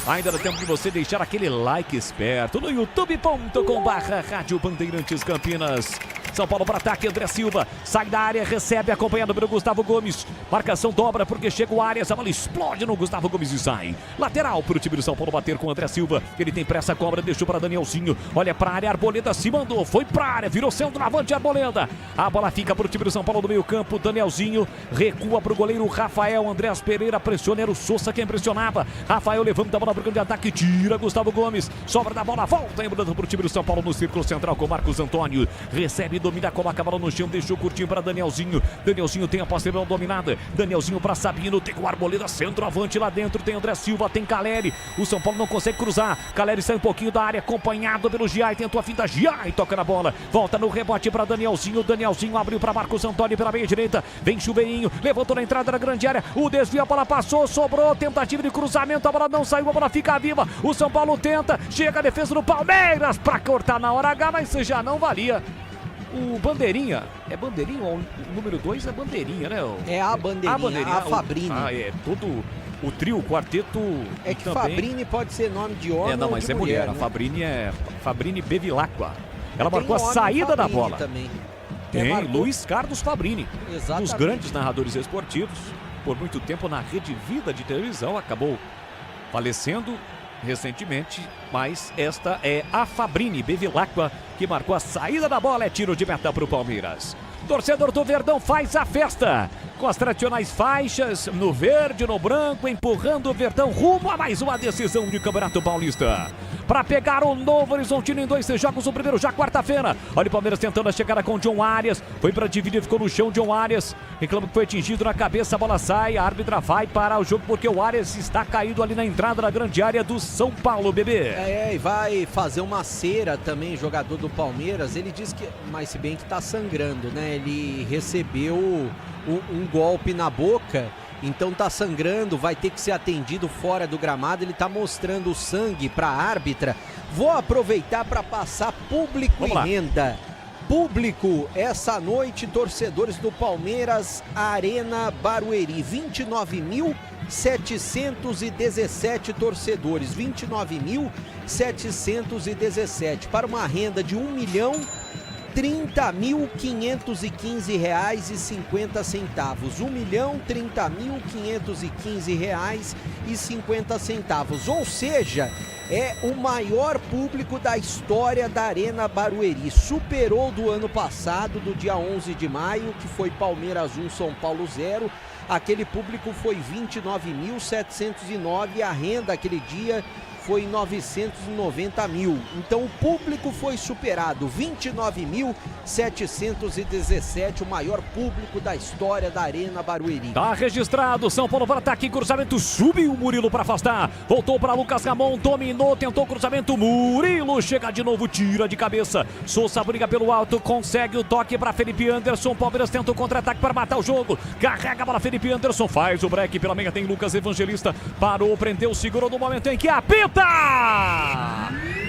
Ainda dá tempo de você deixar aquele like esperto no youtube.com/Rádio Bandeirantes Campinas. São Paulo para ataque, André Silva sai da área, recebe, acompanhado pelo Gustavo Gomes. Marcação dobra porque chega o Arias, a bola explode no Gustavo Gomes e sai. Lateral para o time do São Paulo bater com o André Silva. Ele tem pressa, cobra, deixou para Danielzinho. Olha para a área, Arboleda se mandou, foi para a área, virou centroavante, Arboleda. A bola fica para o time do São Paulo no meio campo. Danielzinho recua para o goleiro Rafael. Andreas Pereira pressiona, era o Souza quem pressionava. Rafael levanta a bola para o grande ataque, tira Gustavo Gomes. Sobra da bola, volta embranando para o time do São Paulo no círculo central com Marcos Antônio. Recebe, domina, coloca a bola no chão, deixou curtinho para Danielzinho. Danielzinho tem a posse de bola dominada. Danielzinho para Sabino, tem o Arboleda, centroavante lá dentro, tem André Silva, tem Caleri. O São Paulo não consegue cruzar. Caleri sai um pouquinho da área, acompanhado pelo Giai, tentou a finta, Giai toca na bola, volta no rebote para Danielzinho. Danielzinho abriu para Marcos Antônio pela meia direita, vem Chuveirinho, levantou na entrada da grande área, o desvio, a bola passou, sobrou, tentativa de cruzamento, a bola não saiu, a bola fica viva. O São Paulo tenta, chega a defesa do Palmeiras para cortar na hora H, mas já não valia. O Bandeirinha, é Bandeirinha ou o número 2 é Bandeirinha, né? É a Bandeirinha, a Fabrini. É todo o trio, o quarteto. É que também... Fabrini pode ser nome de homem não, mas ou de é mulher. Né? A Fabrini é Fabrini Bevilacqua. Ela marcou a saída da bola. Também. Tem Luiz Carlos Fabrini, um dos grandes narradores esportivos, por muito tempo na Rede Vida de televisão, acabou falecendo recentemente, mas esta é a Fabrini Bevilacqua que marcou a saída da bola, é tiro de meta para o Palmeiras. Torcedor do Verdão faz a festa com as tradicionais faixas no verde, no branco, empurrando o Verdão rumo a mais uma decisão de Campeonato Paulista. para pegar o Novo Horizontino em 2 jogos. O primeiro já quarta-feira. Olha o Palmeiras tentando a chegada com o John Arias. Foi para dividir, ficou no chão. John Arias reclama que foi atingido na cabeça. A bola sai. A árbitra vai parar o jogo porque o Arias está caído ali na entrada da grande área do São Paulo, bebê. E vai fazer uma cera também, jogador do Palmeiras. Ele diz que, mas se bem que tá sangrando, né? Ele recebeu um golpe na boca, então tá sangrando, vai ter que ser atendido fora do gramado. Ele tá mostrando o sangue pra árbitra. Vou aproveitar para passar público e renda. Público, essa noite, torcedores do Palmeiras, Arena Barueri, 29.717 torcedores, 29.717, para uma renda de R$1.030.515,50. R$1.030.515,50. Ou seja, é o maior público da história da Arena Barueri. Superou do ano passado, do dia 11 de maio, que foi Palmeiras 1, São Paulo 0. Aquele público foi 29.709 e a renda aquele dia foi 990 mil. Então o público foi superado, 29.717, o maior público da história da Arena Barueri. Tá registrado, São Paulo para ataque, cruzamento, subiu o Murilo para afastar, voltou para Lucas Ramon, dominou, tentou cruzamento, Murilo chega de novo, tira de cabeça, Souza briga pelo alto, consegue o toque para Felipe Anderson, Palmeiras tenta o contra-ataque para matar o jogo, carrega a bola Felipe Anderson, faz o break, pela meia tem Lucas Evangelista, parou, prendeu, segurou no momento em que apita!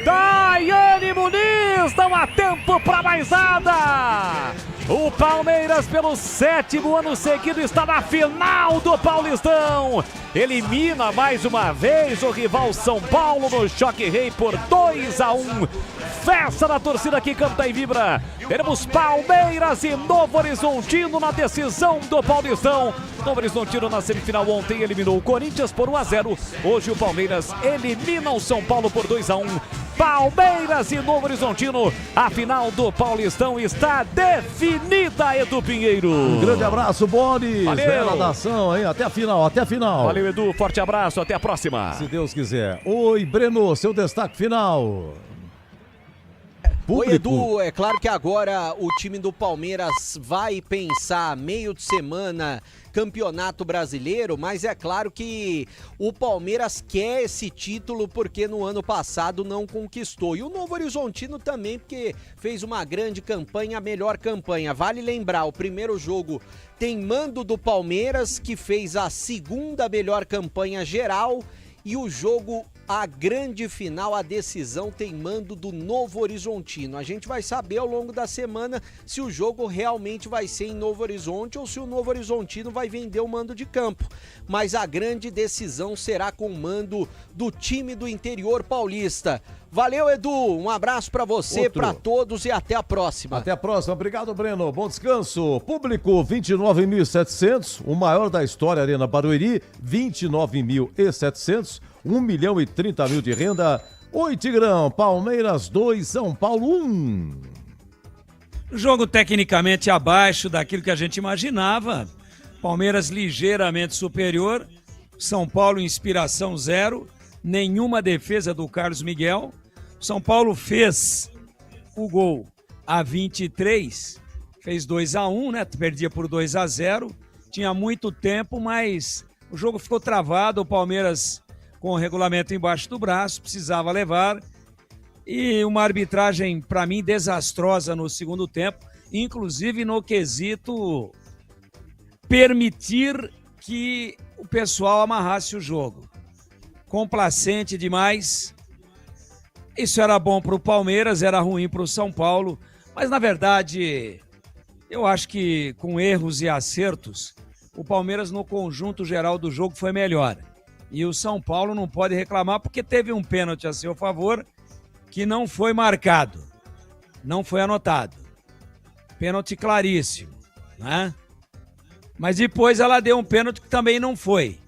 Daiane Muniz, não há tempo para mais nada. O Palmeiras, pelo 7º ano seguido, está na final do Paulistão. Elimina mais uma vez o rival São Paulo no Choque Rei por 2-1. Festa da torcida que canta e vibra. Teremos Palmeiras e Novo Horizontino na decisão do Paulistão. Novo Horizontino na semifinal ontem eliminou o Corinthians por 1-0. Hoje o Palmeiras elimina o São Paulo por 2-1. Palmeiras e Novo Horizontino, a final do Paulistão está definida, Edu Pinheiro. Um grande abraço, Boris. Valeu. Bela nação, hein? Até a final, até a final. Valeu, Edu. Forte abraço, até a próxima. Se Deus quiser. Oi, Breno, seu destaque final. Oi, Edu, é claro que agora o time do Palmeiras vai pensar meio de semana Campeonato Brasileiro, mas é claro que o Palmeiras quer esse título porque no ano passado não conquistou. E o Novo Horizontino também, porque fez uma grande campanha, a melhor campanha. Vale lembrar, o primeiro jogo tem mando do Palmeiras, que fez a segunda melhor campanha geral, e o jogo, a grande final, a decisão, tem mando do Novo Horizontino. A gente vai saber ao longo da semana se o jogo realmente vai ser em Novo Horizonte ou se o Novo Horizontino vai vender o mando de campo. Mas a grande decisão será com o mando do time do interior paulista. Valeu, Edu, um abraço pra você, pra todos e até a próxima. Até a próxima, obrigado, Breno, bom descanso. Público 29.700, o maior da história, Arena Barueri, 29.700, 1.030.000 de renda. Oi, Tigrão, Palmeiras 2, São Paulo 1. Jogo tecnicamente abaixo daquilo que a gente imaginava. Palmeiras ligeiramente superior, São Paulo inspiração zero, nenhuma defesa do Carlos Miguel. São Paulo fez o gol a 23, fez 2-1, né? Perdia por 2-0, tinha muito tempo, mas o jogo ficou travado, o Palmeiras com o regulamento embaixo do braço, precisava levar, e uma arbitragem, para mim, desastrosa no segundo tempo, inclusive no quesito permitir que o pessoal amarrasse o jogo. Complacente demais. Isso era bom para o Palmeiras, era ruim para o São Paulo, mas na verdade eu acho que com erros e acertos o Palmeiras no conjunto geral do jogo foi melhor, e o São Paulo não pode reclamar porque teve um pênalti a seu favor que não foi marcado, não foi anotado, pênalti claríssimo, né? Mas depois ela deu um pênalti que também não foi.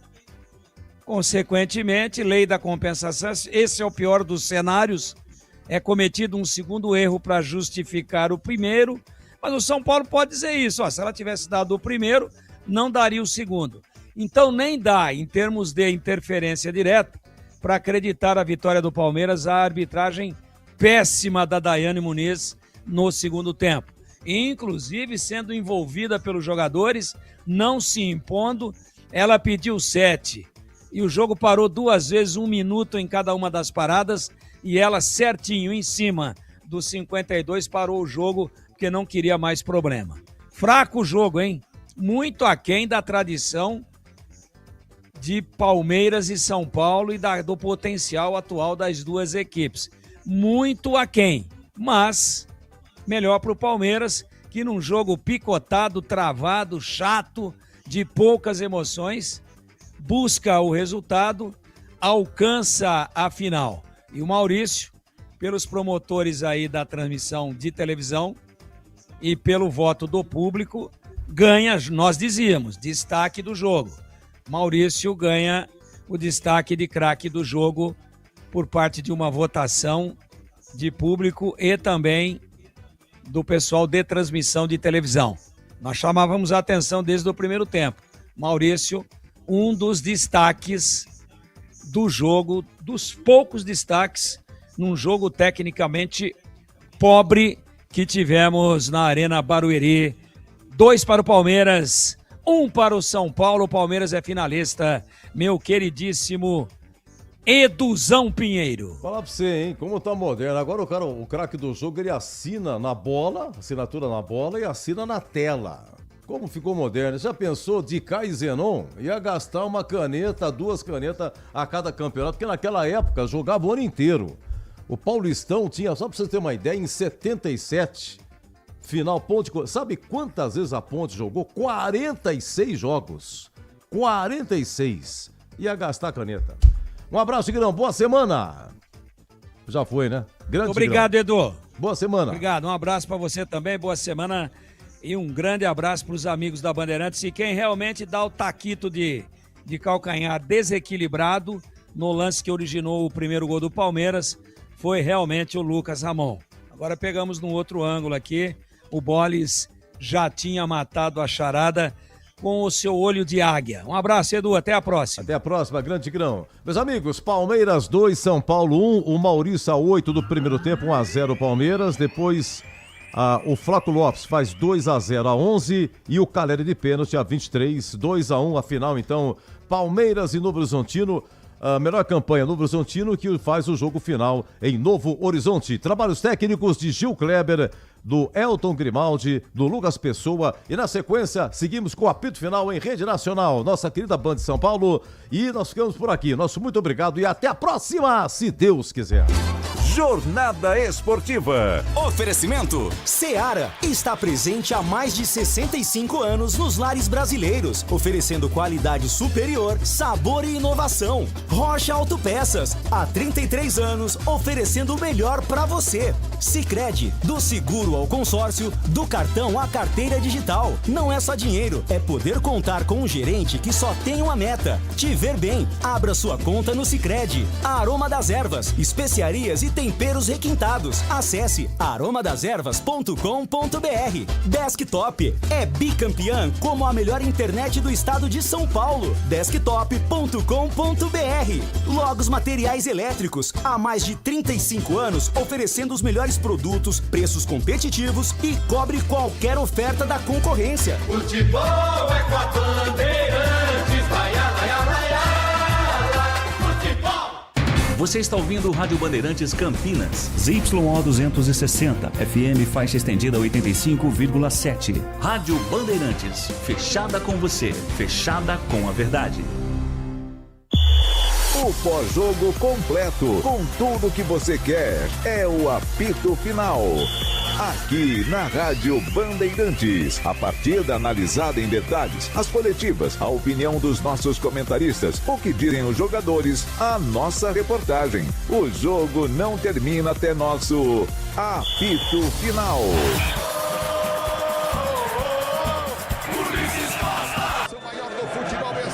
Consequentemente, lei da compensação, esse é o pior dos cenários, é cometido um segundo erro para justificar o primeiro, mas o São Paulo pode dizer isso, ó, se ela tivesse dado o primeiro, não daria o segundo. Então nem dá, em termos de interferência direta, para acreditar a vitória do Palmeiras, a arbitragem péssima da Daiane Muniz no segundo tempo. Inclusive sendo envolvida pelos jogadores, não se impondo, ela pediu 7. E o jogo parou 2 vezes, 1 minuto em cada uma das paradas, e ela certinho em cima dos 52 parou o jogo, porque não queria mais problema. Fraco o jogo, hein? Muito aquém da tradição de Palmeiras e São Paulo e do potencial atual das duas equipes. Muito aquém, mas melhor para o Palmeiras, que num jogo picotado, travado, chato, de poucas emoções, busca o resultado, alcança a final. E o Maurício, pelos promotores aí da transmissão de televisão e pelo voto do público, ganha, nós dizíamos, destaque do jogo. Maurício ganha o destaque de craque do jogo por parte de uma votação de público e também do pessoal de transmissão de televisão. Nós chamávamos a atenção desde o primeiro tempo. Maurício, um dos destaques do jogo, dos poucos destaques num jogo tecnicamente pobre que tivemos na Arena Barueri. 2 para o Palmeiras, 1 para o São Paulo. O Palmeiras é finalista, meu queridíssimo Eduzão Pinheiro. Falar pra você, hein, como tá moderno. Agora o craque do jogo, ele assina na bola, assinatura na bola e assina na tela. Como ficou moderno. Já pensou, Dicá e Zenon ia gastar uma caneta, 2 canetas a cada campeonato, porque naquela época jogava o ano inteiro. O Paulistão tinha, só pra você ter uma ideia, em 77, final Ponte... Sabe quantas vezes a Ponte jogou? 46 jogos. 46. Ia gastar a caneta. Um abraço, Tigrão. Boa semana. Já foi, né? Grande Obrigado, Tigrão. Edu. Boa semana. Obrigado. Um abraço para você também. Boa semana. E um grande abraço para os amigos da Bandeirantes. E quem realmente dá o taquito de calcanhar desequilibrado no lance que originou o primeiro gol do Palmeiras foi realmente o Lucas Ramon. Agora pegamos num outro ângulo aqui. O Bolis já tinha matado a charada com o seu olho de águia. Um abraço, Edu, até a próxima. Até a próxima, grande Tigrão. Meus amigos, Palmeiras 2, São Paulo 1, o Maurício a 8 do primeiro tempo, 1-0 Palmeiras, depois o Flávio Lopes faz 2-0 a 11 e o Caleri de pênalti a 23, 2-1 a final, então, Palmeiras e Novo Horizontino. A melhor campanha Novo Horizontino, que faz o jogo final em Novo Horizonte. Trabalhos técnicos de Gil Kleber, do Elton Grimaldi, do Lucas Pessoa. E na sequência, seguimos com o apito final em Rede Nacional, nossa querida Band de São Paulo. E nós ficamos por aqui. Nosso muito obrigado e até a próxima, se Deus quiser. Jornada Esportiva. Oferecimento Seara está presente há mais de 65 anos nos lares brasileiros, oferecendo qualidade superior, sabor e inovação. Rocha Autopeças, há 33 anos, oferecendo o melhor para você. Sicredi, do seguro ao consórcio, do cartão à carteira digital. Não é só dinheiro, é poder contar com um gerente que só tem uma meta: te ver bem. Abra sua conta no Sicredi. Aroma das Ervas, especiarias e temperos requintados. Acesse aromadeservas.com.br. Desktop é bicampeã como a melhor internet do estado de São Paulo. Desktop.com.br. Logos Materiais Elétricos, há mais de 35 anos oferecendo os melhores produtos, preços competitivos e cobre qualquer oferta da concorrência. Futebol é com a Bandeirantes, vai, vai, vai, futebol. Você está ouvindo o Rádio Bandeirantes Campinas, ZYO 260, FM faixa estendida 85,7. Rádio Bandeirantes, fechada com você, fechada com a verdade. O pós-jogo completo, com tudo que você quer, é o apito final. Aqui na Rádio Bandeirantes, a partida analisada em detalhes, as coletivas, a opinião dos nossos comentaristas, o que dizem os jogadores, a nossa reportagem. O jogo não termina até nosso apito final.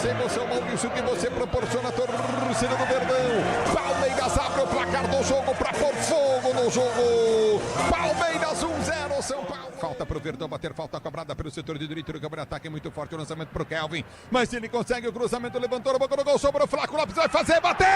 Emoção, Maurício, que você proporciona a torcida do Verdão. Palmeiras abre o placar do jogo para pôr fogo no jogo. Palmeiras 1-0, São Paulo. falta pro Verdão bater, falta cobrada pelo setor de direito do campo de ataque, muito forte o lançamento pro Kelvin, mas ele consegue o cruzamento, levantou a boca do gol, sobrou o Flaco Lopes, vai fazer, bateu!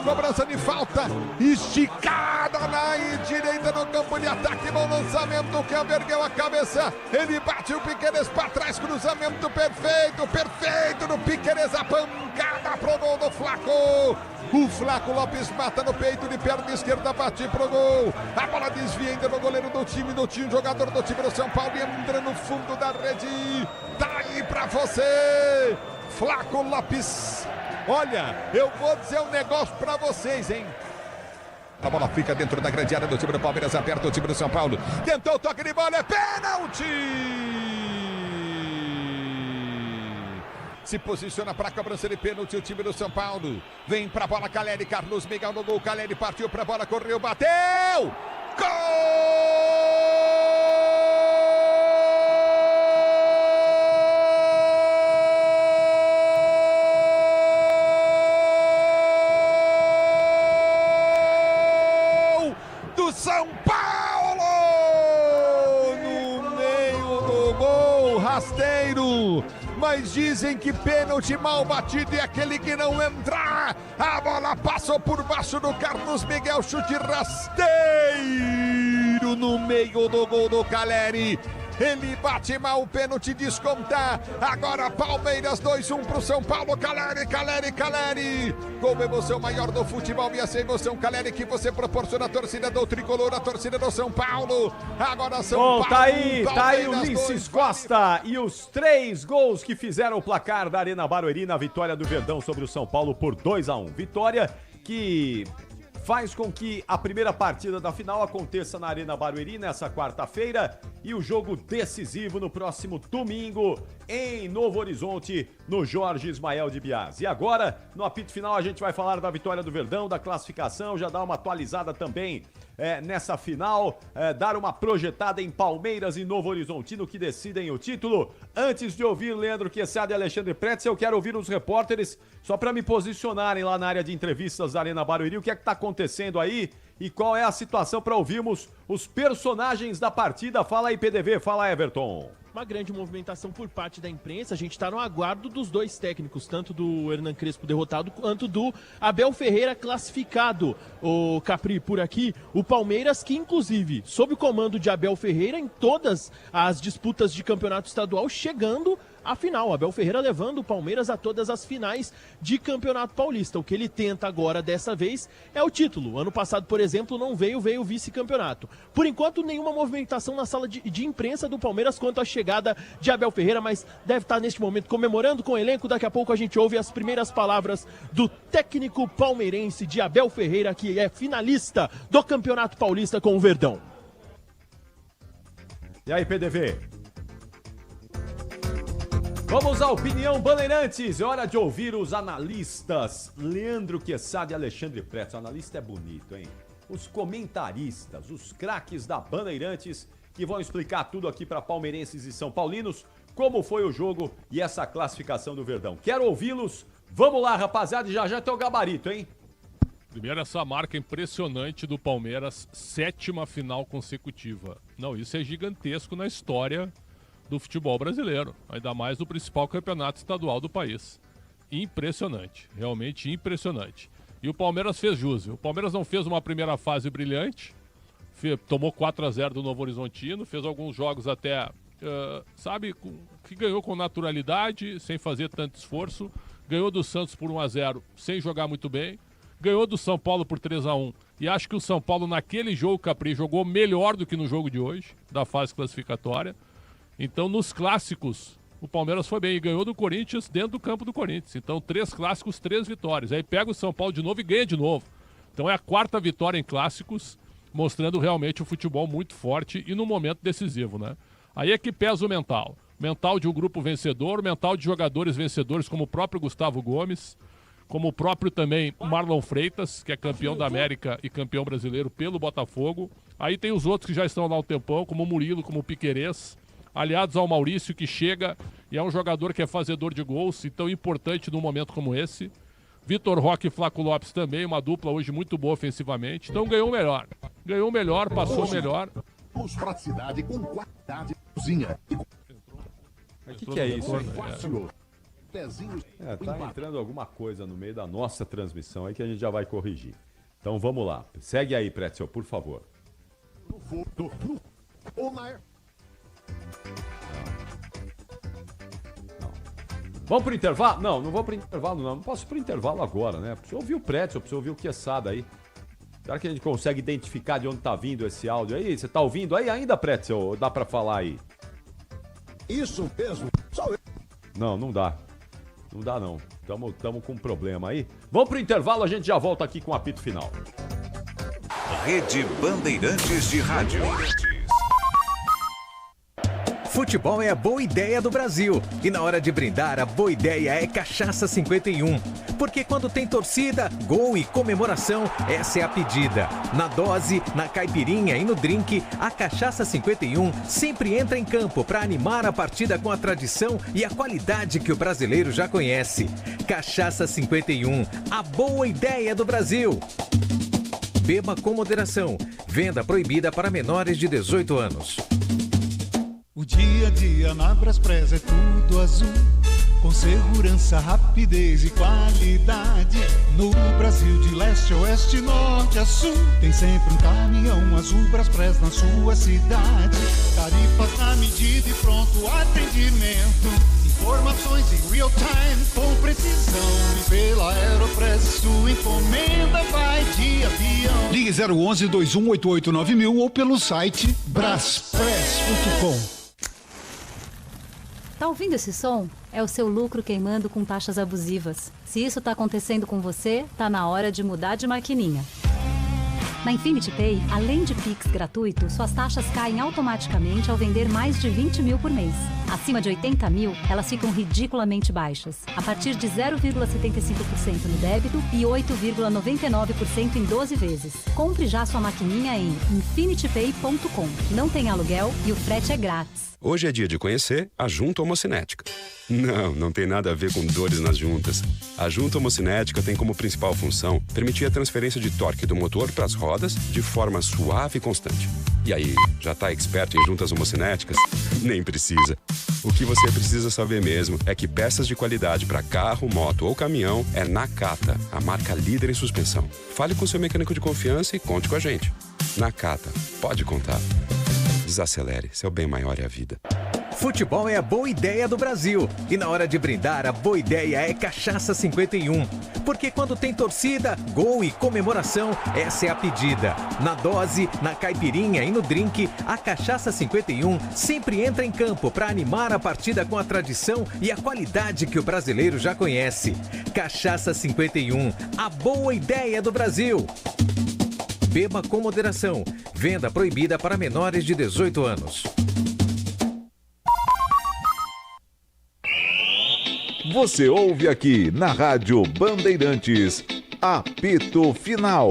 Cobrança de falta, esticada na direita no campo de ataque, bom lançamento, que ergueu a cabeça, ele bate o Piquerez para trás, cruzamento perfeito do Piquerez, a pancada pro gol do Flaco. O Flaco Lopes mata no peito de perna esquerda, bate pro gol. A bola desvia ainda no goleiro do time, jogador do time do São Paulo, e entra no fundo da rede. Tá aí pra você, Flaco Lopes. Olha, eu vou dizer um negócio pra vocês, hein? A bola fica dentro da grande área do time do Palmeiras, aperta o time do São Paulo. Tentou o toque de bola, é pênalti! Se posiciona para a cobrança de pênalti o time do São Paulo. Vem pra bola Caleri, Carlos Miguel no gol. Caleri partiu pra bola, correu, bateu! Gol! São Paulo! No meio do gol, rasteiro. Mas dizem que pênalti mal batido é aquele que não entrar. A bola passou por baixo do Carlos Miguel, chute rasteiro no meio do gol do Caleri. Ele bate mal, o pênalti descontar. Agora Palmeiras 2-1 pro São Paulo. Caleri. Com emoção maior do futebol, e essa emoção, Caleri, que você proporciona a torcida do Tricolor, a torcida do São Paulo. Agora São Paulo. Tá aí o Ulisses Costa e os 3 gols que fizeram o placar da Arena Barueri na vitória do Verdão sobre o São Paulo por 2-1. Vitória que faz com que a primeira partida da final aconteça na Arena Barueri nessa quarta-feira e o jogo decisivo no próximo domingo em Novo Horizonte, no Jorge Ismael de Biasi. E agora, no apito final, a gente vai falar da vitória do Verdão, da classificação, já dar uma atualizada também nessa final, dar uma projetada em Palmeiras e Novo Horizontino que decidem o título. Antes de ouvir Leandro Quesada e Alexandre Pretz, eu quero ouvir os repórteres só para me posicionarem lá na área de entrevistas da Arena Barueri, o que é que tá acontecendo aí e qual é a situação para ouvirmos os personagens da partida. Fala aí, PDV, fala Everton. Uma grande movimentação por parte da imprensa, a gente está no aguardo dos dois técnicos, tanto do Hernan Crespo derrotado, quanto do Abel Ferreira classificado. O Capri, por aqui, o Palmeiras que inclusive, sob o comando de Abel Ferreira, em todas as disputas de campeonato estadual, chegando à final. Abel Ferreira levando o Palmeiras a todas as finais de campeonato paulista. O que ele tenta agora, dessa vez, é o título. Ano passado, por exemplo, não veio o vice-campeonato. Por enquanto, nenhuma movimentação na sala de imprensa do Palmeiras quanto à chegada de Abel Ferreira, mas deve estar neste momento comemorando com o elenco. Daqui a pouco a gente ouve as primeiras palavras do técnico palmeirense de Abel Ferreira, que é finalista do Campeonato Paulista com o Verdão. E aí, PDV? Vamos à opinião Bandeirantes, é hora de ouvir os analistas Leandro Quesada e Alexandre Pretz. O analista é bonito, hein? Os comentaristas, os craques da Bandeirantes, que vão explicar tudo aqui para palmeirenses e são paulinos, como foi o jogo e essa classificação do Verdão. Quero ouvi-los, vamos lá rapaziada, e já tem o gabarito, hein? Primeiro, essa marca impressionante do Palmeiras, 7ª final consecutiva. Não, isso é gigantesco na história do futebol brasileiro, ainda mais no principal campeonato estadual do país. Impressionante, realmente impressionante. E o Palmeiras fez jus. O Palmeiras não fez uma primeira fase brilhante, tomou 4-0 do Novo Horizontino, fez alguns jogos até, que ganhou com naturalidade, sem fazer tanto esforço, ganhou do Santos por 1-0, sem jogar muito bem, ganhou do São Paulo por 3-1, e acho que o São Paulo naquele jogo, Capri, jogou melhor do que no jogo de hoje, da fase classificatória. Então, nos clássicos, o Palmeiras foi bem e ganhou do Corinthians dentro do campo do Corinthians. Então, 3 clássicos, 3 vitórias. Aí pega o São Paulo de novo e ganha de novo. Então, é a 4ª vitória em clássicos, mostrando realmente o futebol muito forte e no momento decisivo, né? Aí é que pesa o mental. Mental de um grupo vencedor, mental de jogadores vencedores como o próprio Gustavo Gomes, como o próprio também Marlon Freitas, que é campeão da América e campeão brasileiro pelo Botafogo. Aí tem os outros que já estão lá há um tempão, como o Murilo, como o Piquerez, aliados ao Maurício, que chega e é um jogador que é fazedor de gols e tão importante num momento como esse. Vitor Roque e Flaco Lopes também, uma dupla hoje muito boa ofensivamente. Então ganhou melhor. Ganhou melhor, passou melhor. Os praticidade com qualidade de cozinha. O que é isso? Tá entrando alguma coisa no meio da nossa transmissão aí que a gente já vai corrigir. Então vamos lá. Segue aí, Pretzel, por favor. Vamos pro intervalo? Não vou pro intervalo, não. Não posso ir pro intervalo agora, né? Preciso ouvir o Pretzel, preciso ouvir o Quesada aí. Será que a gente consegue identificar de onde tá vindo esse áudio aí? Você tá ouvindo aí ainda, Pretzel? Dá pra falar aí? Isso mesmo. Só eu. Não dá. Não dá, não. Tamo com um problema aí. Vamos pro intervalo, a gente já volta aqui com o apito final. Rede Bandeirantes de Rádio. Futebol é a boa ideia do Brasil. E na hora de brindar, a boa ideia é Cachaça 51. Porque quando tem torcida, gol e comemoração, essa é a pedida. Na dose, na caipirinha e no drink, a Cachaça 51 sempre entra em campo para animar a partida com a tradição e a qualidade que o brasileiro já conhece. Cachaça 51, a boa ideia do Brasil. Beba com moderação. Venda proibida para menores de 18 anos. O dia a dia na Braspress é tudo azul, com segurança, rapidez e qualidade. No Brasil de leste a oeste, norte a sul, tem sempre um caminhão azul Braspress na sua cidade. Tarifas na medida e pronto atendimento, informações em real time com precisão. E pela Aeropress sua encomenda vai de avião. Ligue 011 2188 9000 ou pelo site braspress.com. Tá ouvindo esse som? É o seu lucro queimando com taxas abusivas. Se isso tá acontecendo com você, tá na hora de mudar de maquininha. Na Infinity Pay, além de Pix gratuito, suas taxas caem automaticamente ao vender mais de 20 mil por mês. Acima de 80 mil, elas ficam ridiculamente baixas, a partir de 0,75% no débito e 8,99% em 12 vezes. Compre já sua maquininha em infinitypay.com. Não tem aluguel e o frete é grátis. Hoje é dia de conhecer a Junta Homocinética. Não tem nada a ver com dores nas juntas. A Junta Homocinética tem como principal função permitir a transferência de torque do motor para as rodas de forma suave e constante. E aí, já tá experto em juntas homocinéticas? Nem precisa. O que você precisa saber mesmo é que peças de qualidade para carro, moto ou caminhão é Nakata, a marca líder em suspensão. Fale com seu mecânico de confiança e conte com a gente. Nakata, pode contar. Desacelere, seu bem maior é a vida. Futebol é a boa ideia do Brasil. E na hora de brindar, a boa ideia é Cachaça 51. Porque quando tem torcida, gol e comemoração, essa é a pedida. Na dose, na caipirinha e no drink, a Cachaça 51 sempre entra em campo para animar a partida com a tradição e a qualidade que o brasileiro já conhece. Cachaça 51, a boa ideia do Brasil. Beba com moderação. Venda proibida para menores de 18 anos. Você ouve aqui na Rádio Bandeirantes, apito final.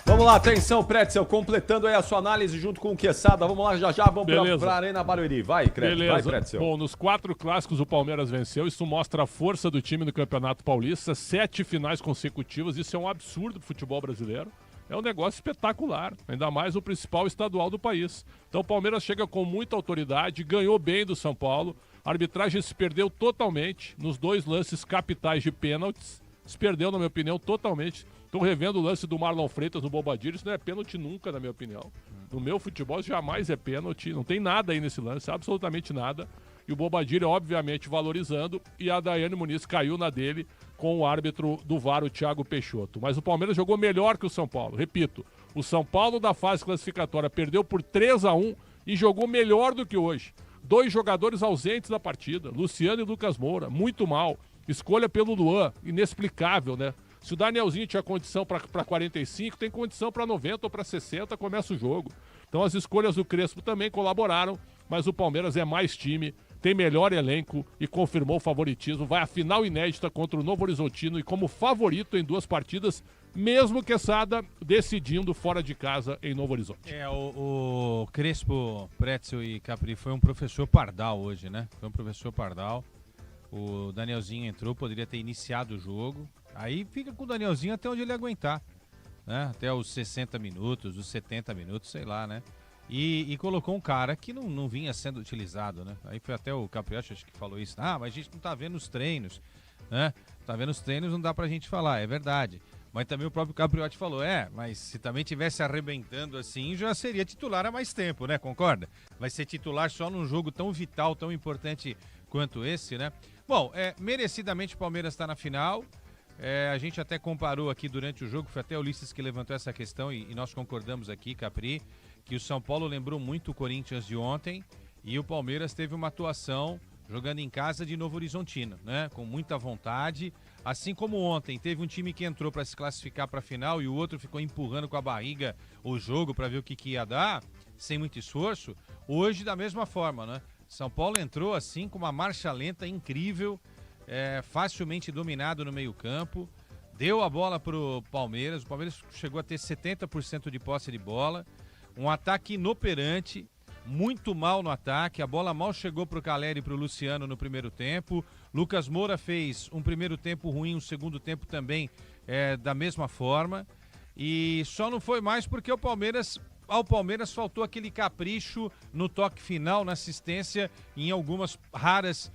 Vamos lá, atenção, Pretzel, completando aí a sua análise junto com o Quesada. Vamos lá, já vamos para a Arena Barueri. Vai, vai, Pretzel. Bom, nos 4 clássicos o Palmeiras venceu. Isso mostra a força do time no Campeonato Paulista. 7 finais consecutivas. Isso é um absurdo pro futebol brasileiro. É um negócio espetacular, ainda mais o principal estadual do país. Então o Palmeiras chega com muita autoridade, ganhou bem do São Paulo. A arbitragem se perdeu totalmente nos 2 lances capitais de pênaltis. Se perdeu, na minha opinião, totalmente. Estou revendo o lance do Marlon Freitas no Bobadilha. Isso não é pênalti nunca, na minha opinião. No meu futebol, isso jamais é pênalti. Não tem nada aí nesse lance, absolutamente nada. E o Bobadilha, obviamente, valorizando. E a Daiane Muniz caiu na dele com o árbitro do VAR, o Thiago Peixoto. Mas o Palmeiras jogou melhor que o São Paulo. Repito, o São Paulo da fase classificatória perdeu por 3-1 e jogou melhor do que hoje. 2 jogadores ausentes da partida, Luciano e Lucas Moura, muito mal. Escolha pelo Luan, inexplicável, né? Se o Danielzinho tinha condição para 45, tem condição para 90 ou para 60, começa o jogo. Então as escolhas do Crespo também colaboraram, mas o Palmeiras é mais time, tem melhor elenco e confirmou o favoritismo. Vai à final inédita contra o Novo Horizontino e como favorito em 2 partidas, mesmo Quesada decidindo fora de casa em Novo Horizonte. O Crespo, Pretzel e Capri foi um professor pardal hoje, né? Foi um professor pardal. O Danielzinho entrou, poderia ter iniciado o jogo. Aí fica com o Danielzinho até onde ele aguentar, né? Até os 60 minutos, os 70 minutos, sei lá, né? E colocou um cara que não vinha sendo utilizado, né? Aí foi até o Capriati, acho que falou isso. Ah, mas a gente não tá vendo os treinos, né? Tá vendo os treinos, não dá pra gente falar, é verdade. Mas também o próprio Capriotti falou, mas se também tivesse arrebentando assim, já seria titular há mais tempo, né? Concorda? Vai ser titular só num jogo tão vital, tão importante quanto esse, né? Bom, merecidamente o Palmeiras está na final. A gente até comparou aqui durante o jogo, foi até o Ulisses que levantou essa questão e nós concordamos aqui, Capri, que o São Paulo lembrou muito o Corinthians de ontem e o Palmeiras teve uma atuação jogando em casa de Novo Horizontino, né? Com muita vontade. Assim como ontem, teve um time que entrou para se classificar para a final e o outro ficou empurrando com a barriga o jogo para ver o que ia dar, sem muito esforço. Hoje, da mesma forma, né? São Paulo entrou assim com uma marcha lenta incrível, facilmente dominado no meio-campo, deu a bola pro Palmeiras. O Palmeiras chegou a ter 70% de posse de bola, um ataque inoperante, muito mal no ataque, a bola mal chegou pro Caleri e pro Luciano no primeiro tempo. Lucas Moura fez um primeiro tempo ruim, um segundo tempo também da mesma forma. E só não foi mais porque ao Palmeiras faltou aquele capricho no toque final, na assistência, em algumas raras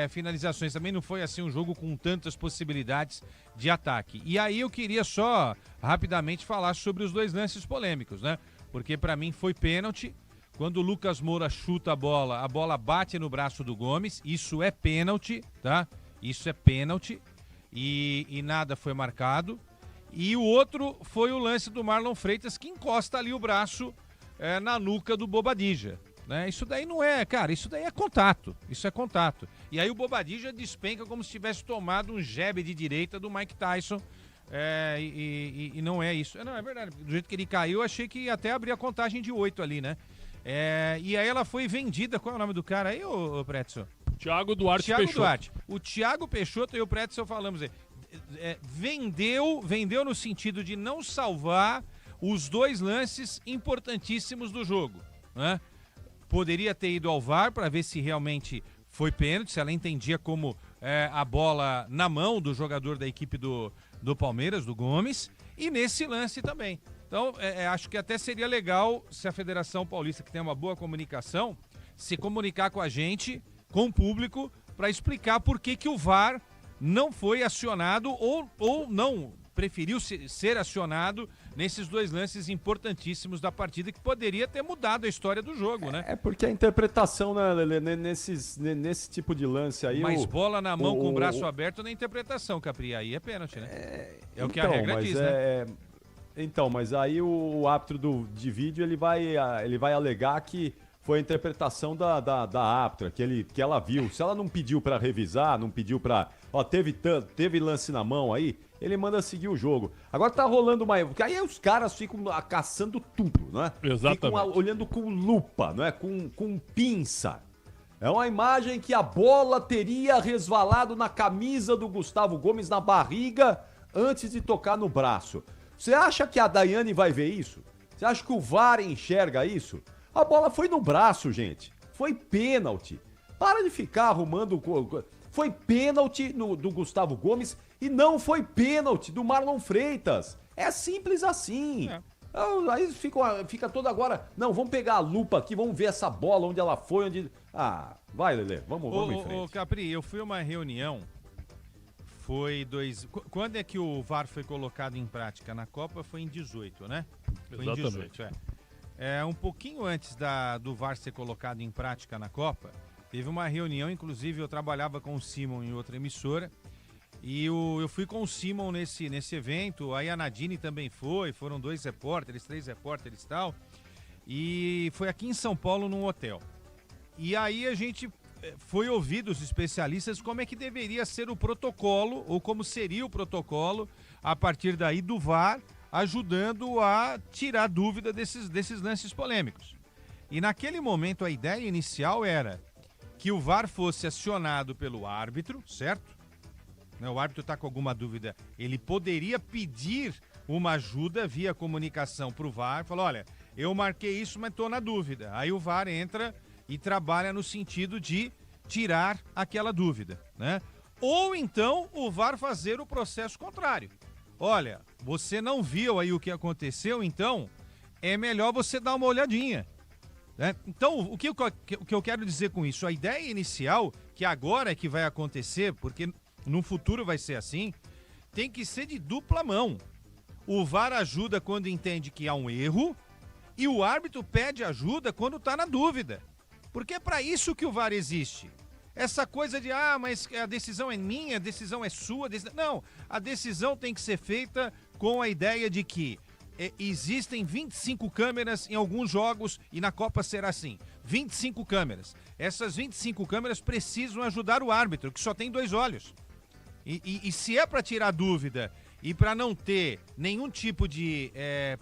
finalizações. Também não foi assim um jogo com tantas possibilidades de ataque. E aí eu queria só rapidamente falar sobre os 2 lances polêmicos, né? Porque para mim foi pênalti. Quando o Lucas Moura chuta a bola bate no braço do Gomes, isso é pênalti, tá? Isso é pênalti e nada foi marcado. E o outro foi o lance do Marlon Freitas, que encosta ali o braço na nuca do Bobadilla, né? Isso daí não é, cara, isso daí é contato, isso é contato. E aí o Bobadilla despenca como se tivesse tomado um jab de direita do Mike Tyson, e não é isso. Não, é verdade, do jeito que ele caiu, eu achei que até abria a contagem de 8 ali, né? E aí ela foi vendida, qual é o nome do cara aí, ô Pretzel? Thiago Duarte Peixoto. Duarte. O Thiago Peixoto e o Pretzel falamos aí. Vendeu no sentido de não salvar os 2 lances importantíssimos do jogo, né? Poderia ter ido ao VAR para ver se realmente foi pênalti, se ela entendia como a bola na mão do jogador da equipe do Palmeiras, do Gomes, e nesse lance também. Então, acho que até seria legal se a Federação Paulista, que tem uma boa comunicação, se comunicar com a gente, com o público, para explicar por que o VAR não foi acionado ou não preferiu ser acionado nesses 2 lances importantíssimos da partida que poderia ter mudado a história do jogo, né? Porque a interpretação, né, Lelê, nesse tipo de lance aí... Mas bola na mão com o braço aberto na interpretação, Capri, aí é pênalti, né? É o que a regra diz, né? Então, mas aí o árbitro de vídeo ele vai alegar que foi a interpretação da árbitra, que ela viu. Se ela não pediu pra revisar, não pediu pra... teve lance na mão aí, ele manda seguir o jogo. Agora tá rolando uma... Porque aí os caras ficam caçando tudo, né? Exatamente. Ficam olhando com lupa, não é? Com pinça. É uma imagem que a bola teria resvalado na camisa do Gustavo Gomes, na barriga, antes de tocar no braço. Você acha que a Daiane vai ver isso? Você acha que o VAR enxerga isso? A bola foi no braço, gente. Foi pênalti. Para de ficar arrumando... Foi pênalti do Gustavo Gomes e não foi pênalti do Marlon Freitas. É simples assim. Aí fica todo agora... Não, vamos pegar a lupa aqui, vamos ver essa bola, onde ela foi, onde... Vai, Lelê, vamos em frente. Ô, Capri, eu fui a uma reunião... Quando é que o VAR foi colocado em prática? Na Copa foi em 18, né? Foi Exatamente. Em 18, um pouquinho antes do VAR ser colocado em prática na Copa, teve uma reunião, inclusive eu trabalhava com o Simon em outra emissora, e eu fui com o Simon nesse evento, aí a Nadine também foram 2 repórteres, 3 repórteres e tal, e foi aqui em São Paulo num hotel. E aí a gente... foi ouvir dos especialistas como é que deveria ser o protocolo, ou como seria o protocolo, a partir daí do VAR, ajudando a tirar dúvida desses lances polêmicos. E naquele momento a ideia inicial era que o VAR fosse acionado pelo árbitro, certo? O árbitro está com alguma dúvida, ele poderia pedir uma ajuda via comunicação para o VAR, falou, olha, eu marquei isso, mas estou na dúvida. Aí o VAR entra e trabalha no sentido de tirar aquela dúvida, né? Ou então o VAR fazer o processo contrário. Olha, você não viu aí o que aconteceu, então é melhor você dar uma olhadinha. Então, o que eu quero dizer com isso? A ideia inicial, que agora é que vai acontecer, porque no futuro vai ser assim, tem que ser de dupla mão. O VAR ajuda quando entende que há um erro e o árbitro pede ajuda quando está na dúvida. Porque é para isso que o VAR existe. Essa coisa de, mas a decisão é minha, a decisão é sua. Não, a decisão tem que ser feita com a ideia de que existem 25 câmeras em alguns jogos e na Copa será assim. 25 câmeras. Essas 25 câmeras precisam ajudar o árbitro, que só tem 2 olhos. E se é para tirar dúvida e para não ter nenhum tipo de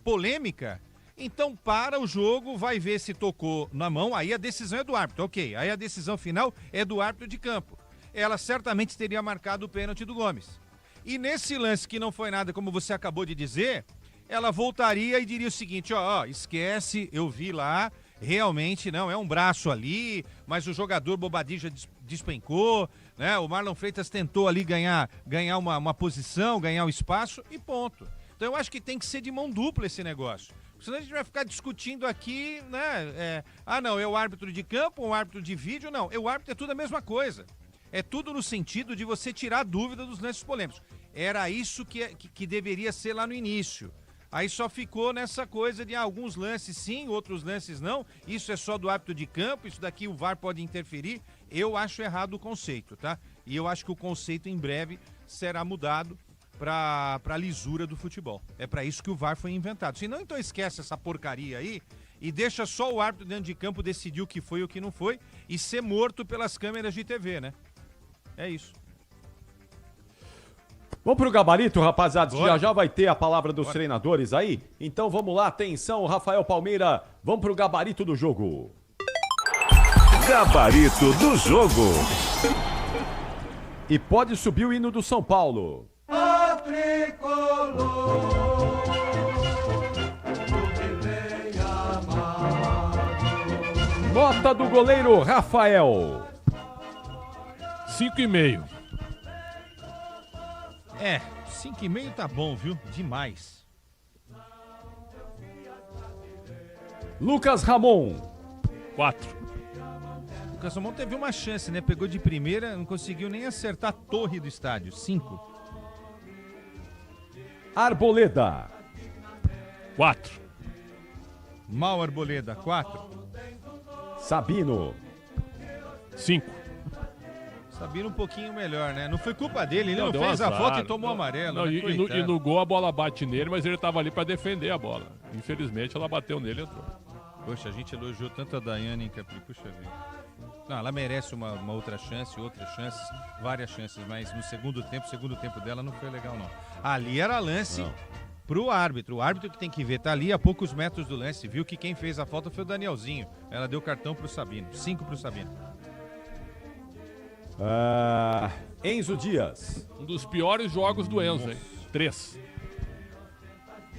polêmica, então para o jogo, vai ver se tocou na mão, aí a decisão é do árbitro, ok. Aí a decisão final é do árbitro de campo. Ela certamente teria marcado o pênalti do Gomes. E nesse lance que não foi nada, como você acabou de dizer, ela voltaria e diria o seguinte, esquece, eu vi lá, realmente não, é um braço ali, mas o jogador Bobadilla despencou, né? O Marlon Freitas tentou ali ganhar uma posição, ganhar um espaço e ponto. Então eu acho que tem que ser de mão dupla esse negócio. Senão a gente vai ficar discutindo aqui, né? Não, é o árbitro de campo, o árbitro de vídeo, não. O árbitro é tudo a mesma coisa. É tudo no sentido de você tirar a dúvida dos lances polêmicos. Era isso que deveria ser lá no início. Aí só ficou nessa coisa de alguns lances sim, outros lances não. Isso é só do árbitro de campo, isso daqui o VAR pode interferir. Eu acho errado o conceito, tá? E eu acho que o conceito em breve será mudado para a lisura do futebol. É para isso que o VAR foi inventado. Se não, então esquece essa porcaria aí e deixa só o árbitro dentro de campo decidir o que foi e o que não foi e ser morto pelas câmeras de TV, né? É isso. Vamos pro gabarito, rapaziada, já vai ter a palavra dos treinadores aí. Então vamos lá, atenção, Rafael Palmeira, vamos pro gabarito do jogo. Gabarito do jogo. E pode subir o hino do São Paulo. A tricolor, Nota do goleiro Rafael. 5,5. 5,5 tá bom, viu? Demais. Lucas Ramon. 4. Lucas Ramon teve uma chance, né? Pegou de primeira, não conseguiu nem acertar a torre do estádio. 5. Arboleda. 4. Mal Arboleda, 4. Sabino. 5. Sabino um pouquinho melhor, né? Não foi culpa dele, ele não fez a falta e tomou amarelo. Não, né? e no gol a bola bate nele, mas ele tava ali pra defender a bola. Infelizmente ela bateu nele e entrou. Poxa, a gente elogiou tanto a Daiane, hein, Capri? Puxa vida. Não, ela merece uma outra chance, outras chances, várias chances, mas no segundo tempo dela não foi legal, não. Ali era lance pro árbitro. O árbitro que tem que ver, tá ali a poucos metros do lance, viu que quem fez a falta foi o Danielzinho. Ela deu cartão pro Sabino, 5 pro Sabino. Enzo Dias. Um dos piores jogos do Enzo, hein? 3.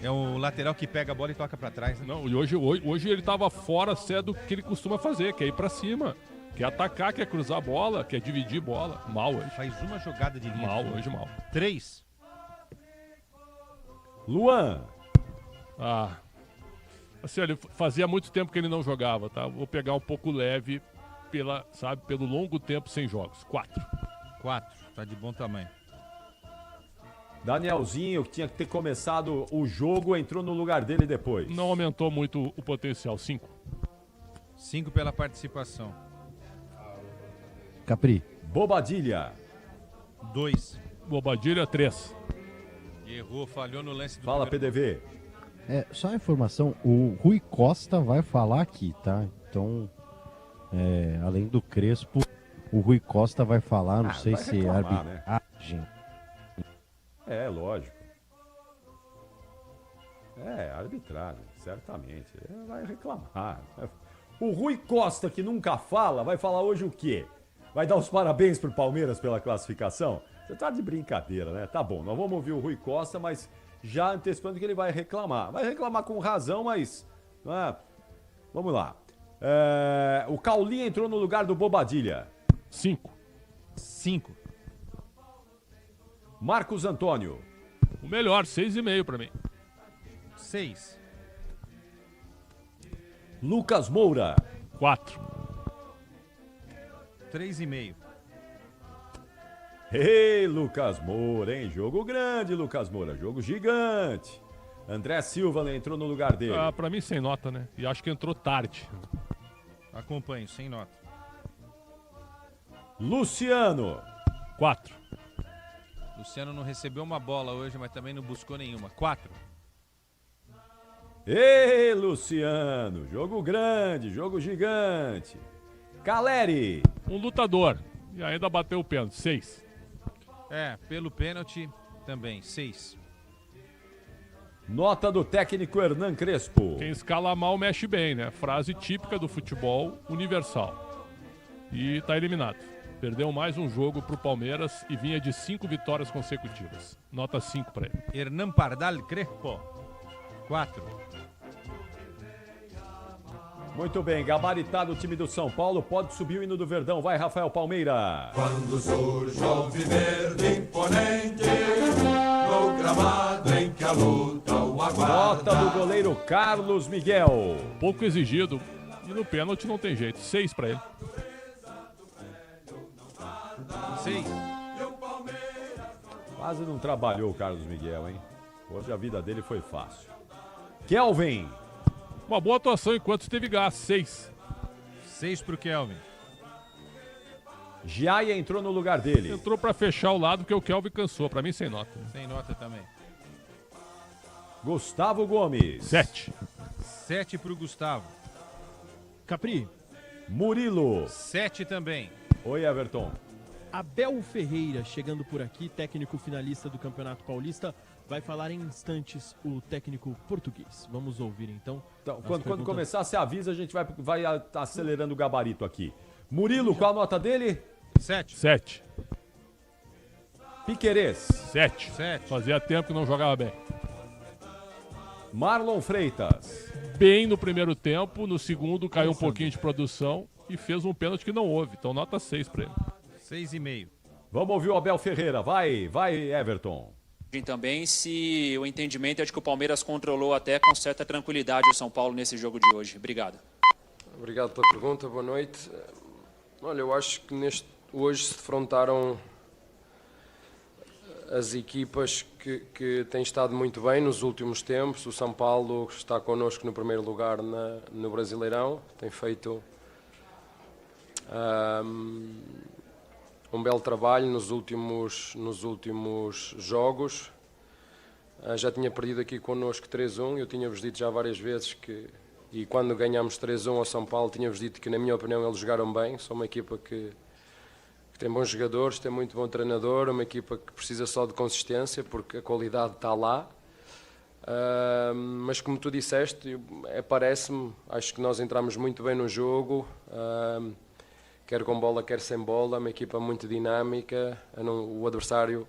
É o lateral que pega a bola e toca pra trás, né? Não, e hoje ele tava fora do que ele costuma fazer, que é ir pra cima. Quer atacar, quer cruzar a bola, quer dividir bola. Mal hoje. Faz uma jogada de linha. Mal, hoje mal. 3. Luan. Assim, olha, fazia muito tempo que ele não jogava, tá? Vou pegar um pouco leve pelo longo tempo sem jogos. 4. 4, tá de bom tamanho. Danielzinho, que tinha que ter começado o jogo, entrou no lugar dele depois. Não aumentou muito o potencial. 5. 5 pela participação. Capri. Bobadilha. 2. Bobadilha, 3. Errou, falhou no lance do Fala, PDV. Só a informação, o Rui Costa vai falar aqui, tá? Então, além do Crespo, o Rui Costa vai falar, não sei se é arbitragem. É, lógico. Arbitragem, certamente. Vai reclamar. O Rui Costa, que nunca fala, vai falar hoje o quê? Vai dar os parabéns pro Palmeiras pela classificação? Você tá de brincadeira, né? Tá bom, nós vamos ouvir o Rui Costa, mas já antecipando que ele vai reclamar. Vai reclamar com razão, mas... vamos lá. O Caulinho entrou no lugar do Bobadilha. 5. Marcos Antônio. O melhor, 6,5 pra mim. 6. Lucas Moura. 4. 3,5. Ei, Lucas Moura, hein? Jogo grande, Lucas Moura. Jogo gigante. André Silva entrou no lugar dele. Pra mim, sem nota, né? E acho que entrou tarde. Acompanho, sem nota. Luciano. 4. Luciano não recebeu uma bola hoje, mas também não buscou nenhuma. 4. Ei, Luciano. Jogo grande, jogo gigante. Caleri. Um lutador. E ainda bateu o pênalti. 6. Pelo pênalti também. 6. Nota do técnico Hernan Crespo. Quem escala mal mexe bem, né? Frase típica do futebol universal. E tá eliminado. Perdeu mais um jogo pro Palmeiras e vinha de 5 vitórias consecutivas. Nota 5 pra ele. Hernan Pardal Crespo. 4. Muito bem, gabaritado o time do São Paulo. Pode subir o hino do Verdão. Vai, Rafael Palmeira. Quando surge o alviverde imponente, no gramado em que a luta o aguarda. Nota do goleiro Carlos Miguel. Pouco exigido. E no pênalti não tem jeito. 6 pra ele. 6. Quase não trabalhou o Carlos Miguel, hein? Hoje a vida dele foi fácil. Kelvin. Uma boa atuação enquanto esteve gás. 6. 6 pro Kelvin. Giaia entrou no lugar dele. Entrou pra fechar o lado porque o Kelvin cansou. Pra mim, sem nota. Sem nota também. Gustavo Gomes. 7. 7 pro Gustavo. Capri. Murilo. 7 também. Oi, Everton. Abel Ferreira chegando por aqui, técnico finalista do Campeonato Paulista. Vai falar em instantes o técnico português. Vamos ouvir então. Quando começar, você avisa, a gente vai acelerando o gabarito aqui. Murilo, qual a nota dele? 7. 7. Piquerez. 7. Fazia tempo que não jogava bem. Marlon Freitas. Bem no primeiro tempo, no segundo caiu um pouquinho de produção e fez um pênalti que não houve. Então nota 6 pra ele. 6,5. Vamos ouvir o Abel Ferreira. Vai, Everton. Também se o entendimento é de que o Palmeiras controlou até com certa tranquilidade o São Paulo nesse jogo de hoje. Obrigado. Obrigado pela pergunta, boa noite. Olha, eu acho que hoje se defrontaram as equipas que têm estado muito bem nos últimos tempos. O São Paulo está connosco no primeiro lugar no Brasileirão, tem feito um belo trabalho nos últimos jogos. Já tinha perdido aqui connosco 3-1, eu tinha-vos dito já várias vezes que, e quando ganhámos 3-1 ao São Paulo, tinha-vos dito que, na minha opinião, eles jogaram bem. São uma equipa que tem bons jogadores, tem muito bom treinador, uma equipa que precisa só de consistência, porque a qualidade está lá. Mas como tu disseste, parece-me, acho que nós entramos muito bem no jogo, quer com bola, quer sem bola, uma equipa muito dinâmica. O adversário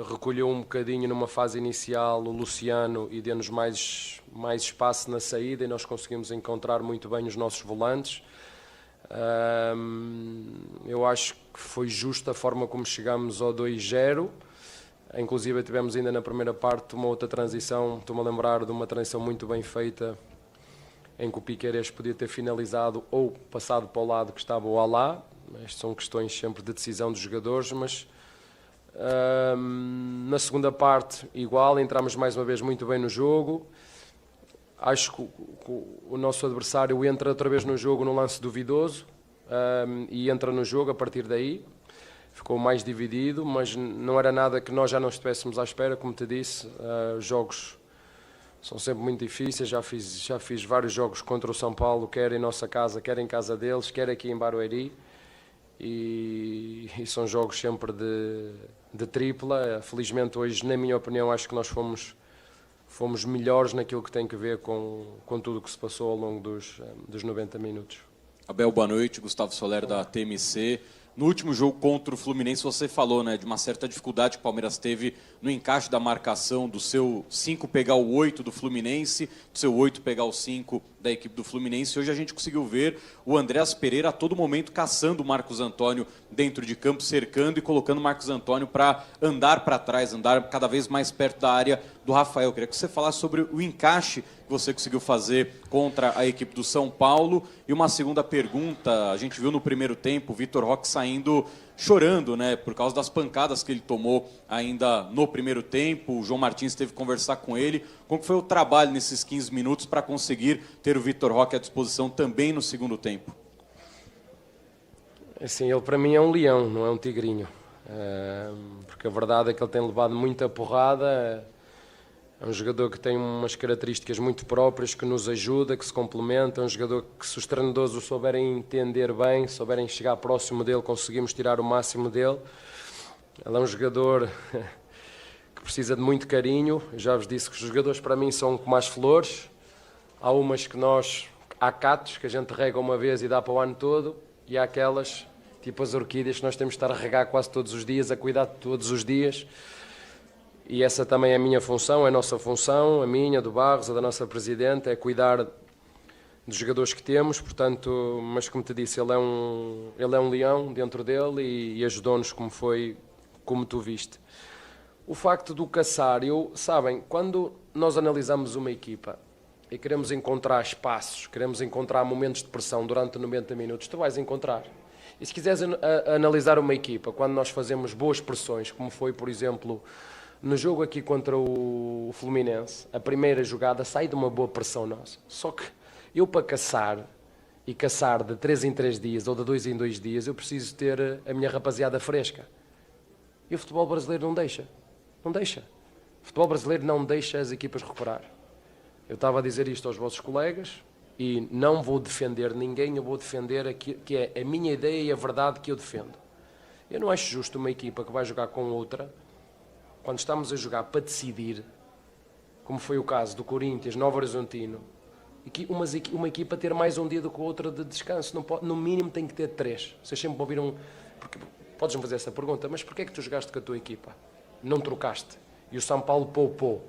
recolheu um bocadinho numa fase inicial o Luciano e deu-nos mais espaço na saída, e nós conseguimos encontrar muito bem os nossos volantes. Eu acho que foi justa a forma como chegámos ao 2-0. Inclusive tivemos ainda na primeira parte uma outra transição, estou-me a lembrar de uma transição muito bem feita, em que o Piquerez podia ter finalizado ou passado para o lado que estava o Alá. Estas são questões sempre de decisão dos jogadores, mas na segunda parte igual, entramos mais uma vez muito bem no jogo. Acho que o nosso adversário entra outra vez no jogo no lance duvidoso, e entra no jogo a partir daí. Ficou mais dividido, mas não era nada que nós já não estivéssemos à espera. Como te disse, os jogos são sempre muito difíceis. Já fiz vários jogos contra o São Paulo, quer em nossa casa, quer em casa deles, quer aqui em Barueri, e são jogos sempre de tripla. Felizmente hoje, na minha opinião, acho que nós fomos fomos melhores naquilo que tem a ver com tudo o que se passou ao longo dos 90 minutos. Abel, boa noite. Gustavo Soler, da TMC. No último jogo contra o Fluminense, você falou, né, de uma certa dificuldade que o Palmeiras teve no encaixe da marcação, do seu 5 pegar o 8 do Fluminense, do seu 8 pegar o 5 da equipe do Fluminense. Hoje a gente conseguiu ver o Andreas Pereira a todo momento caçando o Marcos Antônio dentro de campo, cercando e colocando o Marcos Antônio para andar para trás, andar cada vez mais perto da área do Rafael. Eu queria que você falasse sobre o encaixe que você conseguiu fazer contra a equipe do São Paulo. E uma segunda pergunta, a gente viu no primeiro tempo o Vitor Roque saindo chorando, né, por causa das pancadas que ele tomou ainda no primeiro tempo. O João Martins teve que conversar com ele. Como foi o trabalho nesses 15 minutos para conseguir ter o Vitor Roque à disposição também no segundo tempo? Assim, ele para mim é um leão, não é um tigrinho. Porque a verdade é que ele tem levado muita porrada. É um jogador que tem umas características muito próprias, que nos ajuda, que se complementa. É um jogador que, se os treinadores o souberem entender bem, souberem chegar próximo dele, conseguimos tirar o máximo dele. Ele é um jogador que precisa de muito carinho. Eu já vos disse que os jogadores para mim são como as flores. Há umas que há catos que a gente rega uma vez e dá para o ano todo, e há aquelas, tipo as orquídeas, que nós temos de estar a regar quase todos os dias, a cuidar de todos os dias. E essa também é a minha função, é a nossa função, a minha, do Barros, a da nossa Presidente, é cuidar dos jogadores que temos. Portanto, mas como te disse, ele é um leão dentro dele e ajudou-nos como tu viste. O facto do caçar, sabem, quando nós analisamos uma equipa e queremos encontrar espaços, queremos encontrar momentos de pressão durante 90 minutos, tu vais encontrar. E se quiseres analisar uma equipa, quando nós fazemos boas pressões, como foi, por exemplo, no jogo aqui contra o Fluminense, a primeira jogada sai de uma boa pressão nossa. Só que eu, para caçar, e caçar de 3 em 3 dias ou de 2 em 2 dias, eu preciso ter a minha rapaziada fresca. E o futebol brasileiro não deixa. Não deixa. O futebol brasileiro não deixa as equipas recuperar. Eu estava a dizer isto aos vossos colegas e não vou defender ninguém, eu vou defender aquilo que é a minha ideia e a verdade que eu defendo. Eu não acho justo uma equipa que vai jogar com outra, quando estamos a jogar para decidir, como foi o caso do Corinthians, Novo Horizontino, uma equipa ter mais um dia do que a outra de descanso. Não pode, no mínimo tem que ter 3. Vocês sempre ouviram... Podes-me fazer essa pergunta, mas porquê é que tu jogaste com a tua equipa? Não trocaste. E o São Paulo poupou.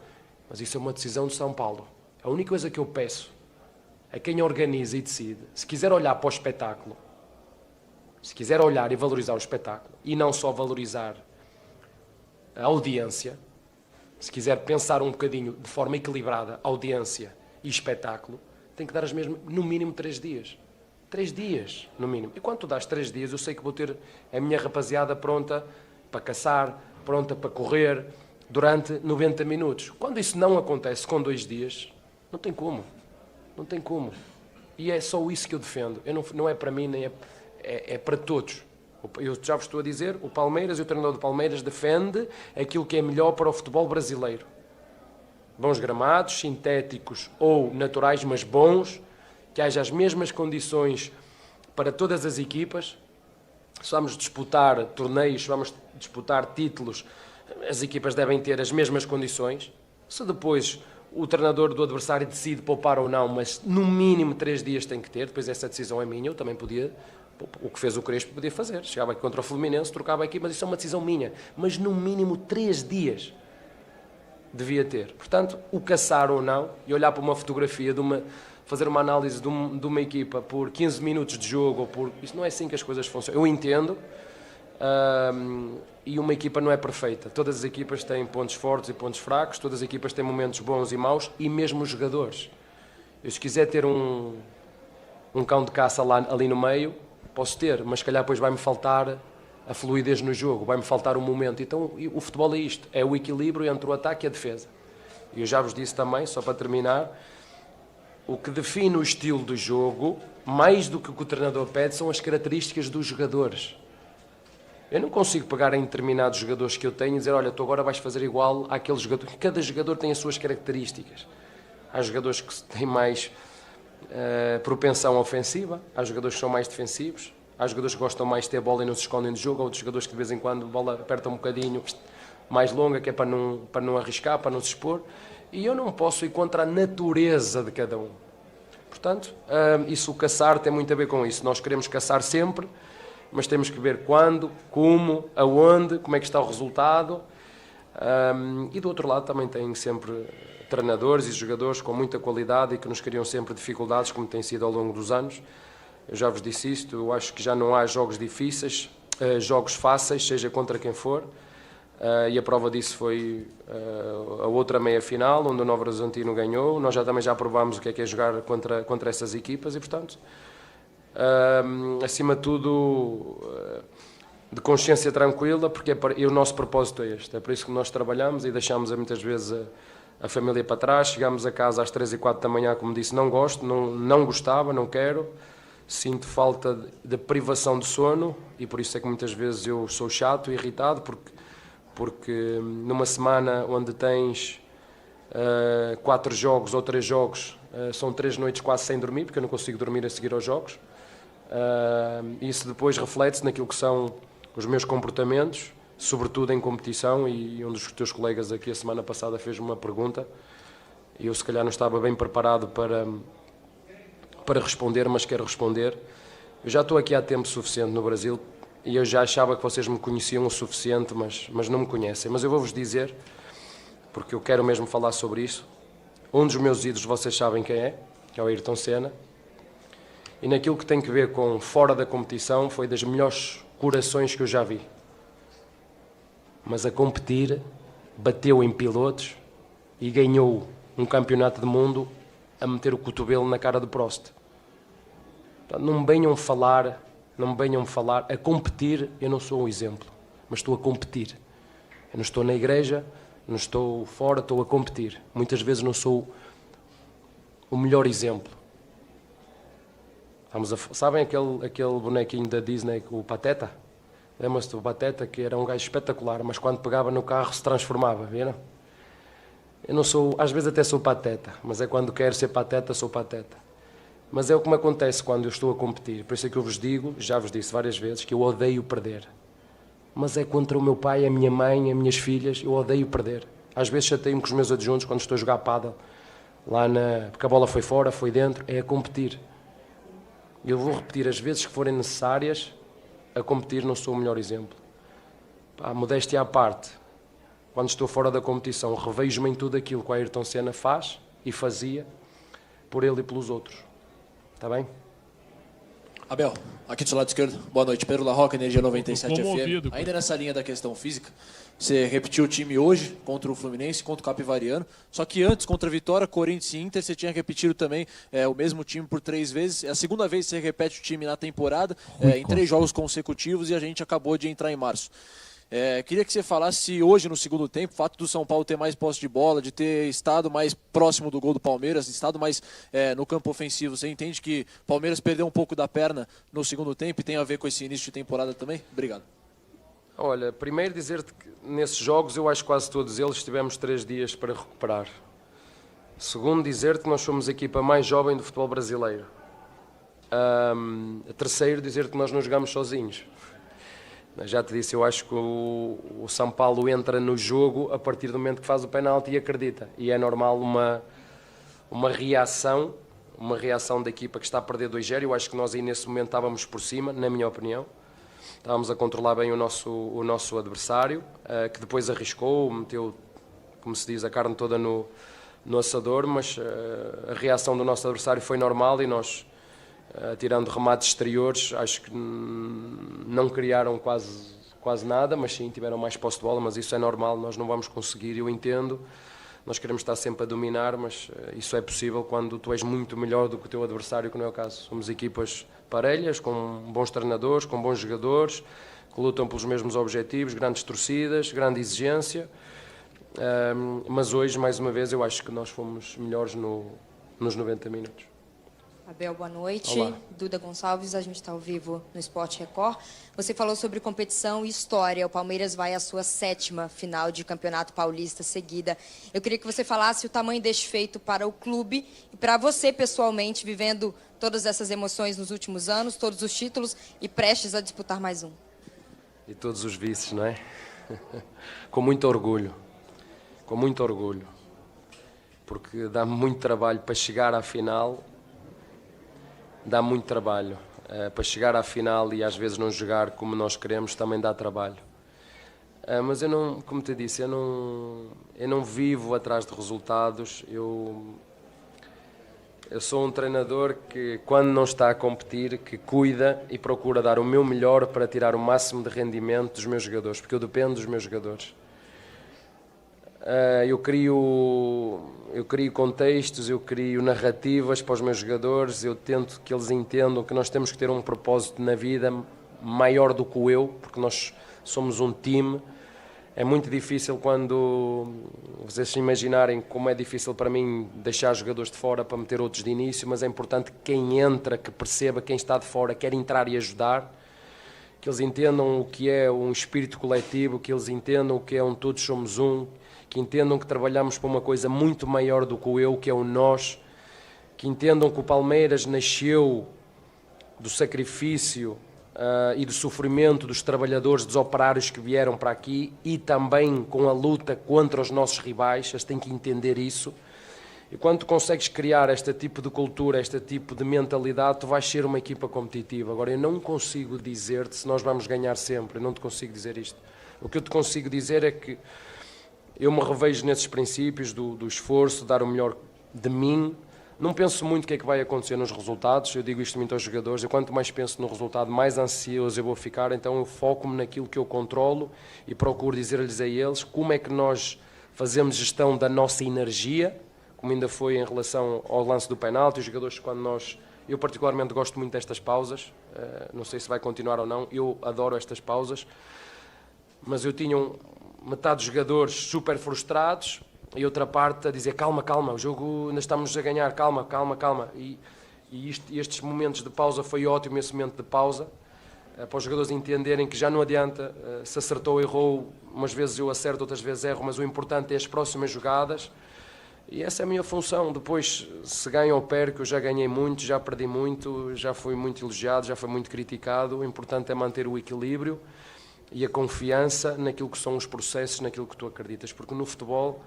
Mas isso é uma decisão do São Paulo. A única coisa que eu peço a quem organiza e decide, se quiser olhar para o espetáculo, se quiser olhar e valorizar o espetáculo, e não só valorizar a audiência, se quiser pensar um bocadinho de forma equilibrada, audiência e espetáculo, tem que dar as mesmas, no mínimo 3 dias. 3 dias, no mínimo. E quando tu dás 3 dias, eu sei que vou ter a minha rapaziada pronta para caçar, pronta para correr, durante 90 minutos. Quando isso não acontece com 2 dias, não tem como. Não tem como. E é só isso que eu defendo. Não é para mim, nem é para todos. Eu já vos estou a dizer, o Palmeiras e o treinador do Palmeiras defende aquilo que é melhor para o futebol brasileiro. Bons gramados, sintéticos ou naturais, mas bons, que haja as mesmas condições para todas as equipas. Se vamos disputar torneios, se vamos disputar títulos, as equipas devem ter as mesmas condições. Se depois o treinador do adversário decide poupar ou não, mas no mínimo 3 dias tem que ter, depois essa decisão é minha, eu também podia... O que fez o Crespo podia fazer. Chegava aqui contra o Fluminense, trocava aqui, mas isso é uma decisão minha. Mas no mínimo 3 dias devia ter. Portanto, o caçar ou não, e olhar para uma fotografia, fazer uma análise de uma equipa por 15 minutos de jogo, isso não é assim que as coisas funcionam. Eu entendo, e uma equipa não é perfeita. Todas as equipas têm pontos fortes e pontos fracos, todas as equipas têm momentos bons e maus, e mesmo os jogadores. Eu, se quiser ter um cão de caça ali no meio, posso ter, mas se calhar depois vai-me faltar a fluidez no jogo, vai-me faltar o momento. Então o futebol é isto, é o equilíbrio entre o ataque e a defesa. E eu já vos disse também, só para terminar, o que define o estilo do jogo, mais do que o treinador pede, são as características dos jogadores. Eu não consigo pegar em determinados jogadores que eu tenho e dizer, olha, tu agora vais fazer igual àquele jogador. Cada jogador tem as suas características. Há jogadores que têm mais propensão ofensiva, há jogadores que são mais defensivos, há jogadores que gostam mais de ter bola e não se escondem do jogo, há outros jogadores que de vez em quando a bola aperta um bocadinho mais longa, que é para não arriscar, para não se expor. E eu não posso ir contra a natureza de cada um. Portanto, isso, o caçar tem muito a ver com isso. Nós queremos caçar sempre, mas temos que ver quando, como, aonde, como é que está o resultado. E do outro lado também tem sempre treinadores e jogadores com muita qualidade e que nos criam sempre dificuldades, como tem sido ao longo dos anos. Eu já vos disse isto, eu acho que já não há jogos difíceis, jogos fáceis, seja contra quem for. E a prova disso foi a outra meia-final, onde o Novo Horizontino ganhou. Nós também já provámos o que é jogar contra essas equipas e, portanto, acima de tudo, de consciência tranquila, porque o nosso propósito é este. É por isso que nós trabalhamos e deixamos muitas vezes a família para trás. Chegamos a casa às 3 e 4 da manhã, como disse, não gosto, não gostava, não quero. Sinto falta de privação de sono e por isso é que muitas vezes eu sou chato e irritado, porque numa semana onde tens 4 jogos ou 3 jogos, são 3 noites quase sem dormir, porque eu não consigo dormir a seguir aos jogos. Isso depois reflete-se naquilo que são os meus comportamentos, sobretudo em competição, e um dos teus colegas aqui a semana passada fez-me uma pergunta, e eu se calhar não estava bem preparado para responder, mas quero responder. Eu já estou aqui há tempo suficiente no Brasil, e eu já achava que vocês me conheciam o suficiente, mas não me conhecem. Mas eu vou-vos dizer, porque eu quero mesmo falar sobre isso, um dos meus ídolos vocês sabem quem é, que é o Ayrton Senna, e naquilo que tem que ver com fora da competição, foi das melhores corações que eu já vi. Mas a competir, bateu em pilotos e ganhou um campeonato do mundo a meter o cotovelo na cara do Prost. Portanto, não me venham falar, a competir. Eu não sou um exemplo, mas estou a competir. Eu não estou na igreja, não estou fora, estou a competir. Muitas vezes não sou o melhor exemplo. Sabem aquele bonequinho da Disney, o Pateta? Lembram-se do Pateta, que era um gajo espetacular, mas quando pegava no carro se transformava, viram? Eu não sou, às vezes até sou pateta, mas é quando quero ser pateta, sou pateta. Mas é o que me acontece quando eu estou a competir. Por isso é que eu vos digo, já vos disse várias vezes, que eu odeio perder. Mas é contra o meu pai, a minha mãe, as minhas filhas, eu odeio perder. Às vezes chateio-me com os meus adjuntos quando estou a jogar pádel, porque a bola foi fora, foi dentro, é a competir. Eu vou repetir as vezes que forem necessárias, a competir não sou o melhor exemplo. Modéstia à parte, quando estou fora da competição, revejo-me em tudo aquilo que o Ayrton Senna faz e fazia por ele e pelos outros. Está bem? Abel, aqui do seu lado esquerdo, boa noite. Pedro La Roca, Energia 97 comovido, FM. Ainda nessa linha da questão física, você repetiu o time hoje contra o Fluminense, contra o Capivariano. Só que antes, contra a Vitória, Corinthians e Inter, você tinha repetido também o mesmo time por 3 vezes. É a segunda vez que você repete o time na temporada, em 3 jogos consecutivos, e a gente acabou de entrar em março. Queria que você falasse hoje no segundo tempo, o fato do São Paulo ter mais posse de bola, de ter estado mais próximo do gol do Palmeiras, estado mais no campo ofensivo. Você entende que o Palmeiras perdeu um pouco da perna no segundo tempo e tem a ver com esse início de temporada também? Obrigado. Olha, primeiro dizer-te que nesses jogos, eu acho que quase todos eles tivemos 3 dias para recuperar. Segundo, dizer-te que nós somos a equipa mais jovem do futebol brasileiro. Terceiro, dizer-te que nós não jogamos sozinhos. Já te disse, eu acho que o São Paulo entra no jogo a partir do momento que faz o penalti e acredita. E é normal uma reação da equipa que está a perder 2-0. Eu acho que nós aí nesse momento estávamos por cima, na minha opinião. Estávamos a controlar bem o nosso adversário, que depois arriscou, meteu, como se diz, a carne toda no assador, mas a reação do nosso adversário foi normal e nós, tirando remates exteriores, acho que não criaram quase nada, mas sim, tiveram mais posse de bola, mas isso é normal, nós não vamos conseguir, eu entendo. Nós queremos estar sempre a dominar, mas isso é possível quando tu és muito melhor do que o teu adversário, que não é o caso. Somos equipas parelhas, com bons treinadores, com bons jogadores, que lutam pelos mesmos objetivos, grandes torcidas, grande exigência. Mas hoje, mais uma vez, eu acho que nós fomos melhores nos 90 minutos. Abel, boa noite. Olá. Duda Gonçalves, a gente está ao vivo no Sport Record. Você falou sobre competição e história. O Palmeiras vai à sua 7ª final de Campeonato Paulista seguida. Eu queria que você falasse o tamanho deste feito para o clube e para você pessoalmente, vivendo todas essas emoções nos últimos anos, todos os títulos e prestes a disputar mais um. E todos os vices, não é? Com muito orgulho. Com muito orgulho. porque dá muito trabalho para chegar à final, dá muito trabalho. Para chegar à final e às vezes não jogar como nós queremos também dá trabalho. Mas eu não, como te disse, eu não vivo atrás de resultados. Eu sou um treinador que, quando não está a competir, que cuida e procura dar o meu melhor para tirar o máximo de rendimento dos meus jogadores, porque eu dependo dos meus jogadores. Eu crio contextos, eu crio narrativas para os meus jogadores, eu tento que eles entendam que nós temos que ter um propósito na vida maior do que o eu, porque nós somos um time. É muito difícil quando vocês se imaginarem como é difícil para mim deixar jogadores de fora para meter outros de início, mas é importante que quem entra, que perceba quem está de fora, quer entrar e ajudar, que eles entendam o que é um espírito coletivo, que eles entendam o que é um todos somos um, que entendam que trabalhamos para uma coisa muito maior do que o eu, que é o nós, que entendam que o Palmeiras nasceu do sacrifício e do sofrimento dos trabalhadores, dos operários que vieram para aqui e também com a luta contra os nossos rivais. Eles têm que entender isso. E quando tu consegues criar este tipo de cultura, este tipo de mentalidade, tu vais ser uma equipa competitiva. Agora, eu não consigo dizer-te se nós vamos ganhar sempre, eu não te consigo dizer isto. O que eu te consigo dizer é que eu me revejo nesses princípios do esforço, dar o melhor de mim. Não penso muito o que é que vai acontecer nos resultados, eu digo isto muito aos jogadores, eu quanto mais penso no resultado, mais ansioso eu vou ficar, então eu foco-me naquilo que eu controlo e procuro dizer-lhes a eles como é que nós fazemos gestão da nossa energia, como ainda foi em relação ao lance do penalti, os jogadores eu particularmente gosto muito destas pausas, não sei se vai continuar ou não, eu adoro estas pausas, mas eu tinha metade dos jogadores super frustrados, e outra parte a dizer calma, o jogo ainda estamos a ganhar, calma. E estes momentos de pausa foi ótimo, esse momento de pausa, para os jogadores entenderem que já não adianta, se acertou, errou, umas vezes eu acerto, outras vezes erro, mas o importante é as próximas jogadas. E essa é a minha função. Depois, se ganho ou perco, eu já ganhei muito, já perdi muito, já fui muito elogiado, já fui muito criticado. O importante é manter o equilíbrio e a confiança naquilo que são os processos, naquilo que tu acreditas, porque no futebol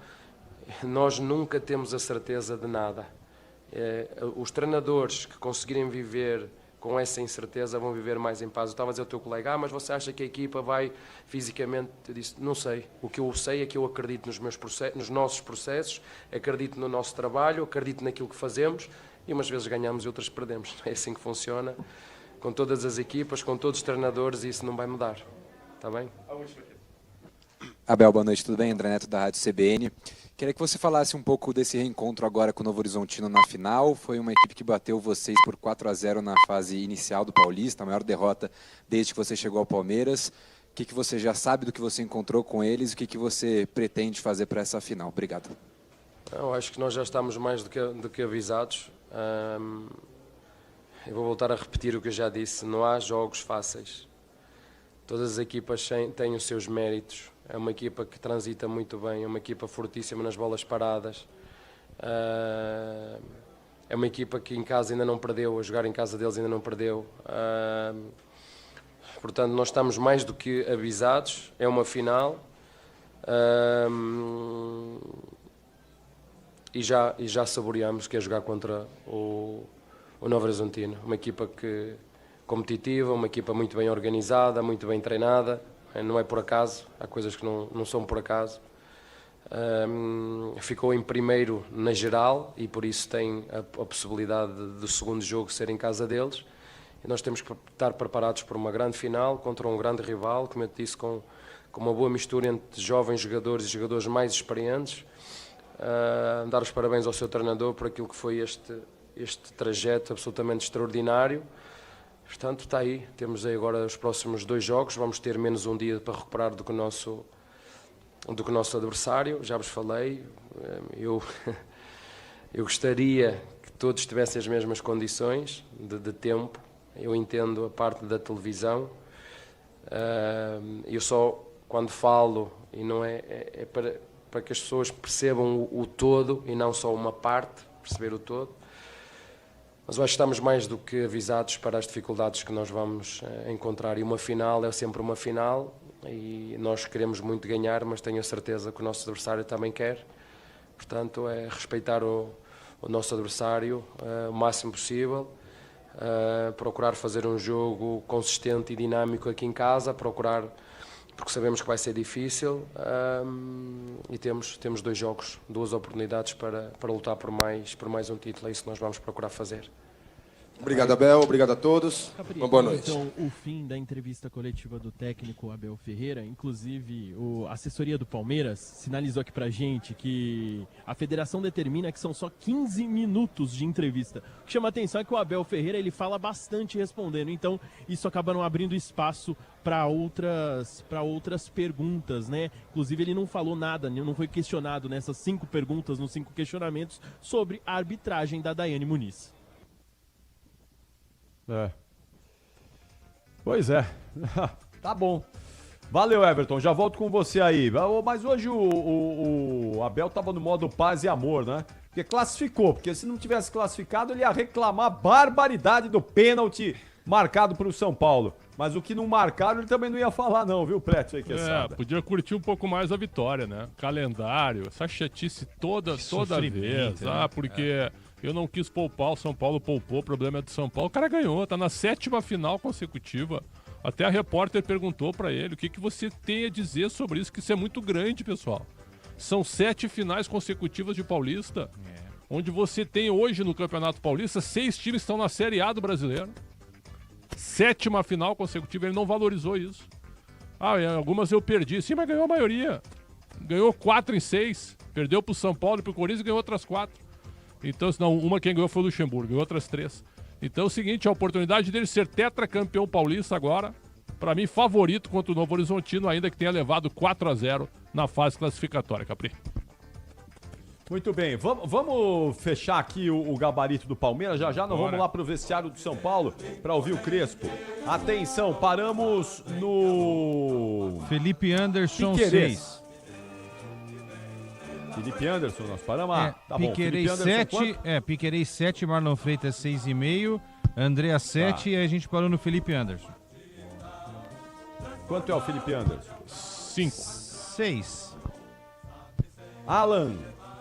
nós nunca temos a certeza de nada. Os treinadores que conseguirem viver com essa incerteza vão viver mais em paz. Eu estava a dizer ao teu colega, mas você acha que a equipa vai fisicamente? Eu disse, não sei. O que eu sei é que eu acredito nos nossos processos, acredito no nosso trabalho, acredito naquilo que fazemos e umas vezes ganhamos e outras perdemos. É assim que funciona. Com todas as equipas, com todos os treinadores, e isso não vai mudar. Está bem? Abel, boa noite, tudo bem? André Neto da Rádio CBN. Queria que você falasse um pouco desse reencontro agora com o Novo Horizontino na final. Foi uma equipe que bateu vocês por 4-0 na fase inicial do Paulista, a maior derrota desde que você chegou ao Palmeiras. O que você já sabe do que você encontrou com eles e o que você pretende fazer para essa final? Obrigado. Eu acho que nós já estamos mais do que avisados. Eu vou voltar a repetir o que eu já disse. Não há jogos fáceis. Todas as equipas têm os seus méritos. É uma equipa que transita muito bem, é uma equipa fortíssima nas bolas paradas. É uma equipa que em casa ainda não perdeu, a jogar em casa deles ainda não perdeu. Portanto, nós estamos mais do que avisados, é uma final. E já saboreamos que é jogar contra o Novo Horizontino. Uma equipa competitiva, uma equipa muito bem organizada, muito bem treinada. Não é por acaso, há coisas que não são por acaso. Ficou em primeiro na geral e por isso tem a possibilidade do segundo jogo ser em casa deles. E nós temos que estar preparados para uma grande final contra um grande rival, como eu te disse, com uma boa mistura entre jovens jogadores e jogadores mais experientes. Dar os parabéns ao seu treinador por aquilo que foi este trajeto absolutamente extraordinário. Portanto, está aí, temos aí agora os próximos 2 jogos, vamos ter menos um dia para recuperar do que o nosso adversário, já vos falei, eu gostaria que todos tivessem as mesmas condições de tempo, eu entendo a parte da televisão, eu só, quando falo, e não é para que as pessoas percebam o todo e não só uma parte, perceber o todo. Mas eu acho que estamos mais do que avisados para as dificuldades que nós vamos encontrar. E uma final é sempre uma final e nós queremos muito ganhar, mas tenho a certeza que o nosso adversário também quer. Portanto, é respeitar o nosso adversário o máximo possível, procurar fazer um jogo consistente e dinâmico aqui em casa, porque sabemos que vai ser difícil, e temos 2 jogos, 2 oportunidades para lutar por mais um título. É isso que nós vamos procurar fazer. Obrigado, Abel. Obrigado a todos. Uma boa noite. Então, o fim da entrevista coletiva do técnico Abel Ferreira, inclusive a assessoria do Palmeiras sinalizou aqui pra gente que a federação determina que são só 15 minutos de entrevista. O que chama a atenção é que o Abel Ferreira ele fala bastante respondendo, então isso acaba não abrindo espaço para outras perguntas, né? Inclusive ele não falou nada, não foi questionado nessas 5 perguntas, nos 5 questionamentos, sobre a arbitragem da Daiane Muniz. Pois é. Tá bom. Valeu, Everton. Já volto com você aí. Mas hoje o Abel tava no modo paz e amor, né? Porque classificou. Porque se não tivesse classificado, ele ia reclamar a barbaridade do pênalti marcado pro São Paulo. Mas o que não marcaram, ele também não ia falar não, viu, Preto? Aí que sabe. Podia curtir um pouco mais a vitória, né? Calendário, essa chatice toda vez. Né? Porque... Eu não quis poupar, o São Paulo poupou, o problema é do São Paulo. O cara ganhou, tá na 7ª final consecutiva. Até a repórter perguntou pra ele o que você tem a dizer sobre isso, que isso é muito grande, pessoal. São 7 finais consecutivas de Paulista, onde você tem hoje no Campeonato Paulista 6 times que estão na Série A do Brasileiro. 7ª final consecutiva, ele não valorizou isso. Em algumas eu perdi, sim, mas ganhou a maioria. Ganhou 4 em 6, perdeu pro São Paulo e pro Corinthians e ganhou outras 4. Então, uma quem ganhou foi o Luxemburgo, e outras 3. Então é o seguinte, a oportunidade dele ser tetracampeão paulista agora, para mim, favorito contra o Novo Horizontino, ainda que tenha levado 4-0 na fase classificatória, Capri. Muito bem, vamos fechar aqui o gabarito do Palmeiras, já nós vamos lá pro vestiário do São Paulo para ouvir o Crespo. Atenção, paramos no... Felipe Anderson 6. Felipe Anderson, nós paramos. Tá Piquerez bom. 7, Piquerez 7, Marlon Freitas 6,5, Andrea 7 e a gente parou no Felipe Anderson. Quanto é o Felipe Anderson? 5. 6. Alan.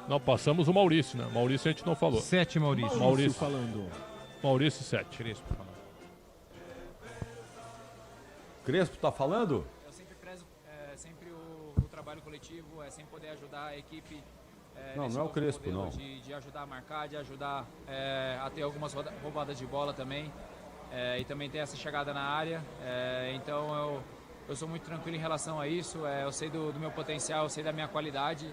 Não, passamos o Maurício, né? Maurício a gente não falou. 7, Maurício. Maurício falando. Maurício 7. Crespo falando. Crespo tá falando? Eu sempre prezo sempre o trabalho coletivo, sempre poder ajudar a equipe. Não é o Crespo, não. De ajudar a marcar, de ajudar a ter algumas roubadas de bola também. E também ter essa chegada na área. Então eu sou muito tranquilo em relação a isso. Eu sei do meu potencial, eu sei da minha qualidade.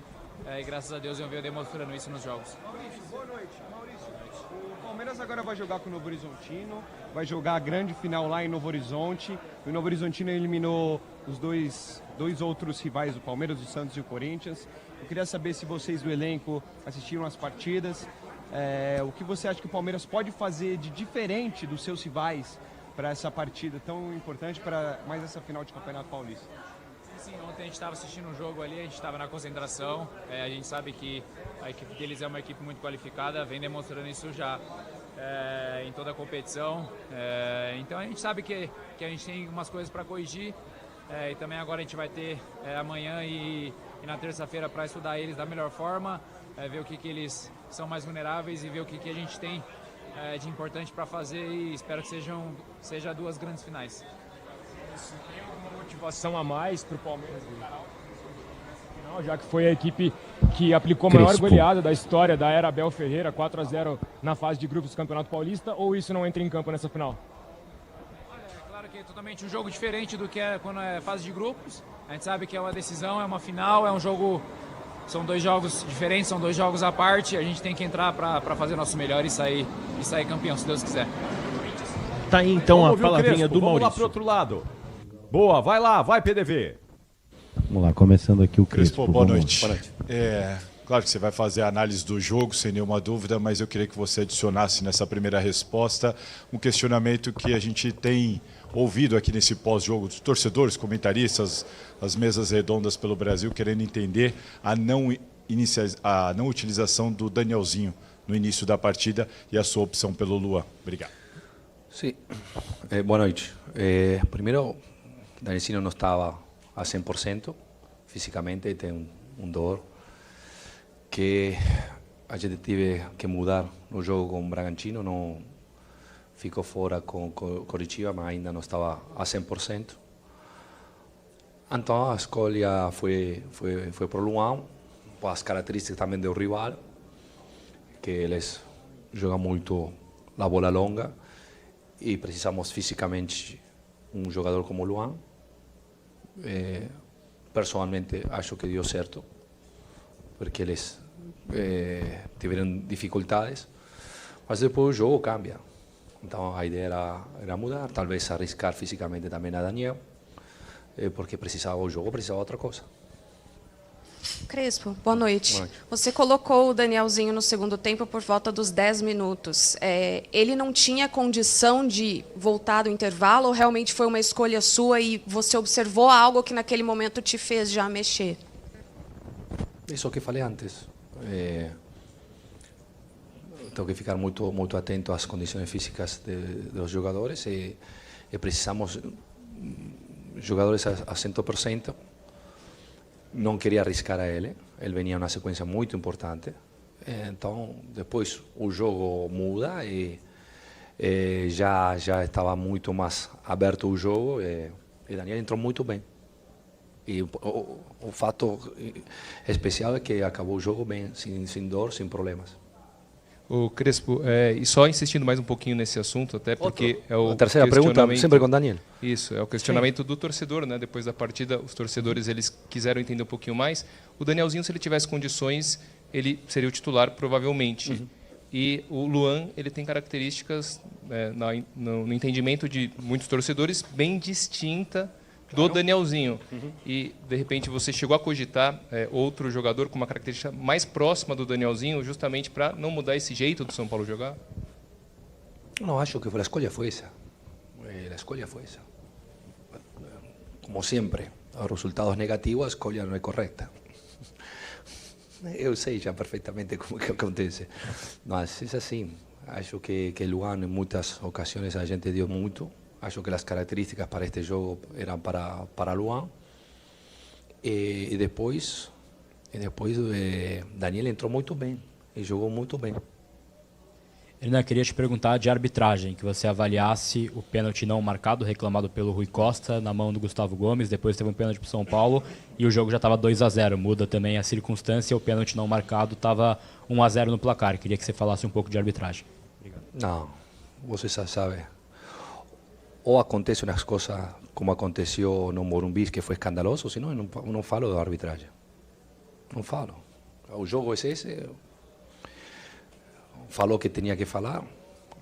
E graças a Deus eu venho demonstrando isso nos jogos. Maurício, boa noite. O Palmeiras agora vai jogar com o Novo Horizontino, vai jogar a grande final lá em Novo Horizonte. O Novo Horizontino eliminou os dois outros rivais do Palmeiras, o Santos e o Corinthians. Eu queria saber se vocês do elenco assistiram as partidas. O que você acha que o Palmeiras pode fazer de diferente dos seus rivais para essa partida tão importante, para mais essa final de Campeonato Paulista? Sim, ontem a gente estava assistindo um jogo ali, a gente estava na concentração. A gente sabe que a equipe deles é uma equipe muito qualificada, vem demonstrando isso já em toda a competição. Então a gente sabe que a gente tem umas coisas para corrigir. E também agora a gente vai ter amanhã e na terça-feira para estudar eles da melhor forma, ver o que eles são mais vulneráveis e ver o que a gente tem de importante para fazer, e espero que seja 2 grandes finais. Tem alguma motivação a mais para o Palmeiras? Já que foi a equipe que aplicou a maior goleada da história da era Abel Ferreira, 4-0 na fase de grupos do Campeonato Paulista, ou isso não entra em campo nessa final? É claro que é totalmente um jogo diferente do que é quando é fase de grupos. A gente sabe que é uma decisão, é uma final, é um jogo... São 2 jogos diferentes, são 2 jogos à parte. A gente tem que entrar para fazer o nosso melhor e sair campeão, se Deus quiser. Tá aí então a palavrinha do Maurício. Vamos lá pro outro lado. Boa, vai lá, vai PDV. Vamos lá, começando aqui o Crespo. Boa noite. Claro que você vai fazer a análise do jogo, sem nenhuma dúvida, mas eu queria que você adicionasse nessa primeira resposta um questionamento que a gente tem ouvido aqui nesse pós-jogo dos torcedores, comentaristas, as mesas redondas pelo Brasil, querendo entender a não utilização do Danielzinho no início da partida e a sua opção pelo Luan. Obrigado. Sí, boa noite. Primeiro, Danielzinho não estava a 100% físicamente, tem um dor que a gente teve que mudar no jogo com o Bragantino, não ficou fora com Coritiba, mas ainda não estava a 100%. Então a escolha foi para o Luan, as características também do rival, que eles jogam muito a bola longa e precisamos fisicamente um jogador como o Luan. Personalmente acho que deu certo, porque eles tiveram dificuldades, mas depois o jogo cambia. Então a ideia era mudar, talvez arriscar fisicamente também a Daniel, porque precisava o jogo, precisava outra coisa. Crespo, boa noite. Você colocou o Danielzinho no segundo tempo por volta dos 10 minutos. Ele não tinha condição de voltar do intervalo ou realmente foi uma escolha sua e você observou algo que naquele momento te fez já mexer? Isso que falei antes. Tenho que ficar muito atento às condições físicas dos jogadores e precisamos jogadores a 100%. Não queria arriscar a ele venia uma sequência muito importante, então depois o jogo muda e já estava muito mais aberto o jogo e Daniel entrou muito bem. E o fato especial é que acabou o jogo bem, sem dor, sem problemas. O Crespo, e só insistindo mais um pouquinho nesse assunto, até porque a terceira pergunta sempre com Daniel. Isso, é o questionamento do torcedor, né? Depois da partida, os torcedores eles quiseram entender um pouquinho mais. O Danielzinho, se ele tivesse condições, ele seria o titular provavelmente. E o Luan, ele tem características no entendimento de muitos torcedores bem distinta do Danielzinho. E, de repente, você chegou a cogitar outro jogador com uma característica mais próxima do Danielzinho, justamente para não mudar esse jeito do São Paulo jogar? Não, acho que a escolha foi essa. A escolha foi essa. Como sempre, os resultados negativos, a escolha não é correta. Eu sei já perfeitamente como que acontece. Mas é assim. Acho que Luan, em muitas ocasiões, a gente deu muito. Acho que as características para este jogo eram para Luan. E depois Daniel entrou muito bem e jogou muito bem. Hernan, queria te perguntar de arbitragem, que você avaliasse o pênalti não marcado, reclamado pelo Rui Costa, na mão do Gustavo Gomes, depois teve um pênalti para o São Paulo e o jogo já estava 2-0. Muda também a circunstância, o pênalti não marcado estava 1-0 no placar. Queria que você falasse um pouco de arbitragem. Obrigado. Não, você já sabe. Ou acontecem as coisas como aconteceu no Morumbi, que foi escandaloso, senão eu não falo da arbitragem. Não falo. O jogo é esse. Falou que tinha que falar.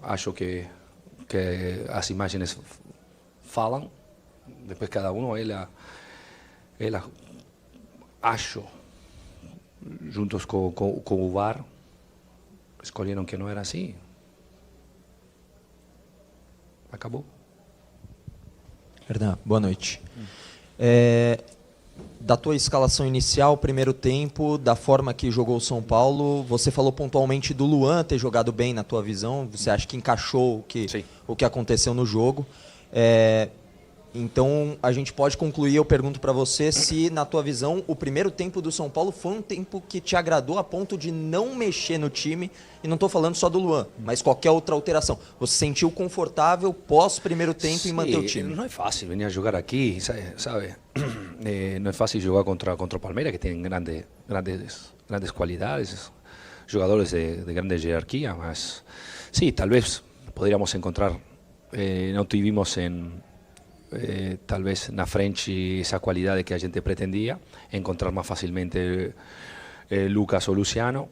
Acho que as imagens falam. Depois cada um, ela acho, juntos com o VAR, escolheram que não era assim. Acabou. Hernan, boa noite. Da tua escalação inicial, primeiro tempo, da forma que jogou o São Paulo, você falou pontualmente do Luan ter jogado bem na tua visão, você acha que encaixou o que aconteceu no jogo. Então, a gente pode concluir, eu pergunto para você, se na tua visão o primeiro tempo do São Paulo foi um tempo que te agradou a ponto de não mexer no time, e não estou falando só do Luan, mas qualquer outra alteração. Você se sentiu confortável pós primeiro tempo em manter o time? Não é fácil venir a jogar aqui, sabe? Não é fácil jogar contra o Palmeiras, que tem grandes qualidades, jogadores de grande hierarquia, mas sim, talvez poderíamos encontrar, não tivemos talvez na frente essa qualidade que a gente pretendia, encontrar mais facilmente Lucas ou Luciano.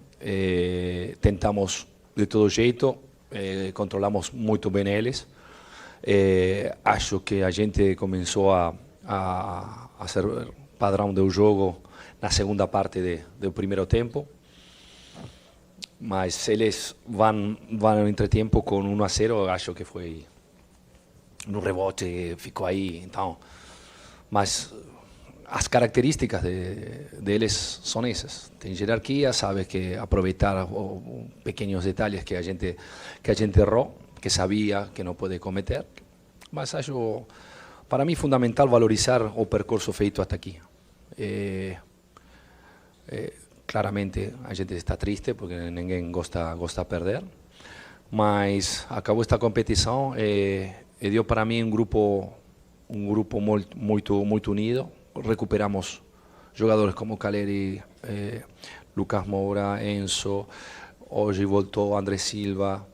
Tentamos de todo jeito, controlamos muito bem eles. Acho que a gente começou a ser padrão do jogo na segunda parte do primeiro tempo, mas eles vão no entretempo com 1-0, acho que foi no rebote, ficou aí, então. Mas as características deles são essas. Tem hierarquia, sabe que aproveitar os pequenos detalhes que a gente errou, que sabia que não pode cometer. Mas acho, para mim, fundamental valorizar o percurso feito até aqui. Claramente a gente está triste porque ninguém gosta de perder, mas acabou esta competição e deu para mim um grupo muito unido. Recuperamos jogadores como Caleri, Lucas Moura, Enzo, hoje voltou André Silva.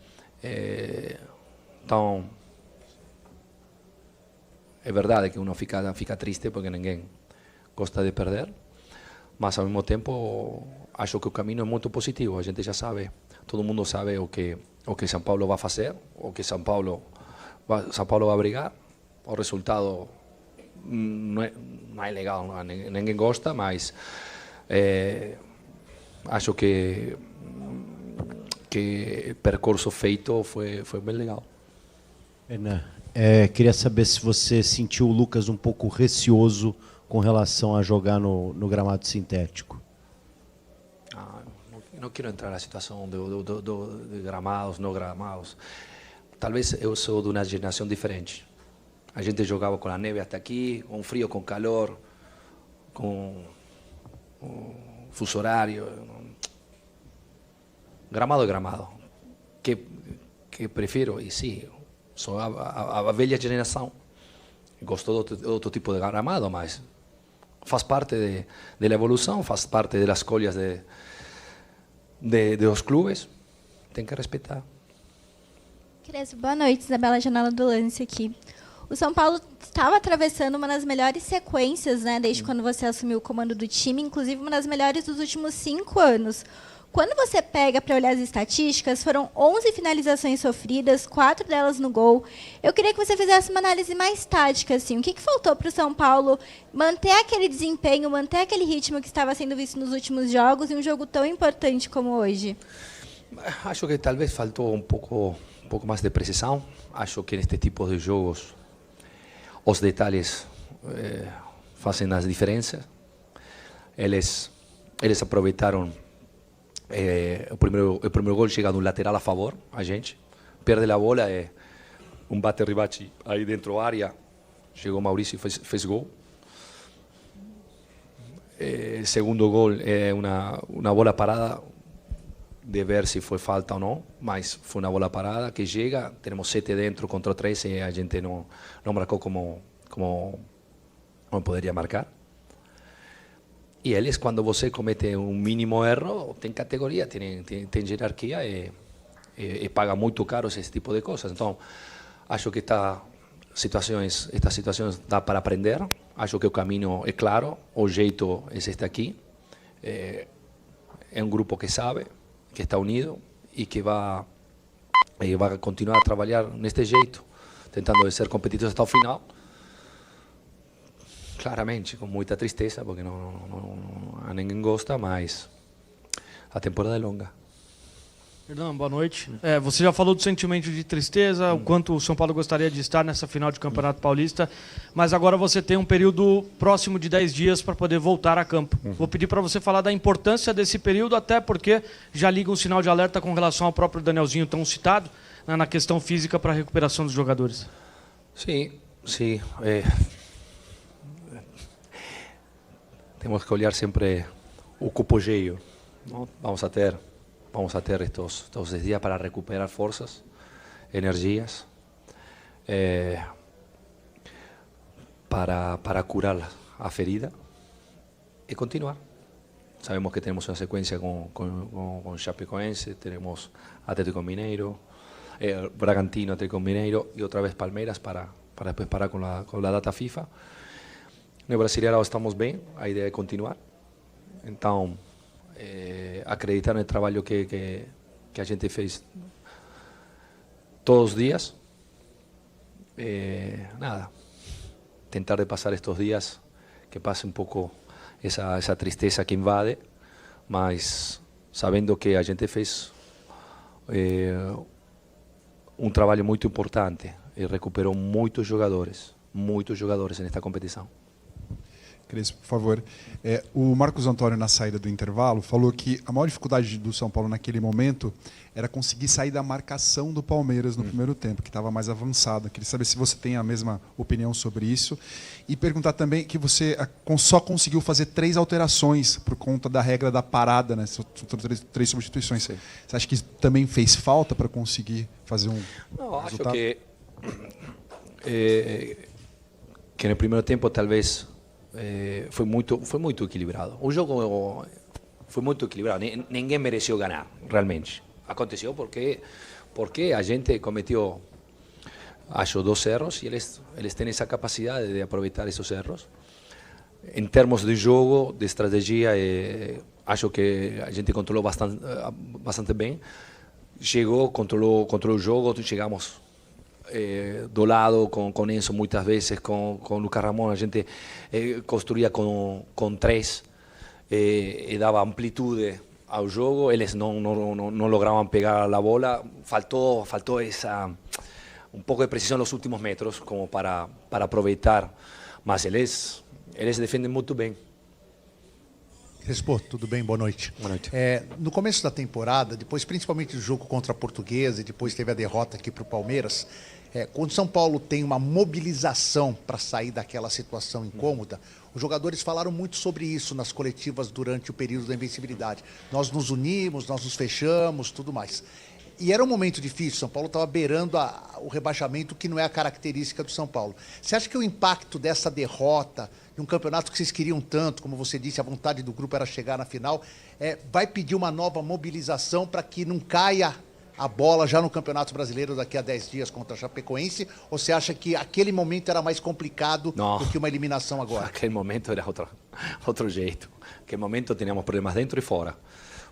Então, é verdade que uno fica triste porque ninguém gosta de perder, mas ao mesmo tempo acho que o caminho é muito positivo. A gente já sabe, todo mundo sabe o que São Paulo vai fazer, o que São Paulo vai brigar. O resultado não é legal, ninguém gosta, mas acho que o percurso feito foi bem legal. Hernan, queria saber se você sentiu o Lucas um pouco receoso com relação a jogar no gramado sintético. Não quero entrar na situação de gramados, não gramados. Talvez eu sou de uma geração diferente. A gente jogava com a neve até aqui, com frio, com calor, com fuso horário. Gramado é gramado. Que prefiro, e sim, sou a velha geração. Gosto de outro tipo de gramado, mas faz parte da evolução, faz parte das escolhas dos clubes. Tem que respeitar. Crespo, boa noite, Isabela, Janela do Lance aqui. O São Paulo estava atravessando uma das melhores sequências, né, desde quando você assumiu o comando do time, inclusive uma das melhores dos últimos 5 anos. Quando você pega para olhar as estatísticas, foram 11 finalizações sofridas, 4 delas no gol. Eu queria que você fizesse uma análise mais tática, assim. O que faltou para o São Paulo manter aquele desempenho, manter aquele ritmo que estava sendo visto nos últimos jogos em um jogo tão importante como hoje? Acho que talvez faltou um pouco mais de precisão. Acho que neste tipo de jogos os detalhes fazem as diferenças. Eles aproveitaram o primeiro gol chega de um lateral a favor, a gente perde a bola, um bate-rebate aí dentro da área, chegou Maurício e fez gol. Segundo gol é uma bola parada, de ver se foi falta ou não, mas foi uma bola parada que chega, temos 7 dentro contra 3 e a gente não marcou como poderia marcar. E eles, quando você comete um mínimo erro, tem categoria, tem hierarquia e paga muito caro esse tipo de coisas. Então, acho que estas situações dá para aprender. Acho que o caminho é claro, o jeito é este aqui. É um grupo que sabe, que está unido e que vai continuar a trabalhar neste jeito, tentando ser competitivos até o final. Claramente, com muita tristeza, porque a ninguém gosta, mas a temporada é longa. Hernan, boa noite. Você já falou do sentimento de tristeza, o quanto o São Paulo gostaria de estar nessa final de Campeonato Paulista, mas agora você tem um período próximo de 10 dias para poder voltar a campo. Vou pedir para você falar da importância desse período, até porque já liga um sinal de alerta com relação ao próprio Danielzinho tão citado, né, na questão física para a recuperação dos jogadores. Sim. Temos que olhar sempre o copo cheio. Vamos a ter estos 10 días para recuperar fuerzas, energías, para curar a ferida y continuar. Sabemos que tenemos una secuencia con Chapecoense, tenemos Atlético Mineiro, Bragantino, Atlético Mineiro y otra vez Palmeiras para después parar con la data FIFA. No Brasileirão estamos bem, a ideia é continuar. Então, acreditar no trabalho que a gente fez todos os dias. Tentar de passar estes dias, que passe um pouco essa tristeza que invade, mas sabendo que a gente fez um trabalho muito importante e recuperou muitos jogadores nesta competição. Crespo, por favor. O Marcos Antônio, na saída do intervalo, falou que a maior dificuldade do São Paulo naquele momento era conseguir sair da marcação do Palmeiras no primeiro tempo, que estava mais avançado. Queria saber se você tem a mesma opinião sobre isso. E perguntar também que você só conseguiu fazer 3 alterações por conta da regra da parada, né? São 3 substituições. Sim. Você acha que também fez falta para conseguir fazer um resultado? Acho que no primeiro tempo talvez foi muito equilibrado. O jogo foi muito equilibrado. Ninguém mereceu ganhar, realmente. Aconteceu porque a gente cometeu, acho, 2 erros e eles têm essa capacidade de aproveitar esses erros. Em termos de jogo, de estratégia, acho que a gente controlou bastante bem. Chegou, controlou o jogo, chegamos do lado com Enzo muitas vezes, com Lucas Ramon, a gente construía com 3 e dava amplitude ao jogo. Eles não logravam pegar a bola, faltou um pouco de precisão nos últimos metros como para aproveitar, mas eles defendem muito bem. Crespo, tudo bem? Boa noite. Boa noite. No começo da temporada, depois principalmente do jogo contra a Portuguesa e depois teve a derrota aqui para o Palmeiras, quando São Paulo tem uma mobilização para sair daquela situação incômoda, os jogadores falaram muito sobre isso nas coletivas durante o período da invencibilidade. Nós nos unimos, nós nos fechamos, tudo mais. E era um momento difícil, São Paulo estava beirando o rebaixamento, que não é a característica do São Paulo. Você acha que o impacto dessa derrota, de um campeonato que vocês queriam tanto, como você disse, a vontade do grupo era chegar na final, vai pedir uma nova mobilização para que não caia a bola já no Campeonato Brasileiro daqui a 10 dias contra a Chapecoense? Ou você acha que aquele momento era mais complicado do que uma eliminação agora? Aquele momento era outro jeito. Aquele momento tínhamos problemas dentro e fora,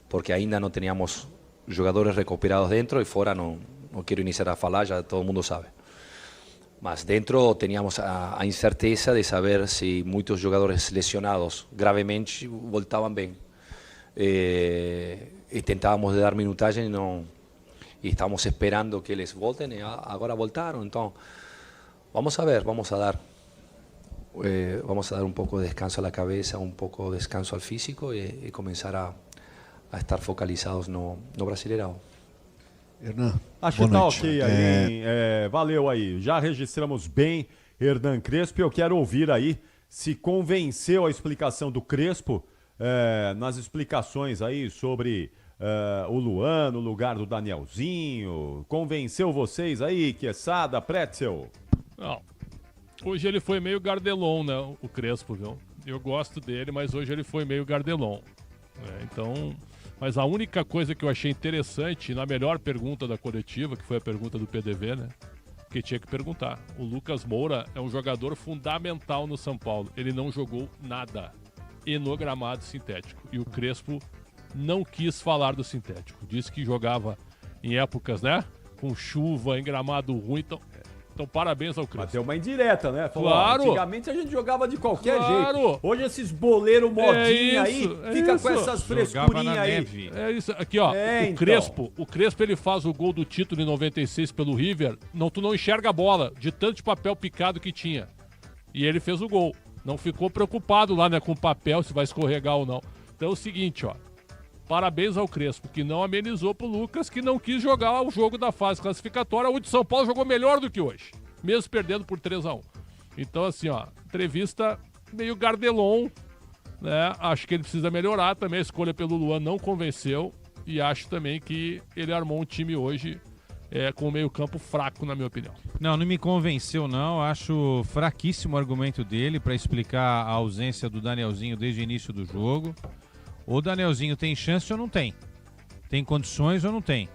porque ainda não tínhamos jogadores recuperados dentro e fora não quero iniciar a falar, já todo mundo sabe. Mas dentro teníamos a incerteza de saber se muitos jogadores lesionados gravemente voltavam bem. E tentávamos dar minutagem e estávamos esperando que eles voltem e agora voltaram. Então, vamos a ver, vamos a dar um pouco de descanso à cabeça, um pouco de descanso ao físico e começar a estar focalizados no Brasileirão. Hernan, acho que tá ok aí, valeu aí. Já registramos bem Hernan Crespo. Eu quero ouvir aí se convenceu a explicação do Crespo nas explicações aí sobre o Luan no lugar do Danielzinho. Convenceu vocês aí, Quesada, Pretzel? Não. Hoje ele foi meio gardelon, né? O Crespo, viu? Eu gosto dele, mas hoje ele foi meio gardelon. Então... Mas a única coisa que eu achei interessante, na melhor pergunta da coletiva, que foi a pergunta do PDV, né? Que tinha que perguntar. O Lucas Moura é um jogador fundamental no São Paulo. Ele não jogou nada. E no gramado sintético. E o Crespo não quis falar do sintético. Disse que jogava em épocas, né? Com chuva, em gramado ruim. Então parabéns ao Crespo. Bateu uma indireta, né? Falou, claro. Antigamente a gente jogava de qualquer jeito. Hoje esses boleiros modinha aí, fica com essas frescurinhas aí. Neve. É isso. Aqui, ó. O Crespo, ele faz o gol do título em 96 pelo River. Tu não enxerga a bola, de tanto de papel picado que tinha. E ele fez o gol. Não ficou preocupado lá, né, com o papel, se vai escorregar ou não. Então é o seguinte, ó. Parabéns ao Crespo, que não amenizou pro Lucas, que não quis jogar o jogo da fase classificatória, onde São Paulo jogou melhor do que hoje, mesmo perdendo por 3-1. Então, assim, ó, entrevista meio gardelon, né? Acho que ele precisa melhorar também. A escolha pelo Luan não convenceu e acho também que ele armou um time hoje com o meio-campo fraco, na minha opinião. Não me convenceu, não. Acho fraquíssimo o argumento dele para explicar a ausência do Danielzinho desde o início do jogo. O Danielzinho tem chance ou não tem? Tem condições ou não tem?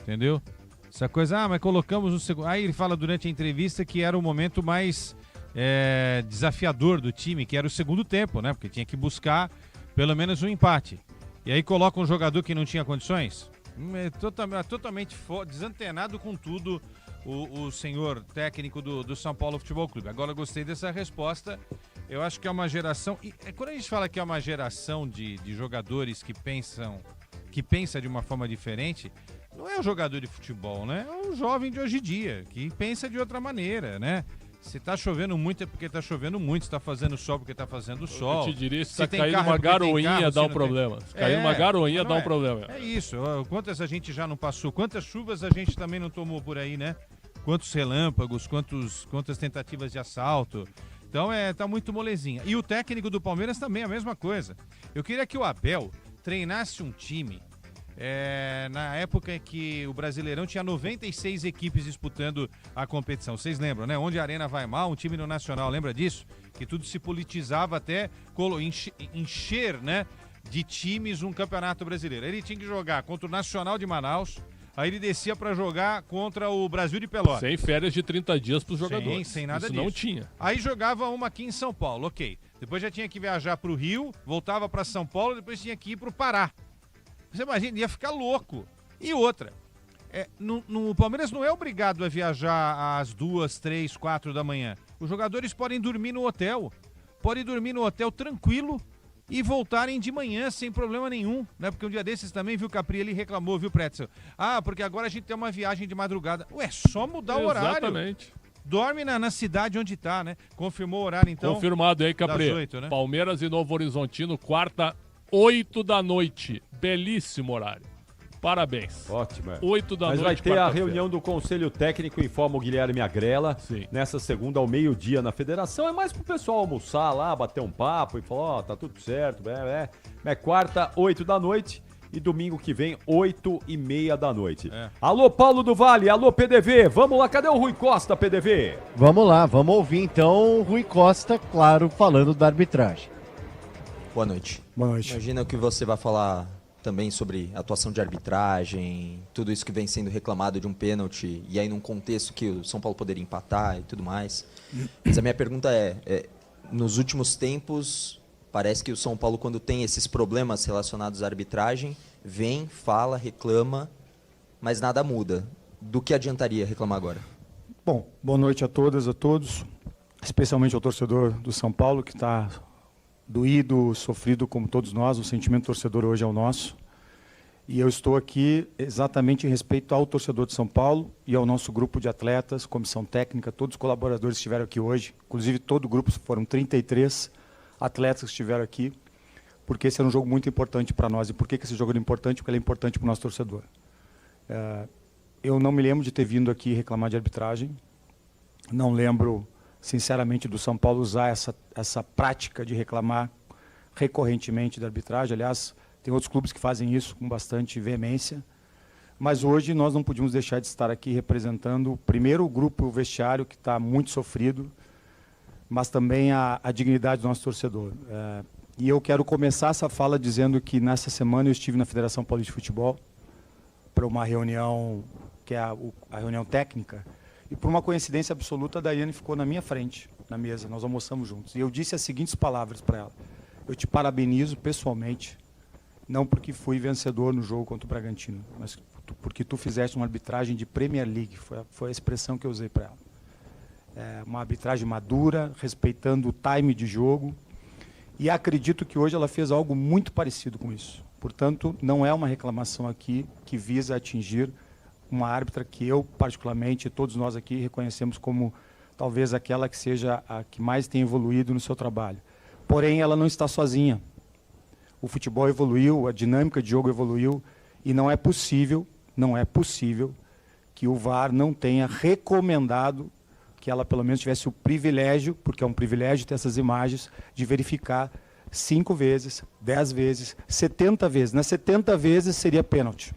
Entendeu? Essa coisa, mas colocamos o segundo. Aí ele fala durante a entrevista que era o momento mais desafiador do time, que era o segundo tempo, né? Porque tinha que buscar pelo menos um empate. E aí coloca um jogador que não tinha condições? Totalmente desantenado com tudo o senhor técnico do São Paulo Futebol Clube. Agora gostei dessa resposta. Eu acho que é uma geração... E quando a gente fala que é uma geração de jogadores que pensa de uma forma diferente, não é o jogador de futebol, né? É o jovem de hoje em dia, que pensa de outra maneira, né? Se tá chovendo muito é porque tá chovendo muito, se tá fazendo sol porque tá fazendo sol. Eu te diria, se tá tem caindo carro é uma porque tem garoinha, carro, dá um se não problema. tem- Se cair uma garoinha, dá um problema. É isso. Quantas a gente já não passou? Quantas chuvas a gente também não tomou por aí, né? Quantos relâmpagos, quantas tentativas de assalto. Então tá muito molezinha. E o técnico do Palmeiras também a mesma coisa. Eu queria que o Abel treinasse um time na época em que o Brasileirão tinha 96 equipes disputando a competição. Vocês lembram, né? Onde a Arena vai mal, um time no Nacional, lembra disso? Que tudo se politizava até encher, né, de times um campeonato brasileiro. Ele tinha que jogar contra o Nacional de Manaus, aí ele descia para jogar contra o Brasil de Pelotas. Sem férias de 30 dias para os jogadores. Sem nada Isso disso. não tinha. Aí jogava uma aqui em São Paulo, ok. Depois já tinha que viajar para o Rio, voltava para São Paulo, depois tinha que ir para o Pará. Você imagina, ia ficar louco. E outra, o Palmeiras não é obrigado a viajar às 2, 3, 4 da manhã. Os jogadores podem dormir no hotel. Podem dormir no hotel tranquilo e voltarem de manhã sem problema nenhum, né? Porque um dia desses também, viu, Capri, ele reclamou, viu, Pretzel? Porque agora a gente tem uma viagem de madrugada. Ué, só mudar o horário. Exatamente. Dorme na cidade onde tá, né? Confirmou o horário, então. Confirmado aí, Capri. Das 8, né? Palmeiras e Novo Horizontino, quarta, 8 da noite. Belíssimo horário. Parabéns. Ótimo. 8 da Mas noite, vai ter a quarta-feira. reunião do Conselho Técnico, informa o Guilherme Agrela, nessa segunda ao meio-dia na Federação. É mais pro pessoal almoçar lá, bater um papo e falar, tá tudo certo. É quarta, 8 da noite e domingo que vem, 8h30 da noite. Alô, Paulo do Vale, alô, PDV. Vamos lá, cadê o Rui Costa, PDV? Vamos lá, vamos ouvir então o Rui Costa, claro, falando da arbitragem. Boa noite. Boa noite. Imagina que você vai falar também sobre atuação de arbitragem, tudo isso que vem sendo reclamado de um pênalti, e aí num contexto que o São Paulo poderia empatar e tudo mais. Mas a minha pergunta nos últimos tempos, parece que o São Paulo, quando tem esses problemas relacionados à arbitragem, vem, fala, reclama, mas nada muda. Do que adiantaria reclamar agora? Bom, boa noite a todas, a todos, especialmente ao torcedor do São Paulo, que está doído, sofrido como todos nós. O sentimento torcedor hoje é o nosso. E eu estou aqui exatamente em respeito ao torcedor de São Paulo e ao nosso grupo de atletas, comissão técnica, todos os colaboradores que estiveram aqui hoje, inclusive todo o grupo, foram 33 atletas que estiveram aqui, porque esse era um jogo muito importante para nós. E por que esse jogo era importante? Porque ele é importante para o nosso torcedor. Eu não me lembro de ter vindo aqui reclamar de arbitragem, não lembro, sinceramente, do São Paulo usar essa prática de reclamar recorrentemente da arbitragem. Aliás, tem outros clubes que fazem isso com bastante veemência. Mas hoje nós não podíamos deixar de estar aqui representando, primeiro, o grupo vestiário, que está muito sofrido, mas também a dignidade do nosso torcedor. E eu quero começar essa fala dizendo que nessa semana eu estive na Federação Paulista de Futebol para uma reunião, que é a reunião técnica, e por uma coincidência absoluta, a Daiane ficou na minha frente, na mesa, nós almoçamos juntos. E eu disse as seguintes palavras para ela: eu te parabenizo pessoalmente, não porque fui vencedor no jogo contra o Bragantino, mas porque tu fizeste uma arbitragem de Premier League, foi a expressão que eu usei para ela. Uma arbitragem madura, respeitando o time de jogo, e acredito que hoje ela fez algo muito parecido com isso. Portanto, não é uma reclamação aqui que visa atingir uma árbitra que eu, particularmente, e todos nós aqui reconhecemos como talvez aquela que seja a que mais tem evoluído no seu trabalho. Porém, ela não está sozinha. O futebol evoluiu, a dinâmica de jogo evoluiu, e não é possível que o VAR não tenha recomendado que ela pelo menos tivesse o privilégio, porque é um privilégio ter essas imagens, de verificar 5 vezes, 10 vezes, 70 vezes. Nas 70 vezes seria pênalti.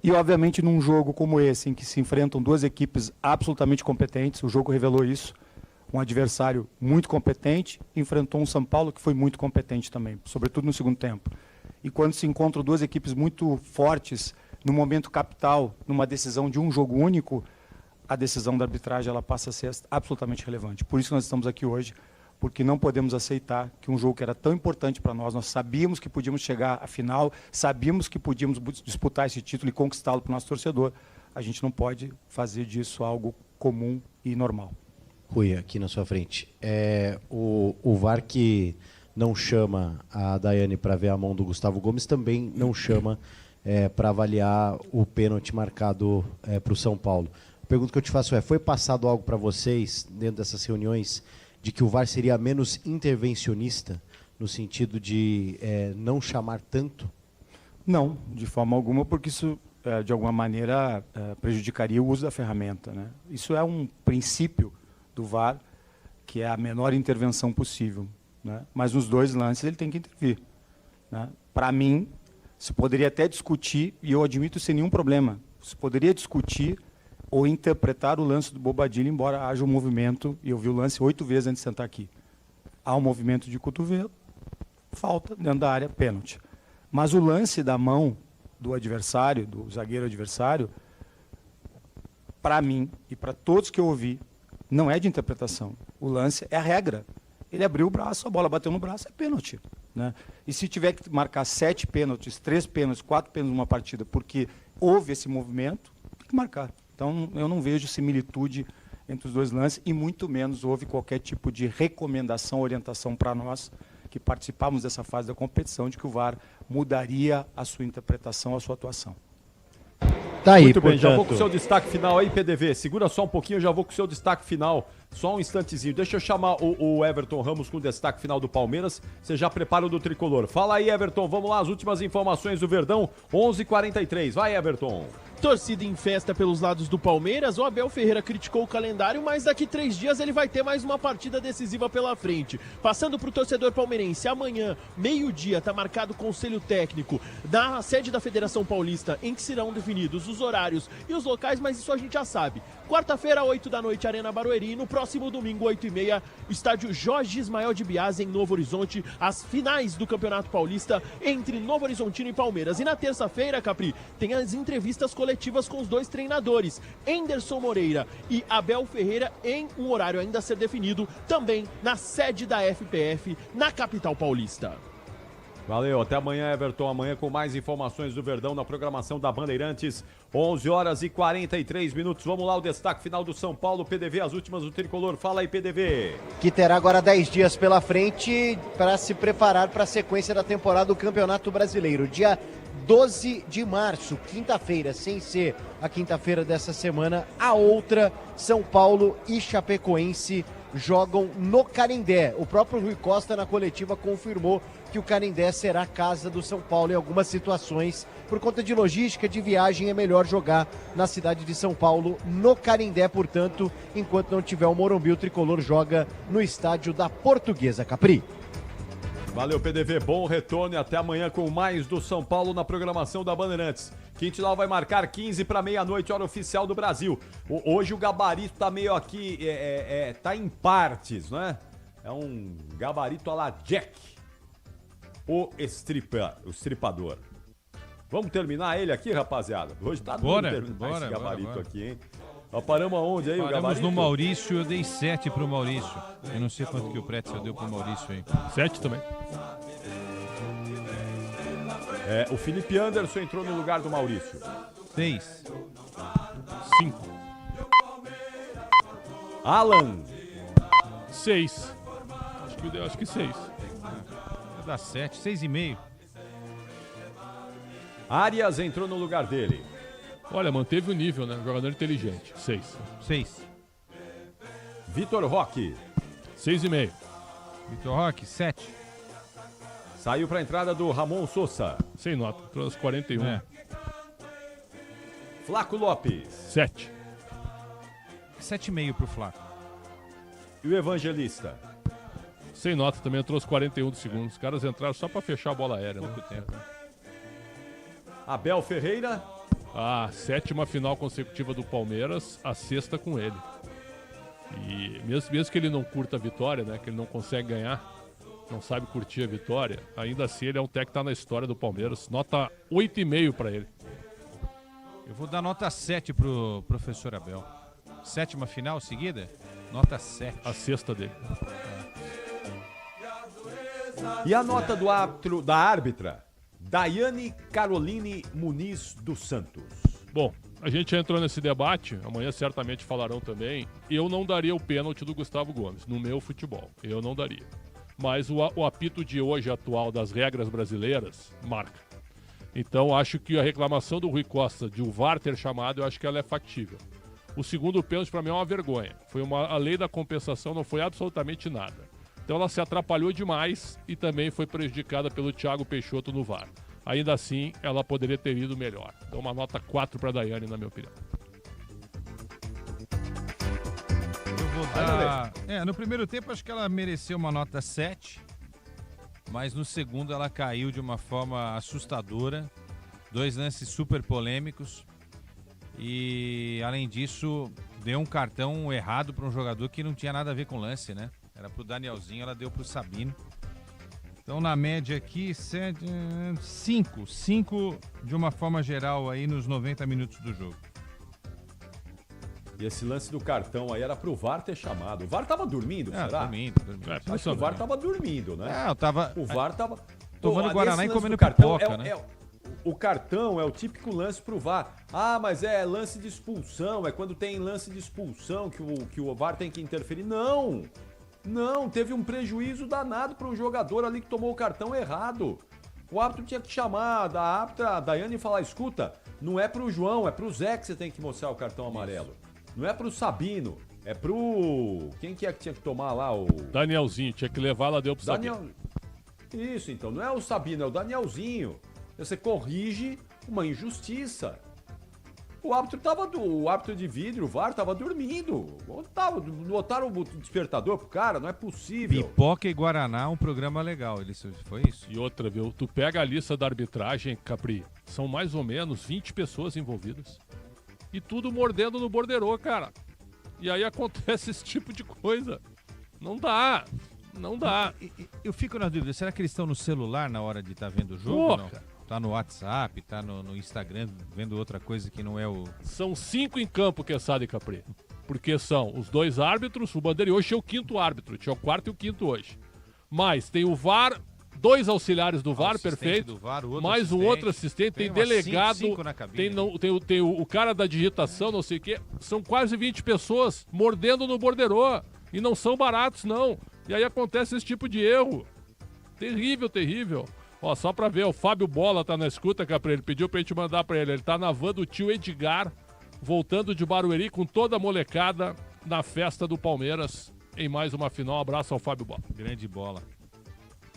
E, obviamente, num jogo como esse, em que se enfrentam duas equipes absolutamente competentes, o jogo revelou isso, um adversário muito competente, enfrentou um São Paulo que foi muito competente também, sobretudo no segundo tempo. E quando se encontram duas equipes muito fortes, no momento capital, numa decisão de um jogo único, a decisão da arbitragem ela passa a ser absolutamente relevante. Por isso nós estamos aqui hoje, porque não podemos aceitar que um jogo que era tão importante para nós sabíamos que podíamos chegar à final, sabíamos que podíamos disputar esse título e conquistá-lo para o nosso torcedor. A gente não pode fazer disso algo comum e normal. Rui, aqui na sua frente. O VAR que não chama a Daiane para ver a mão do Gustavo Gomes também não chama para avaliar o pênalti marcado para o São Paulo. pergunta que eu te faço foi passado algo para vocês, dentro dessas reuniões, de que o VAR seria menos intervencionista, no sentido de não chamar tanto? Não, de forma alguma, porque isso, de alguma maneira, prejudicaria o uso da ferramenta, né? Isso é um princípio do VAR, que é a menor intervenção possível, né? Mas nos 2 lances ele tem que intervir, né? Para mim, se poderia até discutir, e eu admito sem nenhum problema, se poderia discutir ou interpretar o lance do Bobadilla, embora haja um movimento, e eu vi o lance 8 vezes antes de sentar aqui. Há um movimento de cotovelo, falta dentro da área, pênalti. Mas o lance da mão do adversário, do zagueiro adversário, para mim e para todos que eu ouvi, não é de interpretação. O lance é a regra. Ele abriu o braço, a bola bateu no braço, é pênalti, né? E se tiver que marcar 7 pênaltis, 3 pênaltis, 4 pênaltis numa partida, porque houve esse movimento, tem que marcar. Então, eu não vejo similitude entre os 2 lances e muito menos houve qualquer tipo de recomendação, orientação para nós que participamos dessa fase da competição de que o VAR mudaria a sua interpretação, a sua atuação. Tá aí, muito bem, já vou portanto. com o seu destaque final aí, PDV. Segura só um pouquinho, eu já vou com o seu destaque final. Só um instantezinho. Deixa eu chamar o Everton Ramos com o destaque final do Palmeiras. Você já prepara o do Tricolor. Fala aí, Everton. Vamos lá, as últimas informações do Verdão. 11h43. Vai, Everton. Torcida em festa pelos lados do Palmeiras, o Abel Ferreira criticou o calendário, mas daqui 3 dias ele vai ter mais uma partida decisiva pela frente. Passando para o torcedor palmeirense, amanhã, meio-dia, está marcado o conselho técnico da sede da Federação Paulista, em que serão definidos os horários e os locais, mas isso a gente já sabe. Quarta-feira, 8 da noite, Arena Barueri, e no próximo domingo, 8h30, estádio Jorge Ismael de Biase, em Novo Horizonte, as finais do Campeonato Paulista entre Novo Horizontino e Palmeiras. E na terça-feira, Capri, tem as entrevistas coletivas com os 2 treinadores, Anderson Moreira e Abel Ferreira, em um horário ainda a ser definido, também na sede da FPF, na capital paulista. Valeu, até amanhã, Everton. Amanhã com mais informações do Verdão na programação da Bandeirantes. 11h43. Vamos lá, o destaque final do São Paulo. PDV, as últimas do Tricolor. Fala aí, PDV. Que terá agora 10 dias pela frente para se preparar para a sequência da temporada do Campeonato Brasileiro. Dia 12 de março, quinta-feira, sem ser a quinta-feira dessa semana, a outra, São Paulo e Chapecoense jogam no Canindé. O próprio Rui Costa, na coletiva, confirmou que o Canindé será a casa do São Paulo em algumas situações. Por conta de logística, de viagem, é melhor jogar na cidade de São Paulo, no Canindé, portanto, enquanto não tiver o Morumbi, o Tricolor joga no estádio da Portuguesa, Capri. Valeu, PDV. Bom retorno e até amanhã com mais do São Paulo na programação da Bandeirantes. Quintilau vai marcar 15 para meia-noite, hora oficial do Brasil. Hoje o gabarito tá meio aqui, tá em partes, né? É um gabarito à la Jack, o estripador. Vamos terminar ele aqui, rapaziada? Hoje tá duro terminar esse gabarito aqui, hein? Nós paramos aonde aí, o gabarito? Paramos no Maurício, eu dei 7 pro Maurício. Eu não sei quanto que o Pretzel deu pro Maurício aí. 7 também. O Felipe Anderson entrou no lugar do Maurício. 6. 5. Alan. 6. Acho que 6. Vai dar 7, 6,5. Arias entrou no lugar dele. Olha, manteve o nível, né? Jogador inteligente. 6. 6. Vitor Roque. 6,5. Vitor Roque, 7. Saiu para a entrada do Ramon Sousa. Sem nota, trouxe 41. Flaco Lopes. 7. 7,5 pro Flaco. E o Evangelista? Sem nota também, eu trouxe 41 do segundo. Os caras entraram só para fechar a bola aérea. Pouco tempo. Abel Ferreira. A 7ª final consecutiva do Palmeiras, a 6ª com ele. E mesmo que ele não curta a vitória, né? Que ele não consegue ganhar, não sabe curtir a vitória, ainda assim ele é um técnico que tá na história do Palmeiras. Nota 8,5 para ele. Eu vou dar nota 7 pro professor Abel. 7ª final seguida? Nota 7. A 6ª dele. E a nota da árbitra? Daiane Caroline Muniz dos Santos. Bom, a gente já entrou nesse debate, amanhã certamente falarão também. Eu não daria o pênalti do Gustavo Gomes no meu futebol. Eu não daria. Mas o apito de hoje atual das regras brasileiras marca. Então acho que a reclamação do Rui Costa de o VAR ter chamado, eu acho que ela é factível. O segundo pênalti para mim é uma vergonha. A lei da compensação não foi absolutamente nada. Então ela se atrapalhou demais e também foi prejudicada pelo Thiago Peixoto no VAR. Ainda assim, ela poderia ter ido melhor. Então uma nota 4 para a Daiane, na minha opinião. Eu vou dar... no primeiro tempo acho que ela mereceu uma nota 7, mas no segundo ela caiu de uma forma assustadora. 2 lances super polêmicos e, além disso, deu um cartão errado para um jogador que não tinha nada a ver com o lance, né? Era pro Danielzinho, ela deu pro Sabino. Então, na média aqui, 5 de uma forma geral aí nos 90 minutos do jogo. E esse lance do cartão aí era pro VAR ter chamado. O VAR tava dormindo, será? Dormindo. Acho que o VAR tava dormindo, né? O VAR tava... tomando Guaraná e comendo cartão pipoca, né? O cartão é o típico lance pro VAR. Ah, mas é lance de expulsão, é quando tem lance de expulsão que o VAR tem que interferir. Não, teve um prejuízo danado para um jogador ali que tomou o cartão errado. O árbitro tinha que chamar da árbitra, a Daiane, e falar, escuta, não é pro João, é pro Zé que você tem que mostrar o cartão amarelo. Não é pro Sabino, é pro... Quem que é que tinha que tomar lá? O Danielzinho, tinha que levar, ela deu pro Sabino. Isso, então, não é o Sabino, é o Danielzinho. Você corrige uma injustiça. O árbitro de vidro, o VAR, tava dormindo. Botaram o despertador pro cara, não é possível. Pipoca e Guaraná, um programa legal. Foi isso. E outra, viu? Tu pega a lista da arbitragem, Capri, são mais ou menos 20 pessoas envolvidas. E tudo mordendo no borderô, cara. E aí acontece esse tipo de coisa. Não dá. Eu fico na dúvida, será que eles estão no celular na hora de estar vendo o jogo? Não? Tá no WhatsApp, tá no Instagram, vendo outra coisa que não é o... São 5 em campo, Quesada e Capri. Porque são os 2 árbitros, o Bandeira hoje tinha o 5º árbitro, tinha o 4º e o 5º hoje. Mas tem o VAR, 2 auxiliares do VAR, perfeito. Do VAR, mais um outro assistente, tem delegado, tem o cara da digitação, não sei o quê. São quase 20 pessoas mordendo no borderô. E não são baratos, não. E aí acontece esse tipo de erro. Terrível. Ó, só pra ver, o Fábio Bola tá na escuta, Capri, ele pediu pra gente mandar pra ele. Ele tá na van do tio Edgar, voltando de Barueri com toda a molecada na festa do Palmeiras em mais uma final. Um abraço ao Fábio Bola. Grande Bola.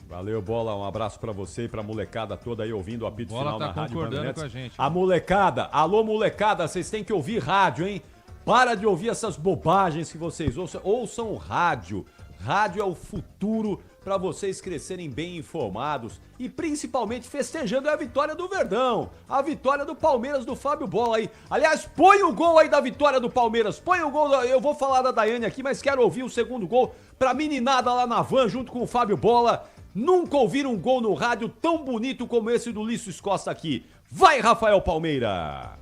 Valeu, Bola. Um abraço pra você e pra molecada toda aí ouvindo o apito final na Rádio concordando com a gente. A molecada, alô molecada, vocês têm que ouvir rádio, hein? Para de ouvir essas bobagens que vocês ouçam o rádio. Rádio é o futuro para vocês crescerem bem informados e principalmente festejando a vitória do Verdão, a vitória do Palmeiras do Fábio Bola aí. Aliás, põe o gol aí da vitória do Palmeiras, põe o gol, eu vou falar da Daiane aqui, mas quero ouvir o segundo gol pra meninada lá na van junto com o Fábio Bola. Nunca ouviram um gol no rádio tão bonito como esse do Ulisses Costa aqui. Vai, Rafael Palmeira!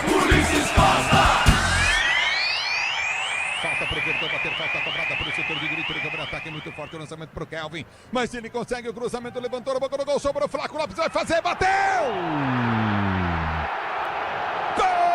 Ulisses Costa! Falta pro Verdão bater, falta cobrada pelo setor de direito, ele cobra ataque muito forte, o lançamento pro Kelvin, mas ele consegue o cruzamento, levantou a boca do gol, sobrou o Flaco Lopes, vai fazer, bateu! Gol!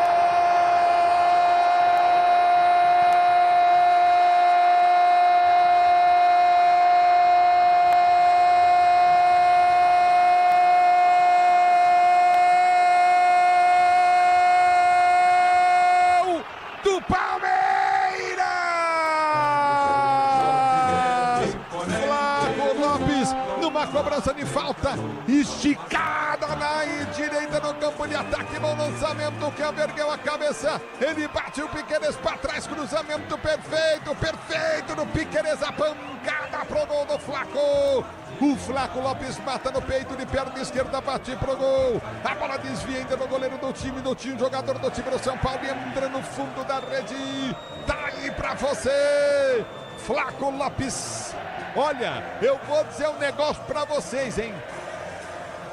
Cobrança de falta, esticada na direita no campo de ataque, no lançamento, que ergueu a cabeça, ele bate o Piquerez para trás, cruzamento perfeito do Piquerez, a pancada pro gol do Flaco, o Flaco Lopes mata no peito de perna esquerda, bate pro gol, a bola desvia ainda no goleiro do time, jogador do time do São Paulo, e entra no fundo da rede, tá aí pra você, Flaco Lopes. Olha, eu vou dizer um negócio pra vocês, hein?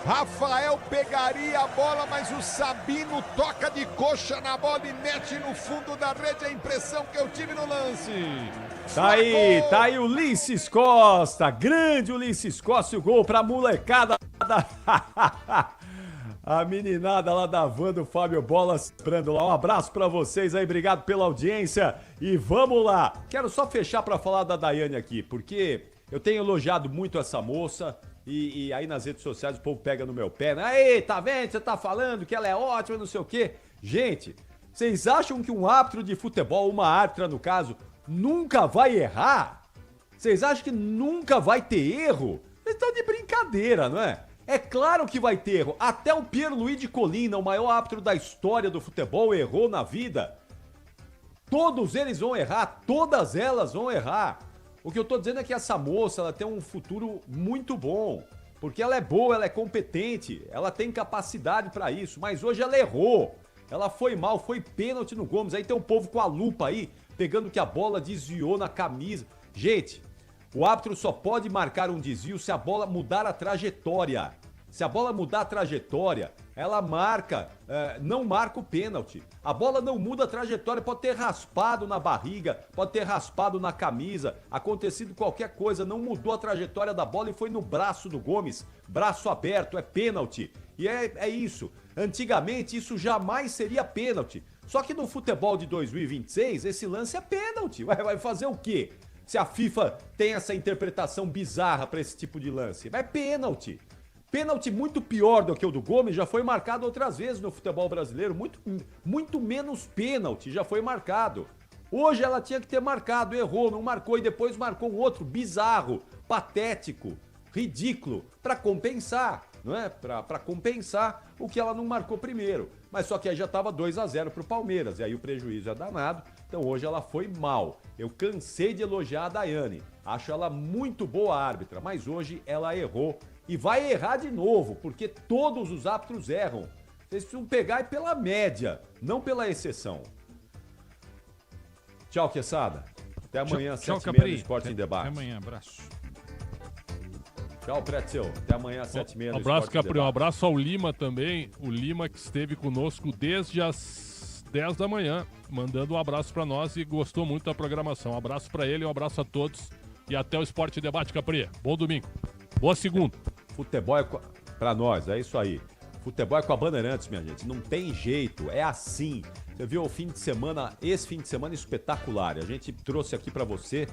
Rafael pegaria a bola, mas o Sabino toca de coxa na bola e mete no fundo da rede, a impressão que eu tive no lance. Tá aí o Ulisses Costa, grande Ulisses Costa, e o gol pra molecada a meninada lá da van do Fábio Bola, lembrando lá, um abraço pra vocês aí, obrigado pela audiência e vamos lá. Quero só fechar pra falar da Daiane aqui, porque eu tenho elogiado muito essa moça, e aí nas redes sociais o povo pega no meu pé, né? Aí, tá vendo? Você tá falando que ela é ótima, não sei o quê. Gente, vocês acham que um árbitro de futebol, uma árbitra no caso, nunca vai errar? Vocês acham que nunca vai ter erro? Vocês estão de brincadeira, não é? É claro que vai ter erro. Até o Pierluigi Collina, o maior árbitro da história do futebol, errou na vida. Todos eles vão errar, todas elas vão errar. O que eu tô dizendo é que essa moça, ela tem um futuro muito bom. Porque ela é boa, ela é competente, ela tem capacidade pra isso. Mas hoje ela errou. Ela foi mal, foi pênalti no Gomes. Aí tem um povo com a lupa aí, pegando que a bola desviou na camisa. Gente, o árbitro só pode marcar um desvio se a bola mudar a trajetória. Se a bola mudar a trajetória, ela marca, não marca o pênalti. A bola não muda a trajetória, pode ter raspado na barriga, pode ter raspado na camisa, acontecido qualquer coisa, não mudou a trajetória da bola e foi no braço do Gomes, braço aberto, é pênalti. E é isso. Antigamente isso jamais seria pênalti. Só que no futebol de 2026, esse lance é pênalti. Vai fazer o quê? Se a FIFA tem essa interpretação bizarra para esse tipo de lance, é pênalti. Pênalti muito pior do que o do Gomes já foi marcado outras vezes no futebol brasileiro. Muito menos pênalti já foi marcado. Hoje ela tinha que ter marcado, errou, não marcou e depois marcou um outro bizarro, patético, ridículo, para compensar, não é? Para compensar o que ela não marcou primeiro. Mas só que aí já estava 2-0 pro Palmeiras e aí o prejuízo é danado. Então hoje ela foi mal. Eu cansei de elogiar a Daiane. Acho ela muito boa árbitra, mas hoje ela errou. E vai errar de novo, porque todos os árbitros erram. Vocês precisam pegar e pela média, não pela exceção. Tchau, Quesada. Até amanhã, 7h30 no Esporte em Debate. Até amanhã, abraço. Tchau, Pretzel. Até amanhã, 7h30 no Abraço, Esporte em Capri. Um Debate. abraço ao Lima também. O Lima que esteve conosco desde as 10 da manhã, mandando um abraço pra nós e gostou muito da programação. Um abraço pra ele, um abraço a todos e até o Esporte em Debate, Capri. Bom domingo. Boa segunda. Futebol é pra nós, é isso aí. Futebol é com a Bandeirantes, minha gente. Não tem jeito, é assim. Você viu o fim de semana, esse fim de semana espetacular. A gente trouxe aqui pra você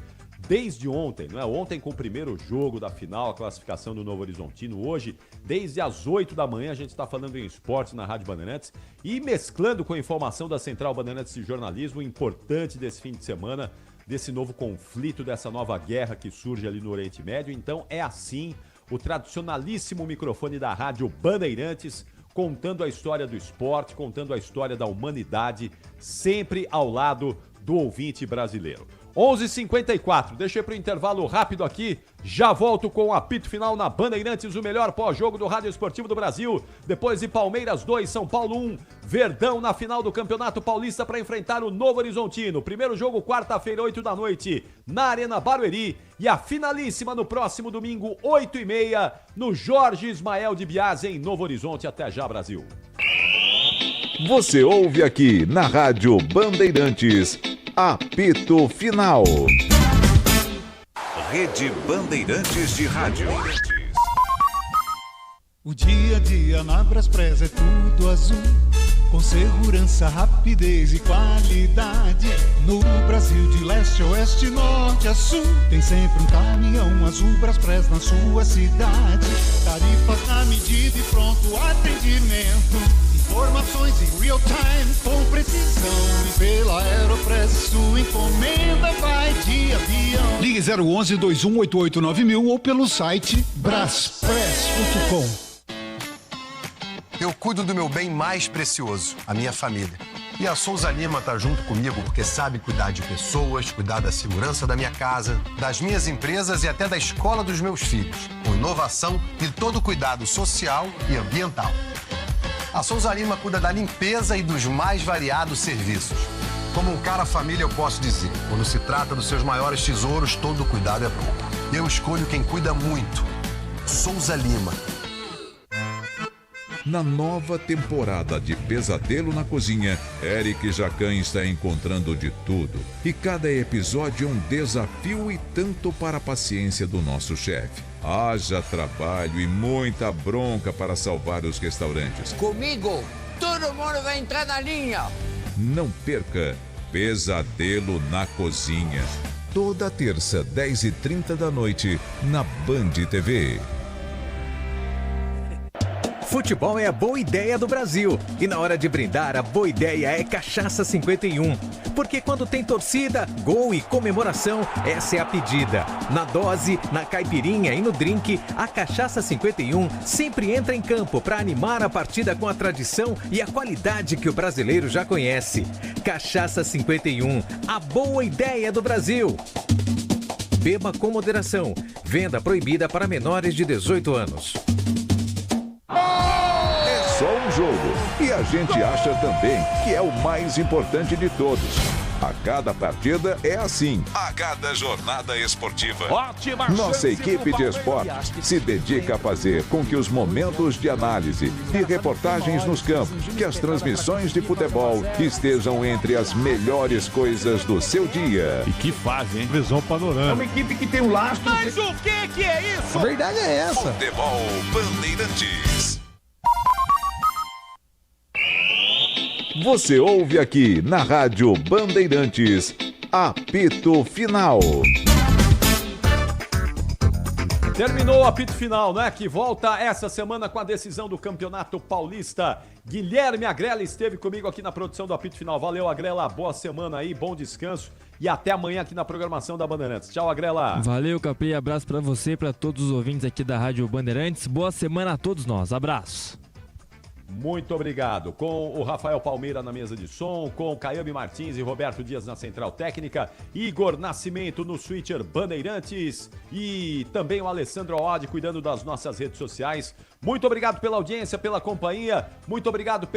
desde ontem, não é? Ontem com o primeiro jogo da final, a classificação do Novo Horizontino. Hoje, desde as 8 da manhã, a gente está falando em esportes na Rádio Bandeirantes e mesclando com a informação da Central Bandeirantes de Jornalismo, importante desse fim de semana, desse novo conflito, dessa nova guerra que surge ali no Oriente Médio. Então é assim, o tradicionalíssimo microfone da Rádio Bandeirantes, contando a história do esporte, contando a história da humanidade, sempre ao lado do ouvinte brasileiro. 11h54, deixei para o intervalo rápido aqui, já volto com o apito final na Bandeirantes, o melhor pós-jogo do Rádio Esportivo do Brasil, depois de Palmeiras 2, São Paulo 1, Verdão na final do Campeonato Paulista para enfrentar o Novo Horizontino, primeiro jogo quarta-feira, 8 da noite, na Arena Barueri, e a finalíssima no próximo domingo, 8h30, no Jorge Ismael de Biase, em Novo Horizonte. Até já, Brasil. Você ouve aqui na Rádio Bandeirantes, apito final. Rede Bandeirantes de Rádio. O dia a dia na Braspress é tudo azul, com segurança, rapidez e qualidade. No Brasil de leste a oeste, norte a sul, tem sempre um caminhão azul Braspress na sua cidade. Tarifas na medida e pronto atendimento. Informações em real time, com precisão. E pela Aeropress, sua encomenda vai de avião. Ligue 011-2188-9000 ou pelo site braspress.com. Eu cuido do meu bem mais precioso, a minha família. E a Souza Lima tá junto comigo porque sabe cuidar de pessoas, cuidar da segurança da minha casa, das minhas empresas e até da escola dos meus filhos, com inovação e todo cuidado social e ambiental. A Souza Lima cuida da limpeza e dos mais variados serviços. Como um cara família, eu posso dizer, quando se trata dos seus maiores tesouros, todo cuidado é pouco. Eu escolho quem cuida muito. Souza Lima. Na nova temporada de Pesadelo na Cozinha, Eric Jacan está encontrando de tudo. E cada episódio é um desafio e tanto para a paciência do nosso chefe. Haja trabalho e muita bronca para salvar os restaurantes. Comigo, todo mundo vai entrar na linha. Não perca Pesadelo na Cozinha. Toda terça, 10h30 da noite, na Band TV. Futebol é a boa ideia do Brasil. E na hora de brindar, a boa ideia é Cachaça 51. Porque quando tem torcida, gol e comemoração, essa é a pedida. Na dose, na caipirinha e no drink, a Cachaça 51 sempre entra em campo para animar a partida com a tradição e a qualidade que o brasileiro já conhece. Cachaça 51, a boa ideia do Brasil. Beba com moderação. Venda proibida para menores de 18 anos. É só um jogo. E a gente acha também que é o mais importante de todos. A cada partida é assim. A cada jornada esportiva. Ótima Nossa chance equipe pro de esportes se dedica a fazer com que os momentos de análise e reportagens nos campos, que as transmissões de futebol estejam entre as melhores coisas do seu dia. E que fase, hein? Visão panorâmica. É uma equipe que tem um lastro. Mas o que é isso? A verdade é essa. Futebol Bandeirantes. Você ouve aqui na Rádio Bandeirantes, apito final. Terminou o apito final, né? Que volta essa semana com a decisão do Campeonato Paulista. Guilherme Agrela esteve comigo aqui na produção do apito final. Valeu, Agrela. Boa semana aí, bom descanso. E até amanhã aqui na programação da Bandeirantes. Tchau, Agrela. Valeu, Capri. Abraço pra você e pra todos os ouvintes aqui da Rádio Bandeirantes. Boa semana a todos nós. Abraço. Muito obrigado. Com o Rafael Palmeira na mesa de som, com Caiame Martins e Roberto Dias na central técnica, Igor Nascimento no switcher Bandeirantes e também o Alessandro Aode cuidando das nossas redes sociais. Muito obrigado pela audiência, pela companhia, muito obrigado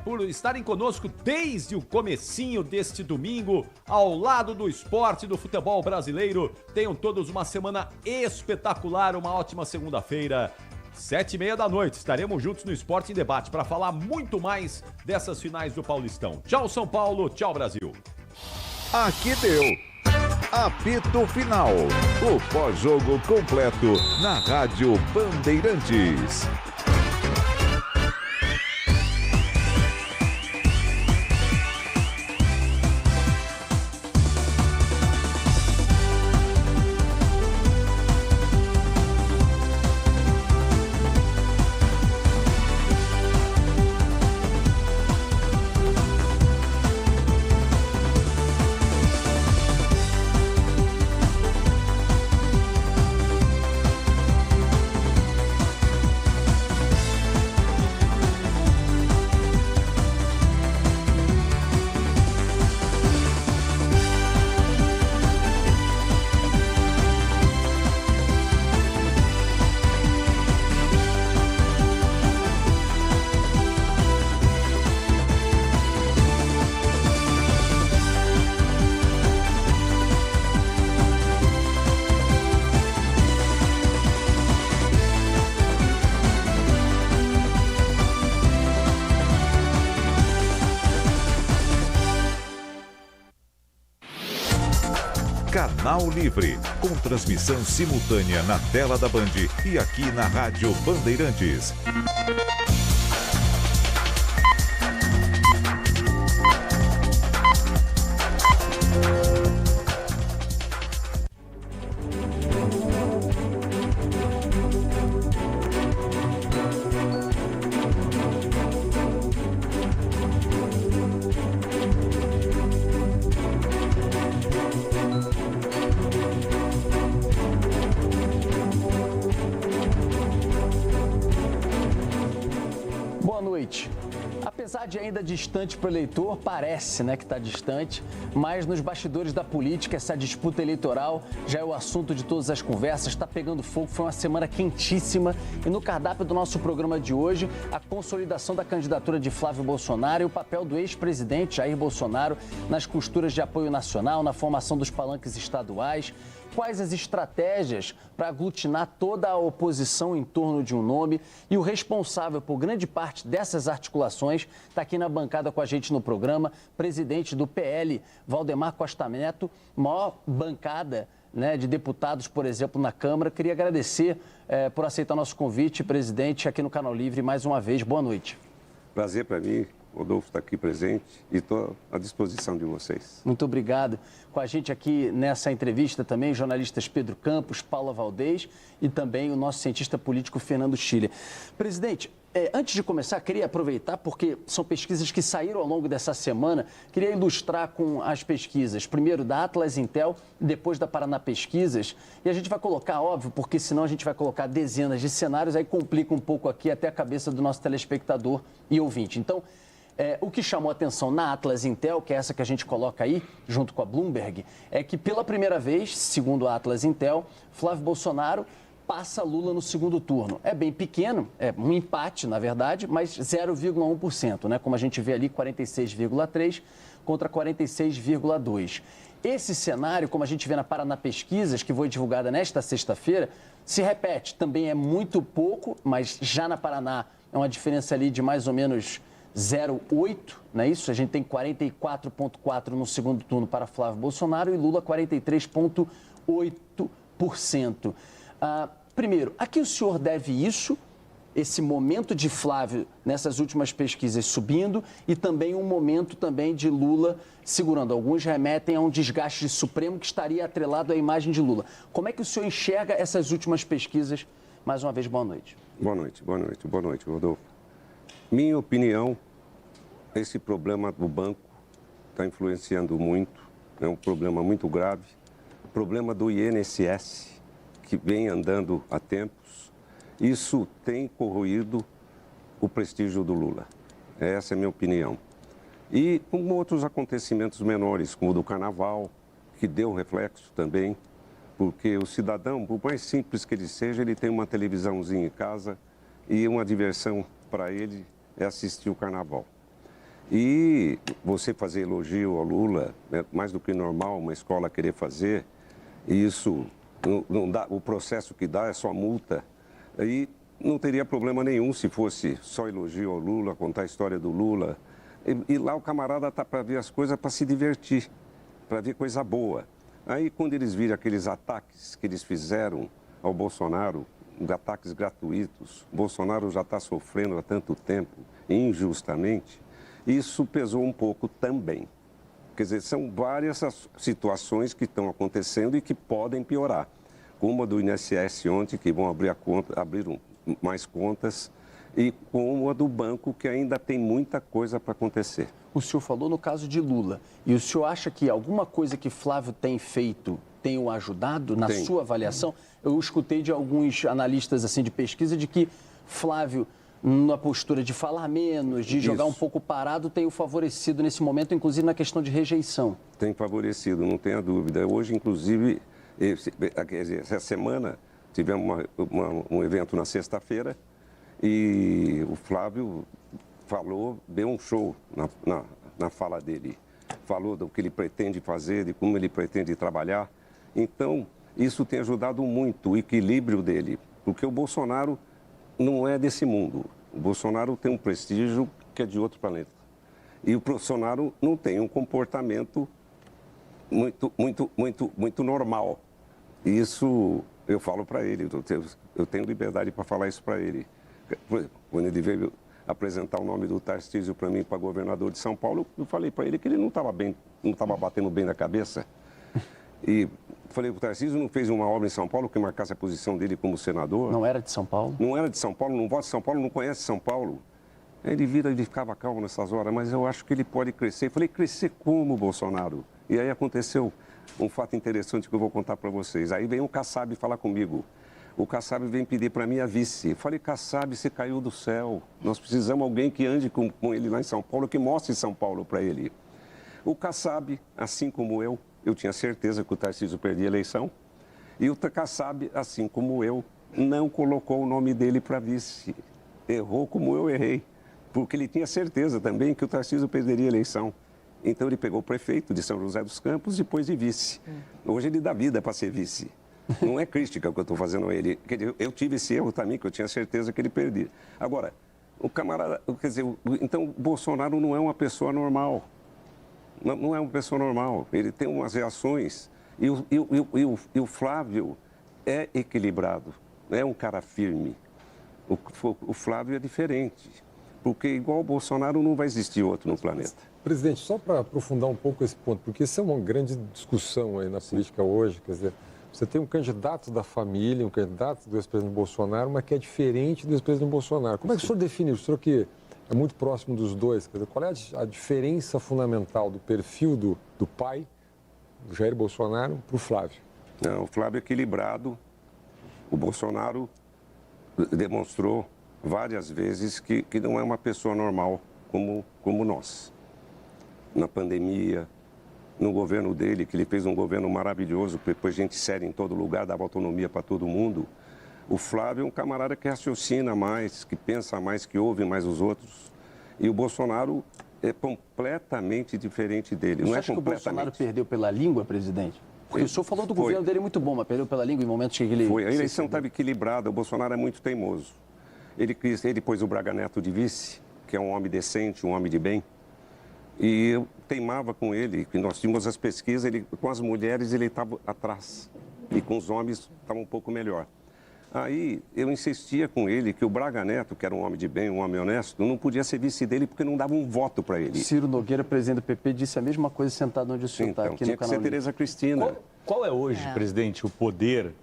por estarem conosco desde o comecinho deste domingo, ao lado do esporte, do futebol brasileiro. Tenham todos uma semana espetacular, uma ótima segunda-feira. 7h30 da noite, estaremos juntos no Esporte em Debate para falar muito mais dessas finais do Paulistão. Tchau, São Paulo, tchau, Brasil. Aqui deu. Apito final. O pós-jogo completo na Rádio Bandeirantes. Canal Livre, com transmissão simultânea na tela da Band e aqui na Rádio Bandeirantes. Apesar de ainda distante para o eleitor, parece, que está distante, mas nos bastidores da política, essa disputa eleitoral já é o assunto de todas as conversas, está pegando fogo, foi uma semana quentíssima e no cardápio do nosso programa de hoje, a consolidação da candidatura de Flávio Bolsonaro e o papel do ex-presidente Jair Bolsonaro nas costuras de apoio nacional, na formação dos palanques estaduais. Quais as estratégias para aglutinar toda a oposição em torno de um nome? E o responsável por grande parte dessas articulações está aqui na bancada com a gente no programa, presidente do PL, Valdemar Costa Neto, maior bancada de deputados, por exemplo, na Câmara. Queria agradecer por aceitar nosso convite, presidente, aqui no Canal Livre mais uma vez. Boa noite. Prazer para mim, Rodolfo está aqui presente e estou à disposição de vocês. Muito obrigado. Com a gente aqui nessa entrevista também, jornalistas Pedro Campos, Paula Valdez e também o nosso cientista político Fernando Schiller. Presidente, antes de começar, queria aproveitar, porque são pesquisas que saíram ao longo dessa semana, queria ilustrar com as pesquisas, primeiro da Atlas Intel, depois da Paraná Pesquisas, e a gente vai colocar, óbvio, porque senão a gente vai colocar dezenas de cenários, aí complica um pouco aqui até a cabeça do nosso telespectador e ouvinte. Então, o que chamou a atenção na Atlas Intel, que é essa que a gente coloca aí, junto com a Bloomberg, é que pela primeira vez, segundo a Atlas Intel, Flávio Bolsonaro passa Lula no segundo turno. É bem pequeno, é um empate, na verdade, mas 0,1%, né? Como a gente vê ali, 46,3% contra 46,2%. Esse cenário, como a gente vê na Paraná Pesquisas, que foi divulgada nesta sexta-feira, se repete. Também é muito pouco, mas já na Paraná é uma diferença ali de mais ou menos 0,8%, não é isso? A gente tem 44,4% no segundo turno para Flávio Bolsonaro e Lula 43,8%. Primeiro, a que o senhor deve isso, esse momento de Flávio nessas últimas pesquisas subindo e também um momento também de Lula segurando? Alguns remetem a um desgaste supremo que estaria atrelado à imagem de Lula. Como é que o senhor enxerga essas últimas pesquisas? Mais uma vez, boa noite. Boa noite, Rodolfo. Minha opinião, esse problema do banco está influenciando muito, é um problema muito grave. O problema do INSS, que vem andando há tempos, isso tem corroído o prestígio do Lula. Essa é a minha opinião. E com outros acontecimentos menores, como o do Carnaval, que deu reflexo também, porque o cidadão, por mais simples que ele seja, ele tem uma televisãozinha em casa e uma diversão para ele é assistir o Carnaval. E você fazer elogio ao Lula, é mais do que normal uma escola querer fazer, e isso não dá, o processo que dá é só multa. Aí não teria problema nenhum se fosse só elogio ao Lula, contar a história do Lula. E lá o camarada está para ver as coisas, para se divertir, para ver coisa boa. Aí quando eles viram aqueles ataques que eles fizeram ao Bolsonaro, ataques gratuitos, Bolsonaro já está sofrendo há tanto tempo, injustamente, isso pesou um pouco também. Quer dizer, são várias situações que estão acontecendo e que podem piorar. Como a do INSS ontem, que vão abriram mais contas, e como a do banco, que ainda tem muita coisa para acontecer. O senhor falou no caso de Lula. E o senhor acha que alguma coisa que Flávio tem feito tem o ajudado na sua avaliação? Eu escutei de alguns analistas assim de pesquisa de que Flávio, na postura de falar menos, de jogar um pouco parado, tem o favorecido nesse momento, inclusive na questão de rejeição. Tem favorecido, não tenha dúvida. Hoje, inclusive, essa semana, tivemos um evento na sexta-feira e o Flávio falou, deu um show na fala dele. Falou do que ele pretende fazer, de como ele pretende trabalhar. Então, isso tem ajudado muito o equilíbrio dele, porque o Bolsonaro não é desse mundo. O Bolsonaro tem um prestígio que é de outro planeta. E o Bolsonaro não tem um comportamento muito normal. Isso eu falo para ele, eu tenho liberdade para falar isso para ele. Quando ele veio apresentar o nome do Tarcísio para mim, para governador de São Paulo, eu falei para ele que ele não estava batendo bem na cabeça. E falei, o Tarcísio não fez uma obra em São Paulo que marcasse a posição dele como senador. Não era de São Paulo? Não era de São Paulo, não vota de São Paulo, não conhece São Paulo. Aí ele ficava calmo nessas horas, mas eu acho que ele pode crescer. Eu falei, crescer como, Bolsonaro? E aí aconteceu um fato interessante que eu vou contar para vocês. Aí vem o Kassab falar comigo. O Kassab vem pedir para mim a vice. Eu falei, Kassab, você caiu do céu. Nós precisamos de alguém que ande com ele lá em São Paulo, que mostre São Paulo para ele. O Kassab, assim como eu tinha certeza que o Tarcísio perdia a eleição. E o Kassab, assim como eu, não colocou o nome dele para vice. Errou como eu errei. Porque ele tinha certeza também que o Tarcísio perderia a eleição. Então ele pegou o prefeito de São José dos Campos e pôs de vice. Hoje ele dá vida para ser vice. Não é crítica o que eu estou fazendo a ele. Eu tive esse erro também, que eu tinha certeza que ele perdia. Agora, o camarada, quer dizer, então o Bolsonaro não é uma pessoa normal. Não é uma pessoa normal. Ele tem umas reações. E o Flávio é equilibrado, é um cara firme. O Flávio é diferente. porque igual o Bolsonaro não vai existir outro no planeta. Presidente, só para aprofundar um pouco esse ponto, porque isso é uma grande discussão aí na política hoje, quer dizer, você tem um candidato da família, um candidato do ex-presidente Bolsonaro, mas que é diferente do ex-presidente Bolsonaro. Como é que o senhor define, o senhor que é muito próximo dos dois, quer dizer, qual é a diferença fundamental do perfil do pai, do Jair Bolsonaro, para o Flávio? Não, o Flávio é equilibrado, o Bolsonaro demonstrou várias vezes que não é uma pessoa normal como nós. Na pandemia, no governo dele, que ele fez um governo maravilhoso, depois gente séria em todo lugar, dava autonomia para todo mundo. O Flávio é um camarada que raciocina mais, que pensa mais, que ouve mais os outros. E o Bolsonaro é completamente diferente dele. Você acha que o Bolsonaro perdeu pela língua, presidente? Porque o senhor falou do governo dele muito bom, mas perdeu pela língua em momentos que ele... Foi, a eleição estava equilibrada, o Bolsonaro é muito teimoso. Ele pôs o Braga Neto de vice, que é um homem decente, um homem de bem. E eu teimava com ele, que nós tínhamos as pesquisas, com as mulheres ele estava atrás. E com os homens estava um pouco melhor. Aí eu insistia com ele que o Braga Neto, que era um homem de bem, um homem honesto, não podia ser vice dele porque não dava um voto para ele. Ciro Nogueira, presidente do PP, disse a mesma coisa sentado onde o senhor está, aqui no canal. Tinha que ser Tereza Cristina. Qual é hoje, presidente, o poder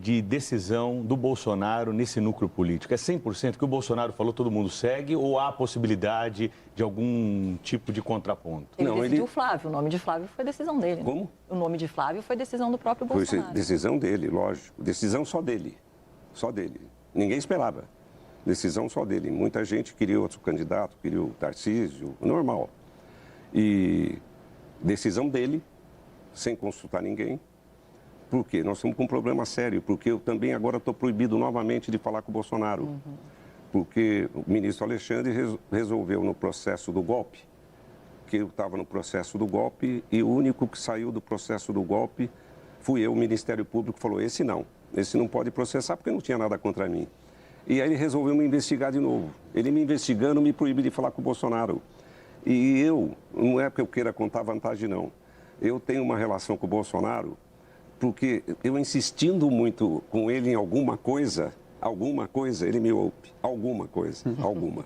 de decisão do Bolsonaro nesse núcleo político? É 100% que o Bolsonaro falou, todo mundo segue, ou há a possibilidade de algum tipo de contraponto? Ele decidiu o Flávio, o nome de Flávio foi decisão dele. Né? Como? O nome de Flávio foi decisão do próprio Bolsonaro. Foi decisão dele, lógico. Decisão só dele. Só dele. Ninguém esperava. Decisão só dele. Muita gente queria outro candidato, queria o Tarcísio, normal. E decisão dele, sem consultar ninguém. Por quê? Nós estamos com um problema sério, porque eu também agora estou proibido novamente de falar com o Bolsonaro. Porque o ministro Alexandre resolveu no processo do golpe, que eu estava no processo do golpe, e o único que saiu do processo do golpe fui eu. O Ministério Público falou, esse não pode processar porque não tinha nada contra mim. E aí ele resolveu me investigar de novo. Ele me investigando me proíbe de falar com o Bolsonaro. E eu, não é porque eu queira contar vantagem, não. Eu tenho uma relação com o Bolsonaro porque eu insistindo muito com ele em alguma coisa, ele me ouve. Alguma coisa, alguma.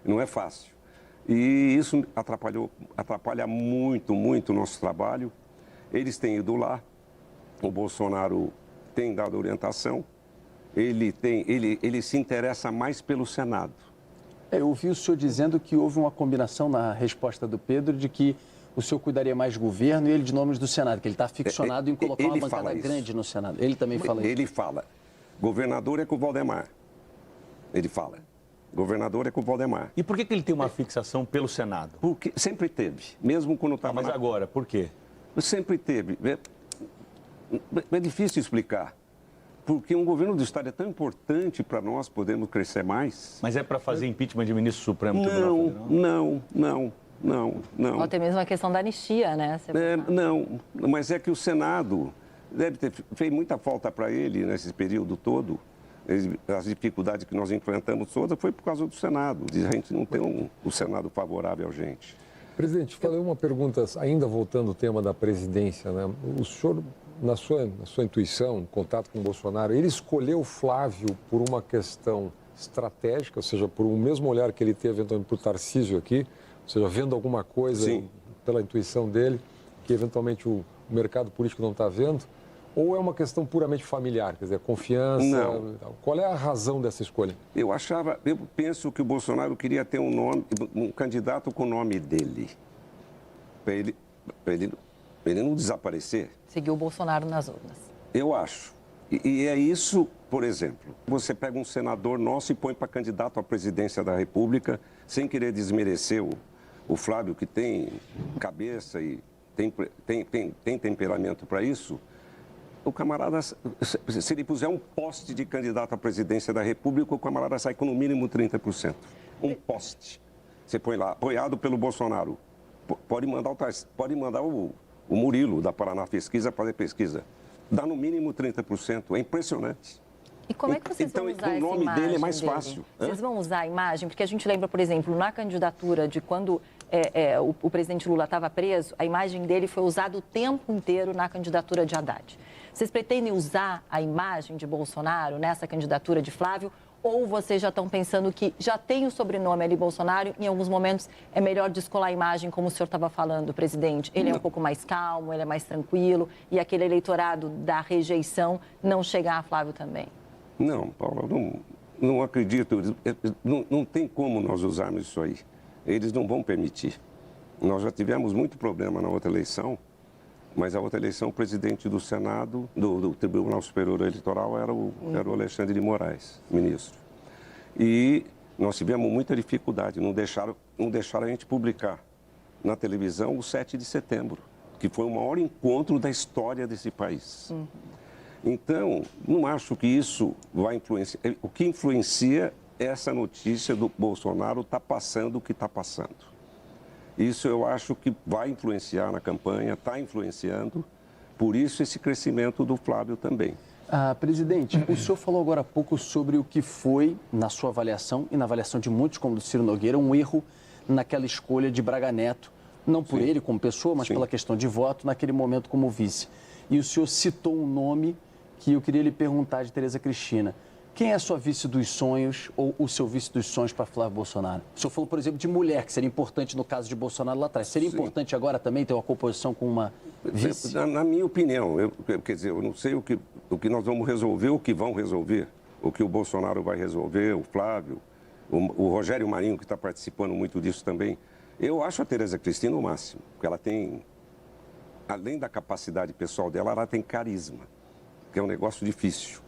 Não é fácil. E isso atrapalha muito o nosso trabalho. Eles têm ido lá, o Bolsonaro tem dado orientação, ele se interessa mais pelo Senado. Eu ouvi o senhor dizendo que houve uma combinação na resposta do Pedro de que o senhor cuidaria mais do governo e ele de nomes do Senado, que ele está ficcionado em colocar uma bancada grande no Senado. Ele também fala isso. Ele fala, governador é com o Valdemar. Ele fala, governador é com o Valdemar. E por que ele tem uma fixação pelo Senado? Porque sempre teve, mesmo quando estava... Mas agora, por quê? Sempre teve. É difícil explicar. Porque um governo do Estado é tão importante para nós podermos crescer mais. Mas é para fazer impeachment de ministro supremo Tribunal Federal? Não. Ou até mesmo a questão da anistia, né? Não, mas é que o Senado deve ter feito muita falta para ele nesse período todo. As dificuldades que nós enfrentamos todas foi por causa do Senado. A gente não tem o Senado favorável a gente. Presidente, falei uma pergunta, ainda voltando ao tema da presidência, né? O senhor, na sua intuição, contato com o Bolsonaro, ele escolheu o Flávio por uma questão estratégica, ou seja, por o mesmo olhar que ele teve eventualmente para o Tarcísio aqui, ou seja, vendo alguma coisa pela intuição dele, que eventualmente o mercado político não está vendo, ou é uma questão puramente familiar, quer dizer, confiança? Não. Qual é a razão dessa escolha? Eu penso que o Bolsonaro queria ter um candidato com o nome dele, para ele não desaparecer. Seguiu o Bolsonaro nas urnas. Eu acho. E é isso, por exemplo, você pega um senador nosso e põe para candidato à presidência da República, sem querer desmerecer o Flávio, que tem cabeça e tem temperamento para isso. O camarada, se ele puser um poste de candidato à presidência da República, o camarada sai com no mínimo 30%. Um poste. Você põe lá, apoiado pelo Bolsonaro. Pode mandar o Murilo, da Paraná Pesquisa, fazer pesquisa. Dá no mínimo 30%. É impressionante. E como é que vocês vão usar essa imagem? Então, o nome dele é mais fácil. Vocês vão usar a imagem? Porque a gente lembra, por exemplo, na candidatura de quando o presidente Lula estava preso, a imagem dele foi usada o tempo inteiro na candidatura de Haddad. Vocês pretendem usar a imagem de Bolsonaro nessa candidatura de Flávio Ou vocês já estão pensando que já tem o sobrenome ali, Bolsonaro, em alguns momentos é melhor descolar a imagem, como o senhor estava falando, presidente? Ele é um pouco mais calmo, ele é mais tranquilo, e aquele eleitorado da rejeição não chegar a Flávio também? Não, Paula, não acredito. Não tem como nós usarmos isso aí. Eles não vão permitir. Nós já tivemos muito problema na outra eleição, mas a outra eleição, o presidente do Senado, do Tribunal Superior Eleitoral, era o Alexandre de Moraes, ministro. E nós tivemos muita dificuldade, não deixaram a gente publicar na televisão o 7 de setembro, que foi o maior encontro da história desse país. Então, não acho que isso vai influenciar. O que influencia é essa notícia do Bolsonaro está passando o que está passando. Isso eu acho que vai influenciar na campanha, está influenciando, por isso esse crescimento do Flávio também. Presidente, o senhor falou agora há pouco sobre o que foi, na sua avaliação e na avaliação de muitos, como do Ciro Nogueira, um erro naquela escolha de Braga Neto, não por ele como pessoa, mas pela questão de voto, naquele momento como vice. E o senhor citou um nome que eu queria lhe perguntar de Tereza Cristina. Quem é a sua vice dos sonhos ou o seu vice dos sonhos para Flávio Bolsonaro? O senhor falou, por exemplo, de mulher, que seria importante no caso de Bolsonaro lá atrás. Seria importante agora também ter uma composição com uma vice? Na minha opinião, quer dizer, eu não sei o que nós vamos resolver, o que vão resolver, o que o Bolsonaro vai resolver, o Flávio, o Rogério Marinho, que está participando muito disso também. Eu acho a Tereza Cristina o máximo, porque ela tem, além da capacidade pessoal dela, ela tem carisma, que é um negócio difícil.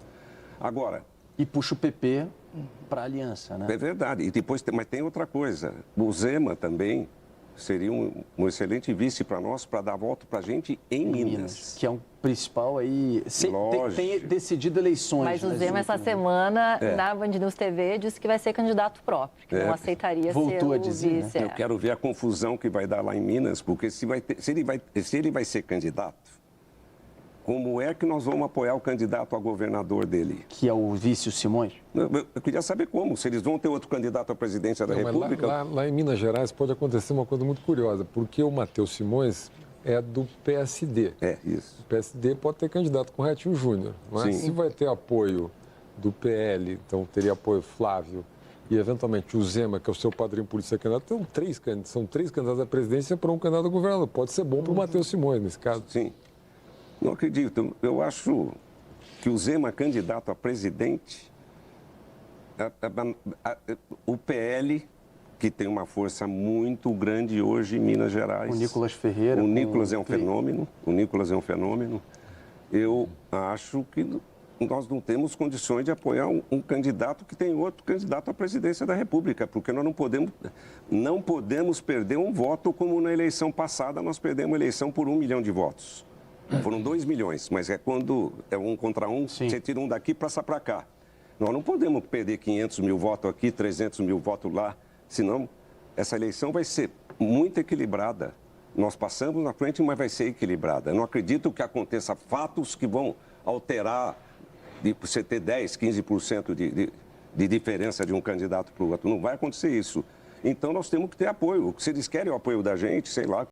Agora... E puxa o PP para a aliança, né? É verdade. E depois, mas tem outra coisa. O Zema também seria um excelente vice para nós, para dar voto para a gente em Minas. Que é um principal aí... Tem decidido eleições. Mas o Zema, essa semana, na Band News TV, disse que vai ser candidato próprio, que não aceitaria ser o vice. Eu quero ver a confusão que vai dar lá em Minas, porque se ele vai ser candidato, como é que nós vamos apoiar o candidato a governador dele? Que é o vice, o Simões? Eu queria saber como, se eles vão ter outro candidato à presidência da República. Lá em Minas Gerais pode acontecer uma coisa muito curiosa, porque o Matheus Simões é do PSD. É, isso. O PSD pode ter candidato com o Ratinho Júnior, mas se vai ter apoio do PL, então teria apoio Flávio e, eventualmente, o Zema, que é o seu padrinho político candidato, são três candidatos à presidência para um candidato a governador. Pode ser bom para o Matheus Simões, nesse caso. Sim. Não acredito. Eu acho que o Zema, candidato a presidente, o PL, que tem uma força muito grande hoje em Minas Gerais. O Nicolas Ferreira. O Nicolas é um fenômeno. O Nicolas é um fenômeno. Eu acho que nós não temos condições de apoiar um candidato que tem outro candidato à presidência da República, porque nós não podemos perder um voto como na eleição passada nós perdemos a eleição por 1 milhão de votos. Foram 2 milhões, mas é quando é um contra um, você tira um daqui e passa para cá. Nós não podemos perder 500 mil votos aqui, 300 mil votos lá, senão essa eleição vai ser muito equilibrada. Nós passamos na frente, mas vai ser equilibrada. Eu não acredito que aconteça fatos que vão alterar, de você ter 10, 15% de diferença de um candidato para o outro. Não vai acontecer isso. Então nós temos que ter apoio. Se eles querem o apoio da gente, sei lá,